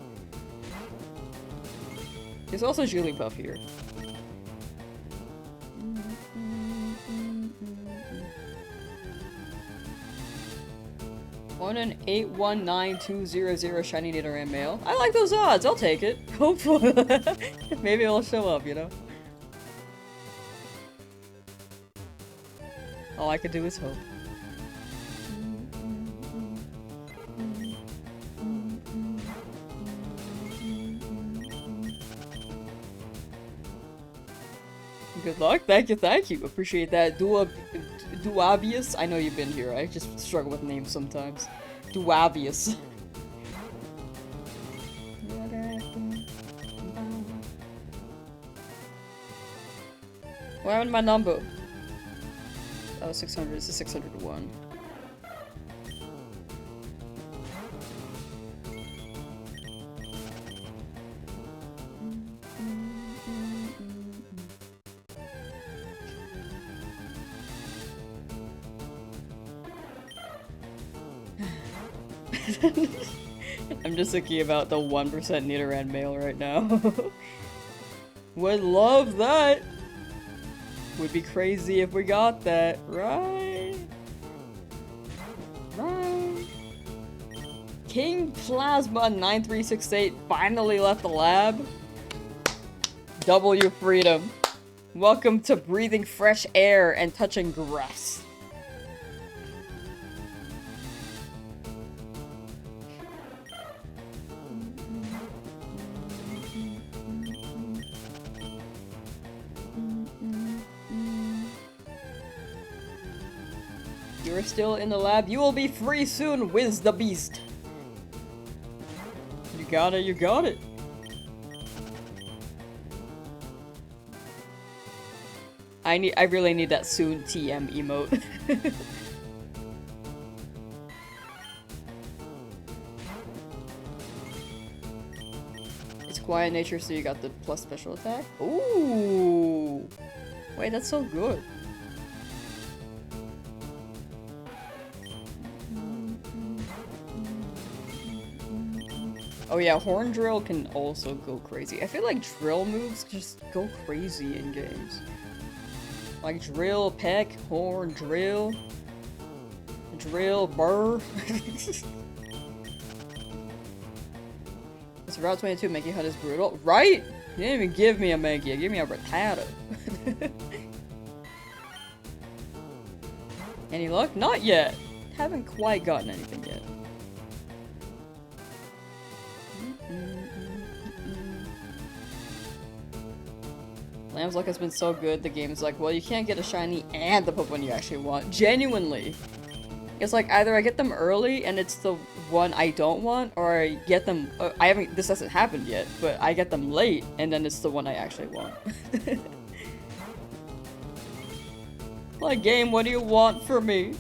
Speaker 1: There's also Jigglypuff here. One in 819200 shiny Nidoran male. I like those odds. I'll take it. Hopefully, maybe it'll show up. You know. All I can do is hope. Good luck. Thank you. Appreciate that. Duabius? I know you've been here. I just struggle with names sometimes. Duabius. What happened to my number? That was 600. This is 601. I'm just thinking about the 1% Nidoran male right now. Would love that! Would be crazy if we got that, right? Right? King Plasma 9368 finally left the lab. Double your freedom. Welcome to breathing fresh air and touching grass. You're still in the lab. You will be free soon, Wiz the Beast. You got it, you got it. I really need that soon TM emote. It's quiet nature, so you got the plus special attack. Ooh! Wait, that's so good. Oh yeah, Horn Drill can also go crazy. I feel like drill moves just go crazy in games. Like Drill, Peck, Horn, Drill, Burr. This Route 22 Mankey Hunt is brutal. Right? You didn't even give me a Mankey, give me a Rattata. Any luck? Not yet. Haven't quite gotten anything yet. Lamb's luck has been so good, the game's like, well, you can't get a shiny and the Pokemon you actually want. Genuinely. It's like, either I get them early and it's the one I don't want, or I get them- this hasn't happened yet, but I get them late and then it's the one I actually want. Like, game, what do you want from me?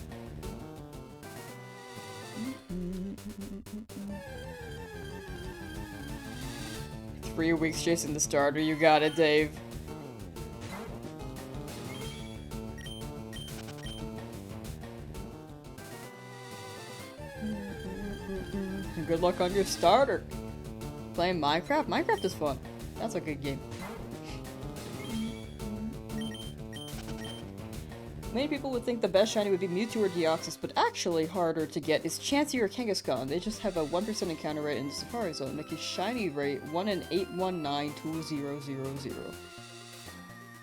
Speaker 1: 3 weeks chasing the starter, you got it, Dave. And good luck on your starter. Playing Minecraft? Minecraft is fun. That's a good game. Many people would think the best shiny would be Mewtwo or Deoxys, but actually harder to get is Chansey or Kangaskhan. They just have a 1% encounter rate in the Safari Zone, making shiny rate 1 in 8192000.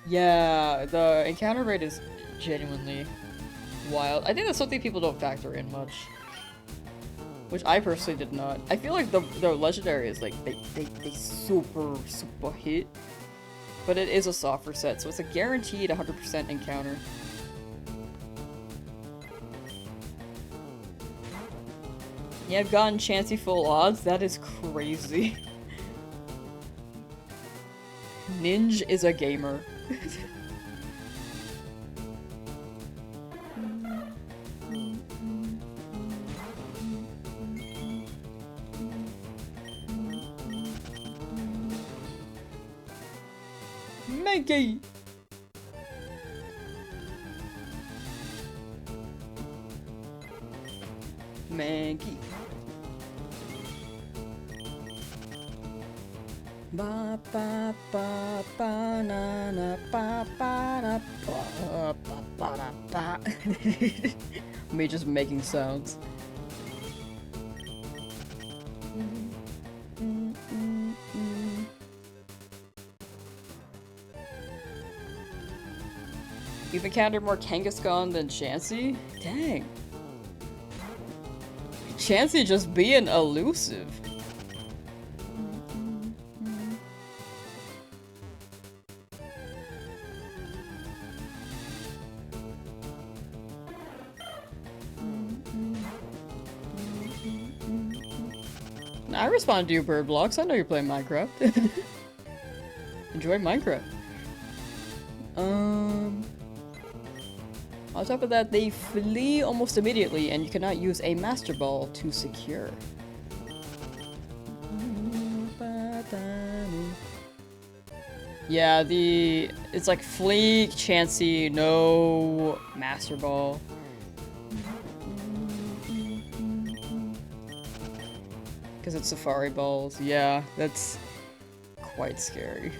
Speaker 1: Yeah, the encounter rate is genuinely wild. I think that's something people don't factor in much. Which I personally did not. I feel like the legendary is like, they super hit. But it is a softer set, so it's a guaranteed 100% encounter. Yeah, I've gotten Chansey full odds? That is crazy. Ninja is a gamer. Maggie! Maggie. Ba ba ba ba na na ba ba na ba ba ba na ba. Me just making sounds. You've encountered more Kangaskhan than Chansey? Dang. Chansey just being elusive. I respond to your bird blocks. I know you're playing Minecraft. Enjoy Minecraft. On top of that, they flee almost immediately, and you cannot use a Master Ball to secure. Yeah, it's like Flee, Chansey, no Master Ball. Because it's Safari Balls. Yeah, that's quite scary.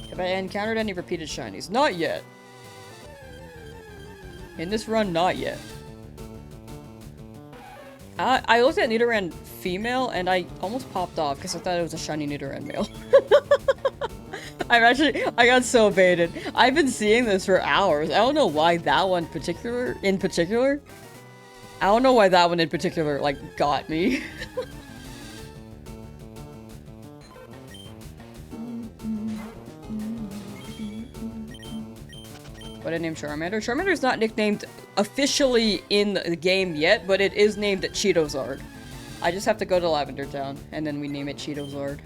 Speaker 1: Have I encountered any repeated shinies? Not yet. In this run, not yet. I looked at Nidoran female and I almost popped off because I thought it was a shiny Nidoran male. I got so baited. I've been seeing this for hours. I don't know why that one in particular. I don't know why that one in particular, like, got me. What I named Charmander? Charmander's not nicknamed officially in the game yet, but it is named Cheetozard. I just have to go to Lavender Town, and then we name it Cheetozard.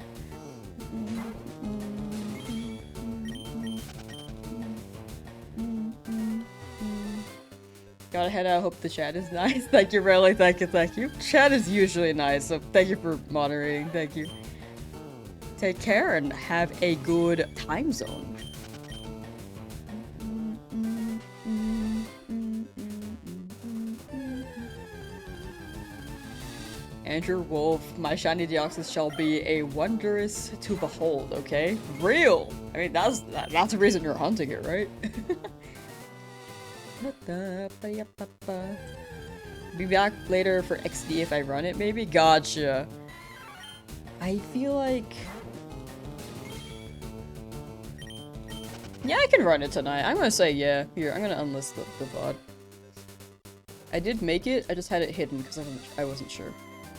Speaker 1: Gotta head out, hope the chat is nice. Thank you, Rayleigh, thank you, thank you. Chat is usually nice, so thank you for moderating, thank you. Take care and have a good time zone. Andrew Wolf, my shiny Deoxys shall be a wondrous to behold, okay? Real! I mean, that's the reason you're hunting it, right? Be back later for XD if I run it, maybe? Gotcha. I feel like... yeah, I can run it tonight. I'm gonna say yeah. Here, I'm gonna unlist the VOD. I did make it, I just had it hidden because I wasn't sure.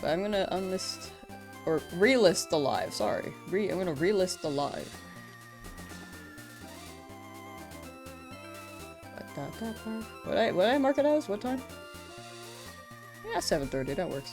Speaker 1: But I'm gonna unlist, or relist the live, sorry. I'm gonna relist the live. What I mark it as? What time? Yeah, 7:30, that works.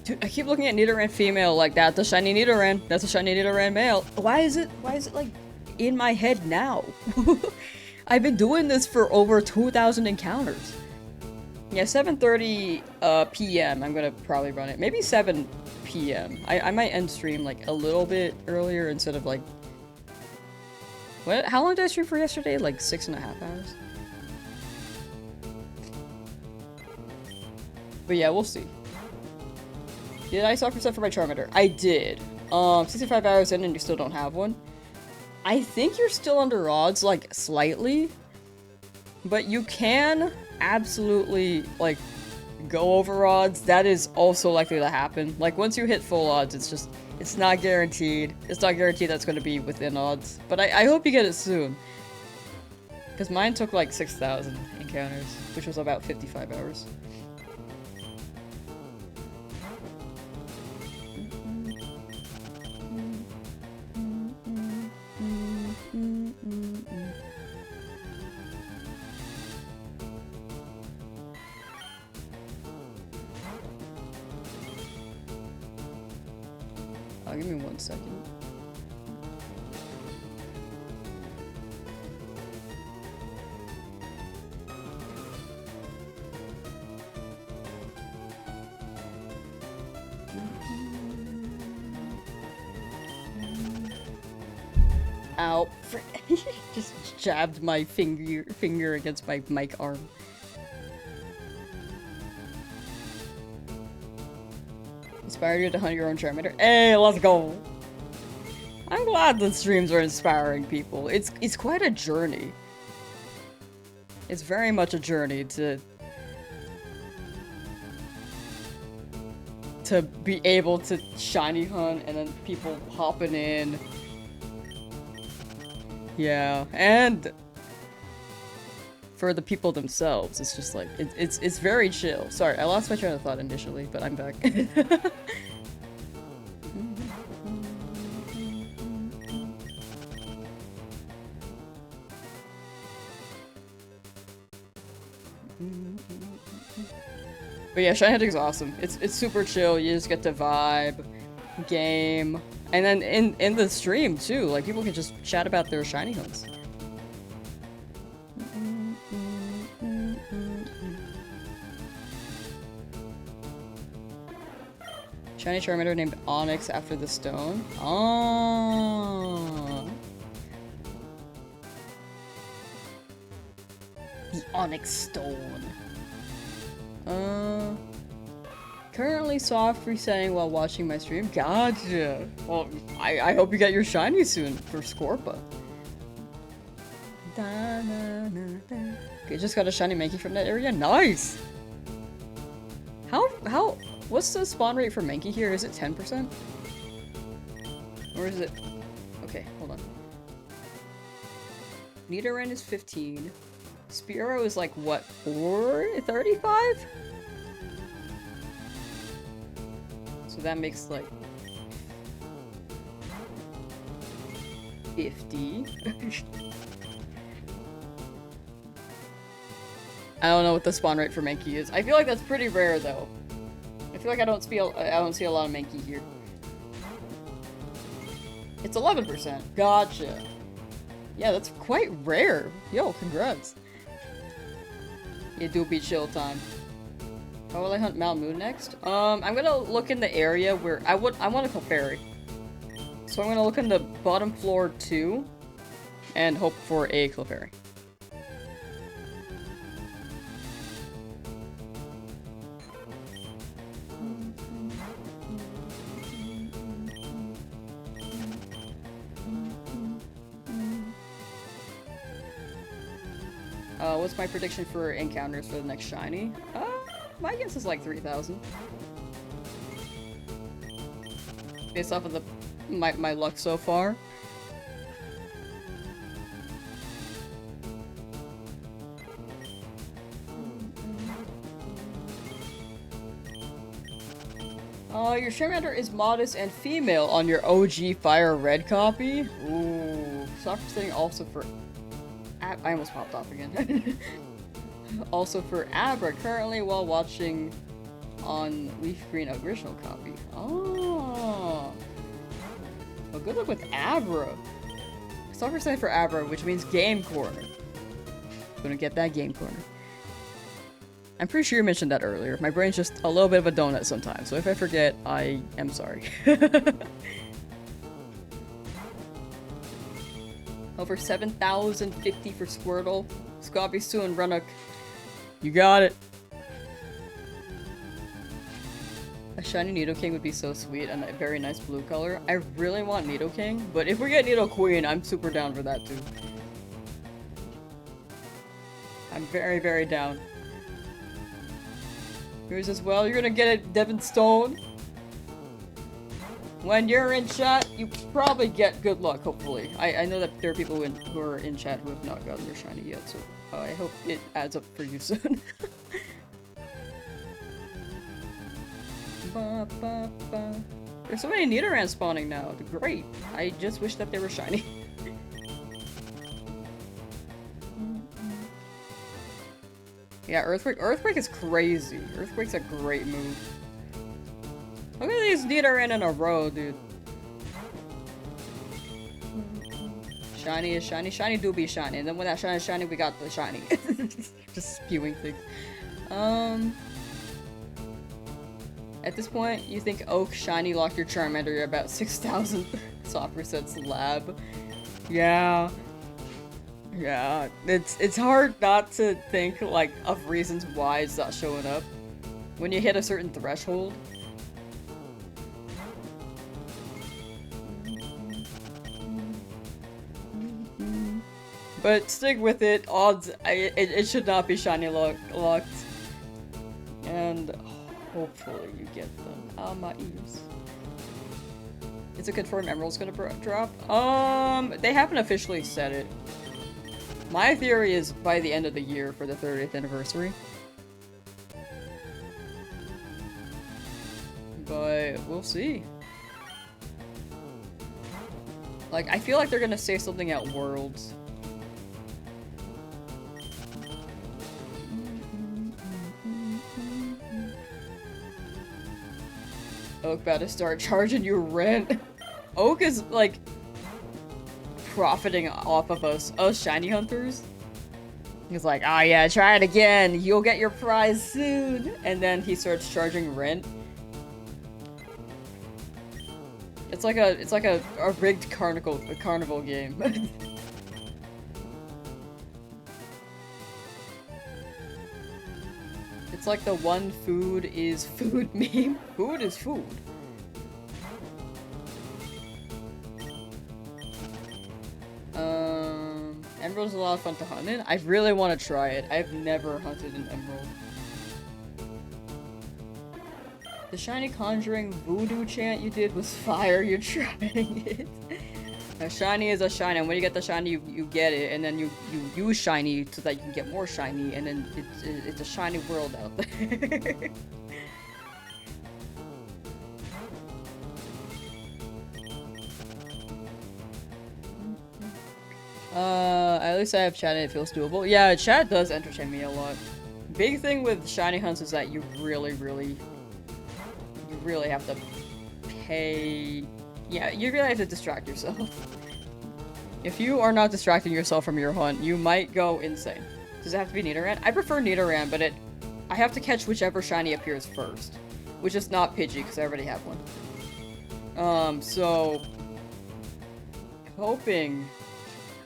Speaker 1: Dude, I keep looking at Nidoran female like that's a shiny Nidoran. That's a shiny Nidoran male. Why is it like in my head now? I've been doing this for over 2,000 encounters. Yeah, 7:30 p.m. I'm gonna probably run it. Maybe 7 p.m. I might end stream like a little bit earlier instead of like... What? How long did I stream for yesterday? Like 6.5 hours? But yeah, we'll see. Did I suffer for my Charmander? I did. 65 hours in and you still don't have one. I think you're still under odds, like, slightly. But you can absolutely, like, go over odds. That is also likely to happen. Like, once you hit full odds, it's just... It's not guaranteed. It's not guaranteed that's going to be within odds. But I hope you get it soon. Because mine took, like, 6,000 encounters, which was about 55 hours. Give me 1 second. Ow. Just jabbed my finger against my mic arm. Inspired you to hunt your own Charmander. Hey, let's go! I'm glad the streams are inspiring people. It's quite a journey. It's very much a journey to be able to shiny hunt and then people hopping in. Yeah, and for the people themselves, it's just like it's very chill. Sorry, I lost my train of thought initially, but I'm back. But yeah, shiny hunting is awesome. It's super chill. You just get to vibe, game, and then in the stream too. Like people can just chat about their shiny hunts. Shiny Charmander named Onyx after the stone. Oh. The Onyx Stone. Currently soft resetting while watching my stream. Gotcha. Well, I hope you get your shiny soon for Scorpa. Okay, just got a shiny Mankey from that area. Nice. How? What's the spawn rate for Mankey here? Is it 10%? Or is it? Okay, hold on. Nidoran is 15. Spearow is like what? 35? So that makes like 50. I don't know what the spawn rate for Mankey is. I feel like that's pretty rare though. I feel like I don't see a lot of Mankey here. It's 11%. Gotcha. Yeah, that's quite rare. Yo, congrats. Yeah, do be chill time. How will I hunt Mount Moon next? I'm gonna look in the area where I want a Clefairy. So I'm gonna look in the bottom floor 2 and hope for a Clefairy. What's my prediction for encounters for the next shiny? My guess is like 3,000. Based off of my luck so far. Your Charmander is modest and female on your OG Fire Red copy. Ooh, soft setting also for... I almost popped off again. Also for Abra, currently while watching on leaf green original copy. Oh. Well, good luck with Abra. Soccer sign for Abra, which means game corner. Gonna get that game corner. I'm pretty sure you mentioned that earlier. My brain's just a little bit of a donut sometimes, so if I forget, I am sorry. Over 7,050 for Squirtle. Squabisu and Runnock. You got it. A shiny Nidoking would be so sweet and a very nice blue color. I really want Nidoking, but if we get Nidoqueen, I'm super down for that too. I'm very, very down. Here's as well. You're gonna get it, Devin Stone. When you're in chat, you probably get good luck, hopefully. I know that there are people who are in chat who have not gotten their shiny yet, so I hope it adds up for you soon. Ba, ba, ba. There's so many Nidoran spawning now. Great. I just wish that they were shiny. Yeah, Earthquake. Earthquake is crazy. Earthquake's a great move. Look at these Nidoran in a row, dude. Shiny is shiny. Shiny do be shiny. And then when that shiny is shiny, we got the shiny. Just spewing things. At this point, you think Oak, Shiny, Lock Your Charmander, you're about 6,000 soft resets lab. Yeah. Yeah. It's hard not to think, like, of reasons why it's not showing up. When you hit a certain threshold. But stick with it. Odds, it should not be shiny locked. And hopefully you get them. Oh, my ears. Is it confirmed Emerald's gonna drop? They haven't officially said it. My theory is by the end of the year for the 30th anniversary. But we'll see. Like, I feel like they're gonna say something at Worlds. Oak about to start charging you rent. Oak is, like, profiting off of us shiny hunters. He's like, oh yeah, try it again. You'll get your prize soon. And then he starts charging rent. It's like a rigged carnival game. It's like the one food is food meme. Food is food. Emerald's a lot of fun to hunt in. I really want to try it. I've never hunted an emerald. The shiny conjuring voodoo chant you did was fire. You're trying it. A shiny is a shiny, and when you get the shiny, you get it, and then you use shiny so that you can get more shiny, and then it's a shiny world out there. At least I have chat and it feels doable. Yeah, chat does entertain me a lot. Big thing with shiny hunts is that you really have to pay. Yeah, you really have to distract yourself. If you are not distracting yourself from your hunt, you might go insane. Does it have to be Nidoran? I prefer Nidoran, but I have to catch whichever shiny appears first. Which is not Pidgey, because I already have one. So... hoping...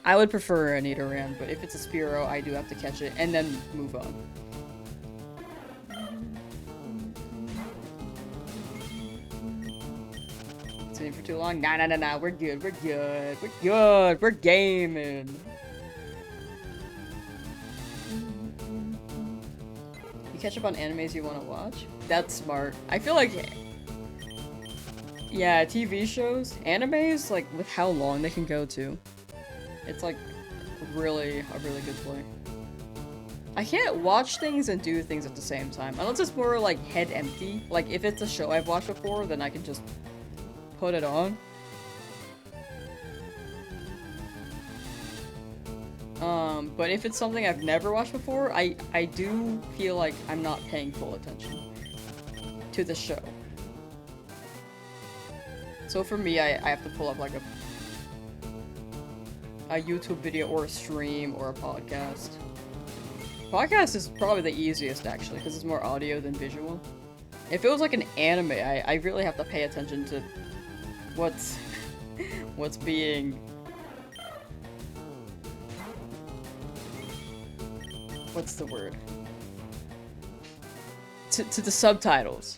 Speaker 1: I would prefer a Nidoran, but if it's a Spearow, I do have to catch it, and then move on. Sitting for too long? Nah, we're good, we're gaming! You catch up on animes you want to watch? That's smart. I feel like... yeah, TV shows, animes, like, with how long they can go to. It's like a really good play. I can't watch things and do things at the same time. Unless it's more like head empty. Like if it's a show I've watched before, then I can just put it on. But if it's something I've never watched before, I do feel like I'm not paying full attention. to the show. So for me, I have to pull up like a YouTube video or a stream or a podcast. Podcast is probably the easiest actually, because it's more audio than visual. If it was like an anime, I really have to pay attention to what's being... What's the word? To the subtitles.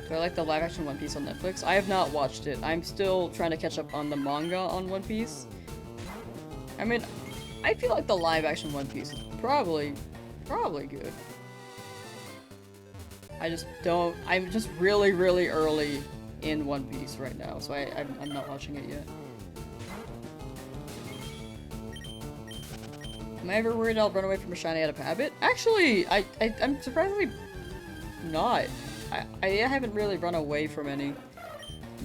Speaker 1: Do I like the live action One Piece on Netflix? I have not watched it. I'm still trying to catch up on the manga on One Piece. I mean, I feel like the live action One Piece is probably good. I just don't... I'm just really, really early in One Piece right now, so I'm not watching it yet. Am I ever worried I'll run away from a shiny out of habit? Actually, I'm surprisingly not. I haven't really run away from any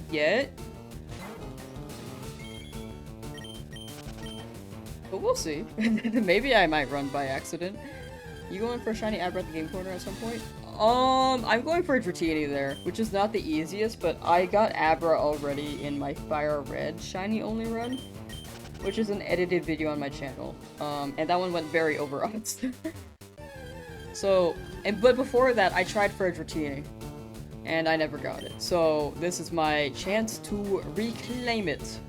Speaker 1: yet. But we'll see. Maybe I might run by accident. You going for a shiny Abra at the game corner at some point? I'm going for a Dratini there, which is not the easiest, but I got Abra already in my Fire Red shiny only run, which is an edited video on my channel. And that one went very over odds. So, but before that, I tried for a Dratini, and I never got it. So, this is my chance to reclaim it.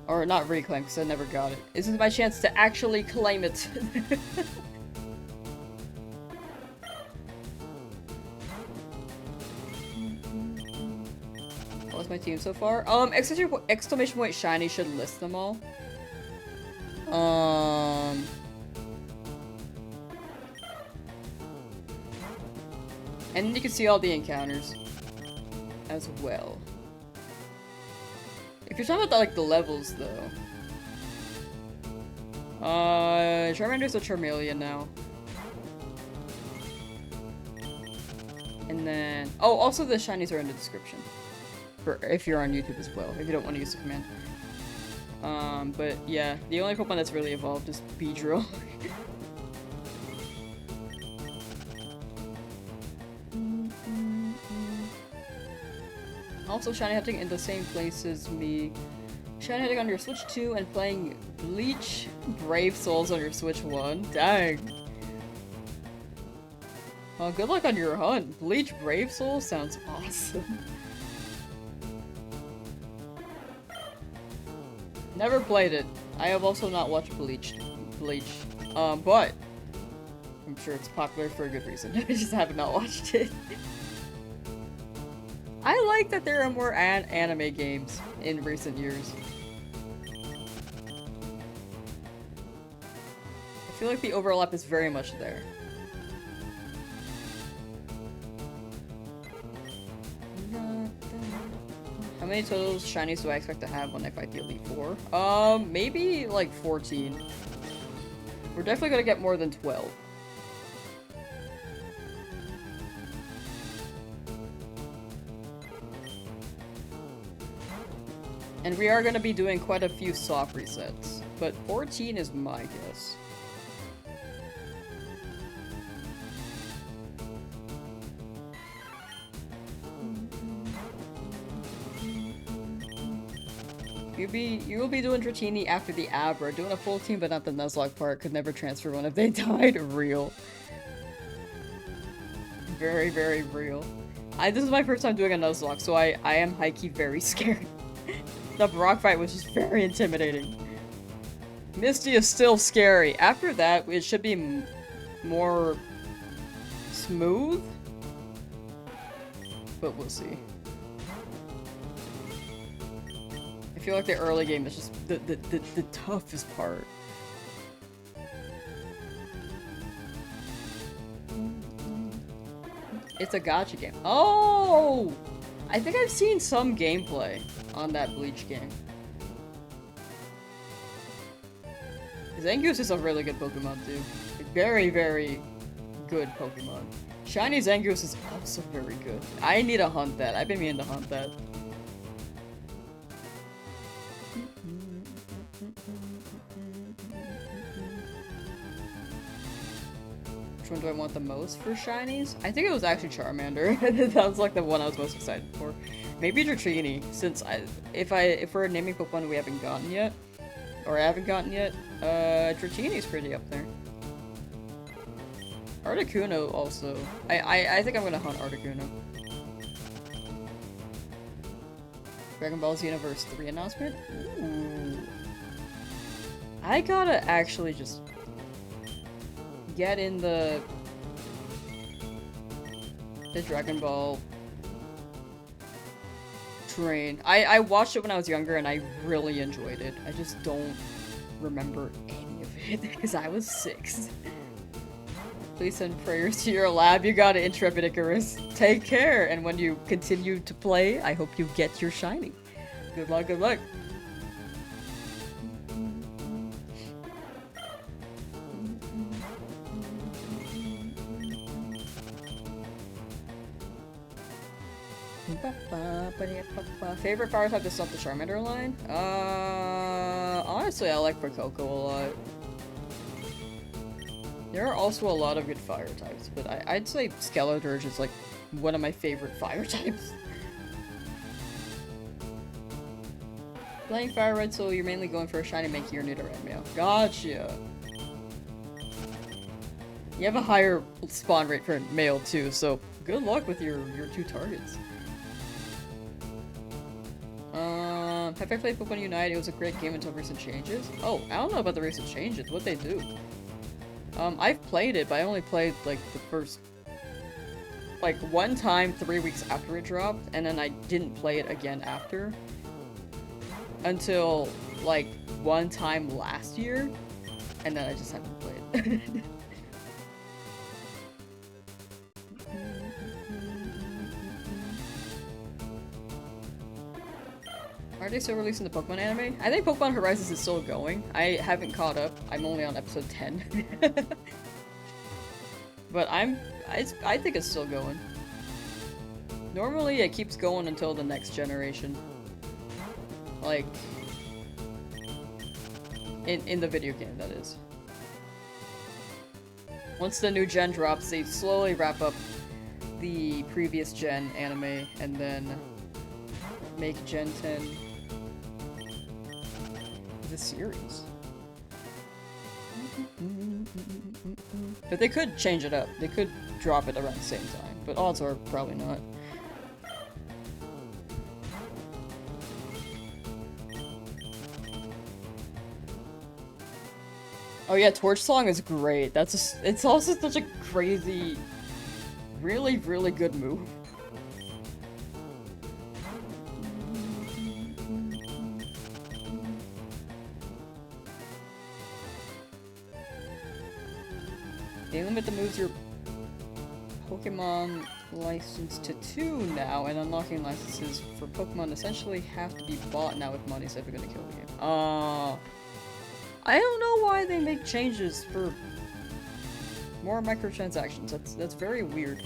Speaker 1: Or not reclaim, because I never got it. This is my chance to actually claim it. What's my team so far? Exclamation point shiny should list them all. And you can see all the encounters as well. If you're talking about like the levels though. Charmander's a Charmeleon now. And then also the shinies are in the description. For if you're on YouTube as well, if you don't want to use the command. But yeah, the only Pokemon that's really evolved is Beedrill. Also shiny hunting in the same place as me. Shiny hunting on your Switch 2 and playing Bleach Brave Souls on your Switch 1. Dang. Well, good luck on your hunt. Bleach Brave Souls sounds awesome. Never played it. I have also not watched Bleach. But I'm sure it's popular for a good reason. I just have not watched it. I like that there are more anime games in recent years. I feel like the overlap is very much there. How many total shinies do I expect to have when I fight the Elite Four? Maybe like 14. We're definitely gonna get more than 12. And we are gonna be doing quite a few soft resets, but 14 is my guess. You will be doing Dratini after the Abra, doing a full team but not the Nuzlocke part, could never transfer one if they died. Real. Very, very real. This is my first time doing a Nuzlocke, so I am high-key very scared. The Brock fight was just very intimidating. Misty is still scary. After that, it should be more smooth, but we'll see. I feel like the early game is just the toughest part. It's a gacha game. Oh! I think I've seen some gameplay on that Bleach game. Zangoose is a really good Pokemon too. A very, very good Pokemon. Shiny Zangoose is also very good. I need to hunt that. I've been meaning to hunt that. which one do I want the most for shinies? I think it was actually Charmander. That was like the one I was most excited for. Maybe Dratini, since if we're naming Pokemon we haven't gotten yet, or I haven't gotten yet, Dratini's pretty up there. Articuno also. I think I'm gonna hunt Articuno. Dragon Ball Z Universe 3 announcement? Ooh. I gotta actually just get in the Dragon Ball train. I watched it when I was younger and I really enjoyed it. I just don't remember any of it because I was 6. Please send prayers to your lab. You got it, Intrepid Icarus. Take care, and when you continue to play, I hope you get your shiny. Good luck, good luck. Favorite fire type is not the Charmander line? Honestly, I like Fuecoco a lot. There are also a lot of good fire types, but I'd say Skeledirge is like one of my favorite fire types. Playing Fire Red, so you're mainly going for a shiny Mankey or Nidoran male. Gotcha! You have a higher spawn rate for male too, so good luck with your 2 targets. Have I played Pokemon Unite? It was a great game until recent changes. Oh, I don't know about the recent changes. What'd they do? I've played it, but I only played, like, the first... like, one time 3 weeks after it dropped, and then I didn't play it again after. Until, like, one time last year, and then I just haven't played it. Are they still releasing the Pokemon anime? I think Pokemon Horizons is still going. I haven't caught up. I'm only on episode 10. But I think it's still going. Normally it keeps going until the next generation. Like, in the video game, that is. Once the new gen drops, they slowly wrap up the previous gen anime and then make Gen 10 the series. But they could change it up. They could drop it around the same time, but odds are probably not. Oh yeah, Torch Song is great. It's also such a crazy, really, really good move. They limit the moves your Pokemon licensed to 2 now, and unlocking licenses for Pokemon essentially have to be bought now with money, so if you're gonna kill the game. I don't know why they make changes for more microtransactions. That's very weird.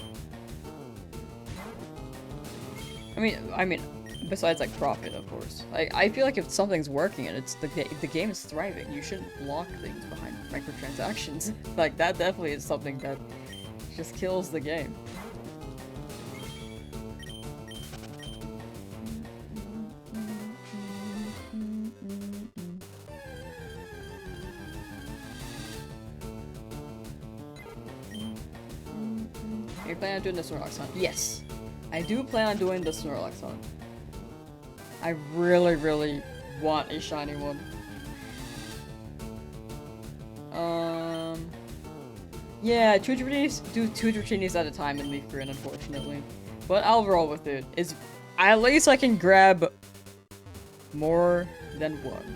Speaker 1: I mean, besides like profit, of course. I feel like if something's working and it's the game is thriving, you shouldn't block things behind microtransactions. Like that definitely is something that just kills the game. Are you planning on doing the Snorlax hunt? Yes! I do plan on doing the Snorlax hunt. I really, really want a shiny one. Yeah, do 2 Dratinis at a time and leave Grin, unfortunately. But I'll roll with it. At least I can grab more than one.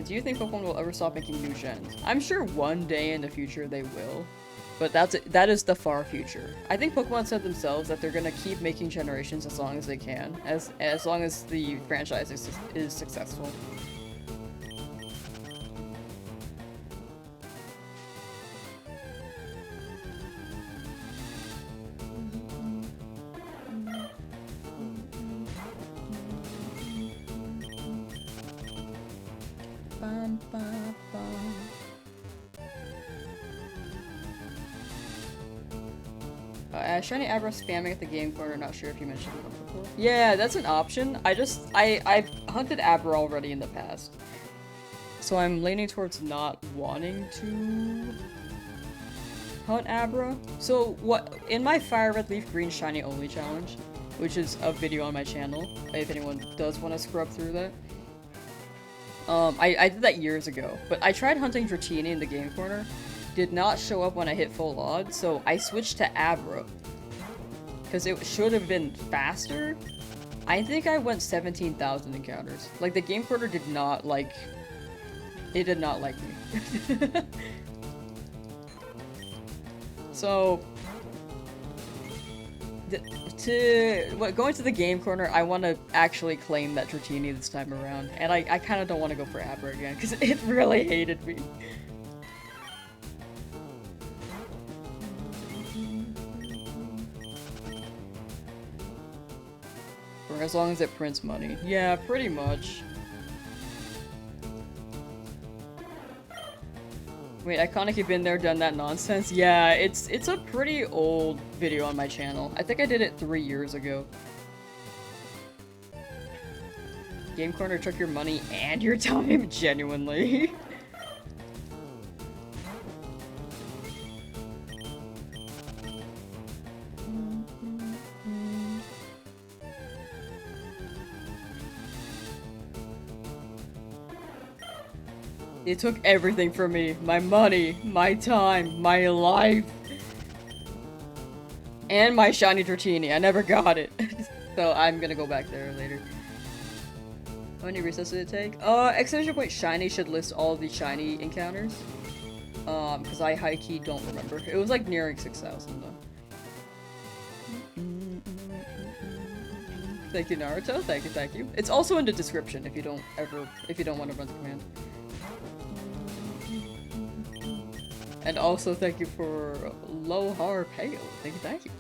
Speaker 1: Do you think Pokemon will ever stop making new gens? I'm sure one day in the future they will. But that is the far future. I think Pokemon said themselves that they're gonna keep making generations as long as they can, as long as the franchise is successful. Bum, bum, bum. Shiny Abra spamming at the game corner, not sure if you mentioned that before. Yeah, that's an option. I've hunted Abra already in the past. So I'm leaning towards not wanting to hunt Abra. So what, in my Fire Red Leaf Green Shiny Only challenge, which is a video on my channel, if anyone does want to scrub through that. I did that years ago, but I tried hunting Dratini in the game corner. Did not show up when I hit full odds, so I switched to Abra. Because it should have been faster. I think I went 17,000 encounters. Like, the game corner did not like... It did not like me. So... going to the game corner, I want to actually claim that Dratini this time around. And I kind of don't want to go for Abra again, because it really hated me. For as long as it prints money. Yeah, pretty much. Wait, Iconic, you've been there, done that nonsense? Yeah, it's a pretty old video on my channel. I think I did it 3 years ago. Game Corner took your money and your time, genuinely. It took everything from me. My money, my time, my life. And my shiny Dratini. I never got it. So I'm gonna go back there later. How many resets did it take? Exclamation point shiny should list all the shiny encounters. Because I high-key don't remember. It was like nearing 6,000 though. Thank you, Naruto. Thank you, thank you. It's also in the description if you don't want to run the command. And also thank you for Lohar Pale. Thank you, thank you.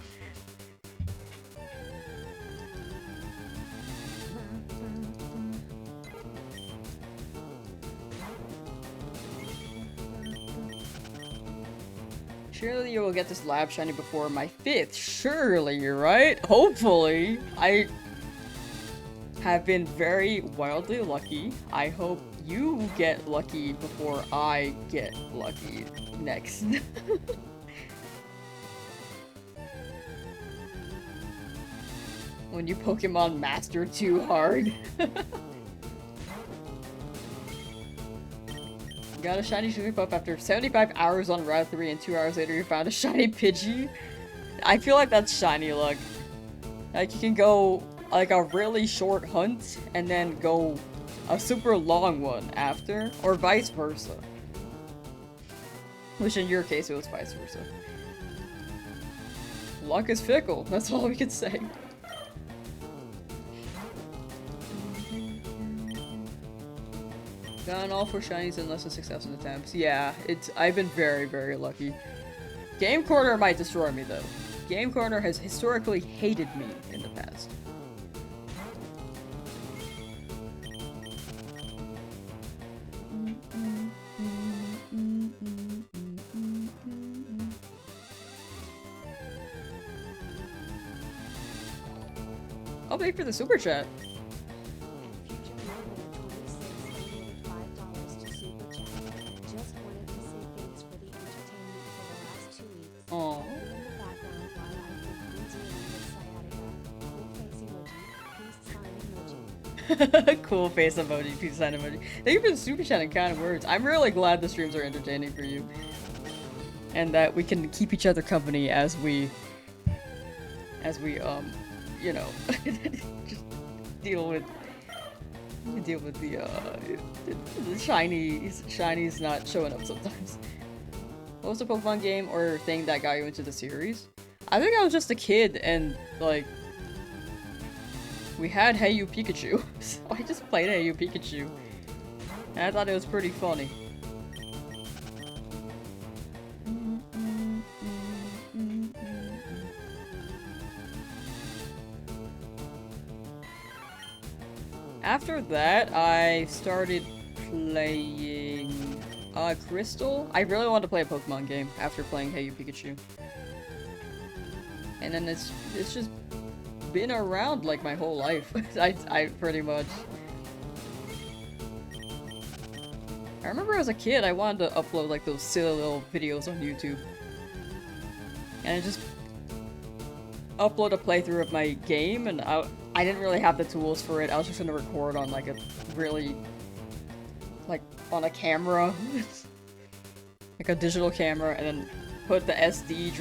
Speaker 1: Surely you will get this lab shiny before my 5th. Surely, right? Hopefully. I have been very wildly lucky. I hope you get lucky before I get lucky next. When you Pokemon master too hard. Got a shiny Jigglypuff after 75 hours on Route 3 and 2 hours later you found a shiny Pidgey. I feel like that's shiny luck. Like you can go like a really short hunt and then go a super long one after, or vice versa. Which in your case it was vice versa. Luck is fickle, that's all we can say. Gone all for shinies in less than 6,000 attempts. Yeah, I've been very, very lucky. Game Corner might destroy me though. Game Corner has historically hated me in the past. I'll wait for the super chat. Aww. Cool face emoji, peace sign emoji. Thank you for the super chat and kind words. I'm really glad the streams are entertaining for you. And that we can keep each other company as we you know, just deal with the shinies not showing up sometimes. What was the Pokemon game or thing that got you into the series? I think I was just a kid and, like, we had Hey You Pikachu, so I just played Hey You Pikachu. And I thought it was pretty funny. After that, I started playing Crystal. I really wanted to play a Pokemon game after playing Hey You Pikachu. And then it's just been around like my whole life. I pretty much. I remember as a kid I wanted to upload like those silly little videos on YouTube. And I just upload a playthrough of my game, and I didn't really have the tools for it. I was just gonna record on like a really, like on a camera, like a digital camera, and then put the SD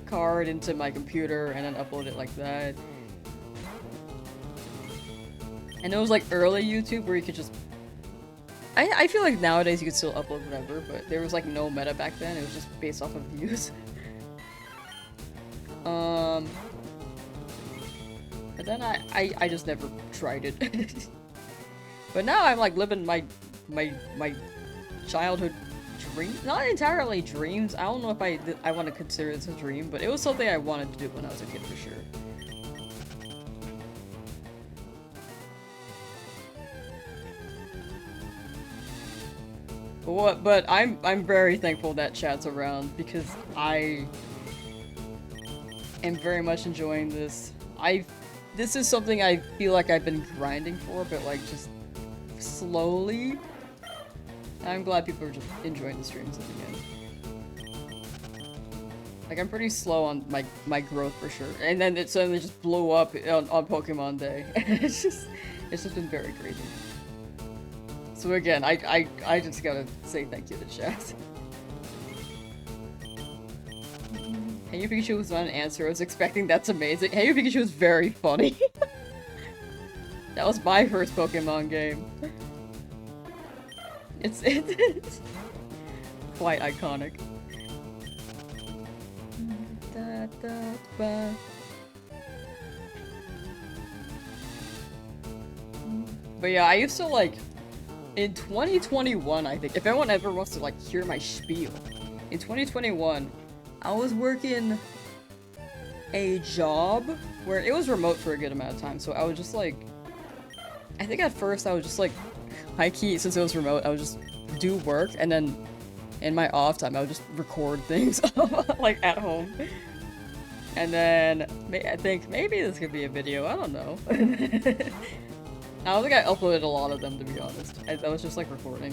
Speaker 1: card into my computer and then upload it like that. And it was like early YouTube where you could just, I feel like nowadays you could still upload whatever, but there was like no meta back then. It was just based off of views. But then I just never tried it. But now I'm like living my childhood dream. Not entirely dreams. I don't know if I want to consider this a dream, but it was something I wanted to do when I was a kid for sure. But I'm very thankful that chat's around because I am very much enjoying this. This is something I feel like I've been grinding for, but like just slowly. I'm glad people are just enjoying the streams again. Like I'm pretty slow on my growth for sure, and then it suddenly just blew up on Pokemon Day. it's just been very crazy. So again, I just gotta say thank you to chat. Hey You Pikachu was not an answer. I was expecting. That's amazing. Hey You Pikachu was very funny. That was my first Pokemon game. It's quite iconic. But yeah, I used to like in 2021, I think, if anyone ever wants to like hear my spiel, in 2021, I was working a job where it was remote for a good amount of time, so I was just like, I think at first I was just like, high-key, since it was remote, I would just do work, and then in my off time I would just record things, like at home. And then, I think maybe this could be a video, I don't know. I don't think I uploaded a lot of them, to be honest. I was just like recording.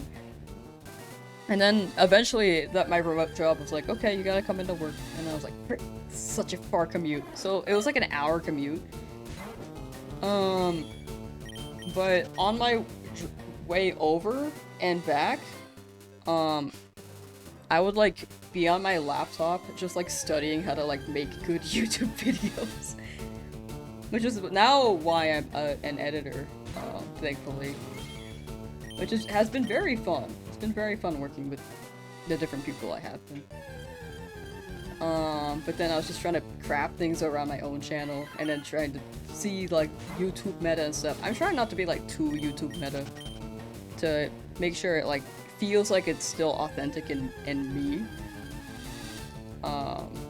Speaker 1: And then eventually my remote job was like, okay, you gotta come into work. And I was like, such a far commute. So it was like an hour commute. But on my way over and back, I would like be on my laptop just like studying how to like make good YouTube videos. Which is now why I'm an editor, thankfully. Which has been very fun. It's been very fun working with the different people I have been. But then I was just trying to craft things around my own channel, and then trying to see like YouTube meta and stuff. I'm trying not to be like too YouTube meta, to make sure it like feels like it's still authentic in me.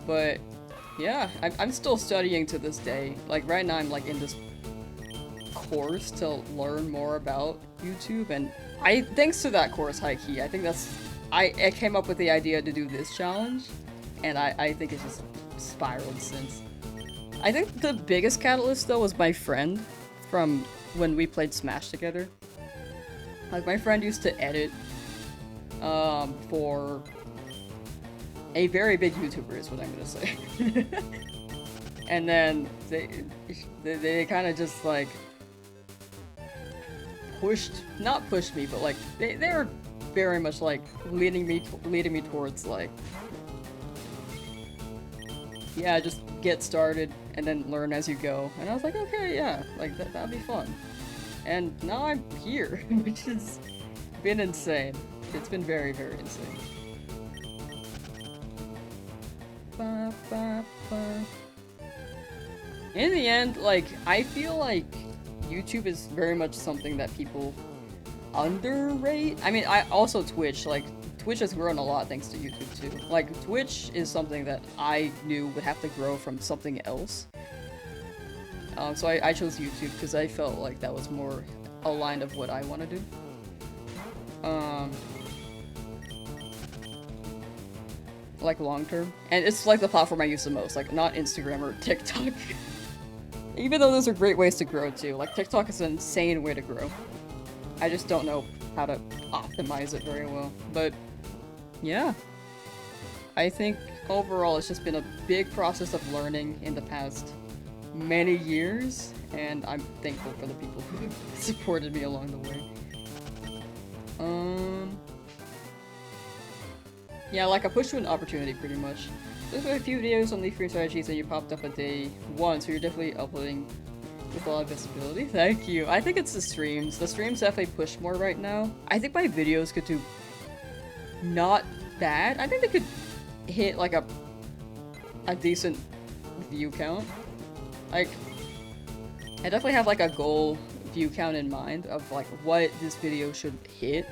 Speaker 1: But yeah, I'm still studying to this day. Like right now I'm like in this course to learn more about YouTube, and thanks to that course, high-key, I think I came up with the idea to do this challenge, and I think it's just spiraled since. I think the biggest catalyst though was my friend from when we played Smash together. Like my friend used to edit for a very big YouTuber is what I'm gonna say. And then they kind of just like not pushed me, but like they were very much like leading me towards like, yeah, just get started and then learn as you go. And I was like, okay, yeah, like that'd be fun. And now I'm here, which has been insane. It's been very, very insane. Ba, ba, ba. In the end, like, I feel like YouTube is very much something that people underrate. I mean, I also Twitch, like, Twitch has grown a lot thanks to YouTube too. Like, Twitch is something that I knew would have to grow from something else. So I chose YouTube because I felt like that was more aligned of what I want to do. like long term. And it's like the platform I use the most, like not Instagram or TikTok. Even though those are great ways to grow too. Like TikTok is an insane way to grow. I just don't know how to optimize it very well. But yeah. I think overall it's just been a big process of learning in the past many years, and I'm thankful for the people who supported me along the way. Yeah, like I pushed to an opportunity pretty much. There's been a few videos on Leaf Green Strategies and you popped up a day one, so you're definitely uploading with a lot of visibility. Thank you. I think it's the streams. The streams definitely push more right now. I think my videos could do not bad. I think they could hit like a decent view count. Like, I definitely have like a goal view count in mind of like what this video should hit.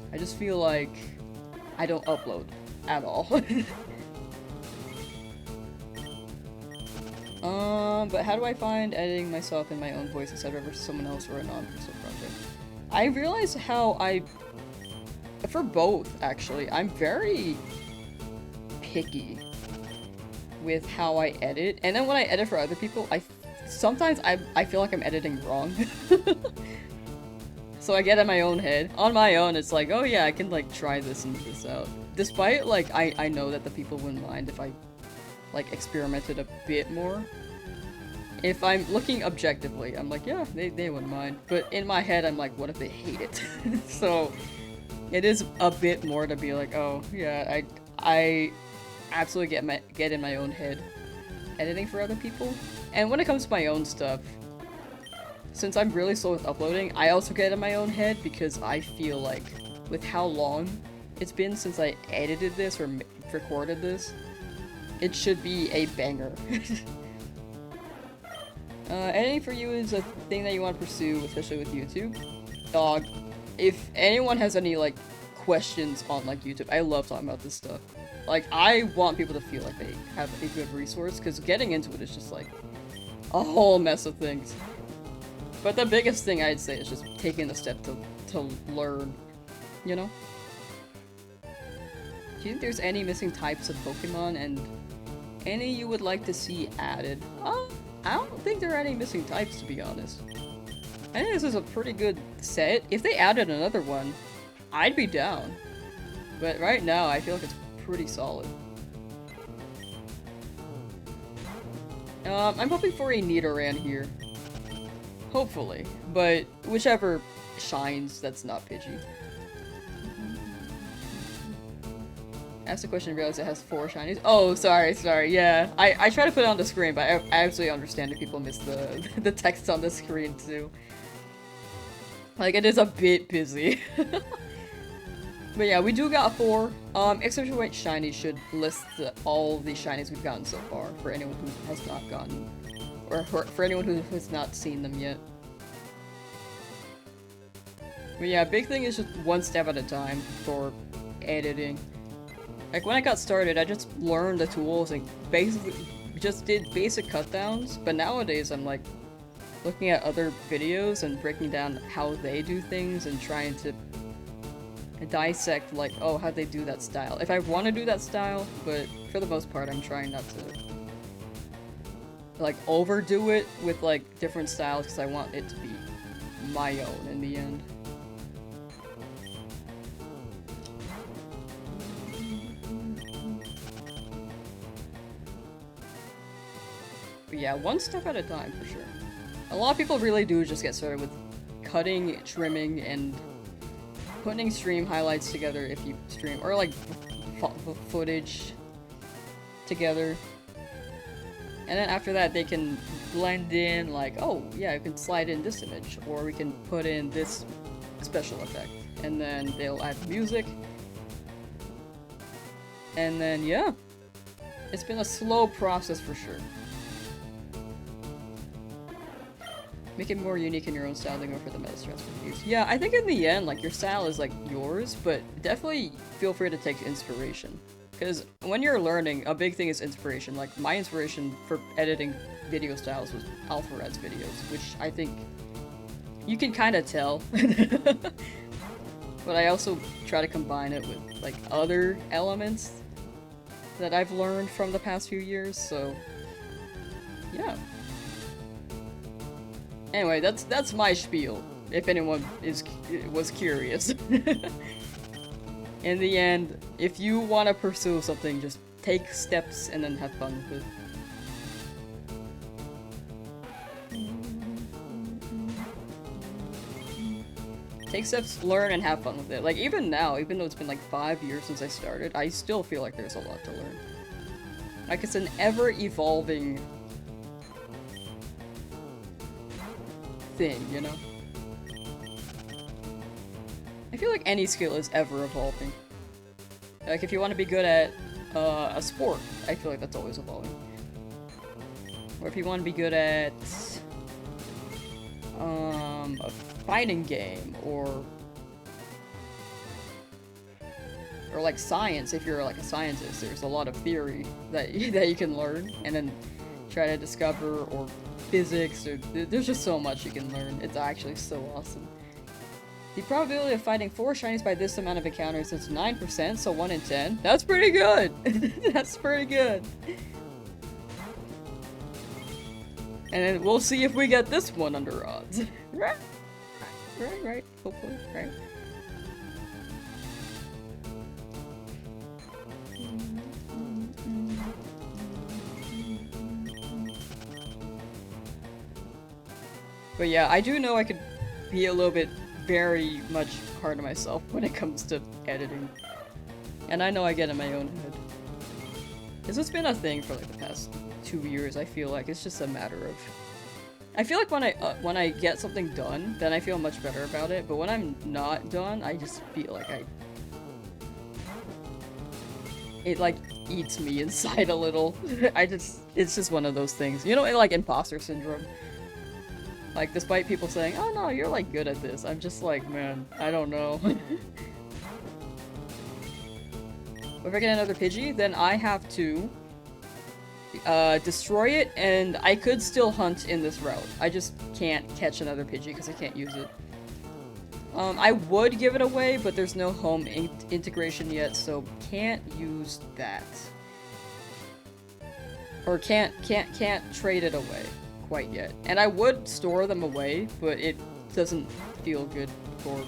Speaker 1: I just feel like I don't upload at all. But how do I find editing myself in my own voice, etc. versus someone else or a non-personal project? I realize how for both, actually, I'm very picky with how I edit. And then when I edit for other people, sometimes I feel like I'm editing wrong. So I get in my own head. On my own, it's like, oh yeah, I can like try this and this out. Despite like, I know that the people wouldn't mind if I like experimented a bit more. If I'm looking objectively, I'm like, yeah, they wouldn't mind. But in my head, I'm like, what if they hate it? So it is a bit more to be like, oh yeah, I absolutely get in my own head editing for other people. And when it comes to my own stuff, since I'm really slow with uploading, I also get in my own head because I feel like with how long it's been since I edited this or recorded this, it should be a banger. Editing for you is a thing that you want to pursue, especially with YouTube. Dog, if anyone has any like questions on like YouTube, I love talking about this stuff. Like, I want people to feel like they have a good resource, because getting into it is just like a whole mess of things. But the biggest thing I'd say is just taking the step to learn, you know? Do you think there's any missing types of Pokemon and any you would like to see added? I don't think there are any missing types, to be honest. I think this is a pretty good set. If they added another one, I'd be down. But right now, I feel like it's pretty solid. I'm hoping for a Nidoran here. Hopefully. But whichever shines, that's not Pidgey. Ask the question and realize it has 4 shinies. Oh, sorry, yeah. I try to put it on the screen, but I absolutely understand if people miss the text on the screen too. Like, it is a bit busy. But yeah, we do got 4. Exception White Shiny should list all the shinies we've gotten so far, for anyone who has not gotten, or for anyone who has not seen them yet. But yeah, big thing is just one step at a time for editing. Like, when I got started, I just learned the tools and basically just did basic cutdowns, but nowadays I'm like looking at other videos and breaking down how they do things and trying to dissect, like, oh, how'd they do that style? If I want to do that style, but for the most part, I'm trying not to, like, overdo it with, like, different styles, because I want it to be my own in the end. But yeah, one step at a time, for sure. A lot of people really do just get started with cutting, trimming, and putting stream highlights together if you stream, or like footage together. And then after that, they can blend in, like, oh yeah, I can slide in this image, or we can put in this special effect. And then they'll add music. And then, yeah. It's been a slow process for sure. Make it more unique in your own style than go for the meta stress reviews. Yeah, I think in the end, like, your style is, like, yours, but definitely feel free to take inspiration. Because when you're learning, a big thing is inspiration. Like, my inspiration for editing video styles was Alphared's videos, which I think you can kind of tell. but I also try to combine it with, like, other elements that I've learned from the past few years, so yeah. Anyway, that's my spiel, if anyone was curious. In the end, if you want to pursue something, just take steps and then have fun with it. Take steps, learn, and have fun with it. Like, even now, even though it's been like 5 years since I started, I still feel like there's a lot to learn. Like, it's an ever-evolving thing, you know? I feel like any skill is ever-evolving. Like, if you want to be good at a sport, I feel like that's always evolving. Or if you want to be good at a fighting game, or like science, if you're like a scientist, there's a lot of theory that you can learn and then try to discover, or physics, or there's just so much you can learn. It's actually so awesome. The probability of finding 4 shinies by this amount of encounters is 9%, so 1 in 10. That's pretty good! That's pretty good! And then we'll see if we get this one under odds. Right? Right. Hopefully, right? But yeah, I do know I could be a little bit very much hard on myself when it comes to editing. And I know I get in my own head. This has been a thing for like the past 2 years, I feel like. It's just a matter of... I feel like when I get something done, then I feel much better about it, but when I'm not done, I just feel like it like eats me inside a little. It's just one of those things. You know, like imposter syndrome. Like, despite people saying, oh no, you're like good at this, I'm just like, man, I don't know. If I get another Pidgey, then I have to destroy it, and I could still hunt in this route. I just can't catch another Pidgey because I can't use it. I would give it away, but there's no home integration yet, so can't use that. Or can't trade it away quite yet. And I would store them away, but it doesn't feel good for...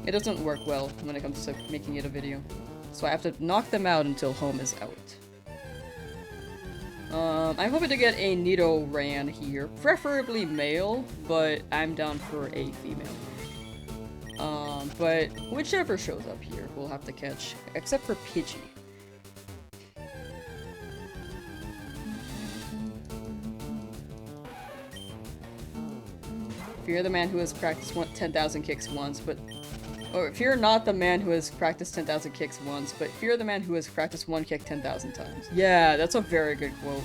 Speaker 1: It doesn't work well when it comes to making it a video. So I have to knock them out until home is out. I'm hoping to get a Nidoran here, preferably male, but I'm down for a female. But whichever shows up here, we'll have to catch, except for Pidgey. Fear the man who has practiced 10,000 kicks once, but... Or fear not the man who has practiced 10,000 kicks once, but fear the man who has practiced one kick 10,000 times. Yeah, that's a very good quote.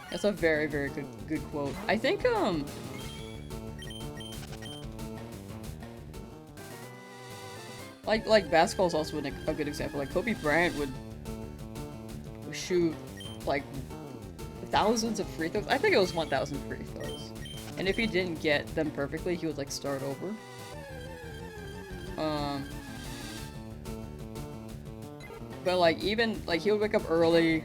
Speaker 1: That's a very, very good quote. I think, Like basketball is also a good example. Like, Kobe Bryant would shoot, like, thousands of free throws. I think it was 1,000 free throws. And if he didn't get them perfectly, he would, like, start over. But, like, even, like, he would wake up early,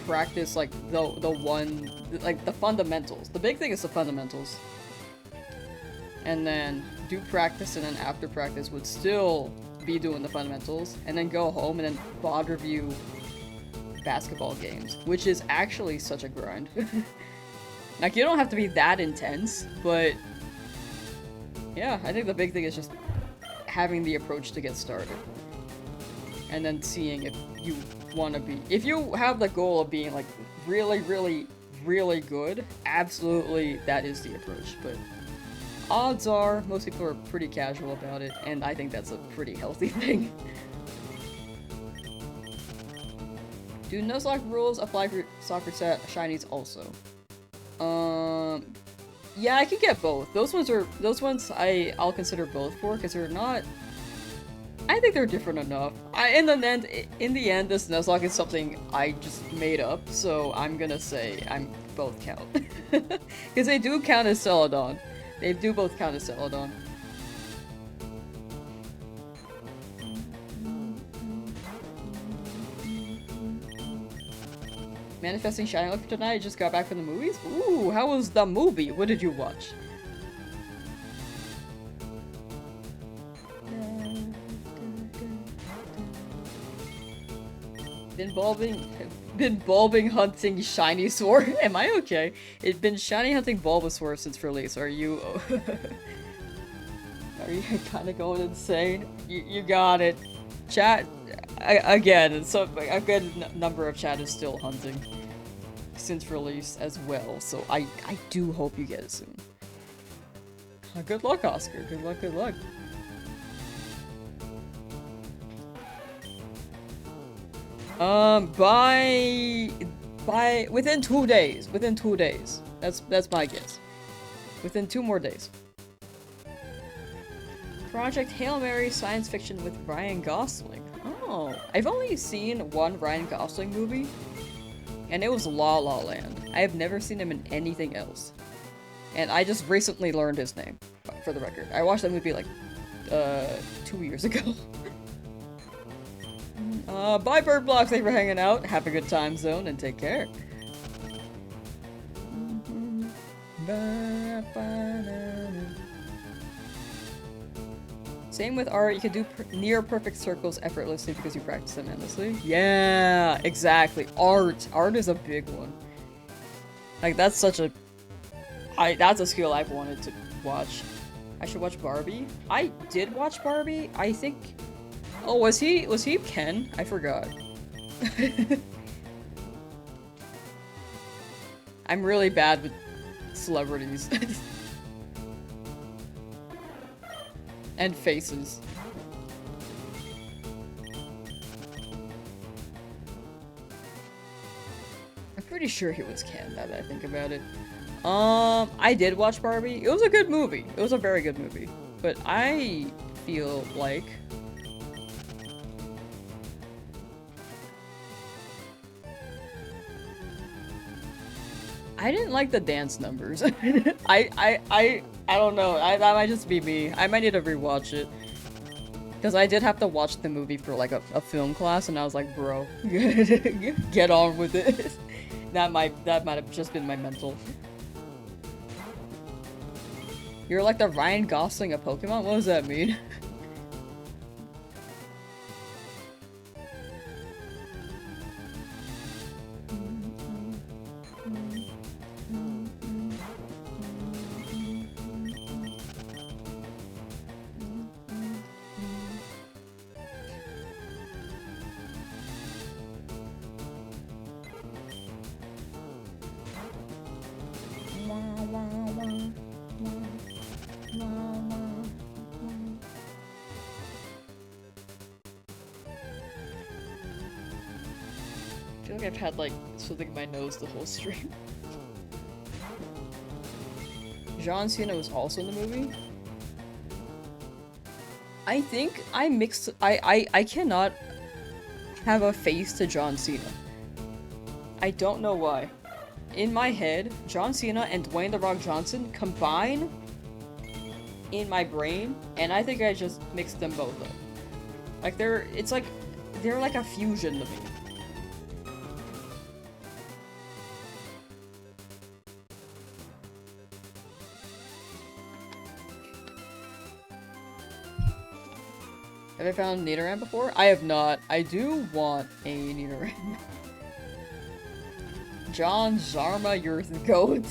Speaker 1: practice, like, the fundamentals. The big thing is the fundamentals. And then do practice, and then after practice would still be doing the fundamentals, and then go home and then VOD review basketball games, which is actually such a grind. Like, you don't have to be that intense, but yeah, I think the big thing is just having the approach to get started. And then seeing if you want to be... If you have the goal of being, like, really, really, really good, absolutely that is the approach, but odds are most people are pretty casual about it, and I think that's a pretty healthy thing. Do Nuzlocke rules apply for soccer set shinies also? Yeah, I can get both. Those ones I'll consider both for, because they're not... I think they're different enough. In the end, this Nuzlocke is something I just made up, so I'm gonna say both count. Because they do count as Celadon. They do both count as Celadon. Manifesting shiny luck for tonight. Just got back from the movies. Ooh, how was the movie? What did you watch? Been bulbing hunting shiny sword. Am I okay? It's been shiny hunting Bulbasaur since release. Are you? Are you kind of going insane? You got it. Chat again. So a good number of chat is still hunting since release as well. So I do hope you get it soon. Good luck, Oscar. Good luck. Good luck. By within 2 days. Within 2 days. That's my guess. Within 2 more days. Project Hail Mary science fiction with Ryan Gosling. Oh, I've only seen one Ryan Gosling movie, and it was La La Land. I have never seen him in anything else. And I just recently learned his name, for the record. I watched that movie like 2 years ago. Bye Bird Blocks, thanks for hanging out. Have a good time, Zone, and take care. Same with art, you can do near perfect circles effortlessly because you practice them endlessly. Yeah, exactly. Art is a big one. Like, that's such a... that's a skill I've wanted to watch. I should watch Barbie. I did watch Barbie, I think... Oh, was he Ken? I forgot. I'm really bad with celebrities. And faces. I'm pretty sure he was Ken, now that I think about it. I did watch Barbie. It was a good movie. It was a very good movie. But I feel like... I didn't like the dance numbers. I don't know. That might just be me. I might need to rewatch it. Because I did have to watch the movie for like a film class, and I was like, bro, get on with it. That might have just been my mental. You're like the Ryan Gosling of Pokemon? What does that mean? I feel like I've had like something in my nose the whole stream. John Cena was also in the movie. I think I mixed. I cannot have a face to John Cena. I don't know why. In my head, John Cena and Dwayne The Rock Johnson combine in my brain, and I think I just mixed them both up. Like they're like a fusion to me. Have I found Nidoran before? I have not. I do want a Nidoran. John Zarma, you're the goat.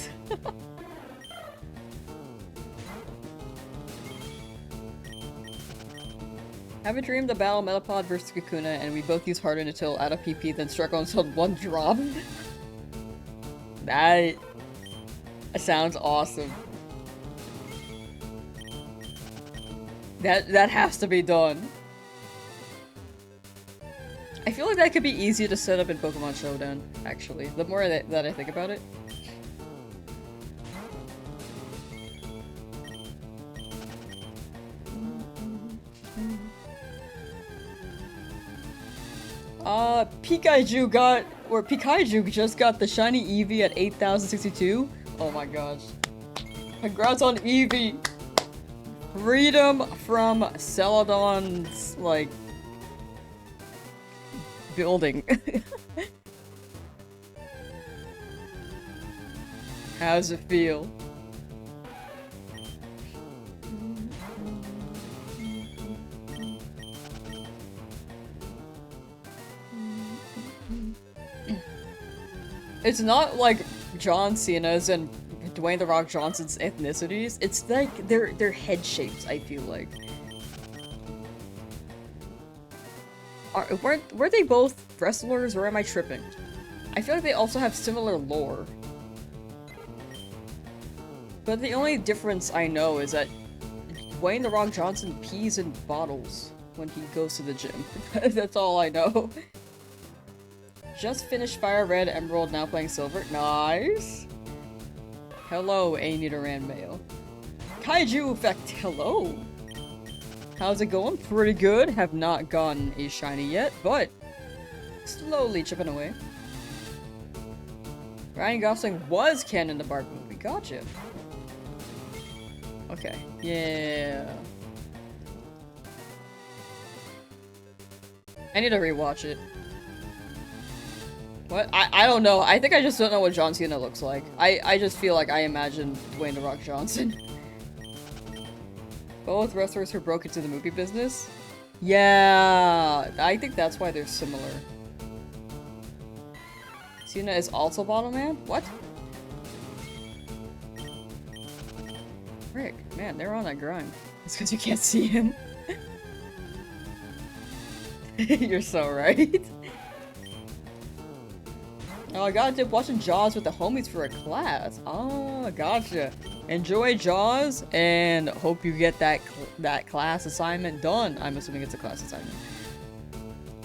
Speaker 1: Have a dream the battle Metapod versus Kakuna, and we both use Harden until out of PP, then struggle until one drop. That sounds awesome. That has to be done. I feel like that could be easier to set up in Pokemon Showdown, actually. The more that I think about it. Pikachu just got the shiny Eevee at 8,062. Oh my gosh. Congrats on Eevee! Freedom from Celadon's, like, building. How's it feel? It's not like John Cena's and Dwayne The Rock Johnson's ethnicities. It's like their head shapes, I feel like. Were they both wrestlers, or am I tripping? I feel like they also have similar lore. But the only difference I know is that Dwayne The Rock Johnson pees in bottles when he goes to the gym. That's all I know. Just finished Fire Red Emerald, now playing Silver. Nice! Hello, Anitaran Mail. Kaiju Effect, hello! How's it going? Pretty good. Have not gotten a shiny yet, but slowly chipping away. Ryan Gosling was canon in the Barbie movie. Gotcha. Okay. Yeah. I need to rewatch it. What? I don't know. I think I just don't know what John Cena looks like. I just feel like I imagine Dwayne The Rock Johnson. Both wrestlers who broke into the movie business? Yeah, I think that's why they're similar. Cena is also Bottle Man? What? Rick, man, they're on that grind. It's because you can't see him. You're so right. Oh, I got to watching Jaws with the homies for a class. Oh, gotcha. Enjoy Jaws, and hope you get that class assignment done. I'm assuming it's a class assignment.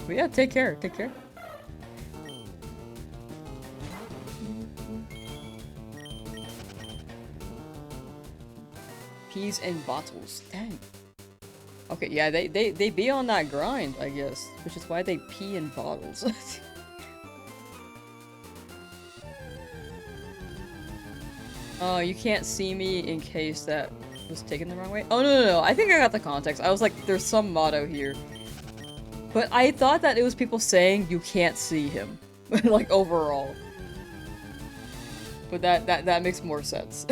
Speaker 1: But yeah, take care. Take care. Peas in bottles. Dang. Okay, yeah, they be on that grind, I guess, which is why they pee in bottles. Oh, you can't see me in case that was taken the wrong way? Oh, no. I think I got the context. I was like, there's some motto here. But I thought that it was people saying you can't see him. Like, overall. But that makes more sense.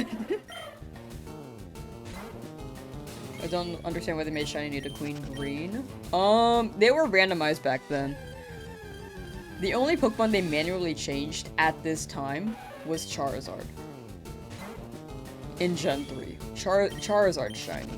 Speaker 1: I don't understand why they made Shiny need a Queen Green. They were randomized back then. The only Pokemon they manually changed at this time was Charizard. In Gen 3. Charizard shiny.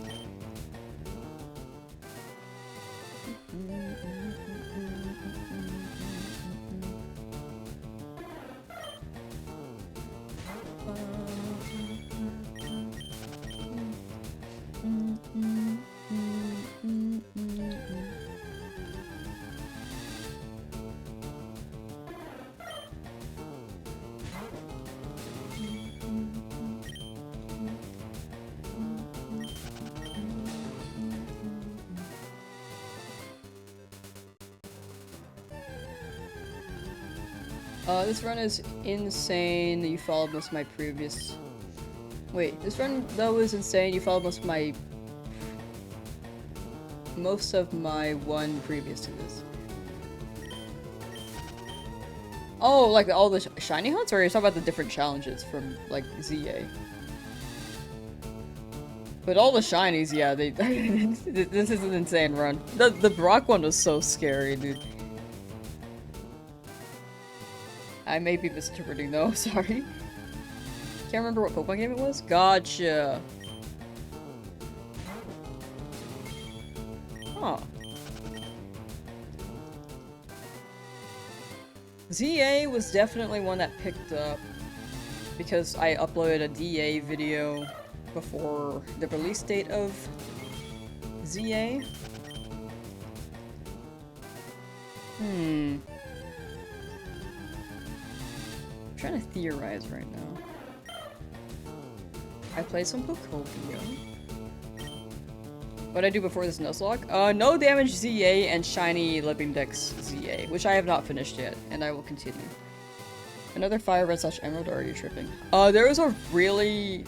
Speaker 1: This run is insane. You followed most of my previous... Wait, this run, though, is insane. You followed most of my one previous to this. Oh, like all the shiny hunts? Or are you talking about the different challenges from, like, ZA? But all the shinies, yeah, they... This is an insane run. The Brock one was so scary, dude. I may be misinterpreting though, sorry. Can't remember what Pokemon game it was? Gotcha. Huh. ZA was definitely one that picked up because I uploaded a DA video before the release date of ZA. I'm trying to theorize right now. I played some Pokopia. What did I do before this Nuzlocke? No damage ZA and shiny Living Dex ZA, which I have not finished yet, and I will continue. Another Fire Red / Emerald, or are you tripping? There was a really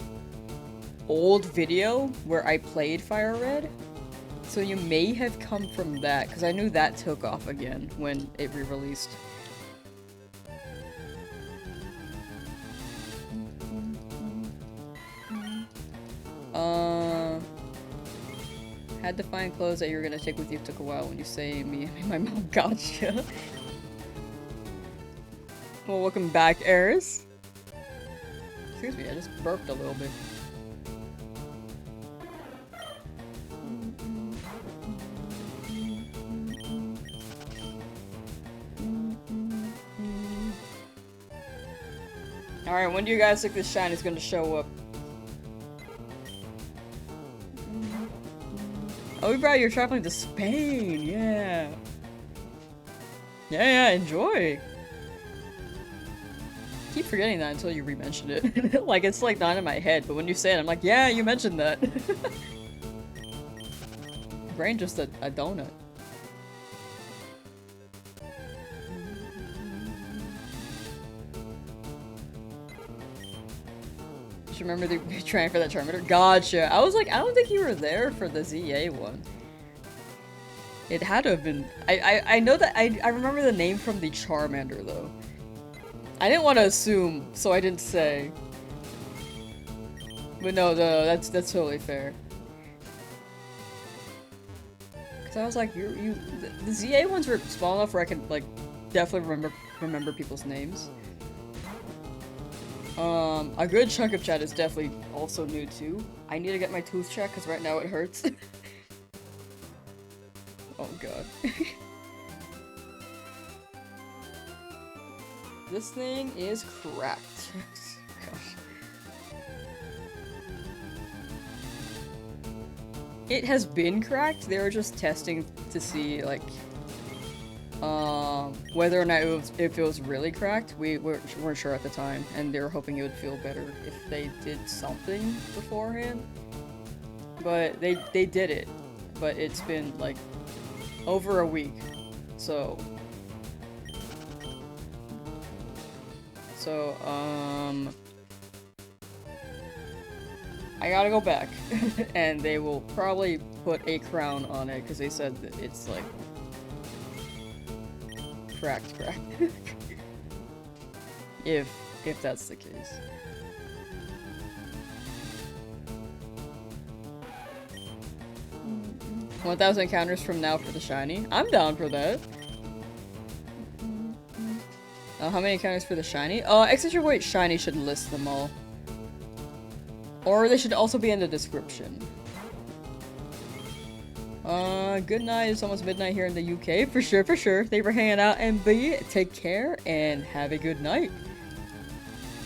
Speaker 1: old video where I played Fire Red, so you may have come from that, because I knew that took off again when it re-released. Had to find clothes that you were gonna take with you. Took a while when you say me and my mom gotcha. Well, welcome back, Eris. Excuse me, I just burped a little bit. Alright, when do you guys think this shine is gonna show up? Oh, bro, you're traveling to Spain, yeah. Yeah, enjoy. Keep forgetting that until you re-mention it. Like, it's like not in my head, but when you say it, I'm like, yeah, you mentioned that. Brain just a donut. Just remember the trying for that Charmander? Gotcha. I was like, I don't think you were there for the ZA one. It had to have been. I know that I remember the name from the Charmander though. I didn't want to assume, so I didn't say. But no, that's totally fair. Cause I was like, the ZA ones were small enough where I could like definitely remember people's names. A good chunk of chat is definitely also new too. I need to get my tooth checked because right now it hurts. Oh god. This thing is cracked. Gosh. It has been cracked. They were just testing to see like whether or not if it was really cracked. We weren't sure at the time, and they were hoping it would feel better if they did something beforehand. But they did it. But it's been like over a week, so I gotta go back, and they will probably put a crown on it because they said that it's like cracked. if that's the case. Mm-hmm. 1,000 encounters from now for the shiny. I'm down for that. How many encounters for the shiny? Accentuate shiny should list them all. Or they should also be in the description. Good night. It's almost midnight here in the UK. For sure. Thank you for hanging out, MB. Take care and have a good night.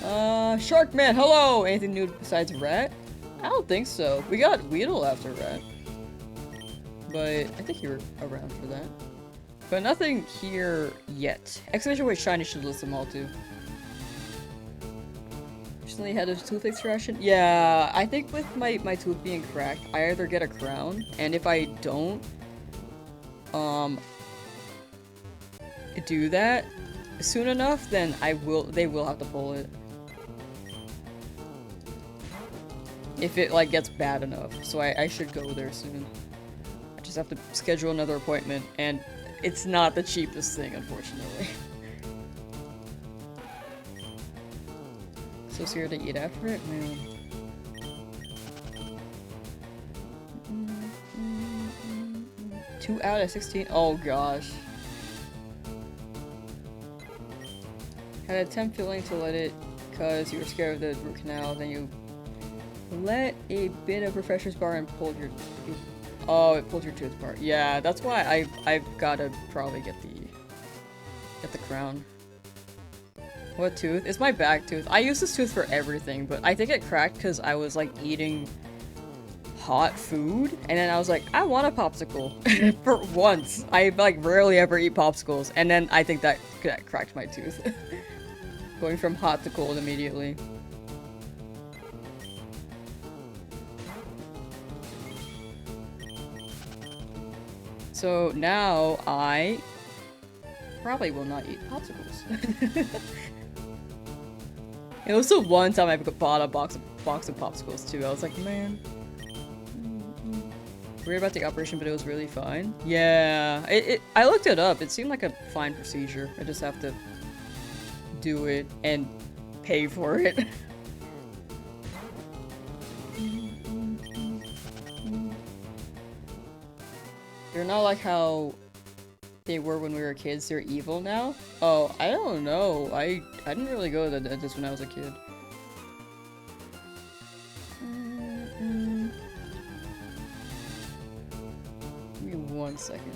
Speaker 1: Sharkman, hello! Anything new besides Rat? I don't think so. We got Weedle after Rat. But I think you were around for that. But nothing here yet. Exclamation point shiny should list them all too. Recently had a tooth extraction? Yeah, I think with my tooth being cracked, I either get a crown, and if I don't do that soon enough, then they will have to pull it. If it like gets bad enough. So I should go there soon. I just have to schedule another appointment, and it's not the cheapest thing, unfortunately. So scared to eat after it? Man. 2 out of 16? Oh gosh. Had a temp feeling to let it because you were scared of the root canal, then you let a bit of refresher's bar and pulled your... Oh, it pulled your tooth apart. Yeah, that's why I've gotta probably get the crown. What tooth? It's my back tooth. I use this tooth for everything, but I think it cracked because I was like eating hot food, and then I was like, I want a popsicle. For once. I like rarely ever eat popsicles, and then I think that cracked my tooth. Going from hot to cold immediately. So now I probably will not eat popsicles. It was the one time I bought a box of popsicles too. I was like, man. Weird about the operation, but it was really fine. Yeah, I looked it up. It seemed like a fine procedure. I just have to do it and pay for it. They're not like how they were when we were kids. They're evil now. Oh, I don't know. I didn't really go to the dentist when I was a kid. Give me 1 second.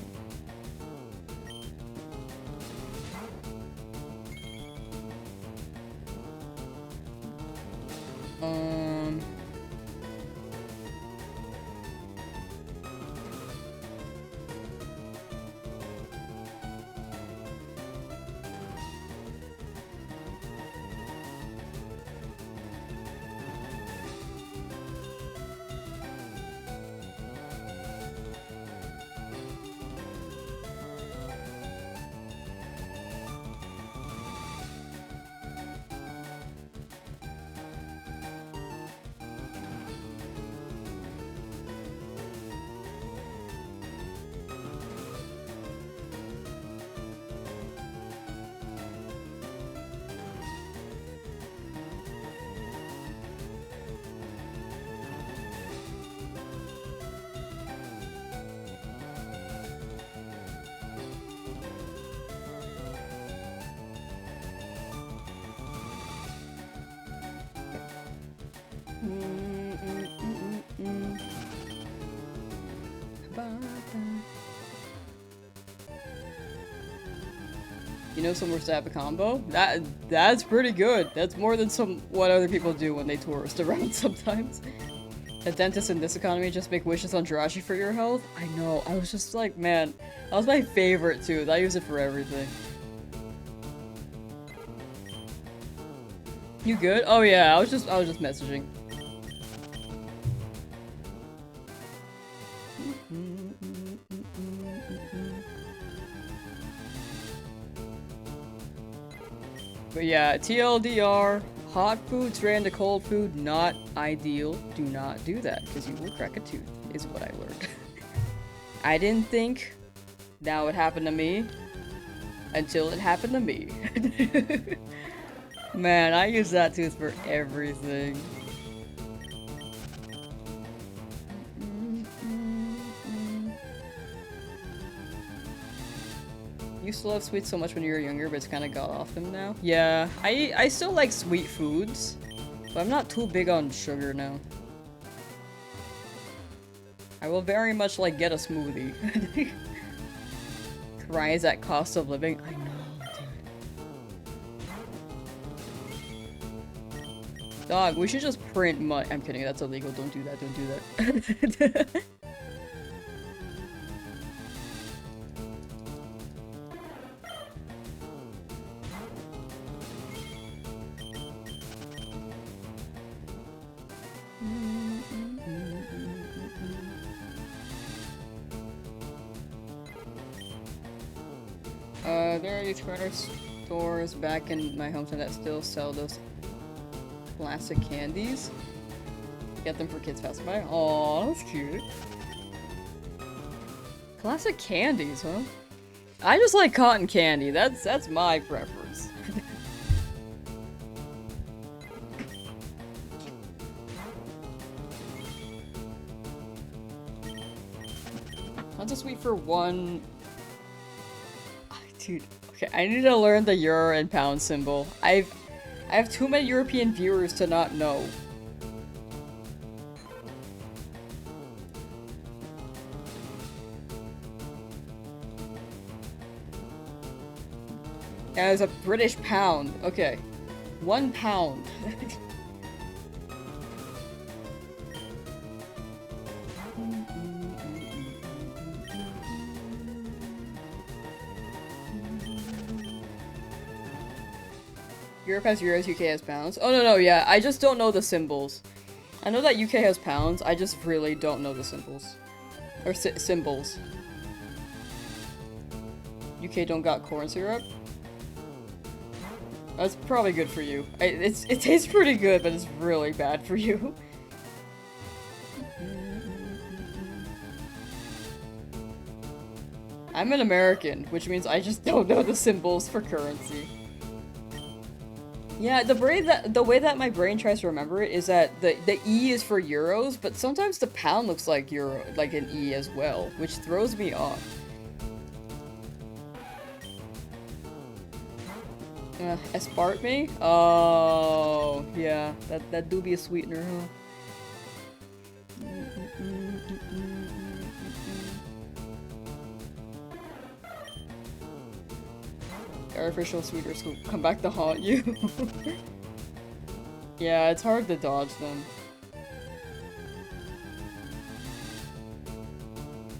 Speaker 1: You know somewhere to have a combo? That's pretty good. That's more than what other people do when they tourist around sometimes. A dentist in this economy just make wishes on Jirachi for your health? I know. I was just like, man, that was my favorite too. I use it for everything. You good? Oh yeah, I was just messaging. But yeah, TLDR, hot food straight into cold food, not ideal. Do not do that, because you will crack a tooth, is what I learned. I didn't think that would happen to me, until it happened to me. Man, I use that tooth for everything. Used to love sweets so much when you were younger, but it's kind of got off them now. Yeah, I still like sweet foods, but I'm not too big on sugar now. I will very much like get a smoothie. Rise at cost of living. I know, dude. Dog, we should just print money. I'm kidding, that's illegal. Don't do that, don't do that. There are these corner stores back in my hometown that still sell those classic candies. Get them for kids passing by. Aw, that's cute. Classic candies, huh? I just like cotton candy. That's my preference. Tons of sweet for one. Dude, okay, I need to learn the euro and pound symbol. I have too many European viewers to not know. As a British pound. Okay. 1 pound. Europe has euros, UK has pounds. Oh no, yeah, I just don't know the symbols. I know that UK has pounds, I just really don't know the symbols. Or symbols. UK don't got corn syrup? That's probably good for you. It tastes pretty good, but it's really bad for you. I'm an American, which means I just don't know the symbols for currency. Yeah, the way that my brain tries to remember it is that the E is for euros, but sometimes the pound looks like euro, like an E as well, which throws me off. Aspartame? Oh, yeah, that do be a sweetener, huh? Artificial sweeteners will come back to haunt you. Yeah, it's hard to dodge them.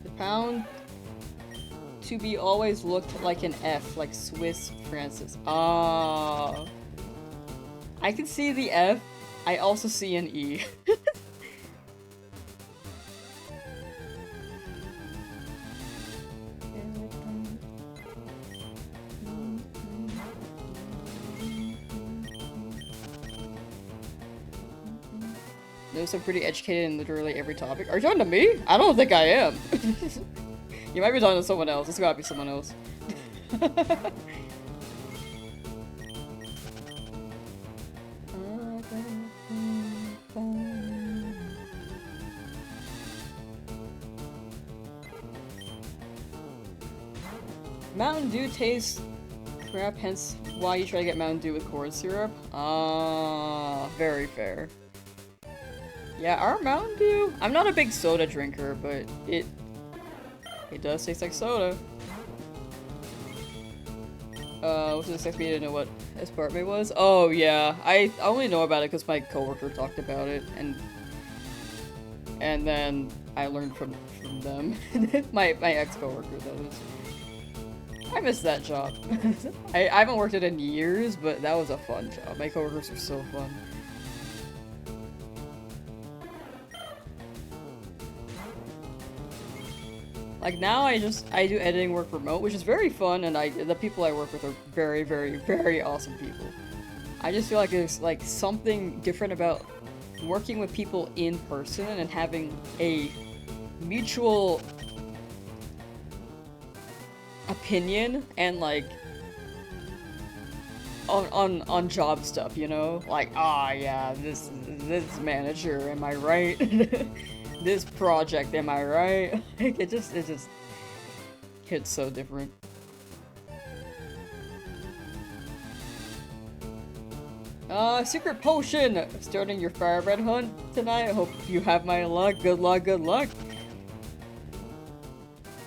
Speaker 1: The pound to be always looked like an F, like Swiss Francis. Ah. I can see the F. I also see an E. Knows I'm pretty educated in literally every topic. Are you talking to me? I don't think I am. You might be talking to someone else. It's gotta be someone else. Mountain Dew tastes crap, hence why you try to get Mountain Dew with corn syrup. Ah, very fair. Yeah, our Mountain Dew? I'm not a big soda drinker, but it does taste like soda. What's the next meeting? I didn't know what aspartame was? Oh yeah, I only know about it because my coworker talked about it, and then I learned from them. my ex-coworker, that is. I miss that job. I haven't worked it in years, but that was a fun job. My coworkers were so fun. Like now I do editing work remote, which is very fun, and the people I work with are very, very, very awesome people. I just feel like there's like something different about working with people in person and having a mutual opinion and like on job stuff, you know? Like, ah, yeah, this manager, am I right? This project, am I right? Like, it just hits so different. Secret potion! Starting your firebrand hunt tonight. Hope you have my luck. Good luck, good luck.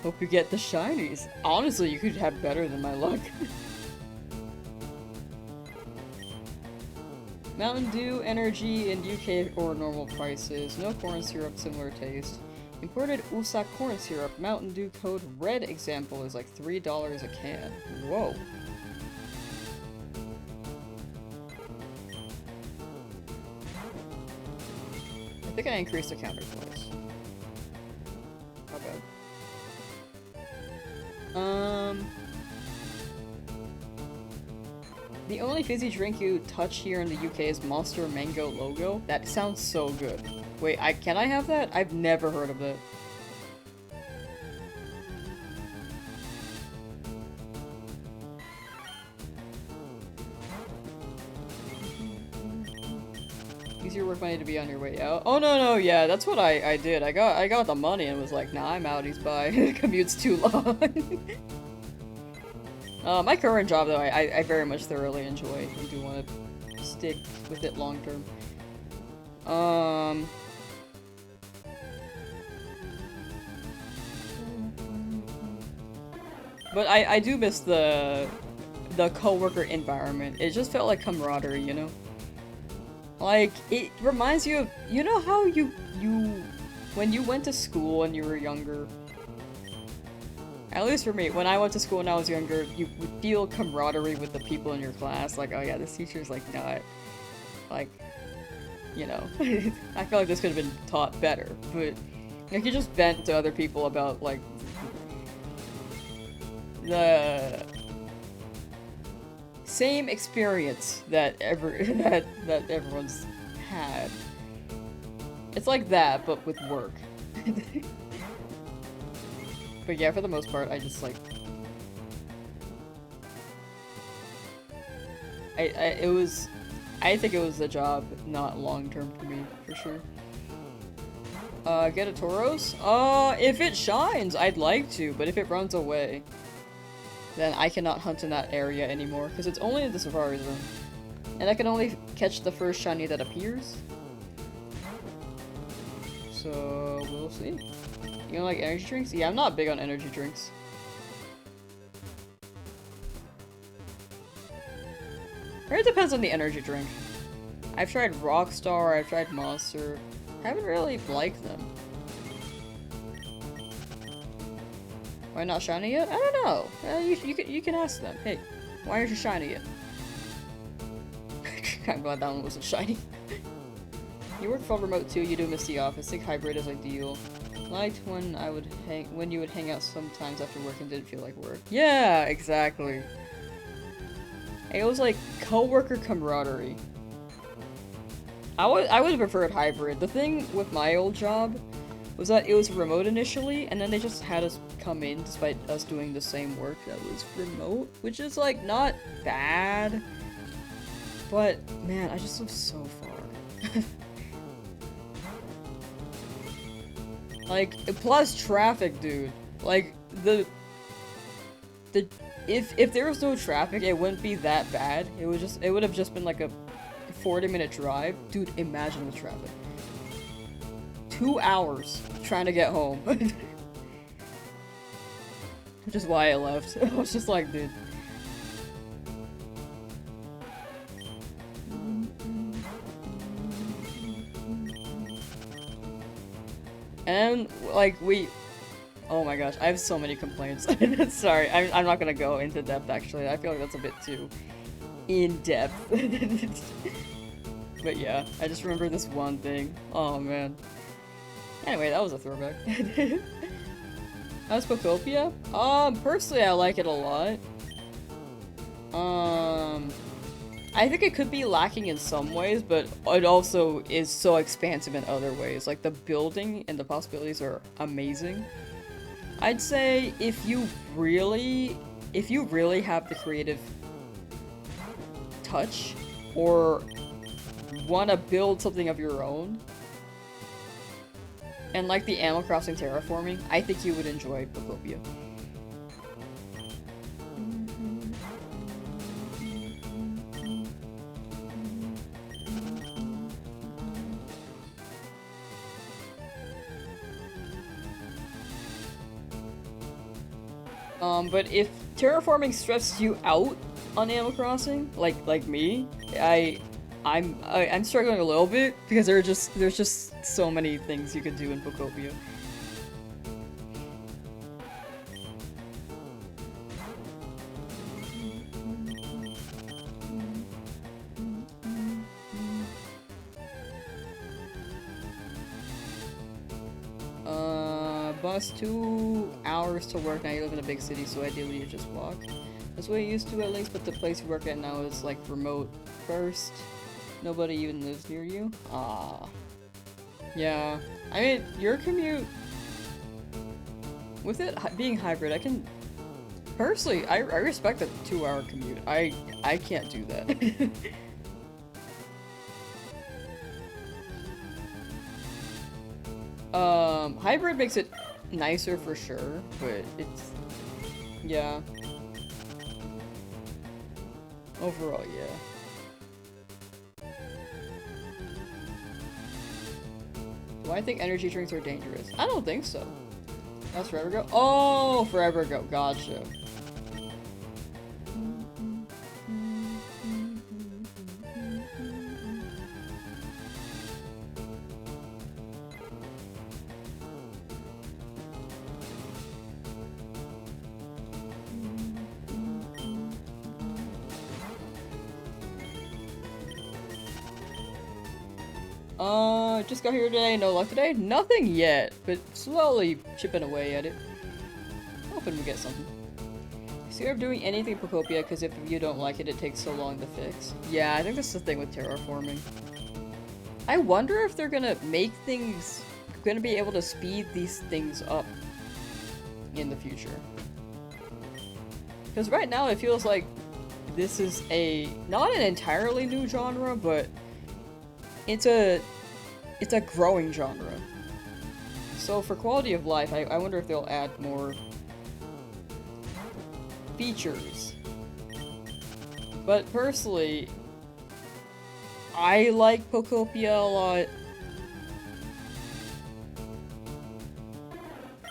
Speaker 1: Hope you get the shinies. Honestly, you could have better than my luck. Mountain Dew Energy in UK or normal prices. No corn syrup, similar taste. Imported USA corn syrup. Mountain Dew code red example is like $3 a can. Whoa. I think I increased the counter twice. Not bad. The only fizzy drink you touch here in the UK is Monster Mango Logo. That sounds so good. Wait, can I have that? I've never heard of it. Use your work money to be on your way out. Oh no, yeah, that's what I did. I got the money and was like, nah, I'm out, he's bye. The commute's too long. My current job, though, I very much thoroughly enjoy and do want to stick with it long term. But I do miss the coworker environment. It just felt like camaraderie, you know? Like, it reminds you of, you know how when you went to school when you were younger, at least for me, when I went to school when I was younger, you would feel camaraderie with the people in your class. Like, oh yeah, this teacher's like not, like, you know, I feel like this could have been taught better. But like, you just vent to other people about like the same experience that that everyone's had. It's like that, but with work. But yeah, for the most part, I just like... it was I think it was a job, not long-term for me, for sure. Get a Tauros? If it shines, I'd like to, but if it runs away, then I cannot hunt in that area anymore, because it's only in the Safari Zone. And I can only catch the first shiny that appears. So, we'll see. You don't like energy drinks? Yeah, I'm not big on energy drinks. Or it depends on the energy drink. I've tried Rockstar, I've tried Monster. I haven't really liked them. Why not shiny yet? I don't know. You can ask them. Hey, why aren't you shiny yet? I'm glad that one wasn't shiny. You work full remote too, you do miss the office. I think hybrid is ideal. Liked when you would hang out sometimes after work and didn't feel like work. Yeah, exactly. It was like coworker camaraderie. I would have preferred hybrid. The thing with my old job was that it was remote initially, and then they just had us come in despite us doing the same work that was remote, which is like not bad. But man, I just live so far. Like, plus traffic, dude. Like, if there was no traffic, it wouldn't be that bad. It would have just been like a 40-minute drive. Dude, imagine the traffic. 2 hours trying to get home. Which is why I left. I was just like, dude. And, like, oh my gosh, I have so many complaints. Sorry, I'm not gonna go into depth, actually. I feel like that's a bit too in-depth. But yeah, I just remember this one thing. Oh man. Anyway, that was a throwback. How's Pokopia? Personally, I like it a lot. I think it could be lacking in some ways, but it also is so expansive in other ways. Like, the building and the possibilities are amazing. I'd say if you really have the creative touch, or want to build something of your own, and like the Animal Crossing terraforming, I think you would enjoy Pokopia. But if terraforming stresses you out on Animal Crossing, like me, I'm struggling a little bit because there's just so many things you could do in Pokopia. Bus 2 hours to work. Now you live in a big city, so ideally you just walk. That's what you used to at least, but the place you work at now is like remote first. Nobody even lives near you. Ah. Yeah. I mean, your commute, with it being hybrid, I can personally, I respect a 2-hour commute. I can't do that. Hybrid makes it nicer for sure, but it's, yeah. Overall, yeah. Do I think energy drinks are dangerous? I don't think so. That's Forever Go? Oh, Forever Go. Gotcha. Just got here today, no luck today? Nothing yet, but slowly chipping away at it. Hoping we get something. Scared of doing anything Pokopia, because if you don't like it, it takes so long to fix. Yeah, I think that's the thing with terraforming. I wonder if they're gonna make things, gonna be able to speed these things up in the future. Because right now it feels like this is not an entirely new genre, but it's a growing genre. So for quality of life, I wonder if they'll add more features. But personally, I like Pokopia a lot.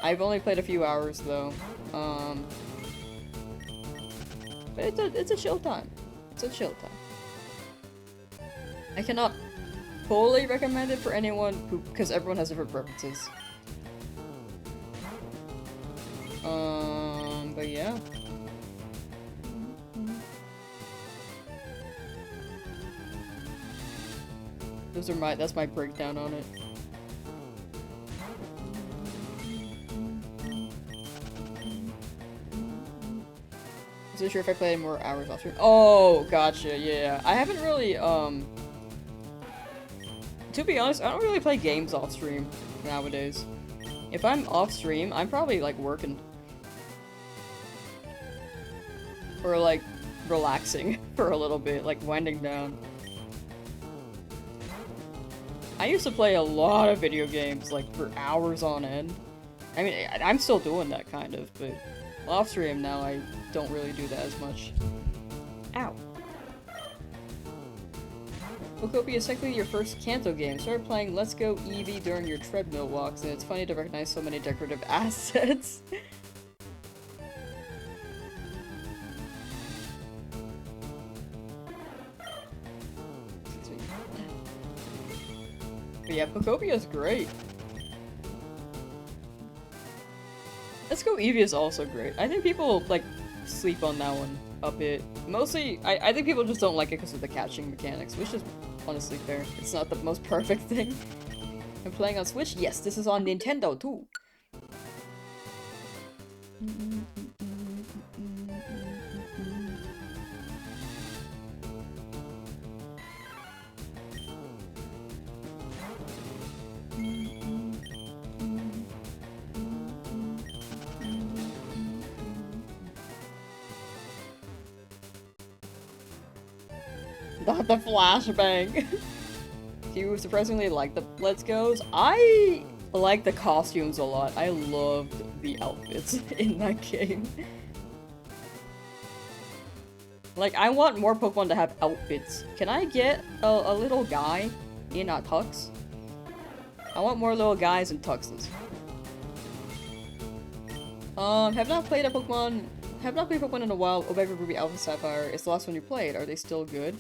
Speaker 1: I've only played a few hours though. But it's a chill time. It's a chill time. I cannot fully recommend it for anyone because everyone has different preferences. But yeah. That's my breakdown on it. I'm not sure if I played more hours off stream. Oh, gotcha, yeah. I haven't really, to be honest, I don't really play games off stream nowadays. If I'm off stream, I'm probably, like, working. Or, like, relaxing for a little bit, like, winding down. I used to play a lot of video games, like, for hours on end. I mean, I'm still doing that, kind of, but off stream now, I don't really do that as much. Ow. Pokopia is technically your first Kanto game. Started playing Let's Go Eevee during your treadmill walks, and it's funny to recognize so many decorative assets. But yeah, Pokopia is great. Let's Go Eevee is also great. I think people, like, sleep on that one a bit. Mostly, I think people just don't like it because of the catching mechanics, which is honestly fair. It's not the most perfect thing. I'm playing on Switch? Yes, this is on Nintendo too. Not the flashbang. Do you surprisingly like the Let's Go's? I like the costumes a lot. I loved the outfits in that game. Like, I want more Pokemon to have outfits. Can I get a little guy in a tux? I want more little guys in tuxes. Have not played Pokemon in a while. Omega Ruby Alpha Sapphire is the last one you played. Are they still good?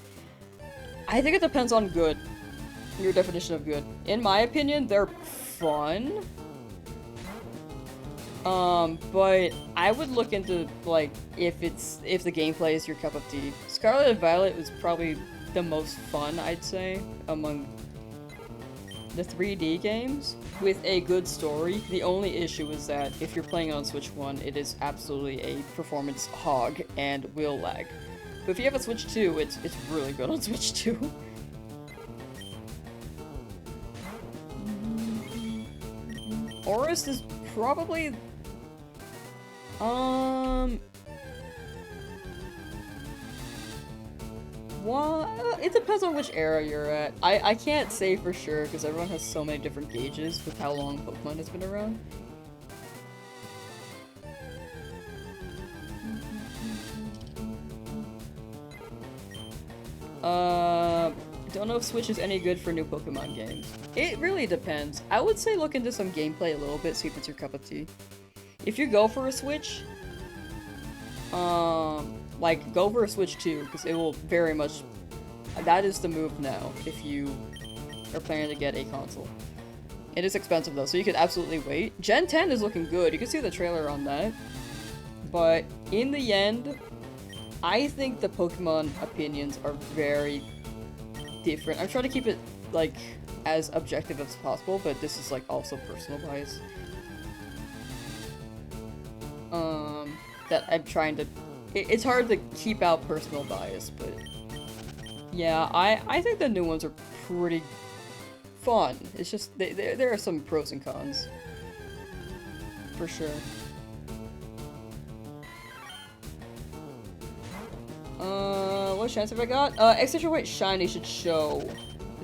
Speaker 1: I think it depends on good. Your definition of good. In my opinion, they're fun. But I would look into, like, if the gameplay is your cup of tea. Scarlet and Violet was probably the most fun, I'd say, among the 3D games, with a good story. The only issue is that if you're playing on Switch 1, it is absolutely a performance hog and will lag. But if you have a Switch 2, it's really good on Switch 2. Aurist is probably... Well, it depends on which era you're at. I can't say for sure, because everyone has so many different gauges with how long Pokemon has been around. Don't know if Switch is any good for new Pokemon games. It really depends. I would say look into some gameplay a little bit, see if it's your cup of tea. If you go for a Switch, like, go for a Switch 2, because it will very much... That is the move now, if you are planning to get a console. It is expensive though, so you could absolutely wait. Gen 10 is looking good, you can see the trailer on that. But, in the end, I think the Pokemon opinions are very different. I'm trying to keep it, like, as objective as possible, but this is, like, also personal bias. That I'm trying to... It's hard to keep out personal bias, but... Yeah, I think the new ones are pretty fun. It's just, there are some pros and cons. For sure. much chance have I got? Exclamation point shiny should show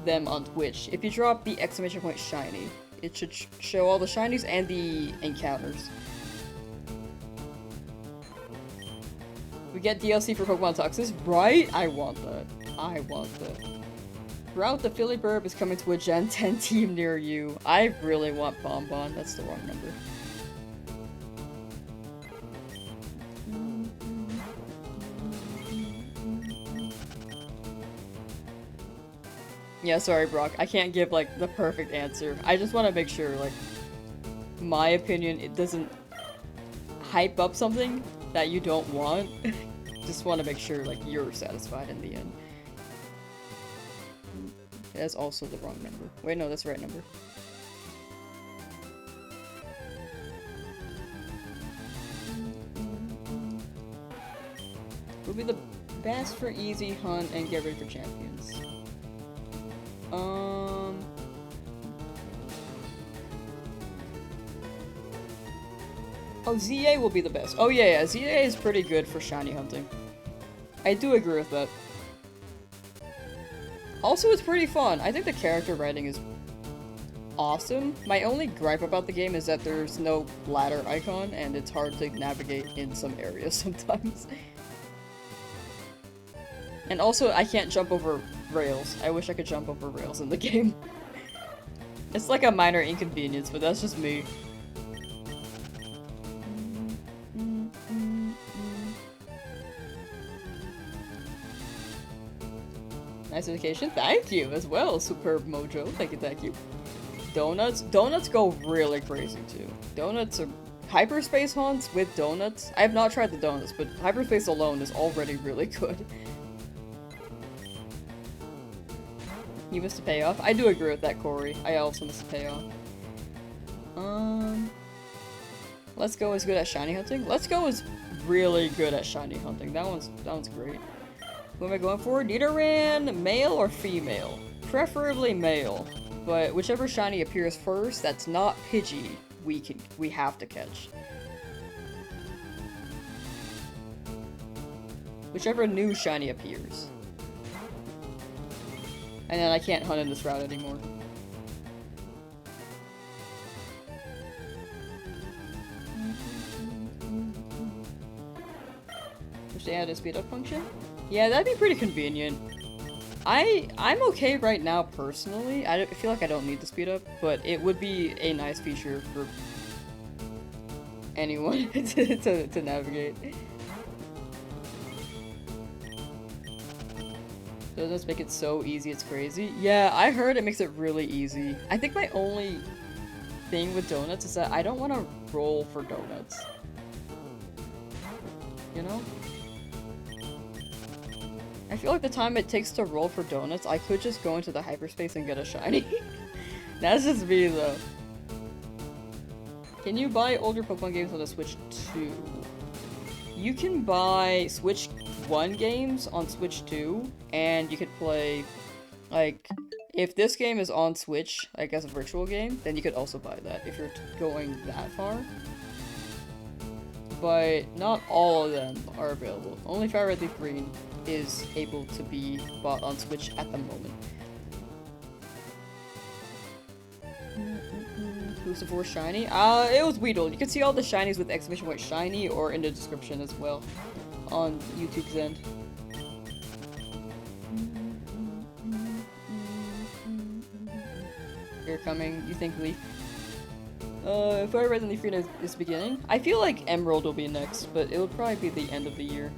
Speaker 1: them on Twitch. If you drop the exclamation point shiny, it should show all the shinies and the encounters. We get DLC for Pokemon Toxis, right? I want that. I want that. Route the Philly Burb is coming to a Gen 10 team near you. I really want Bonbon. That's the wrong number. Yeah, sorry, Brock. I can't give, like, the perfect answer. I just want to make sure, like, my opinion, it doesn't hype up something that you don't want. Just want to make sure, like, you're satisfied in the end. That's also the wrong number. Wait, no, that's the right number. Would be the best for easy hunt and get ready for champions. Oh, ZA will be the best. Oh yeah, ZA is pretty good for shiny hunting. I do agree with that. Also, it's pretty fun. I think the character writing is awesome. My only gripe about the game is that there's no ladder icon, and it's hard to navigate in some areas sometimes. And also, I can't jump over rails. I wish I could jump over rails in the game. It's like a minor inconvenience, but that's just me. Nice education. Thank you as well, Superb Mojo. Thank you, thank you. Donuts. Donuts go really crazy too. Donuts are hyperspace haunts with donuts. I have not tried the donuts, but hyperspace alone is already really good. You missed a payoff. I do agree with that, Corey. I also missed a payoff. Let's Go is good at shiny hunting. Let's Go is really good at shiny hunting. That one's great. Who am I going for? Nidoran, male or female? Preferably male, but whichever shiny appears first that's not Pidgey, we have to catch. Whichever new shiny appears. And then I can't hunt in this route anymore. Wish they had a speed up function? Yeah, that'd be pretty convenient. I'm okay right now personally. I feel like I don't need the speed up, but it would be a nice feature for anyone to navigate. Donuts make it so easy, it's crazy. Yeah, I heard it makes it really easy. I think my only thing with donuts is that I don't want to roll for donuts. You know? I feel like the time it takes to roll for donuts, I could just go into the hyperspace and get a shiny. That's just me, though. Can you buy older Pokemon games on the Switch 2? You can buy Switch 1 games on Switch 2, and you could play, like, if this game is on Switch, like as a virtual game, then you could also buy that if you're going that far. But not all of them are available. Only Fire Red Leaf Green is able to be bought on Switch at the moment. Who's the fourth shiny? It was Weedle. You can see all the shinies with exclamation point shiny or in the description as well on YouTube's end. You're coming, you think Leaf? If I read the Leaf Green is beginning, I feel like Emerald will be next, but it will probably be the end of the year.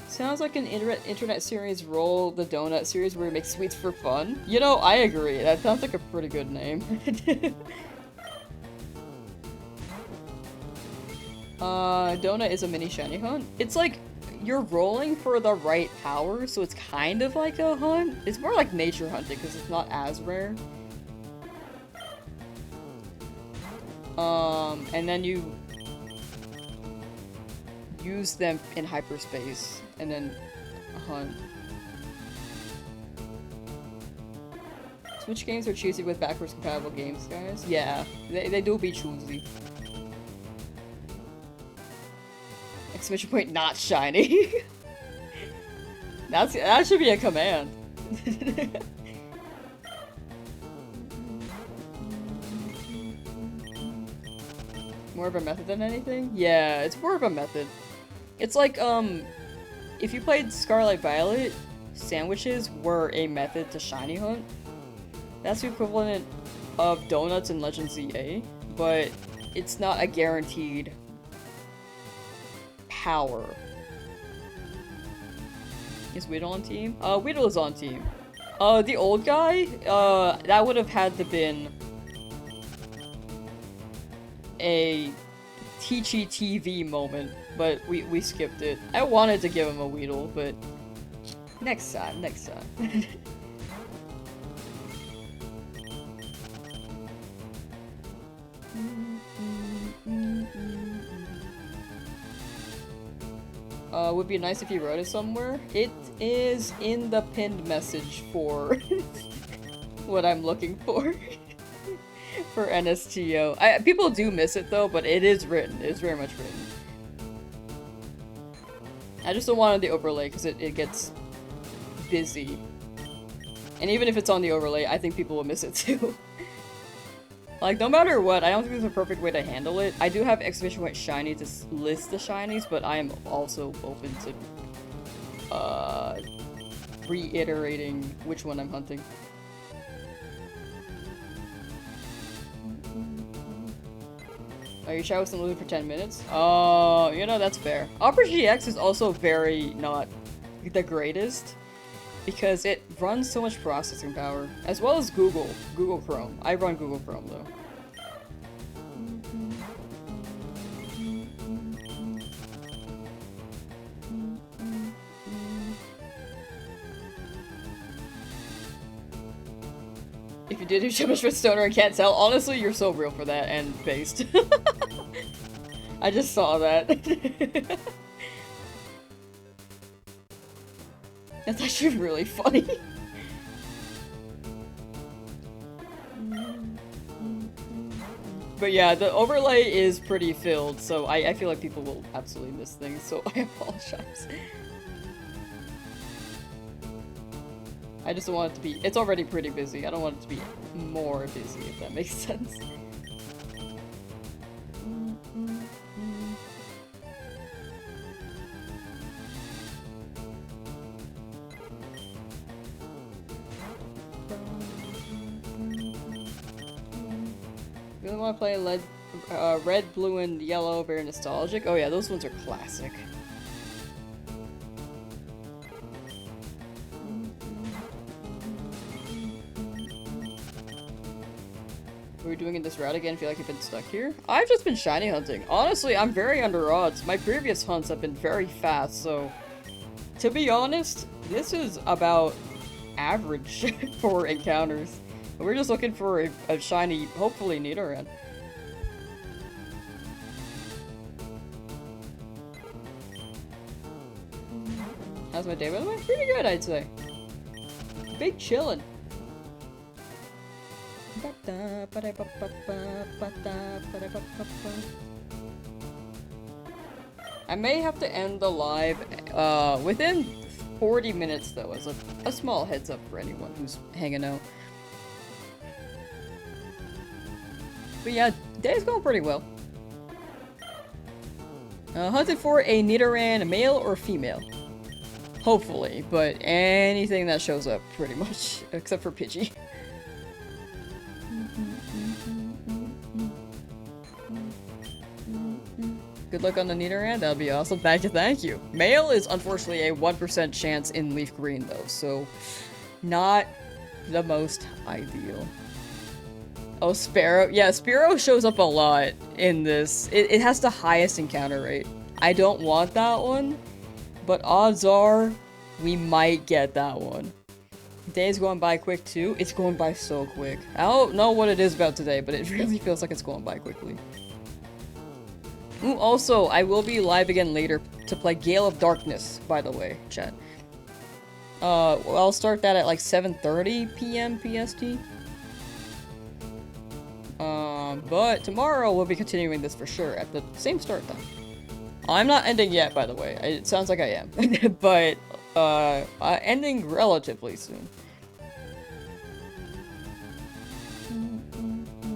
Speaker 1: Sounds like an internet series roll the donut series where you make sweets for fun. You know, I agree. That sounds like a pretty good name. Donut is a mini shiny hunt. It's like, you're rolling for the right power, so it's kind of like a hunt. It's more like nature hunting, because it's not as rare. And then you use them in hyperspace, and then hunt. Switch games are choosy with backwards compatible games, guys. Yeah, they do be choosy. exclamation point not shiny. That should be a command. More of a method than anything? Yeah, it's more of a method. It's like, if you played Scarlet Violet, sandwiches were a method to shiny hunt. That's the equivalent of donuts in Legend ZA, but it's not a guaranteed power. Is Weedle on team? Weedle is on team. The old guy, that would have had to been a Teachy TV moment, but we skipped it. I wanted to give him a Weedle, but next time. Would be nice if you wrote it somewhere. It is in the pinned message for what I'm looking for. For NSTO. People do miss it though, but it is written. It's very much written. I just don't want it on the overlay because it gets busy. And even if it's on the overlay, I think people will miss it too. Like, no matter what, I don't think there's a perfect way to handle it. I do have exclamation point shiny to list the shinies, but I am also open to reiterating which one I'm hunting. Oh, you chat with some loot for 10 minutes? Oh, you know, that's fair. Opera GX is also very not the greatest because it runs so much processing power, as well as Google Chrome. I run Google Chrome though. If you did do too much for Stoner and can't tell, honestly, you're so real for that and based. I just saw that. That's actually really funny. But yeah, the overlay is pretty filled, so I feel like people will absolutely miss things, so I apologize. I just don't want it to be- it's already pretty busy, I don't want it to be more busy, if that makes sense. Really want to play red, blue, and yellow, very nostalgic? Oh yeah, those ones are classic. Are we doing it this route again? Feel like you've been stuck here? I've just been shiny hunting. Honestly, I'm very under odds. My previous hunts have been very fast, so to be honest, this is about average for encounters. We're just looking for a shiny, hopefully, Nidoran. How's my day, by the way? Pretty good, I'd say. Big chillin'. I may have to end the live within 40 minutes, though, as a small heads up for anyone who's hanging out. But yeah, day's going pretty well. Hunted for a Nidoran, male or female? Hopefully, but anything that shows up, pretty much, except for Pidgey. Good luck on the Nidoran, that would be awesome. Thank you. Male is unfortunately a 1% chance in Leaf Green though, so not the most ideal. Oh, Sparrow. Yeah, Sparrow shows up a lot in this. It has the highest encounter rate. I don't want that one, but odds are we might get that one. Day's going by quick too. It's going by so quick. I don't know what it is about today, but it really feels like it's going by quickly. Ooh, also, I will be live again later to play Gale of Darkness, by the way, chat. I'll start that at like 7:30 PM PST. But tomorrow we'll be continuing this for sure at the same start time. I'm not ending yet, by the way. It sounds like I am. But, ending relatively soon.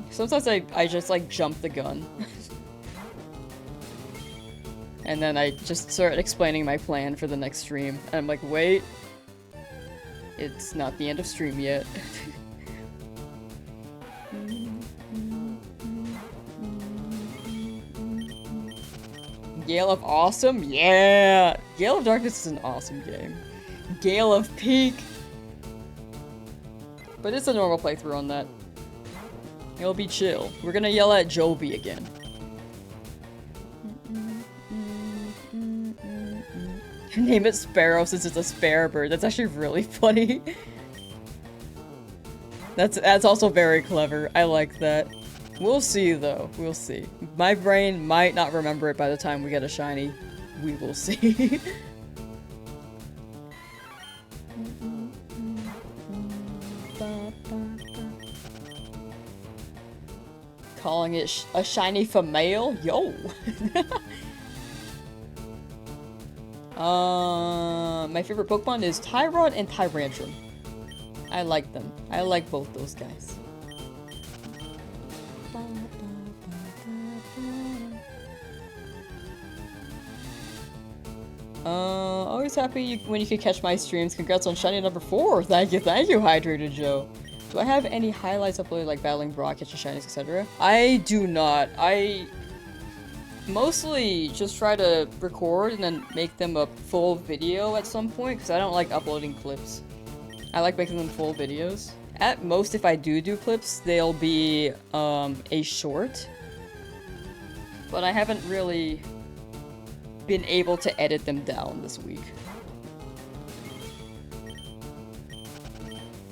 Speaker 1: Sometimes I just, like, jump the gun. And then I just start explaining my plan for the next stream. And I'm like, wait. It's not the end of stream yet. Gale of Awesome? Yeah! Gale of Darkness is an awesome game. Gale of Peak! But it's a normal playthrough on that. It'll be chill. We're gonna yell at Joby again. Name it Sparrow since it's a spare bird. That's actually really funny. That's also very clever. I like that. We'll see though. We'll see. My brain might not remember it by the time we get a shiny. We will see. Calling it a shiny female? Yo! My favorite Pokemon is Tyrant and Tyrantrum. I like them. I like both those guys. Always happy when you can catch my streams. Congrats on shiny number 4. Thank you, Hydrated Joe. Do I have any highlights uploaded like battling Brock, catching shinies, etc.? I do not. I mostly just try to record and then make them a full video at some point because I don't like uploading clips. I like making them full videos. At most, if I do clips, they'll be a short. But I haven't really been able to edit them down this week.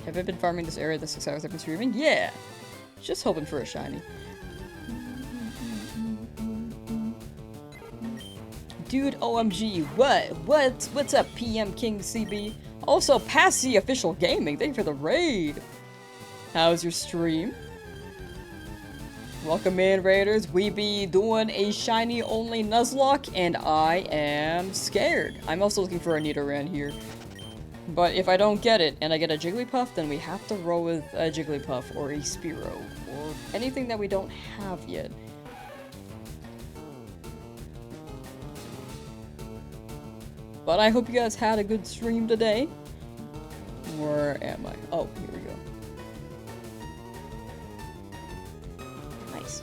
Speaker 1: Have I been farming this area the 6 hours I've been streaming? Yeah! Just hoping for a shiny. Dude, OMG, what's up, PM King CB? Also, Passy Official Gaming, thank you for the raid! How's your stream? Welcome in, Raiders. We be doing a shiny only Nuzlocke, and I am scared. I'm also looking for a Nidoran here. But if I don't get it, and I get a Jigglypuff, then we have to roll with a Jigglypuff, or a Spearow, or anything that we don't have yet. But I hope you guys had a good stream today. Where am I? Oh, here we go. Nice.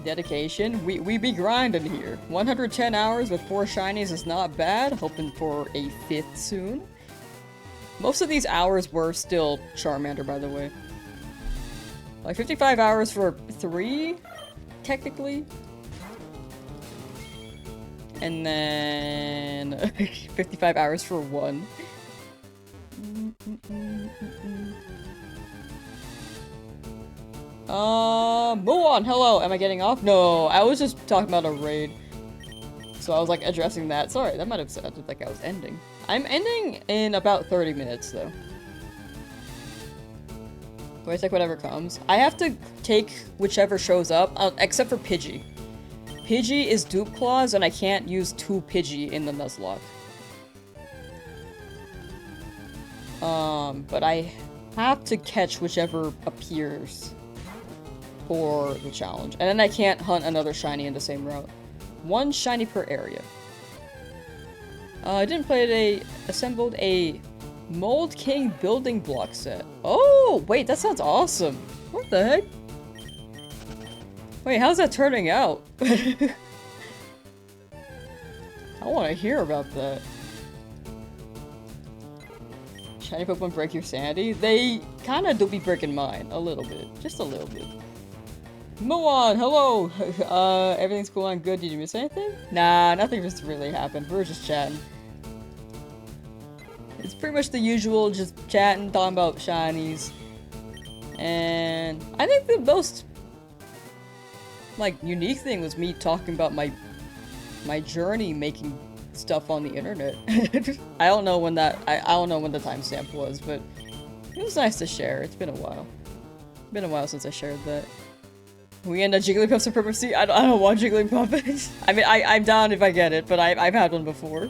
Speaker 1: Dedication. We be grinding here. 110 hours with 4 shinies is not bad. Hoping for a 5th soon. Most of these hours were still Charmander, by the way. Like 55 hours for 3, technically. And then 55 hours for 1. Muon, hello! Am I getting off? No, I was just talking about a raid. So I was like addressing that. Sorry, that might have sounded like I was ending. I'm ending in about 30 minutes though. Do I take whatever comes? I have to take whichever shows up, except for Pidgey. Pidgey is dupe clause, and I can't use 2 Pidgey in the Nuzlocke. But I have to catch whichever appears for the challenge. And then I can't hunt another shiny in the same route. 1 shiny per area. I didn't play assembled a Mold King building block set. Oh, wait, that sounds awesome. What the heck? Wait, how's that turning out? I want to hear about that. Shiny Pokemon break your sanity? They kind of do be breaking mine. A little bit. Just a little bit. Muon, hello! Everything's cool and good. Did you miss anything? Nah, nothing just really happened. We were just chatting. It's pretty much the usual, just chatting, talking about shinies. And I think the most like unique thing was me talking about my journey making stuff on the internet. I don't know when that I don't know when the timestamp was, but it was nice to share. It's been a while. Been a while since I shared that. We end a Jigglypuff Supremacy? I don't want Jigglypuff. I mean, I'm down if I get it, but I've had one before.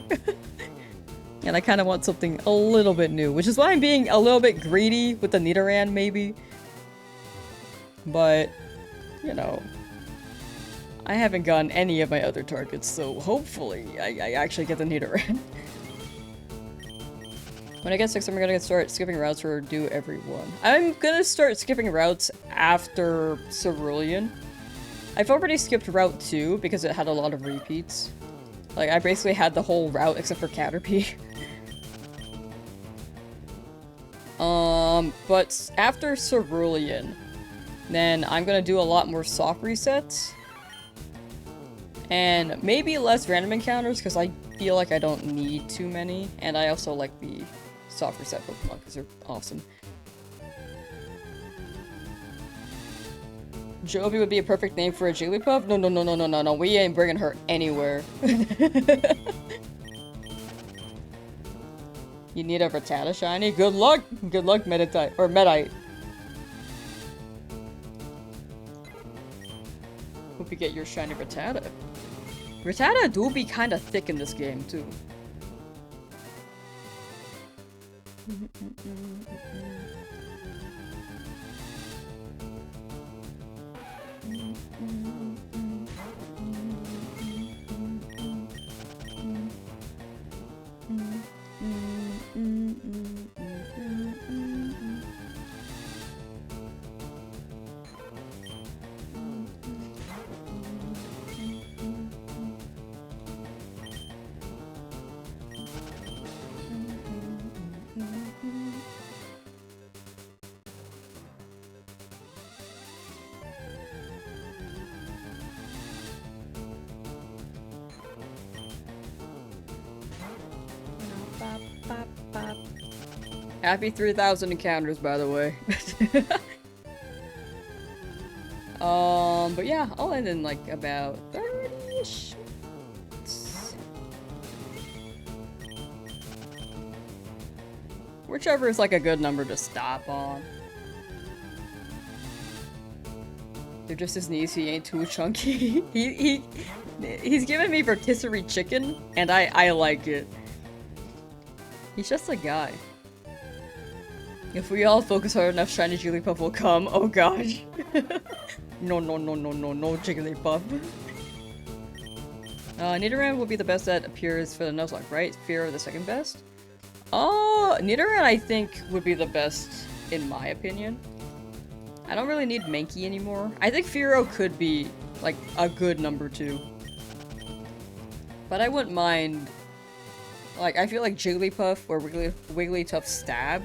Speaker 1: And I kind of want something a little bit new, which is why I'm being a little bit greedy with the Nidoran, maybe. But, you know, I haven't gotten any of my other targets, so hopefully I actually get the Nidoran. When I get 6, I'm gonna start skipping routes or do every one. I'm gonna start skipping routes after Cerulean. I've already skipped Route 2 because it had a lot of repeats. Like, I basically had the whole route except for Caterpie. But after Cerulean, then I'm gonna do a lot more soft resets. And maybe less random encounters, because I feel like I don't need too many. And I also like the soft reset Pokemon, because they're awesome. Jovi would be a perfect name for a Jigglypuff? No, we ain't bringing her anywhere. You need a Rattata shiny? Good luck! Good luck, Meditite. Or Medite. Hope you get your shiny Rattata. Rattata do be kinda thick in this game, too. Happy 3,000 encounters, by the way. But yeah, I'll end in like about 30-ish. Whichever is like a good number to stop on. They're just his knees, he ain't too chunky. He's giving me rotisserie chicken, and I like it. He's just a guy. If we all focus hard enough, shiny Jigglypuff will come. Oh gosh. No, Jigglypuff. Nidoran will be the best that appears for the Nuzlocke, right? Fearow the second best? Oh, Nidoran I think would be the best, in my opinion. I don't really need Mankey anymore. I think Fearow could be, like, a good number 2. But I wouldn't mind... Like, I feel like Jigglypuff or Wigglytuff Stab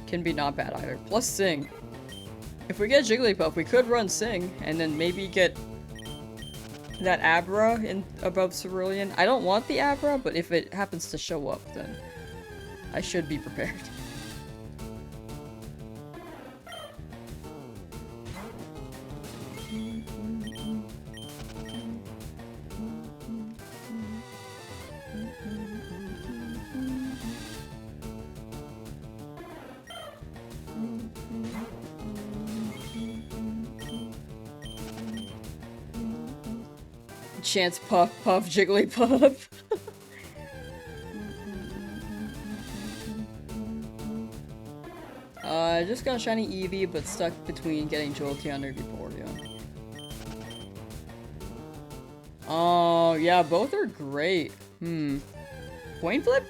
Speaker 1: can be not bad either. Plus Sing. If we get Jigglypuff, we could run Sing, and then maybe get that Abra in above Cerulean. I don't want the Abra, but if it happens to show up, then I should be prepared. Chance Puff Jigglypuff. I just got shiny Eevee, but stuck between getting Jolteon or Vaporeon. Oh, yeah, both are great. Coin flip?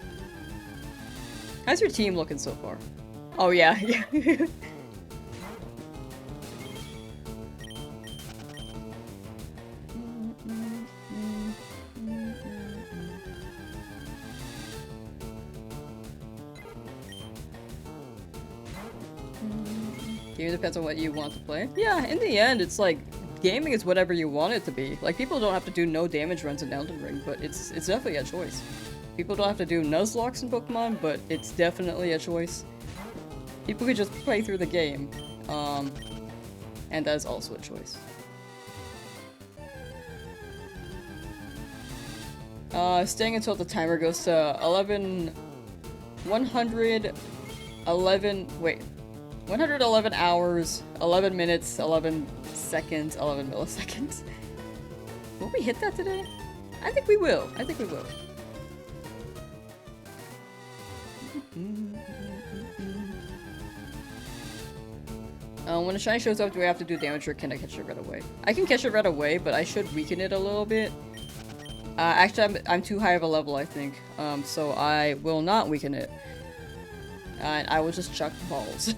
Speaker 1: How's your team looking so far? Oh, yeah. Game depends on what you want to play. Yeah, in the end, it's like, gaming is whatever you want it to be. Like, people don't have to do no damage runs in Elden Ring, but it's definitely a choice. People don't have to do Nuzlocks in Pokemon, but it's definitely a choice. People could just play through the game, and that's also a choice. Staying until the timer goes to 11... 111... Wait. 111 hours, 11 minutes, 11 seconds, 11 milliseconds. Will we hit that today? I think we will. I think we will. When a shiny shows up, do I have to do damage or can I catch it right away? I can catch it right away, but I should weaken it a little bit. Actually, I'm too high of a level, I think. So I will not weaken it. And I will just chuck balls.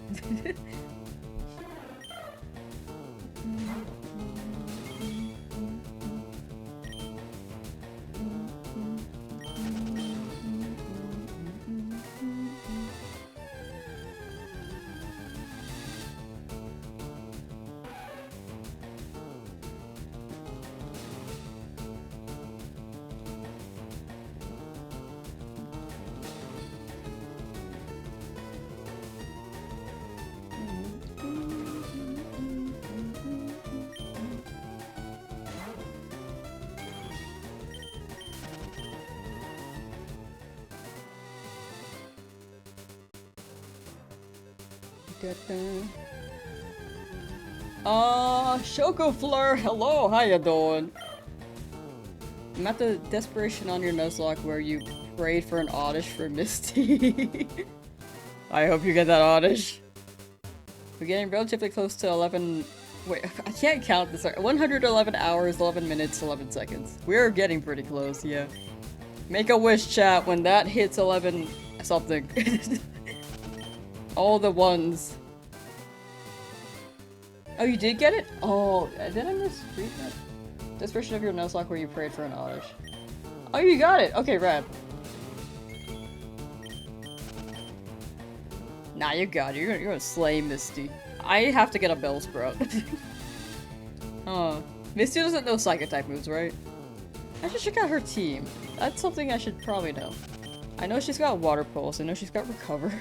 Speaker 1: Chocofleur, hello, how you doing? I'm at the desperation on your Nuzlocke where you prayed for an oddish for Misty. I hope you get that oddish. We're getting relatively close to 11... Wait, I can't count this. 111 hours, 11 minutes, 11 seconds. We're getting pretty close, yeah. Make a wish, chat, when that hits 11 something. All the ones. Oh, you did get it? Oh, did I misread that? This version of your Nuzlocke where you prayed for an oddish. Oh, you got it! Okay, rad. Nah, you got it. You're gonna slay Misty. I have to get a Bellsprout. Oh. Misty doesn't know Psychic type moves, right? I should check out her team. That's something I should probably know. I know she's got Water Pulse. I know she's got Recover.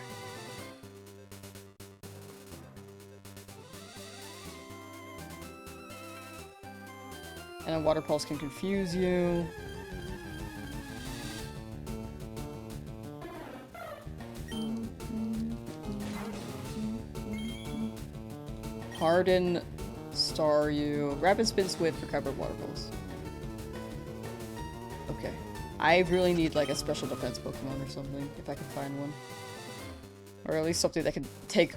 Speaker 1: And a Water Pulse can confuse you. Harden, Star you. Rapid Spin, Swift, Recover, Water Pulse. Okay. I really need like a special defense Pokemon or something, if I can find one. Or at least something that can take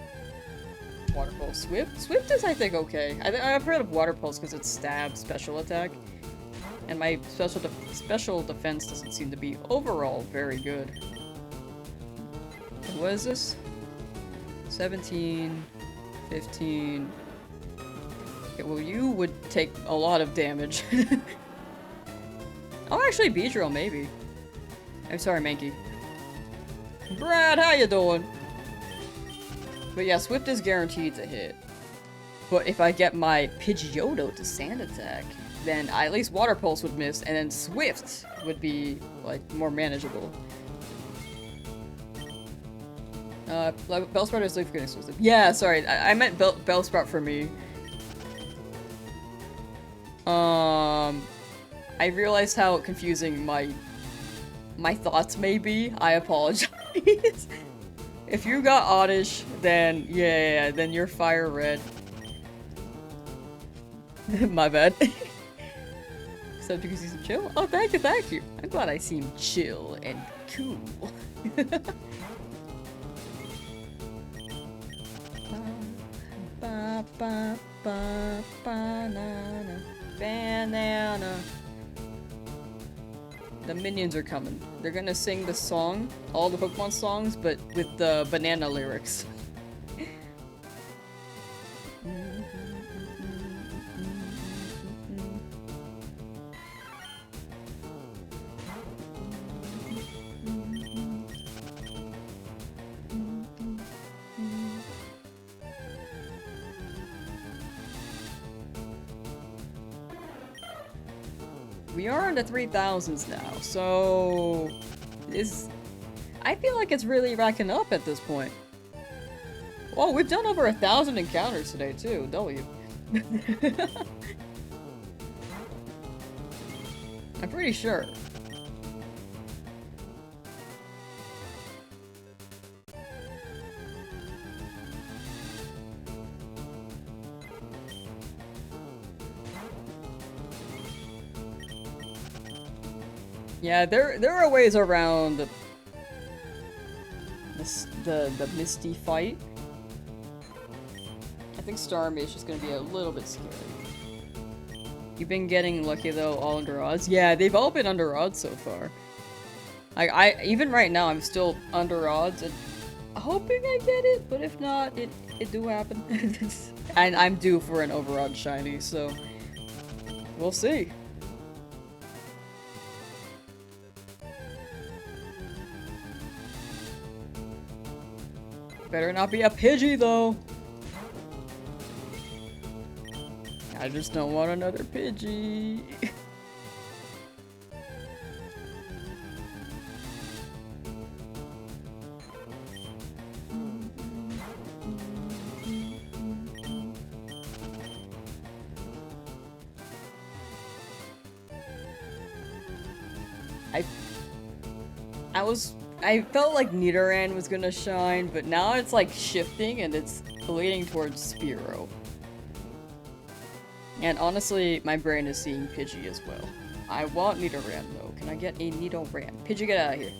Speaker 1: Water Pulse. Swift? Swift is, I think, okay. I've heard of Water Pulse because it's stab special attack. And my special defense doesn't seem to be overall very good. What is this? 17, 15. Okay, well, you would take a lot of damage. Oh, actually, Beedrill, maybe. I'm sorry, Mankey. Brad, how you doing? But yeah, Swift is guaranteed to hit. But if I get my Pidgeotto to Sand Attack, then at least Water Pulse would miss, and then Swift would be, like, more manageable. Bellsprout is Leaf Green exclusive. Yeah, sorry, I meant Bellsprout for me. I realized how confusing my thoughts may be. I apologize. If you got Oddish, then yeah, then you're fire red. My bad. So because you seem chill? Oh, thank you, thank you. I'm glad I seem chill and cool. Banana. The minions are coming. They're gonna sing the song, all the Pokemon songs, but with the banana lyrics. We are in the 3000s now, so I feel like it's really racking up at this point. Well, we've done over 1,000 encounters today too, W. I'm pretty sure. Yeah, there are ways around the Misty fight. I think Starmie is just gonna be a little bit scary. You've been getting lucky though, all under odds. Yeah, they've all been under odds so far. I even right now I'm still under odds and hoping I get it, but if not, it do happen. And I'm due for an overodd shiny, so we'll see. Better not be a Pidgey though. I just don't want another Pidgey. I felt like Nidoran was gonna shine, but now it's like shifting and it's leaning towards Spearow. And honestly, my brain is seeing Pidgey as well. I want Nidoran though. Can I get a Nidoran? Pidgey, get out of here.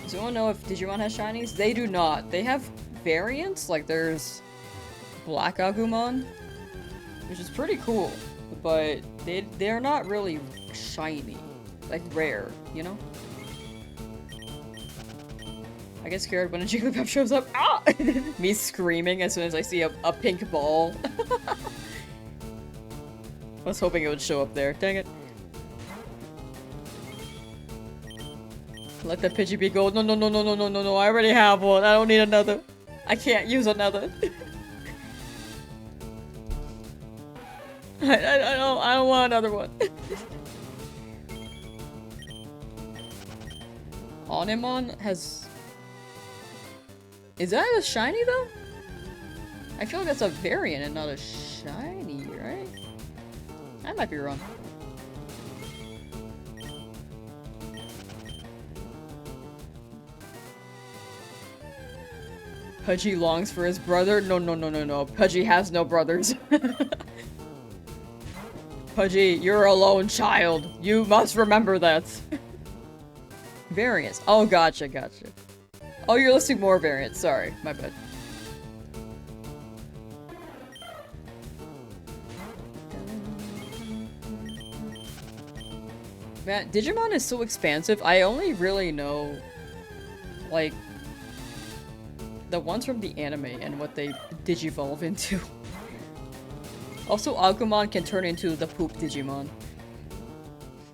Speaker 1: Does anyone know if Digimon has shinies? They do not. They have variants, like there's Black Agumon, which is pretty cool, but they're not really shiny. Like rare, you know? I get scared when a Jigglypuff shows up. Ah! Me screaming as soon as I see a pink ball. I was hoping it would show up there. Dang it. Let the Pidgey be gold. No, no, no, no, no, no, no, no. I already have one. I don't need another. I can't use another. I don't want another one. Onimon has... Is that a shiny though? I feel like that's a variant and not a shiny, right? I might be wrong. Pudgy longs for his brother? No, no, no, no, no. Pudgy has no brothers. Pudgy, you're a lone child. You must remember that. Variants. Oh, gotcha, gotcha. Oh, you're listing more variants. Sorry, my bad. Man, Digimon is so expansive. I only really know, like, the ones from the anime and what they digivolve into. Also, Agumon can turn into the poop Digimon,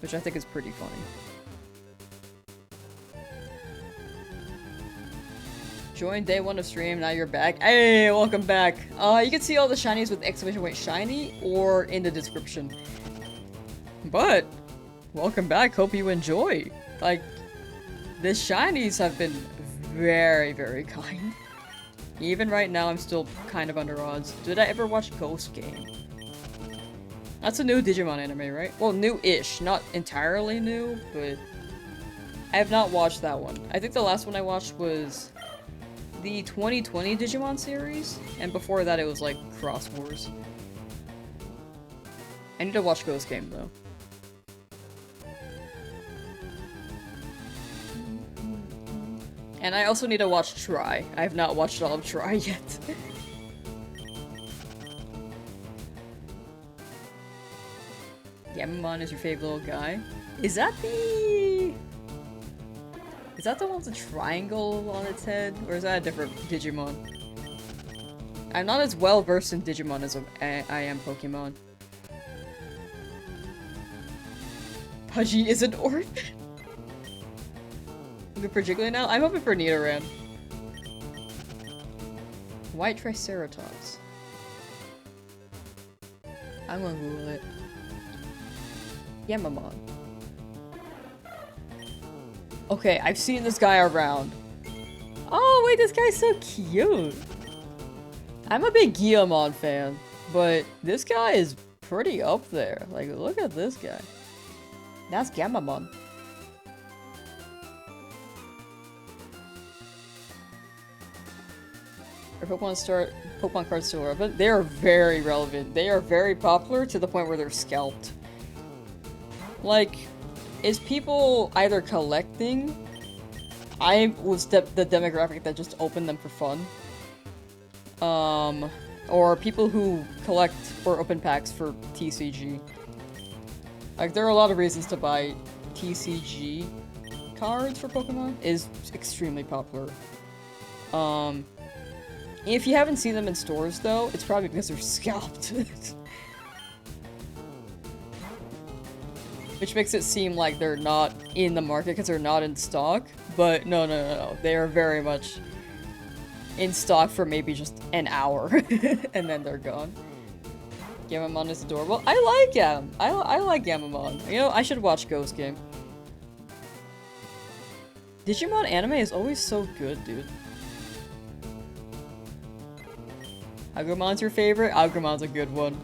Speaker 1: which I think is pretty funny. Join day 1 of stream, now you're back. Hey, welcome back. You can see all the shinies with exclamation point shiny or in the description. But, welcome back, hope you enjoy. Like, the shinies have been very, very kind. Even right now, I'm still kind of under odds. Did I ever watch Ghost Game? That's a new Digimon anime, right? Well, new-ish. Not entirely new, but... I have not watched that one. I think the last one I watched was... the 2020 Digimon series, and before that it was like Cross Wars. I need to watch Ghost Game though. And I also need to watch Try. I have not watched all of Try yet. Gamamon is your favorite little guy? Is that the... Is that the one with the triangle on its head? Or is that a different Digimon? I'm not as well versed in Digimon as I am Pokemon. Pudgy is an orphan? Looking for Jiggly now? I'm hoping for Nidoran. White Triceratops. I'm gonna Google it. Yamamon. Okay, I've seen this guy around. Oh, wait, this guy's so cute. I'm a big Guillemon fan, but this guy is pretty up there. Like, look at this guy. That's Gamamon. Our Pokemon cards still relevant. They are very relevant. They are very popular to the point where they're scalped. Like, is people either collecting? I was the demographic that just opened them for fun. Or people who collect or open packs for TCG. Like, there are a lot of reasons to buy TCG cards for Pokemon. It is extremely popular. If you haven't seen them in stores, though, it's probably because they're scalped. Which makes it seem like they're not in the market because they're not in stock. But no. They are very much in stock for maybe just an hour. And then they're gone. Gamamon is adorable. I like him. I like Gamamon. You know, I should watch Ghost Game. Digimon anime is always so good, dude. Agumon's your favorite? Agumon's a good one.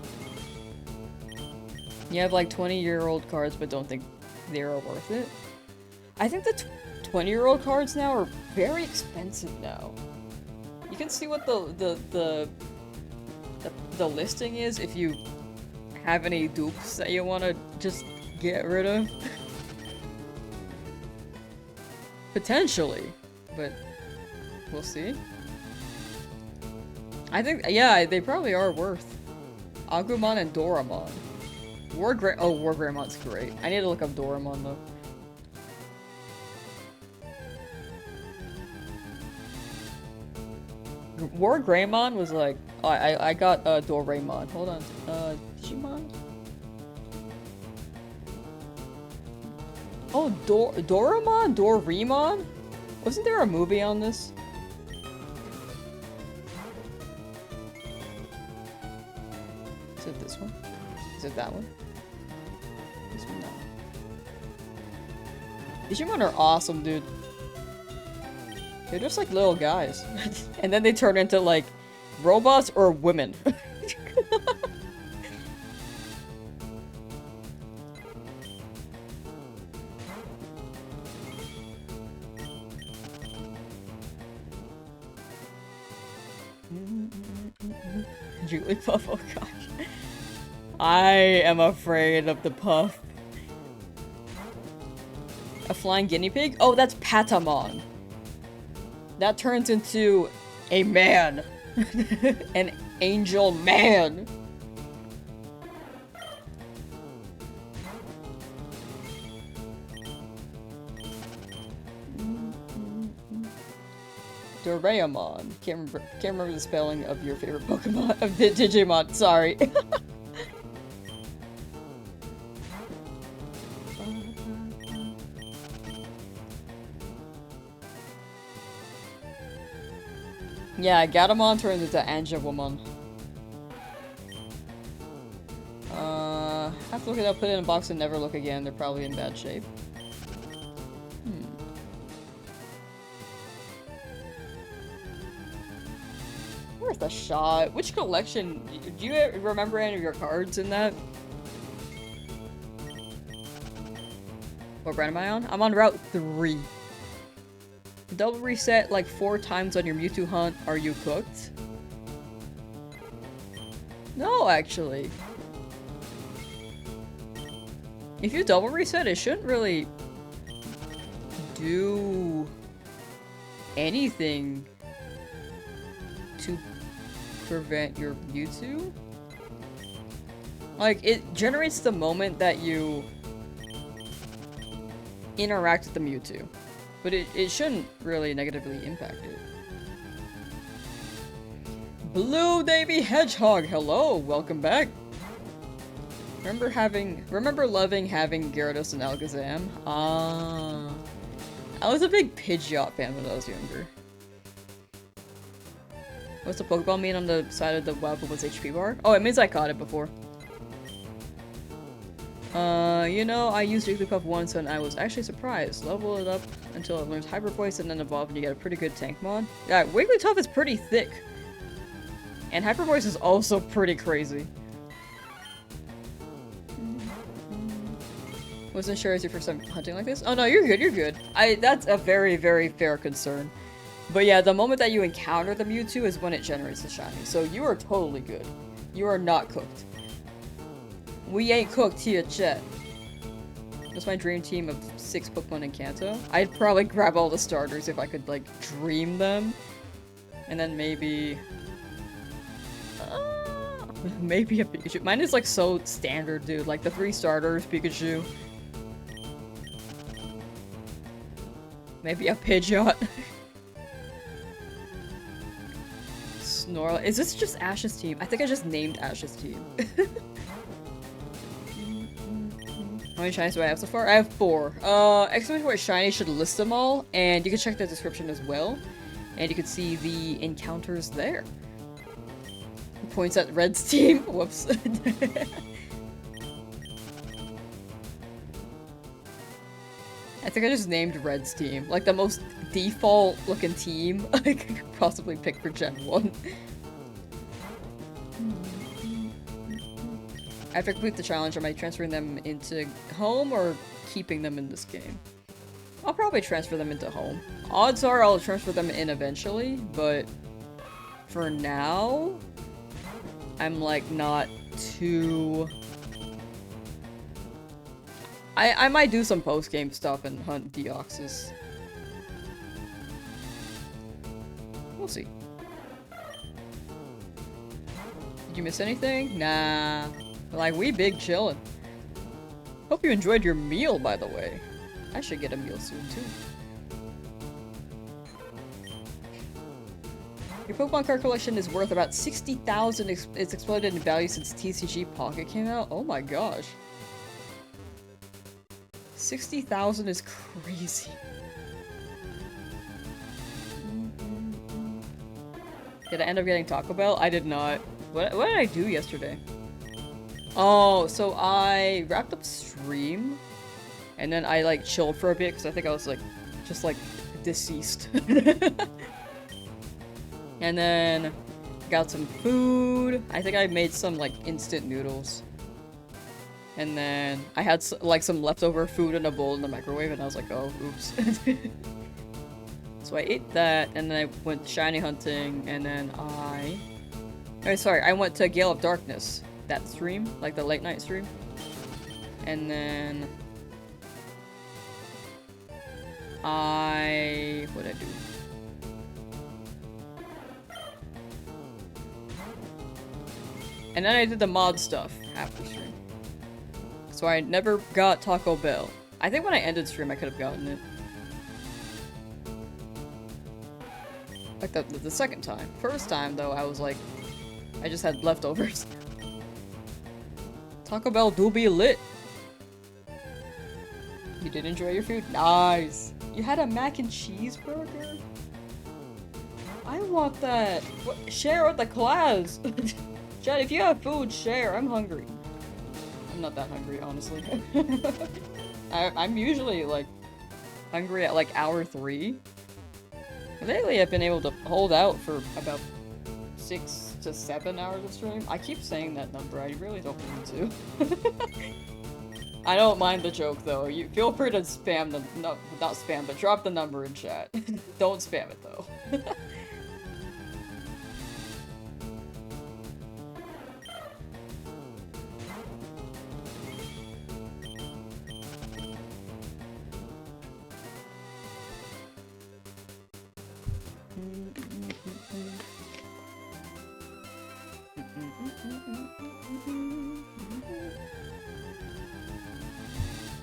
Speaker 1: You have like 20-year-old cards but don't think they're worth it? I think the 20-year-old cards now are very expensive now. You can see what the listing is if you have any dupes that you want to just get rid of. Potentially, but we'll see. I think, yeah, they probably are worth. Agumon and Doramon. Wargreymmon's great. I need to look up Doramon though. Wargreymon was like, oh, I got Doraemon. Hold on, Digimon. Oh, Doraemon? Doraemon? Wasn't there a movie on this? Is it this one? Is it that one? This one, no. Digimon are awesome, dude. They're just like little guys. And then they turn into like robots or women. Jigglypuff, oh gosh. I am afraid of the puff. A flying guinea pig? Oh, that's Patamon. That turns into a man. An angel man. Doraemon. Can't remember the spelling of your favorite Pokemon of Digimon. Sorry. Yeah, Gatomon turns into Angewomon. Have to look it up, put it in a box, and never look again. They're probably in bad shape. Worth a shot. Which collection? Do you remember any of your cards in that? What brand am I on? I'm on Route 3. Double reset like 4 times on your Mewtwo hunt. Are you cooked? No, actually. If you double reset, it shouldn't really do anything to prevent your Mewtwo. Like, it generates the moment that you interact with the Mewtwo. But it shouldn't really negatively impact it. Blue Davy Hedgehog, hello, welcome back. Remember loving having Gyarados and Alakazam? Ah. I was a big Pidgeot fan when I was younger. What's the Pokeball mean on the side of the Wildwood's HP bar? Oh, it means I caught it before. You know, I used Jigglypuff once and I was actually surprised. Level it up until it learns Hyper Voice and then evolve and you get a pretty good tank mod. Yeah, Wigglytuff is pretty thick. And Hyper Voice is also pretty crazy. Wasn't sure it's your first time hunting like this? Oh no, you're good, you're good. That's a very, very fair concern. But yeah, the moment that you encounter the Mewtwo is when it generates the shiny. So you are totally good. You are not cooked. We ain't cooked here, chat. That's my dream team of 6 Pokemon in Kanto. I'd probably grab all the starters if I could, like, dream them. And then maybe... maybe a Pikachu. Mine is, like, so standard, dude. Like, the 3 starters, Pikachu. Maybe a Pidgeot. Snorlax. Is this just Ash's team? I think I just named Ash's team. How many shinies do I have so far? I have 4. Exclamation point shiny should list them all, and you can check the description as well. And you can see the encounters there. Points at Red's team. Whoops. I think I just named Red's team. Like the most default looking team I could possibly pick for Gen 1. After I complete the challenge, am I transferring them into home or keeping them in this game? I'll probably transfer them into home. Odds are I'll transfer them in eventually, but for now, I'm like not too... I might do some post-game stuff and hunt Deoxys. We'll see. Did you miss anything? Nah. Like, we big chillin'. Hope you enjoyed your meal, by the way. I should get a meal soon, too. Your Pokemon card collection is worth about 60,000. It's exploded in value since TCG Pocket came out. Oh my gosh. 60,000 is crazy. Did I end up getting Taco Bell? I did not. What did I do yesterday? Oh, so I wrapped up stream, and then I like chilled for a bit because I think I was like, just like deceased. And then got some food. I think I made some like instant noodles. And then I had like some leftover food in a bowl in the microwave, and I was like, oh, oops. So I ate that, and then I went shiny hunting, and then I went to Gale of Darkness. That stream, like the late night stream. And then what'd I do? And then I did the mod stuff after stream. So I never got Taco Bell. I think when I ended stream I could have gotten it. Like the second time. First time though, I was like, I just had leftovers. Taco Bell do be lit. You did enjoy your food? Nice. You had a mac and cheese burger? I want that. Share with the class. Chad, if you have food, share. I'm hungry. I'm not that hungry, honestly. I'm usually like hungry at like hour 3. Lately I've been able to hold out for about 6 to 7 hours of stream. I keep saying that number, I really don't mean to. I don't mind the joke though. You feel free to spam the not spam, but drop the number in chat. Don't spam it though.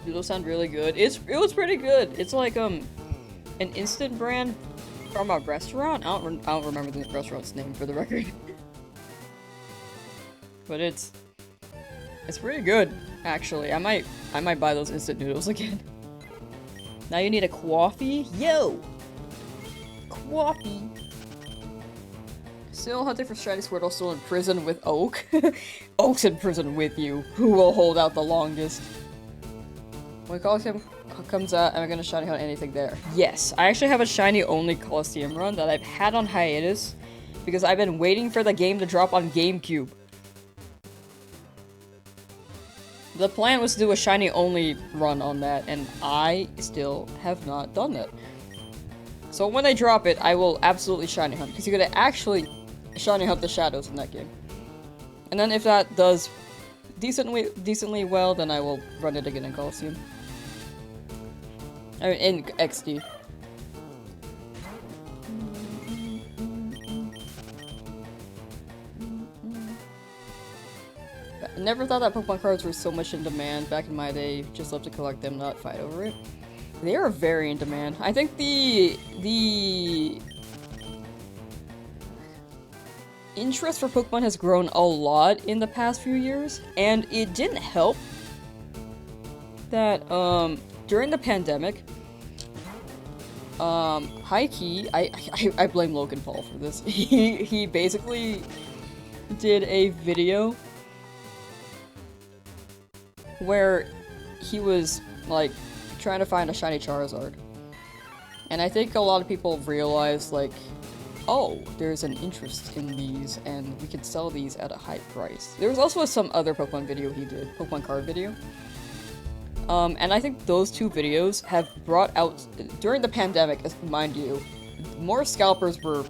Speaker 1: It'll sound really good. It was pretty good. It's like an instant brand from a restaurant. I don't remember the restaurant's name for the record. But it's pretty good, actually. I might buy those instant noodles again. Now you need a coffee? Yo! Coffee! Still hunting for shiny Squirtle, still in prison with Oak. Oak's in prison with you. Who will hold out the longest? When Coliseum comes out, am I gonna shiny hunt anything there? Yes, I actually have a shiny only Coliseum run that I've had on hiatus because I've been waiting for the game to drop on GameCube. The plan was to do a shiny only run on that, and I still have not done that. So when they drop it, I will absolutely shiny hunt because you're gonna actually shiny hunt the shadows in that game. And then if that does decently well, then I will run it again in Coliseum. I mean, in XD. I never thought that Pokemon cards were so much in demand back in my day. Just love to collect them, not fight over it. They are very in demand. I think the interest for Pokemon has grown a lot in the past few years, and it didn't help that during the pandemic, high key, I blame Logan Paul for this. He basically did a video where he was like trying to find a shiny Charizard, and I think a lot of people realized like, oh, there's an interest in these, and we can sell these at a high price. There was also some other Pokemon video he did, Pokemon card video. And I think those two videos have brought out, during the pandemic, mind you, more scalpers were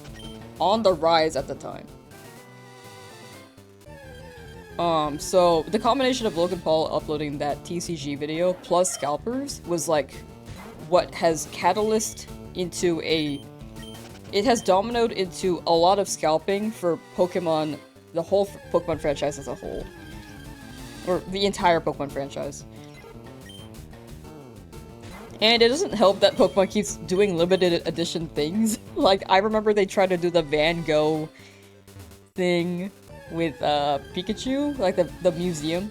Speaker 1: on the rise at the time. So the combination of Logan Paul uploading that TCG video plus scalpers was like what has catalyzed into it has dominoed into a lot of scalping for Pokemon, the whole Pokemon franchise as a whole. Or the entire Pokemon franchise. And it doesn't help that Pokemon keeps doing limited edition things. Like, I remember they tried to do the Van Gogh thing with Pikachu, like the museum.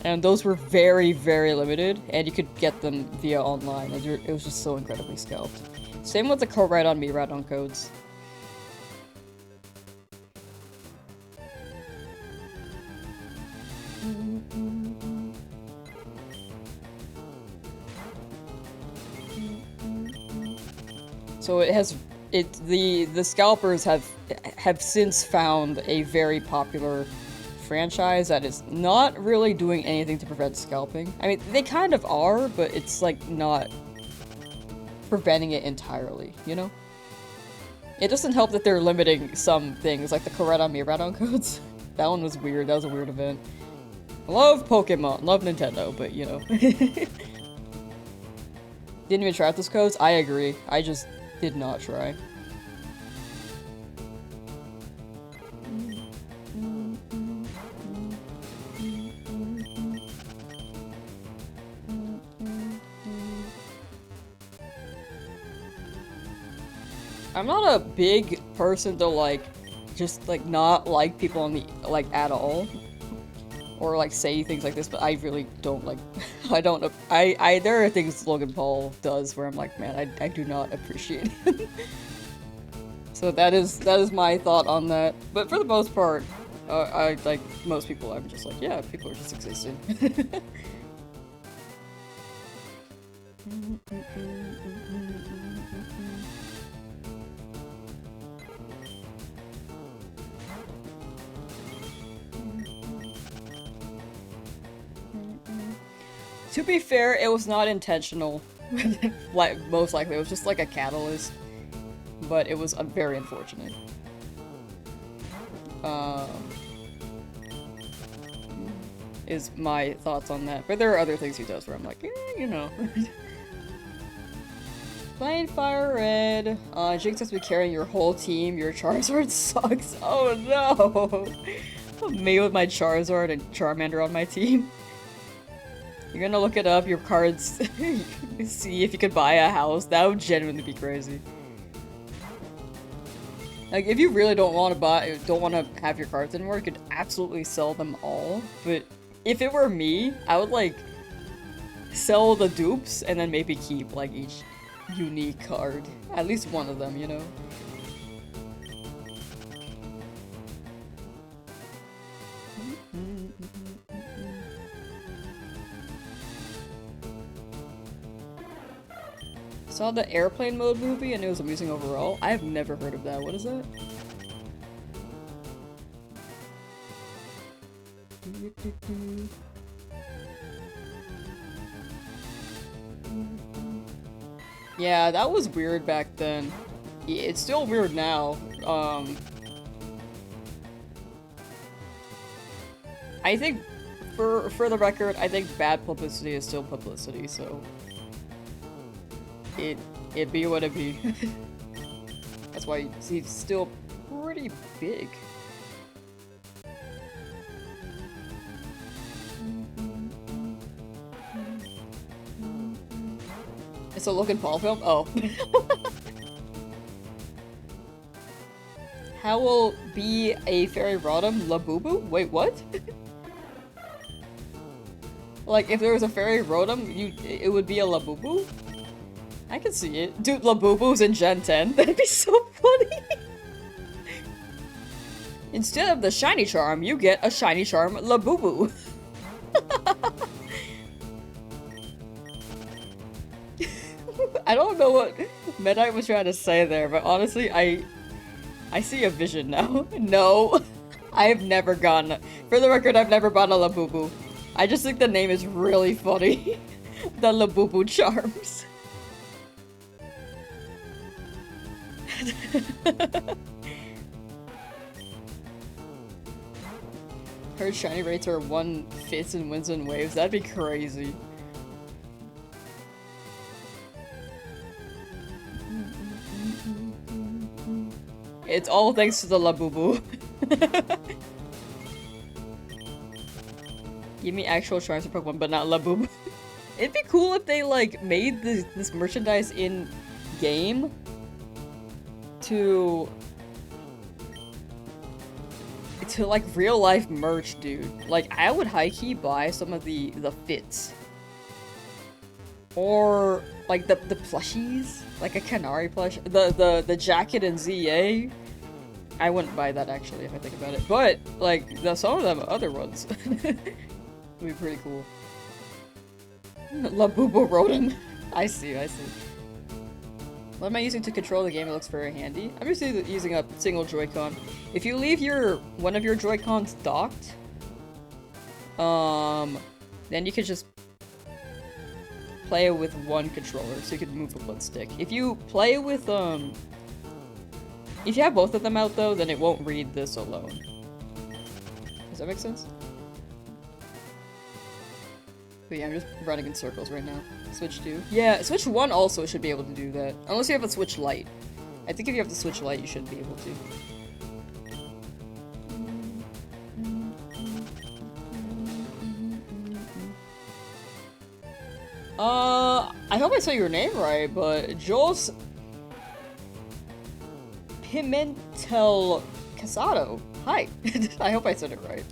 Speaker 1: And those were very, very limited, and you could get them via online, and it was just so incredibly scalped. Same with the Koraidon Miraidon codes. So the scalpers have since found a very popular franchise that is not really doing anything to prevent scalping. I mean, they kind of are, but it's like not preventing it entirely, you know? It doesn't help that they're limiting some things, like the Koraidon Miraidon codes. That one was weird, that was a weird event. Love Pokemon, love Nintendo, but you know. Didn't even try out those codes? I agree, I just did not try. I'm not a big person to like, just like not like people on the, like at all. Or like say things like this, but I really don't like, there are things Logan Paul does where I'm like, man, I do not appreciate it. So that is my thought on that. But for the most part, I like most people, I'm just like, yeah, people are just existing. To be fair, it was not intentional. Like, most likely, it was just like a catalyst. But it was very unfortunate. Is my thoughts on that. But there are other things he does where I'm like, you know. Playing Fire Red. Jinx has been carrying your whole team. Your Charizard sucks. Oh no! Me with my Charizard and Charmander on my team. You're gonna look it up, your cards, see if you could buy a house. That would genuinely be crazy. Like, if you really don't want to have your cards anymore, you could absolutely sell them all. But if it were me, I would, like, sell the dupes and then maybe keep, like, each unique card. At least one of them, you know? Saw the airplane mode movie and it was amusing overall. I have never heard of that. What is that? Yeah, that was weird back then. It's still weird now. I think, for the record, I think bad publicity is still publicity, so... it be what it be. That's why he's still pretty big. It's a Logan Paul film? Oh. How will be a fairy rotom? Labubu? Wait, what? Like, if there was a fairy rotom, it would be a Labubu? I can see it. Dude, Labubu's in Gen 10. That'd be so funny! Instead of the shiny charm, you get a shiny charm Labubu. I don't know what Medite was trying to say there, but honestly, I see a vision now. No, I've never gone. For the record, I've never bought a Labubu. I just think the name is really funny. The Labubu charms. Heard shiny rates are 1/5 in winds and waves. That'd be crazy. It's all thanks to the Labubu. Give me actual charms for Pokemon, but not Labubu. It'd be cool if they like made this merchandise in game to like real life merch, dude. Like I would high-key buy some of the fits. Or like the plushies, like a Canary plush, the jacket in ZA. I wouldn't buy that actually if I think about it, but like some of them other ones would be pretty cool. Labubu Rotom. I see. What am I using to control the game? It looks very handy. I'm just using a single Joy-Con. If you leave one of your Joy-Cons docked, then you can just play it with one controller, so you can move with one stick. If you play with, if you have both of them out though, then it won't read this alone. Does that make sense? But yeah, I'm just running in circles right now. Switch 2. Yeah, Switch 1 also should be able to do that. Unless you have a Switch Lite. I think if you have the Switch Lite, you should be able to. I hope I said your name right, but Jules Pimentel Casado. Hi. I hope I said it right.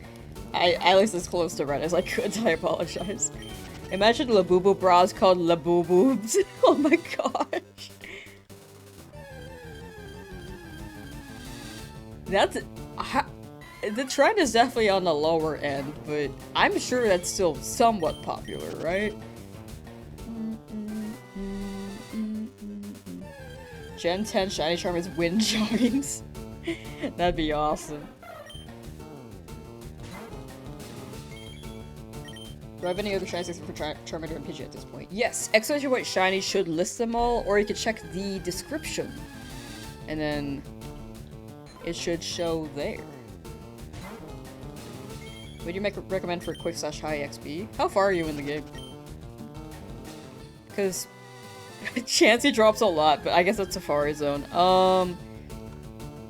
Speaker 1: I was as close to right as I could, I apologize. Imagine Labubu bras called Labuboobs. Oh my gosh. That's... the trend is definitely on the lower end, but I'm sure that's still somewhat popular, right? Gen 10 shiny charm is wind chimes. That'd be awesome. Do I have any other shinies for Charmander and Pidgey at this point? Yes! Exclamation point shiny should list them all, or you can check the description. And then it should show there. Would you recommend for quick / high XP? How far are you in the game? Because Chansey drops a lot, but I guess that's Safari Zone.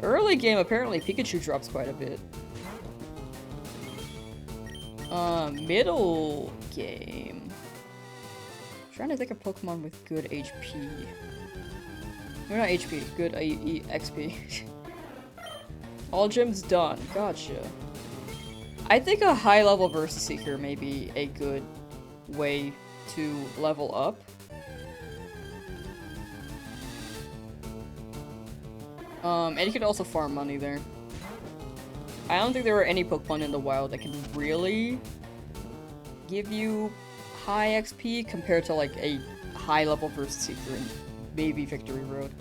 Speaker 1: Early game, apparently Pikachu drops quite a bit. Middle game. I'm trying to think of Pokemon with good HP. No, not HP, good XP. All gyms done. Gotcha. I think a high level Versus Seeker may be a good way to level up. And you could also farm money there. I don't think there are any Pokemon in the wild that can really give you high XP compared to like a high level Versus Seeker in maybe Victory Road.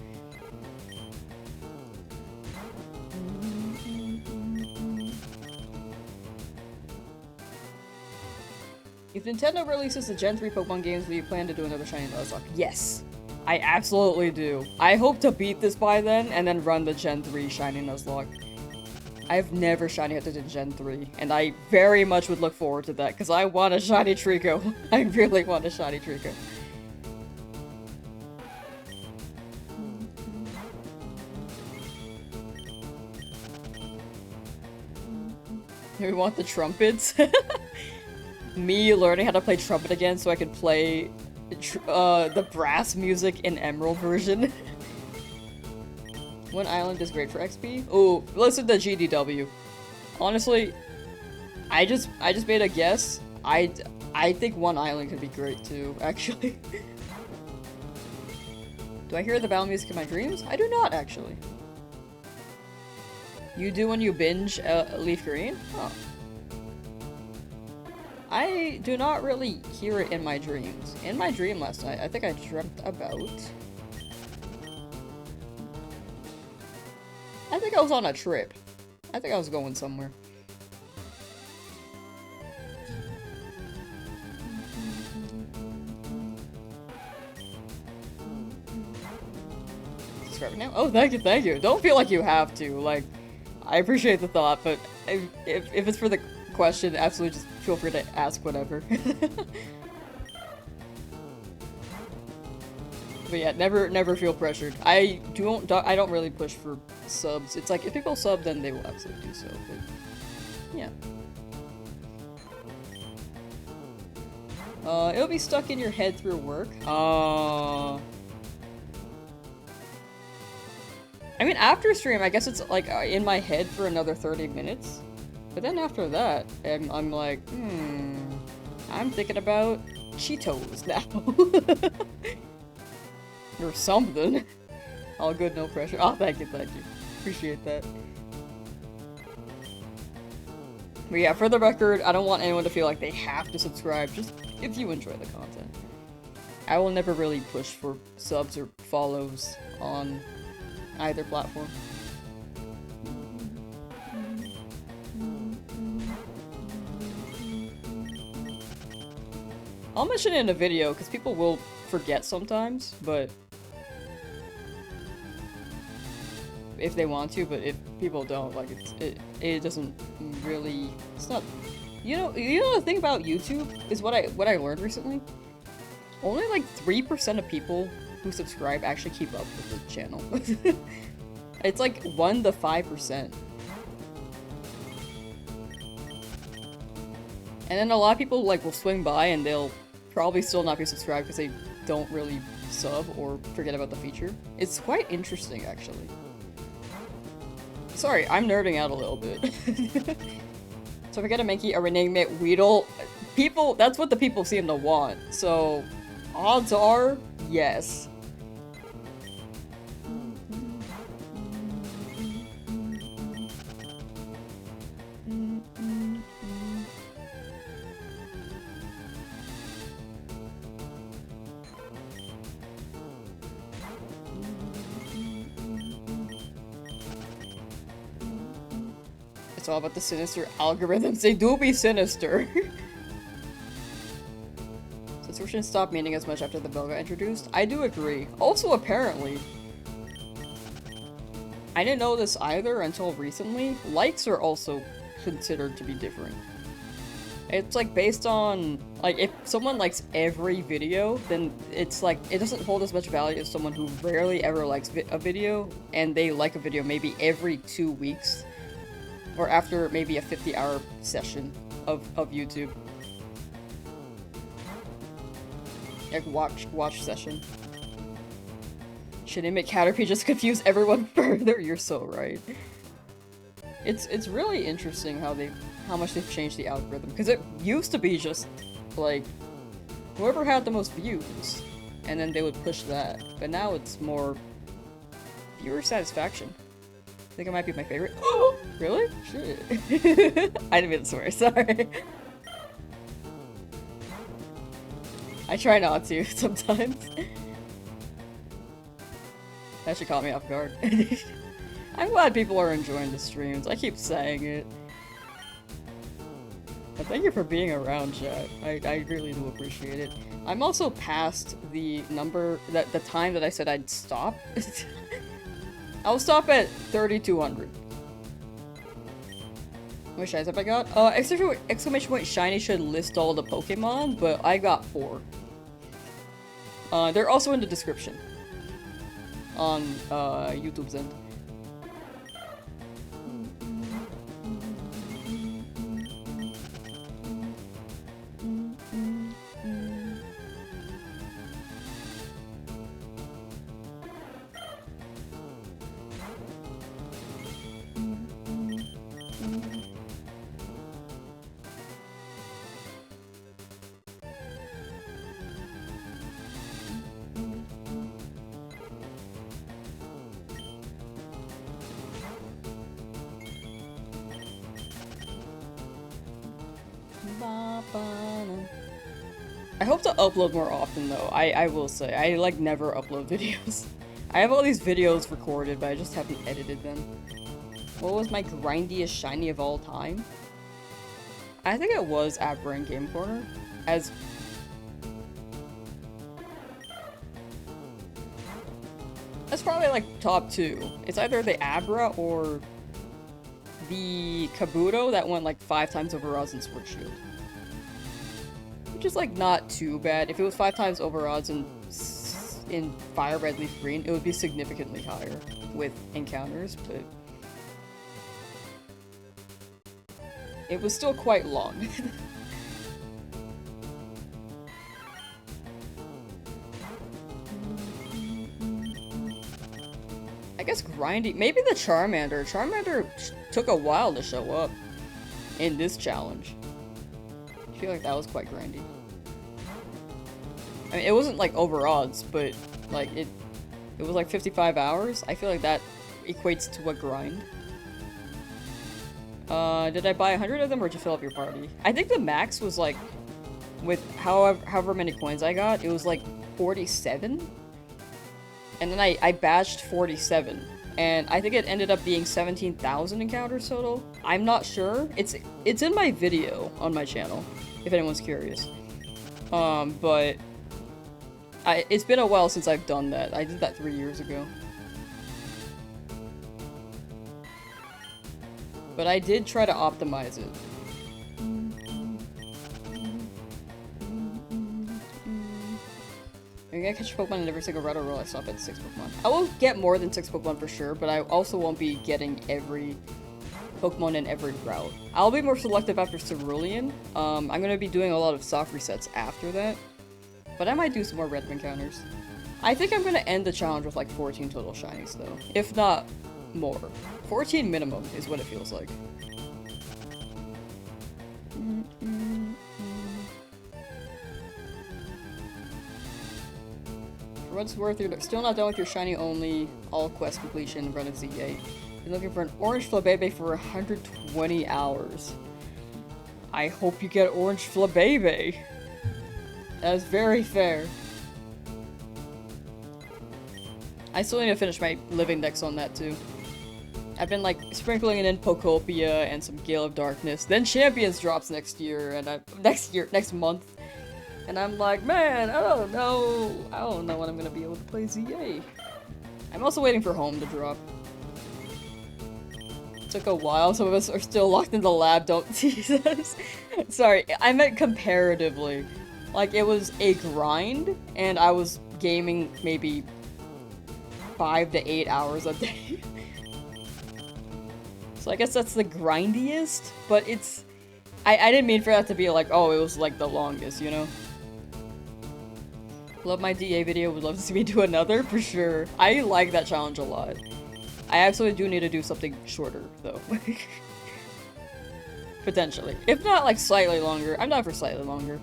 Speaker 1: If Nintendo releases the Gen 3 Pokemon games, will you plan to do another Shiny Nuzlocke? Yes! I absolutely do. I hope to beat this by then, and then run the Gen 3 Shiny Nuzlocke. I've never Shiny Hunted in Gen 3, and I very much would look forward to that, because I want a Shiny Trico. I really want a Shiny Trico. We want the trumpets. Me learning how to play trumpet again so I could play the brass music in Emerald version. One island is great for XP. Oh, listen to GDW. Honestly, I just made a guess. I think one island could be great too, actually. Do I hear the battle music in my dreams? I do not, actually. You do when you binge Leaf Green? Oh. I do not really hear it in my dreams. In my dream last night, I think I dreamt about... I think I was on a trip. I think I was going somewhere. Subscribe now? Oh, thank you, thank you. Don't feel like you have to. Like, I appreciate the thought, but if it's for the question, absolutely just feel free to ask whatever. But yeah, never feel pressured. I don't really push for subs. It's like if people sub, then they will absolutely do so. But yeah. It'll be stuck in your head through work. I mean, after stream, I guess it's like in my head for another 30 minutes. But then after that, I'm like, I'm thinking about Cheetos now. Or something. All good, no pressure. Oh, thank you, thank you. Appreciate that. But yeah, for the record, I don't want anyone to feel like they have to subscribe, just if you enjoy the content. I will never really push for subs or follows on either platform. I'll mention it in a video, because people will forget sometimes, but if they want to, but if people don't, like, it doesn't really, it's not, you know the thing about YouTube is what I learned recently? Only like 3% of people who subscribe actually keep up with the channel. It's like 1 to 5%. And then a lot of people like will swing by and they'll probably still not be subscribed because they don't really sub or forget about the feature. It's quite interesting, actually. Sorry, I'm nerding out a little bit. So if I get a Mankey, a Renegade, Weedle, people, that's what the people seem to want. So, odds are, yes. It's all about the sinister algorithms. They do be sinister. Subscriptions stopped meaning as much after the bell got introduced. I do agree. Also, apparently, I didn't know this either until recently. Likes are also considered to be different. It's like based on, like, if someone likes every video, then it's like, it doesn't hold as much value as someone who rarely ever likes a video, and they like a video maybe every 2 weeks. Or after maybe a 50-hour session of YouTube. Like watch session. Should they make Caterpie just confuse everyone further? You're so right. It's really interesting how much they've changed the algorithm, because it used to be just like whoever had the most views, and then they would push that. But now it's more viewer satisfaction. I think it might be my favorite. Really? Shit. I didn't mean to swear, sorry. I try not to sometimes. That should caught me off guard. I'm glad people are enjoying the streams. I keep saying it. But thank you for being around, chat. I really do appreciate it. I'm also past the the time that I said I'd stop. I'll stop at 3,200. Which items have I got? Exclamation point shiny should list all the Pokemon, but I got 4. They're also in the description. On, YouTube's end. I hope to upload more often though, I will say. I like never upload videos. I have all these videos recorded, but I just haven't edited them. What was my grindiest shiny of all time? I think it was Aberrant Game Corner. As... That's probably like top 2. It's either the Abra or the Kabuto that went like 5 times over odds in Sword Shield. Which is like not too bad. If it was 5 times over odds in Fire Red Leaf Green, it would be significantly higher with encounters, but it was still quite long. I guess grinding. Maybe the Charmander. Charmander took a while to show up in this challenge. I feel like that was quite grindy. I mean, it wasn't like over odds, but like it was like 55 hours. I feel like that equates to a grind. Did I buy 100 of them or did you fill up your party? I think the max was like, with however many coins I got, it was like 47. And then I batched 47. And I think it ended up being 17,000 encounters total. I'm not sure. It's in my video on my channel, if anyone's curious. But it's been a while since I've done that. I did that 3 years ago. But I did try to optimize it. I'm gonna catch Pokemon in every single route or roll I stop at 6 Pokemon. I will get more than 6 Pokemon for sure, but I also won't be getting every Pokemon in every route. I'll be more selective after Cerulean. I'm gonna be doing a lot of soft resets after that. But I might do some more random encounters. I think I'm gonna end the challenge with like 14 total shinies though. If not more. 14 minimum is what it feels like. For what it's worth, you're still not done with your shiny only all quest completion run of Z8. You're looking for an orange Flabébé for 120 hours. I hope you get orange Flabébé. That is very fair. I still need to finish my living decks on that too. I've been like sprinkling it in Pokopia and some Gale of Darkness. Then Champions drops next year and next month. And I'm like, man, I don't know when I'm gonna be able to play ZA. I'm also waiting for Home to drop. It took a while. Some of us are still locked in the lab. Don't tease us. Sorry, I meant comparatively. Like, it was a grind, and I was gaming maybe 5 to 8 hours a day. So I guess that's the grindiest, but it's... I didn't mean for that to be like, oh, it was like the longest, you know? Love my DA video, would love to see me do another, for sure. I like that challenge a lot. I actually do need to do something shorter, though. Potentially. If not, like, slightly longer. I'm not for slightly longer.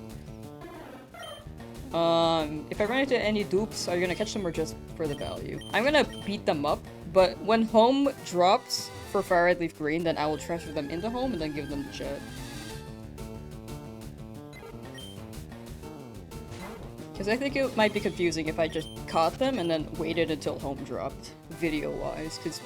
Speaker 1: If I run into any dupes, are you gonna catch them or just for the value? I'm gonna beat them up, but when Home drops for Fire Red Leaf Green, then I will transfer them into Home and then give them the chat. Because I think it might be confusing if I just caught them and then waited until Home dropped, video-wise, because,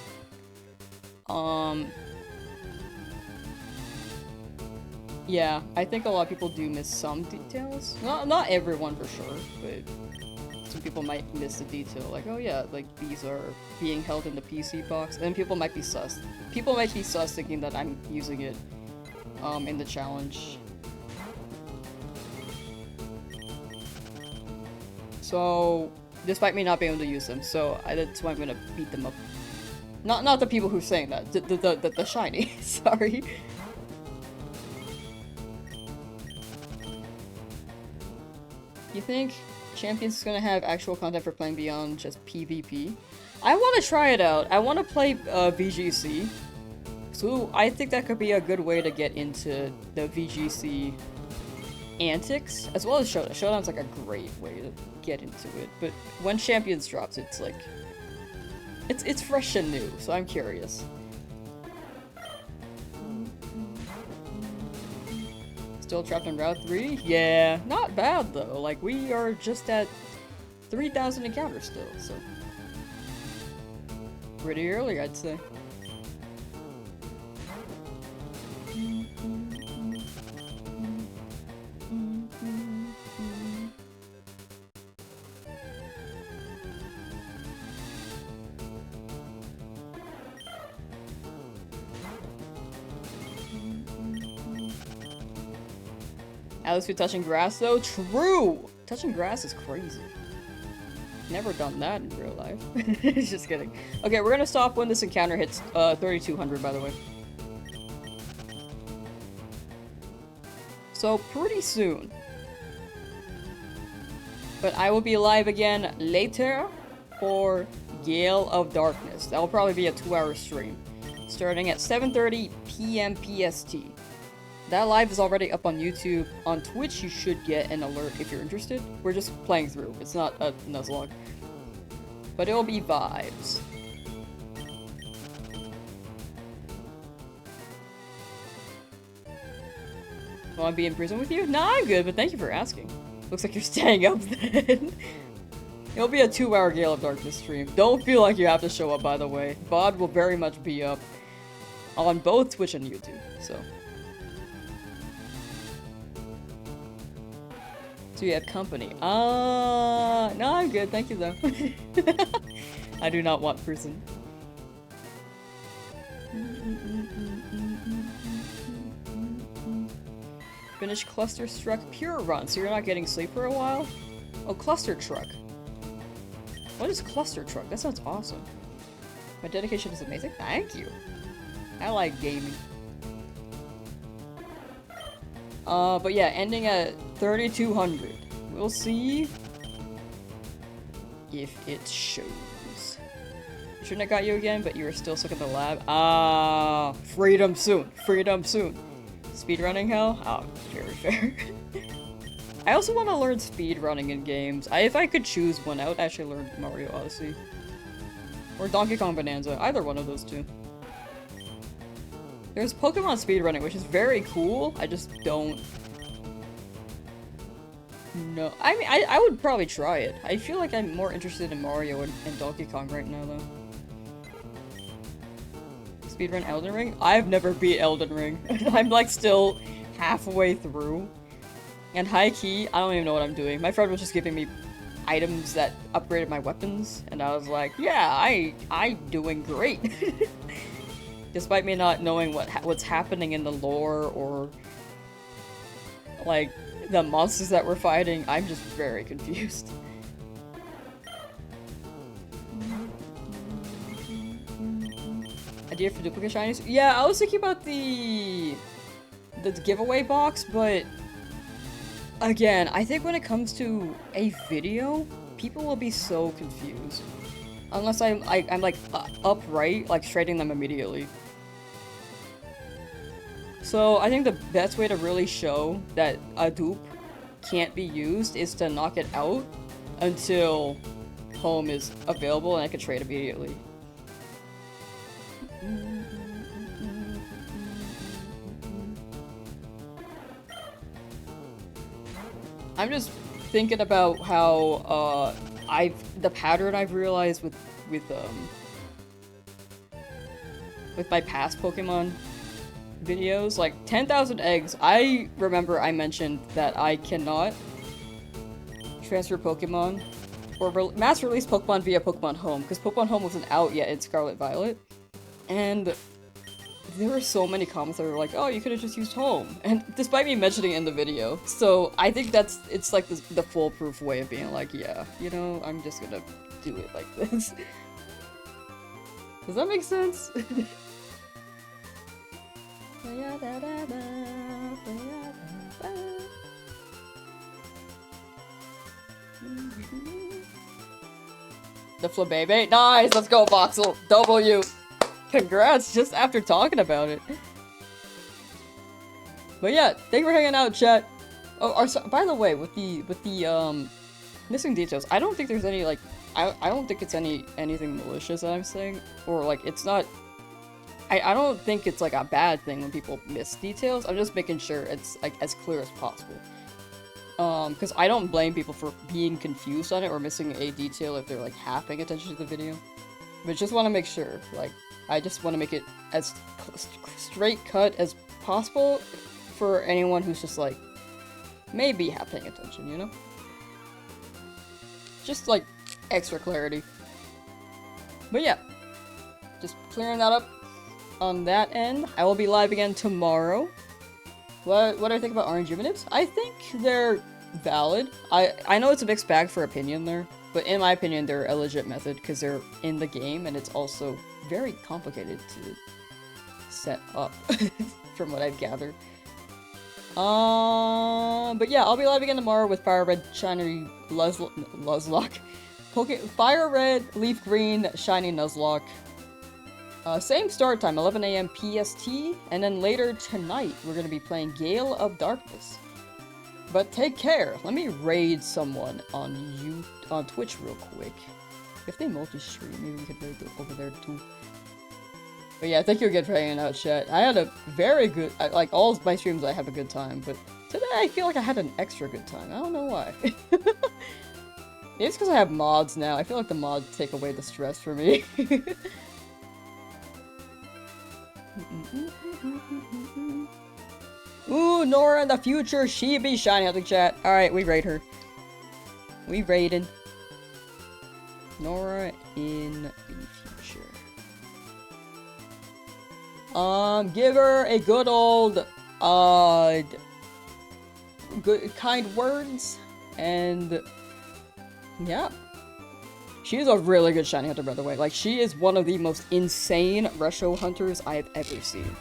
Speaker 1: yeah, I think a lot of people do miss some details. Not everyone for sure, but some people might miss the detail, like, oh yeah, like, these are being held in the PC box, and then people might be sus. People might be sus thinking that I'm using it, in the challenge. So, despite me not being able to use them, so that's why I'm gonna beat them up. Not the people who are saying that, the shiny, sorry. You think Champions is gonna have actual content for playing beyond just PvP? I want to try it out. I want to play VGC. So I think that could be a good way to get into the VGC antics, as well as Showdown. Showdown's like a great way to get into it, but when Champions drops, it's like... It's fresh and new, so I'm curious. Still trapped on Route 3? Yeah, not bad though. Like, we are just at 3,000 encounters still, so. Pretty early, I'd say. At least we're touching grass though? True! Touching grass is crazy. Never done that in real life. Just kidding. Okay, we're gonna stop when this encounter hits 3,200, by the way. So, pretty soon. But I will be live again later for Gale of Darkness. That will probably be a 2-hour stream. Starting at 7:30 p.m. PST. That live is already up on YouTube. On Twitch, you should get an alert if you're interested. We're just playing through. It's not a Nuzlocke. But it'll be vibes. Want to be in prison with you? Nah, I'm good, but thank you for asking. Looks like you're staying up then. It'll be a 2-hour Gale of Darkness stream. Don't feel like you have to show up, by the way. VOD will very much be up on both Twitch and YouTube, so. So you have company. No, I'm good. Thank you, though. I do not want prison. Finish Cluster Truck Pure Run, so you're not getting sleep for a while? Oh, Cluster Truck. What is Cluster Truck? That sounds awesome. My dedication is amazing. Thank you. I like gaming. But yeah, ending at 3,200. We'll see if it shows. Shouldn't have got you again, but you were still stuck in the lab. Ah, freedom soon. Freedom soon. Speedrunning hell? Oh, very fair. I also want to learn speedrunning in games. If I could choose one, I would actually learn Mario Odyssey. Or Donkey Kong Bonanza. Either one of those two. There's Pokemon speedrunning, which is very cool. I just don't know. I mean, I would probably try it. I feel like I'm more interested in Mario and Donkey Kong right now, though. Speedrun Elden Ring? I've never beat Elden Ring. I'm like still halfway through. And high-key, I don't even know what I'm doing. My friend was just giving me items that upgraded my weapons, and I was like, yeah, I'm doing great. Despite me not knowing what's happening in the lore or like the monsters that we're fighting, I'm just very confused. Idea for duplicate shinies? Yeah, I was thinking about the giveaway box, but again, I think when it comes to a video, people will be so confused. Unless I'm like upright, like straightening them immediately. So I think the best way to really show that a dupe can't be used is to knock it out until home is available and I can trade immediately. I'm just thinking about how the pattern I've realized with my past Pokemon videos, like 10,000 eggs. I remember I mentioned that I cannot transfer Pokemon or mass release Pokemon via Pokemon Home because Pokemon Home wasn't out yet in Scarlet Violet, and there were so many comments that were like, "Oh, you could have just used Home," and despite me mentioning it in the video. So I think it's like the foolproof way of being like, yeah, you know, I'm just gonna do it like this. Does that make sense? The Flabébé? Nice! Let's go, Voxel! W! Congrats, just after talking about it. But yeah, thank you for hanging out, chat. Oh, by the way, with the missing details, I don't think there's any, like, I don't think it's anything malicious that I'm saying, or, like, it's not I don't think it's like a bad thing when people miss details. I'm just making sure it's like as clear as possible. Because I don't blame people for being confused on it or missing a detail if they're like half paying attention to the video. But just want to make sure, like, I just want to make it as straight cut as possible for anyone who's just like, maybe half paying attention, you know? Just like, extra clarity. But yeah, just clearing that up on that end. I will be live again tomorrow. What do I think about RNG manipes? I think they're valid. I know it's a mixed bag for opinion there, but in my opinion, they're a legit method because they're in the game and it's also very complicated to set up from what I've gathered. But yeah, I'll be live again tomorrow with Fire Red, Shiny Nuzlocke. Fire Red, Leaf Green, Shiny Nuzlocke. Same start time, 11 AM PST, and then later tonight we're gonna be playing Gale of Darkness. But take care. Let me raid someone on Twitch real quick. If they multi-stream, maybe we could raid over there too. But yeah, thank you again for hanging out, chat. I had a very good, like all of my streams I have a good time, but today I feel like I had an extra good time. I don't know why. Maybe it's because I have mods now. I feel like the mods take away the stress for me. Ooh, Nora in the future, she be shiny out the chat. Alright, we raid her. We raided. Nora in the future. Give her a good old, good, kind words, and yeah. She is a really good shiny hunter, by the way. Like, she is one of the most insane Resho hunters I have ever seen,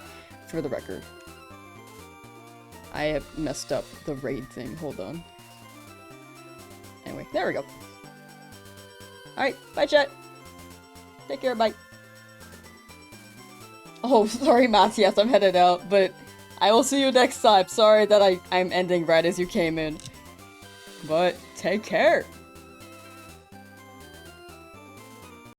Speaker 1: for the record. I have messed up the raid thing. Hold on. Anyway, there we go. Alright, bye chat. Take care, bye. Oh, sorry Matthias, I'm headed out, but I will see you next time. Sorry that I'm ending right as you came in. But take care.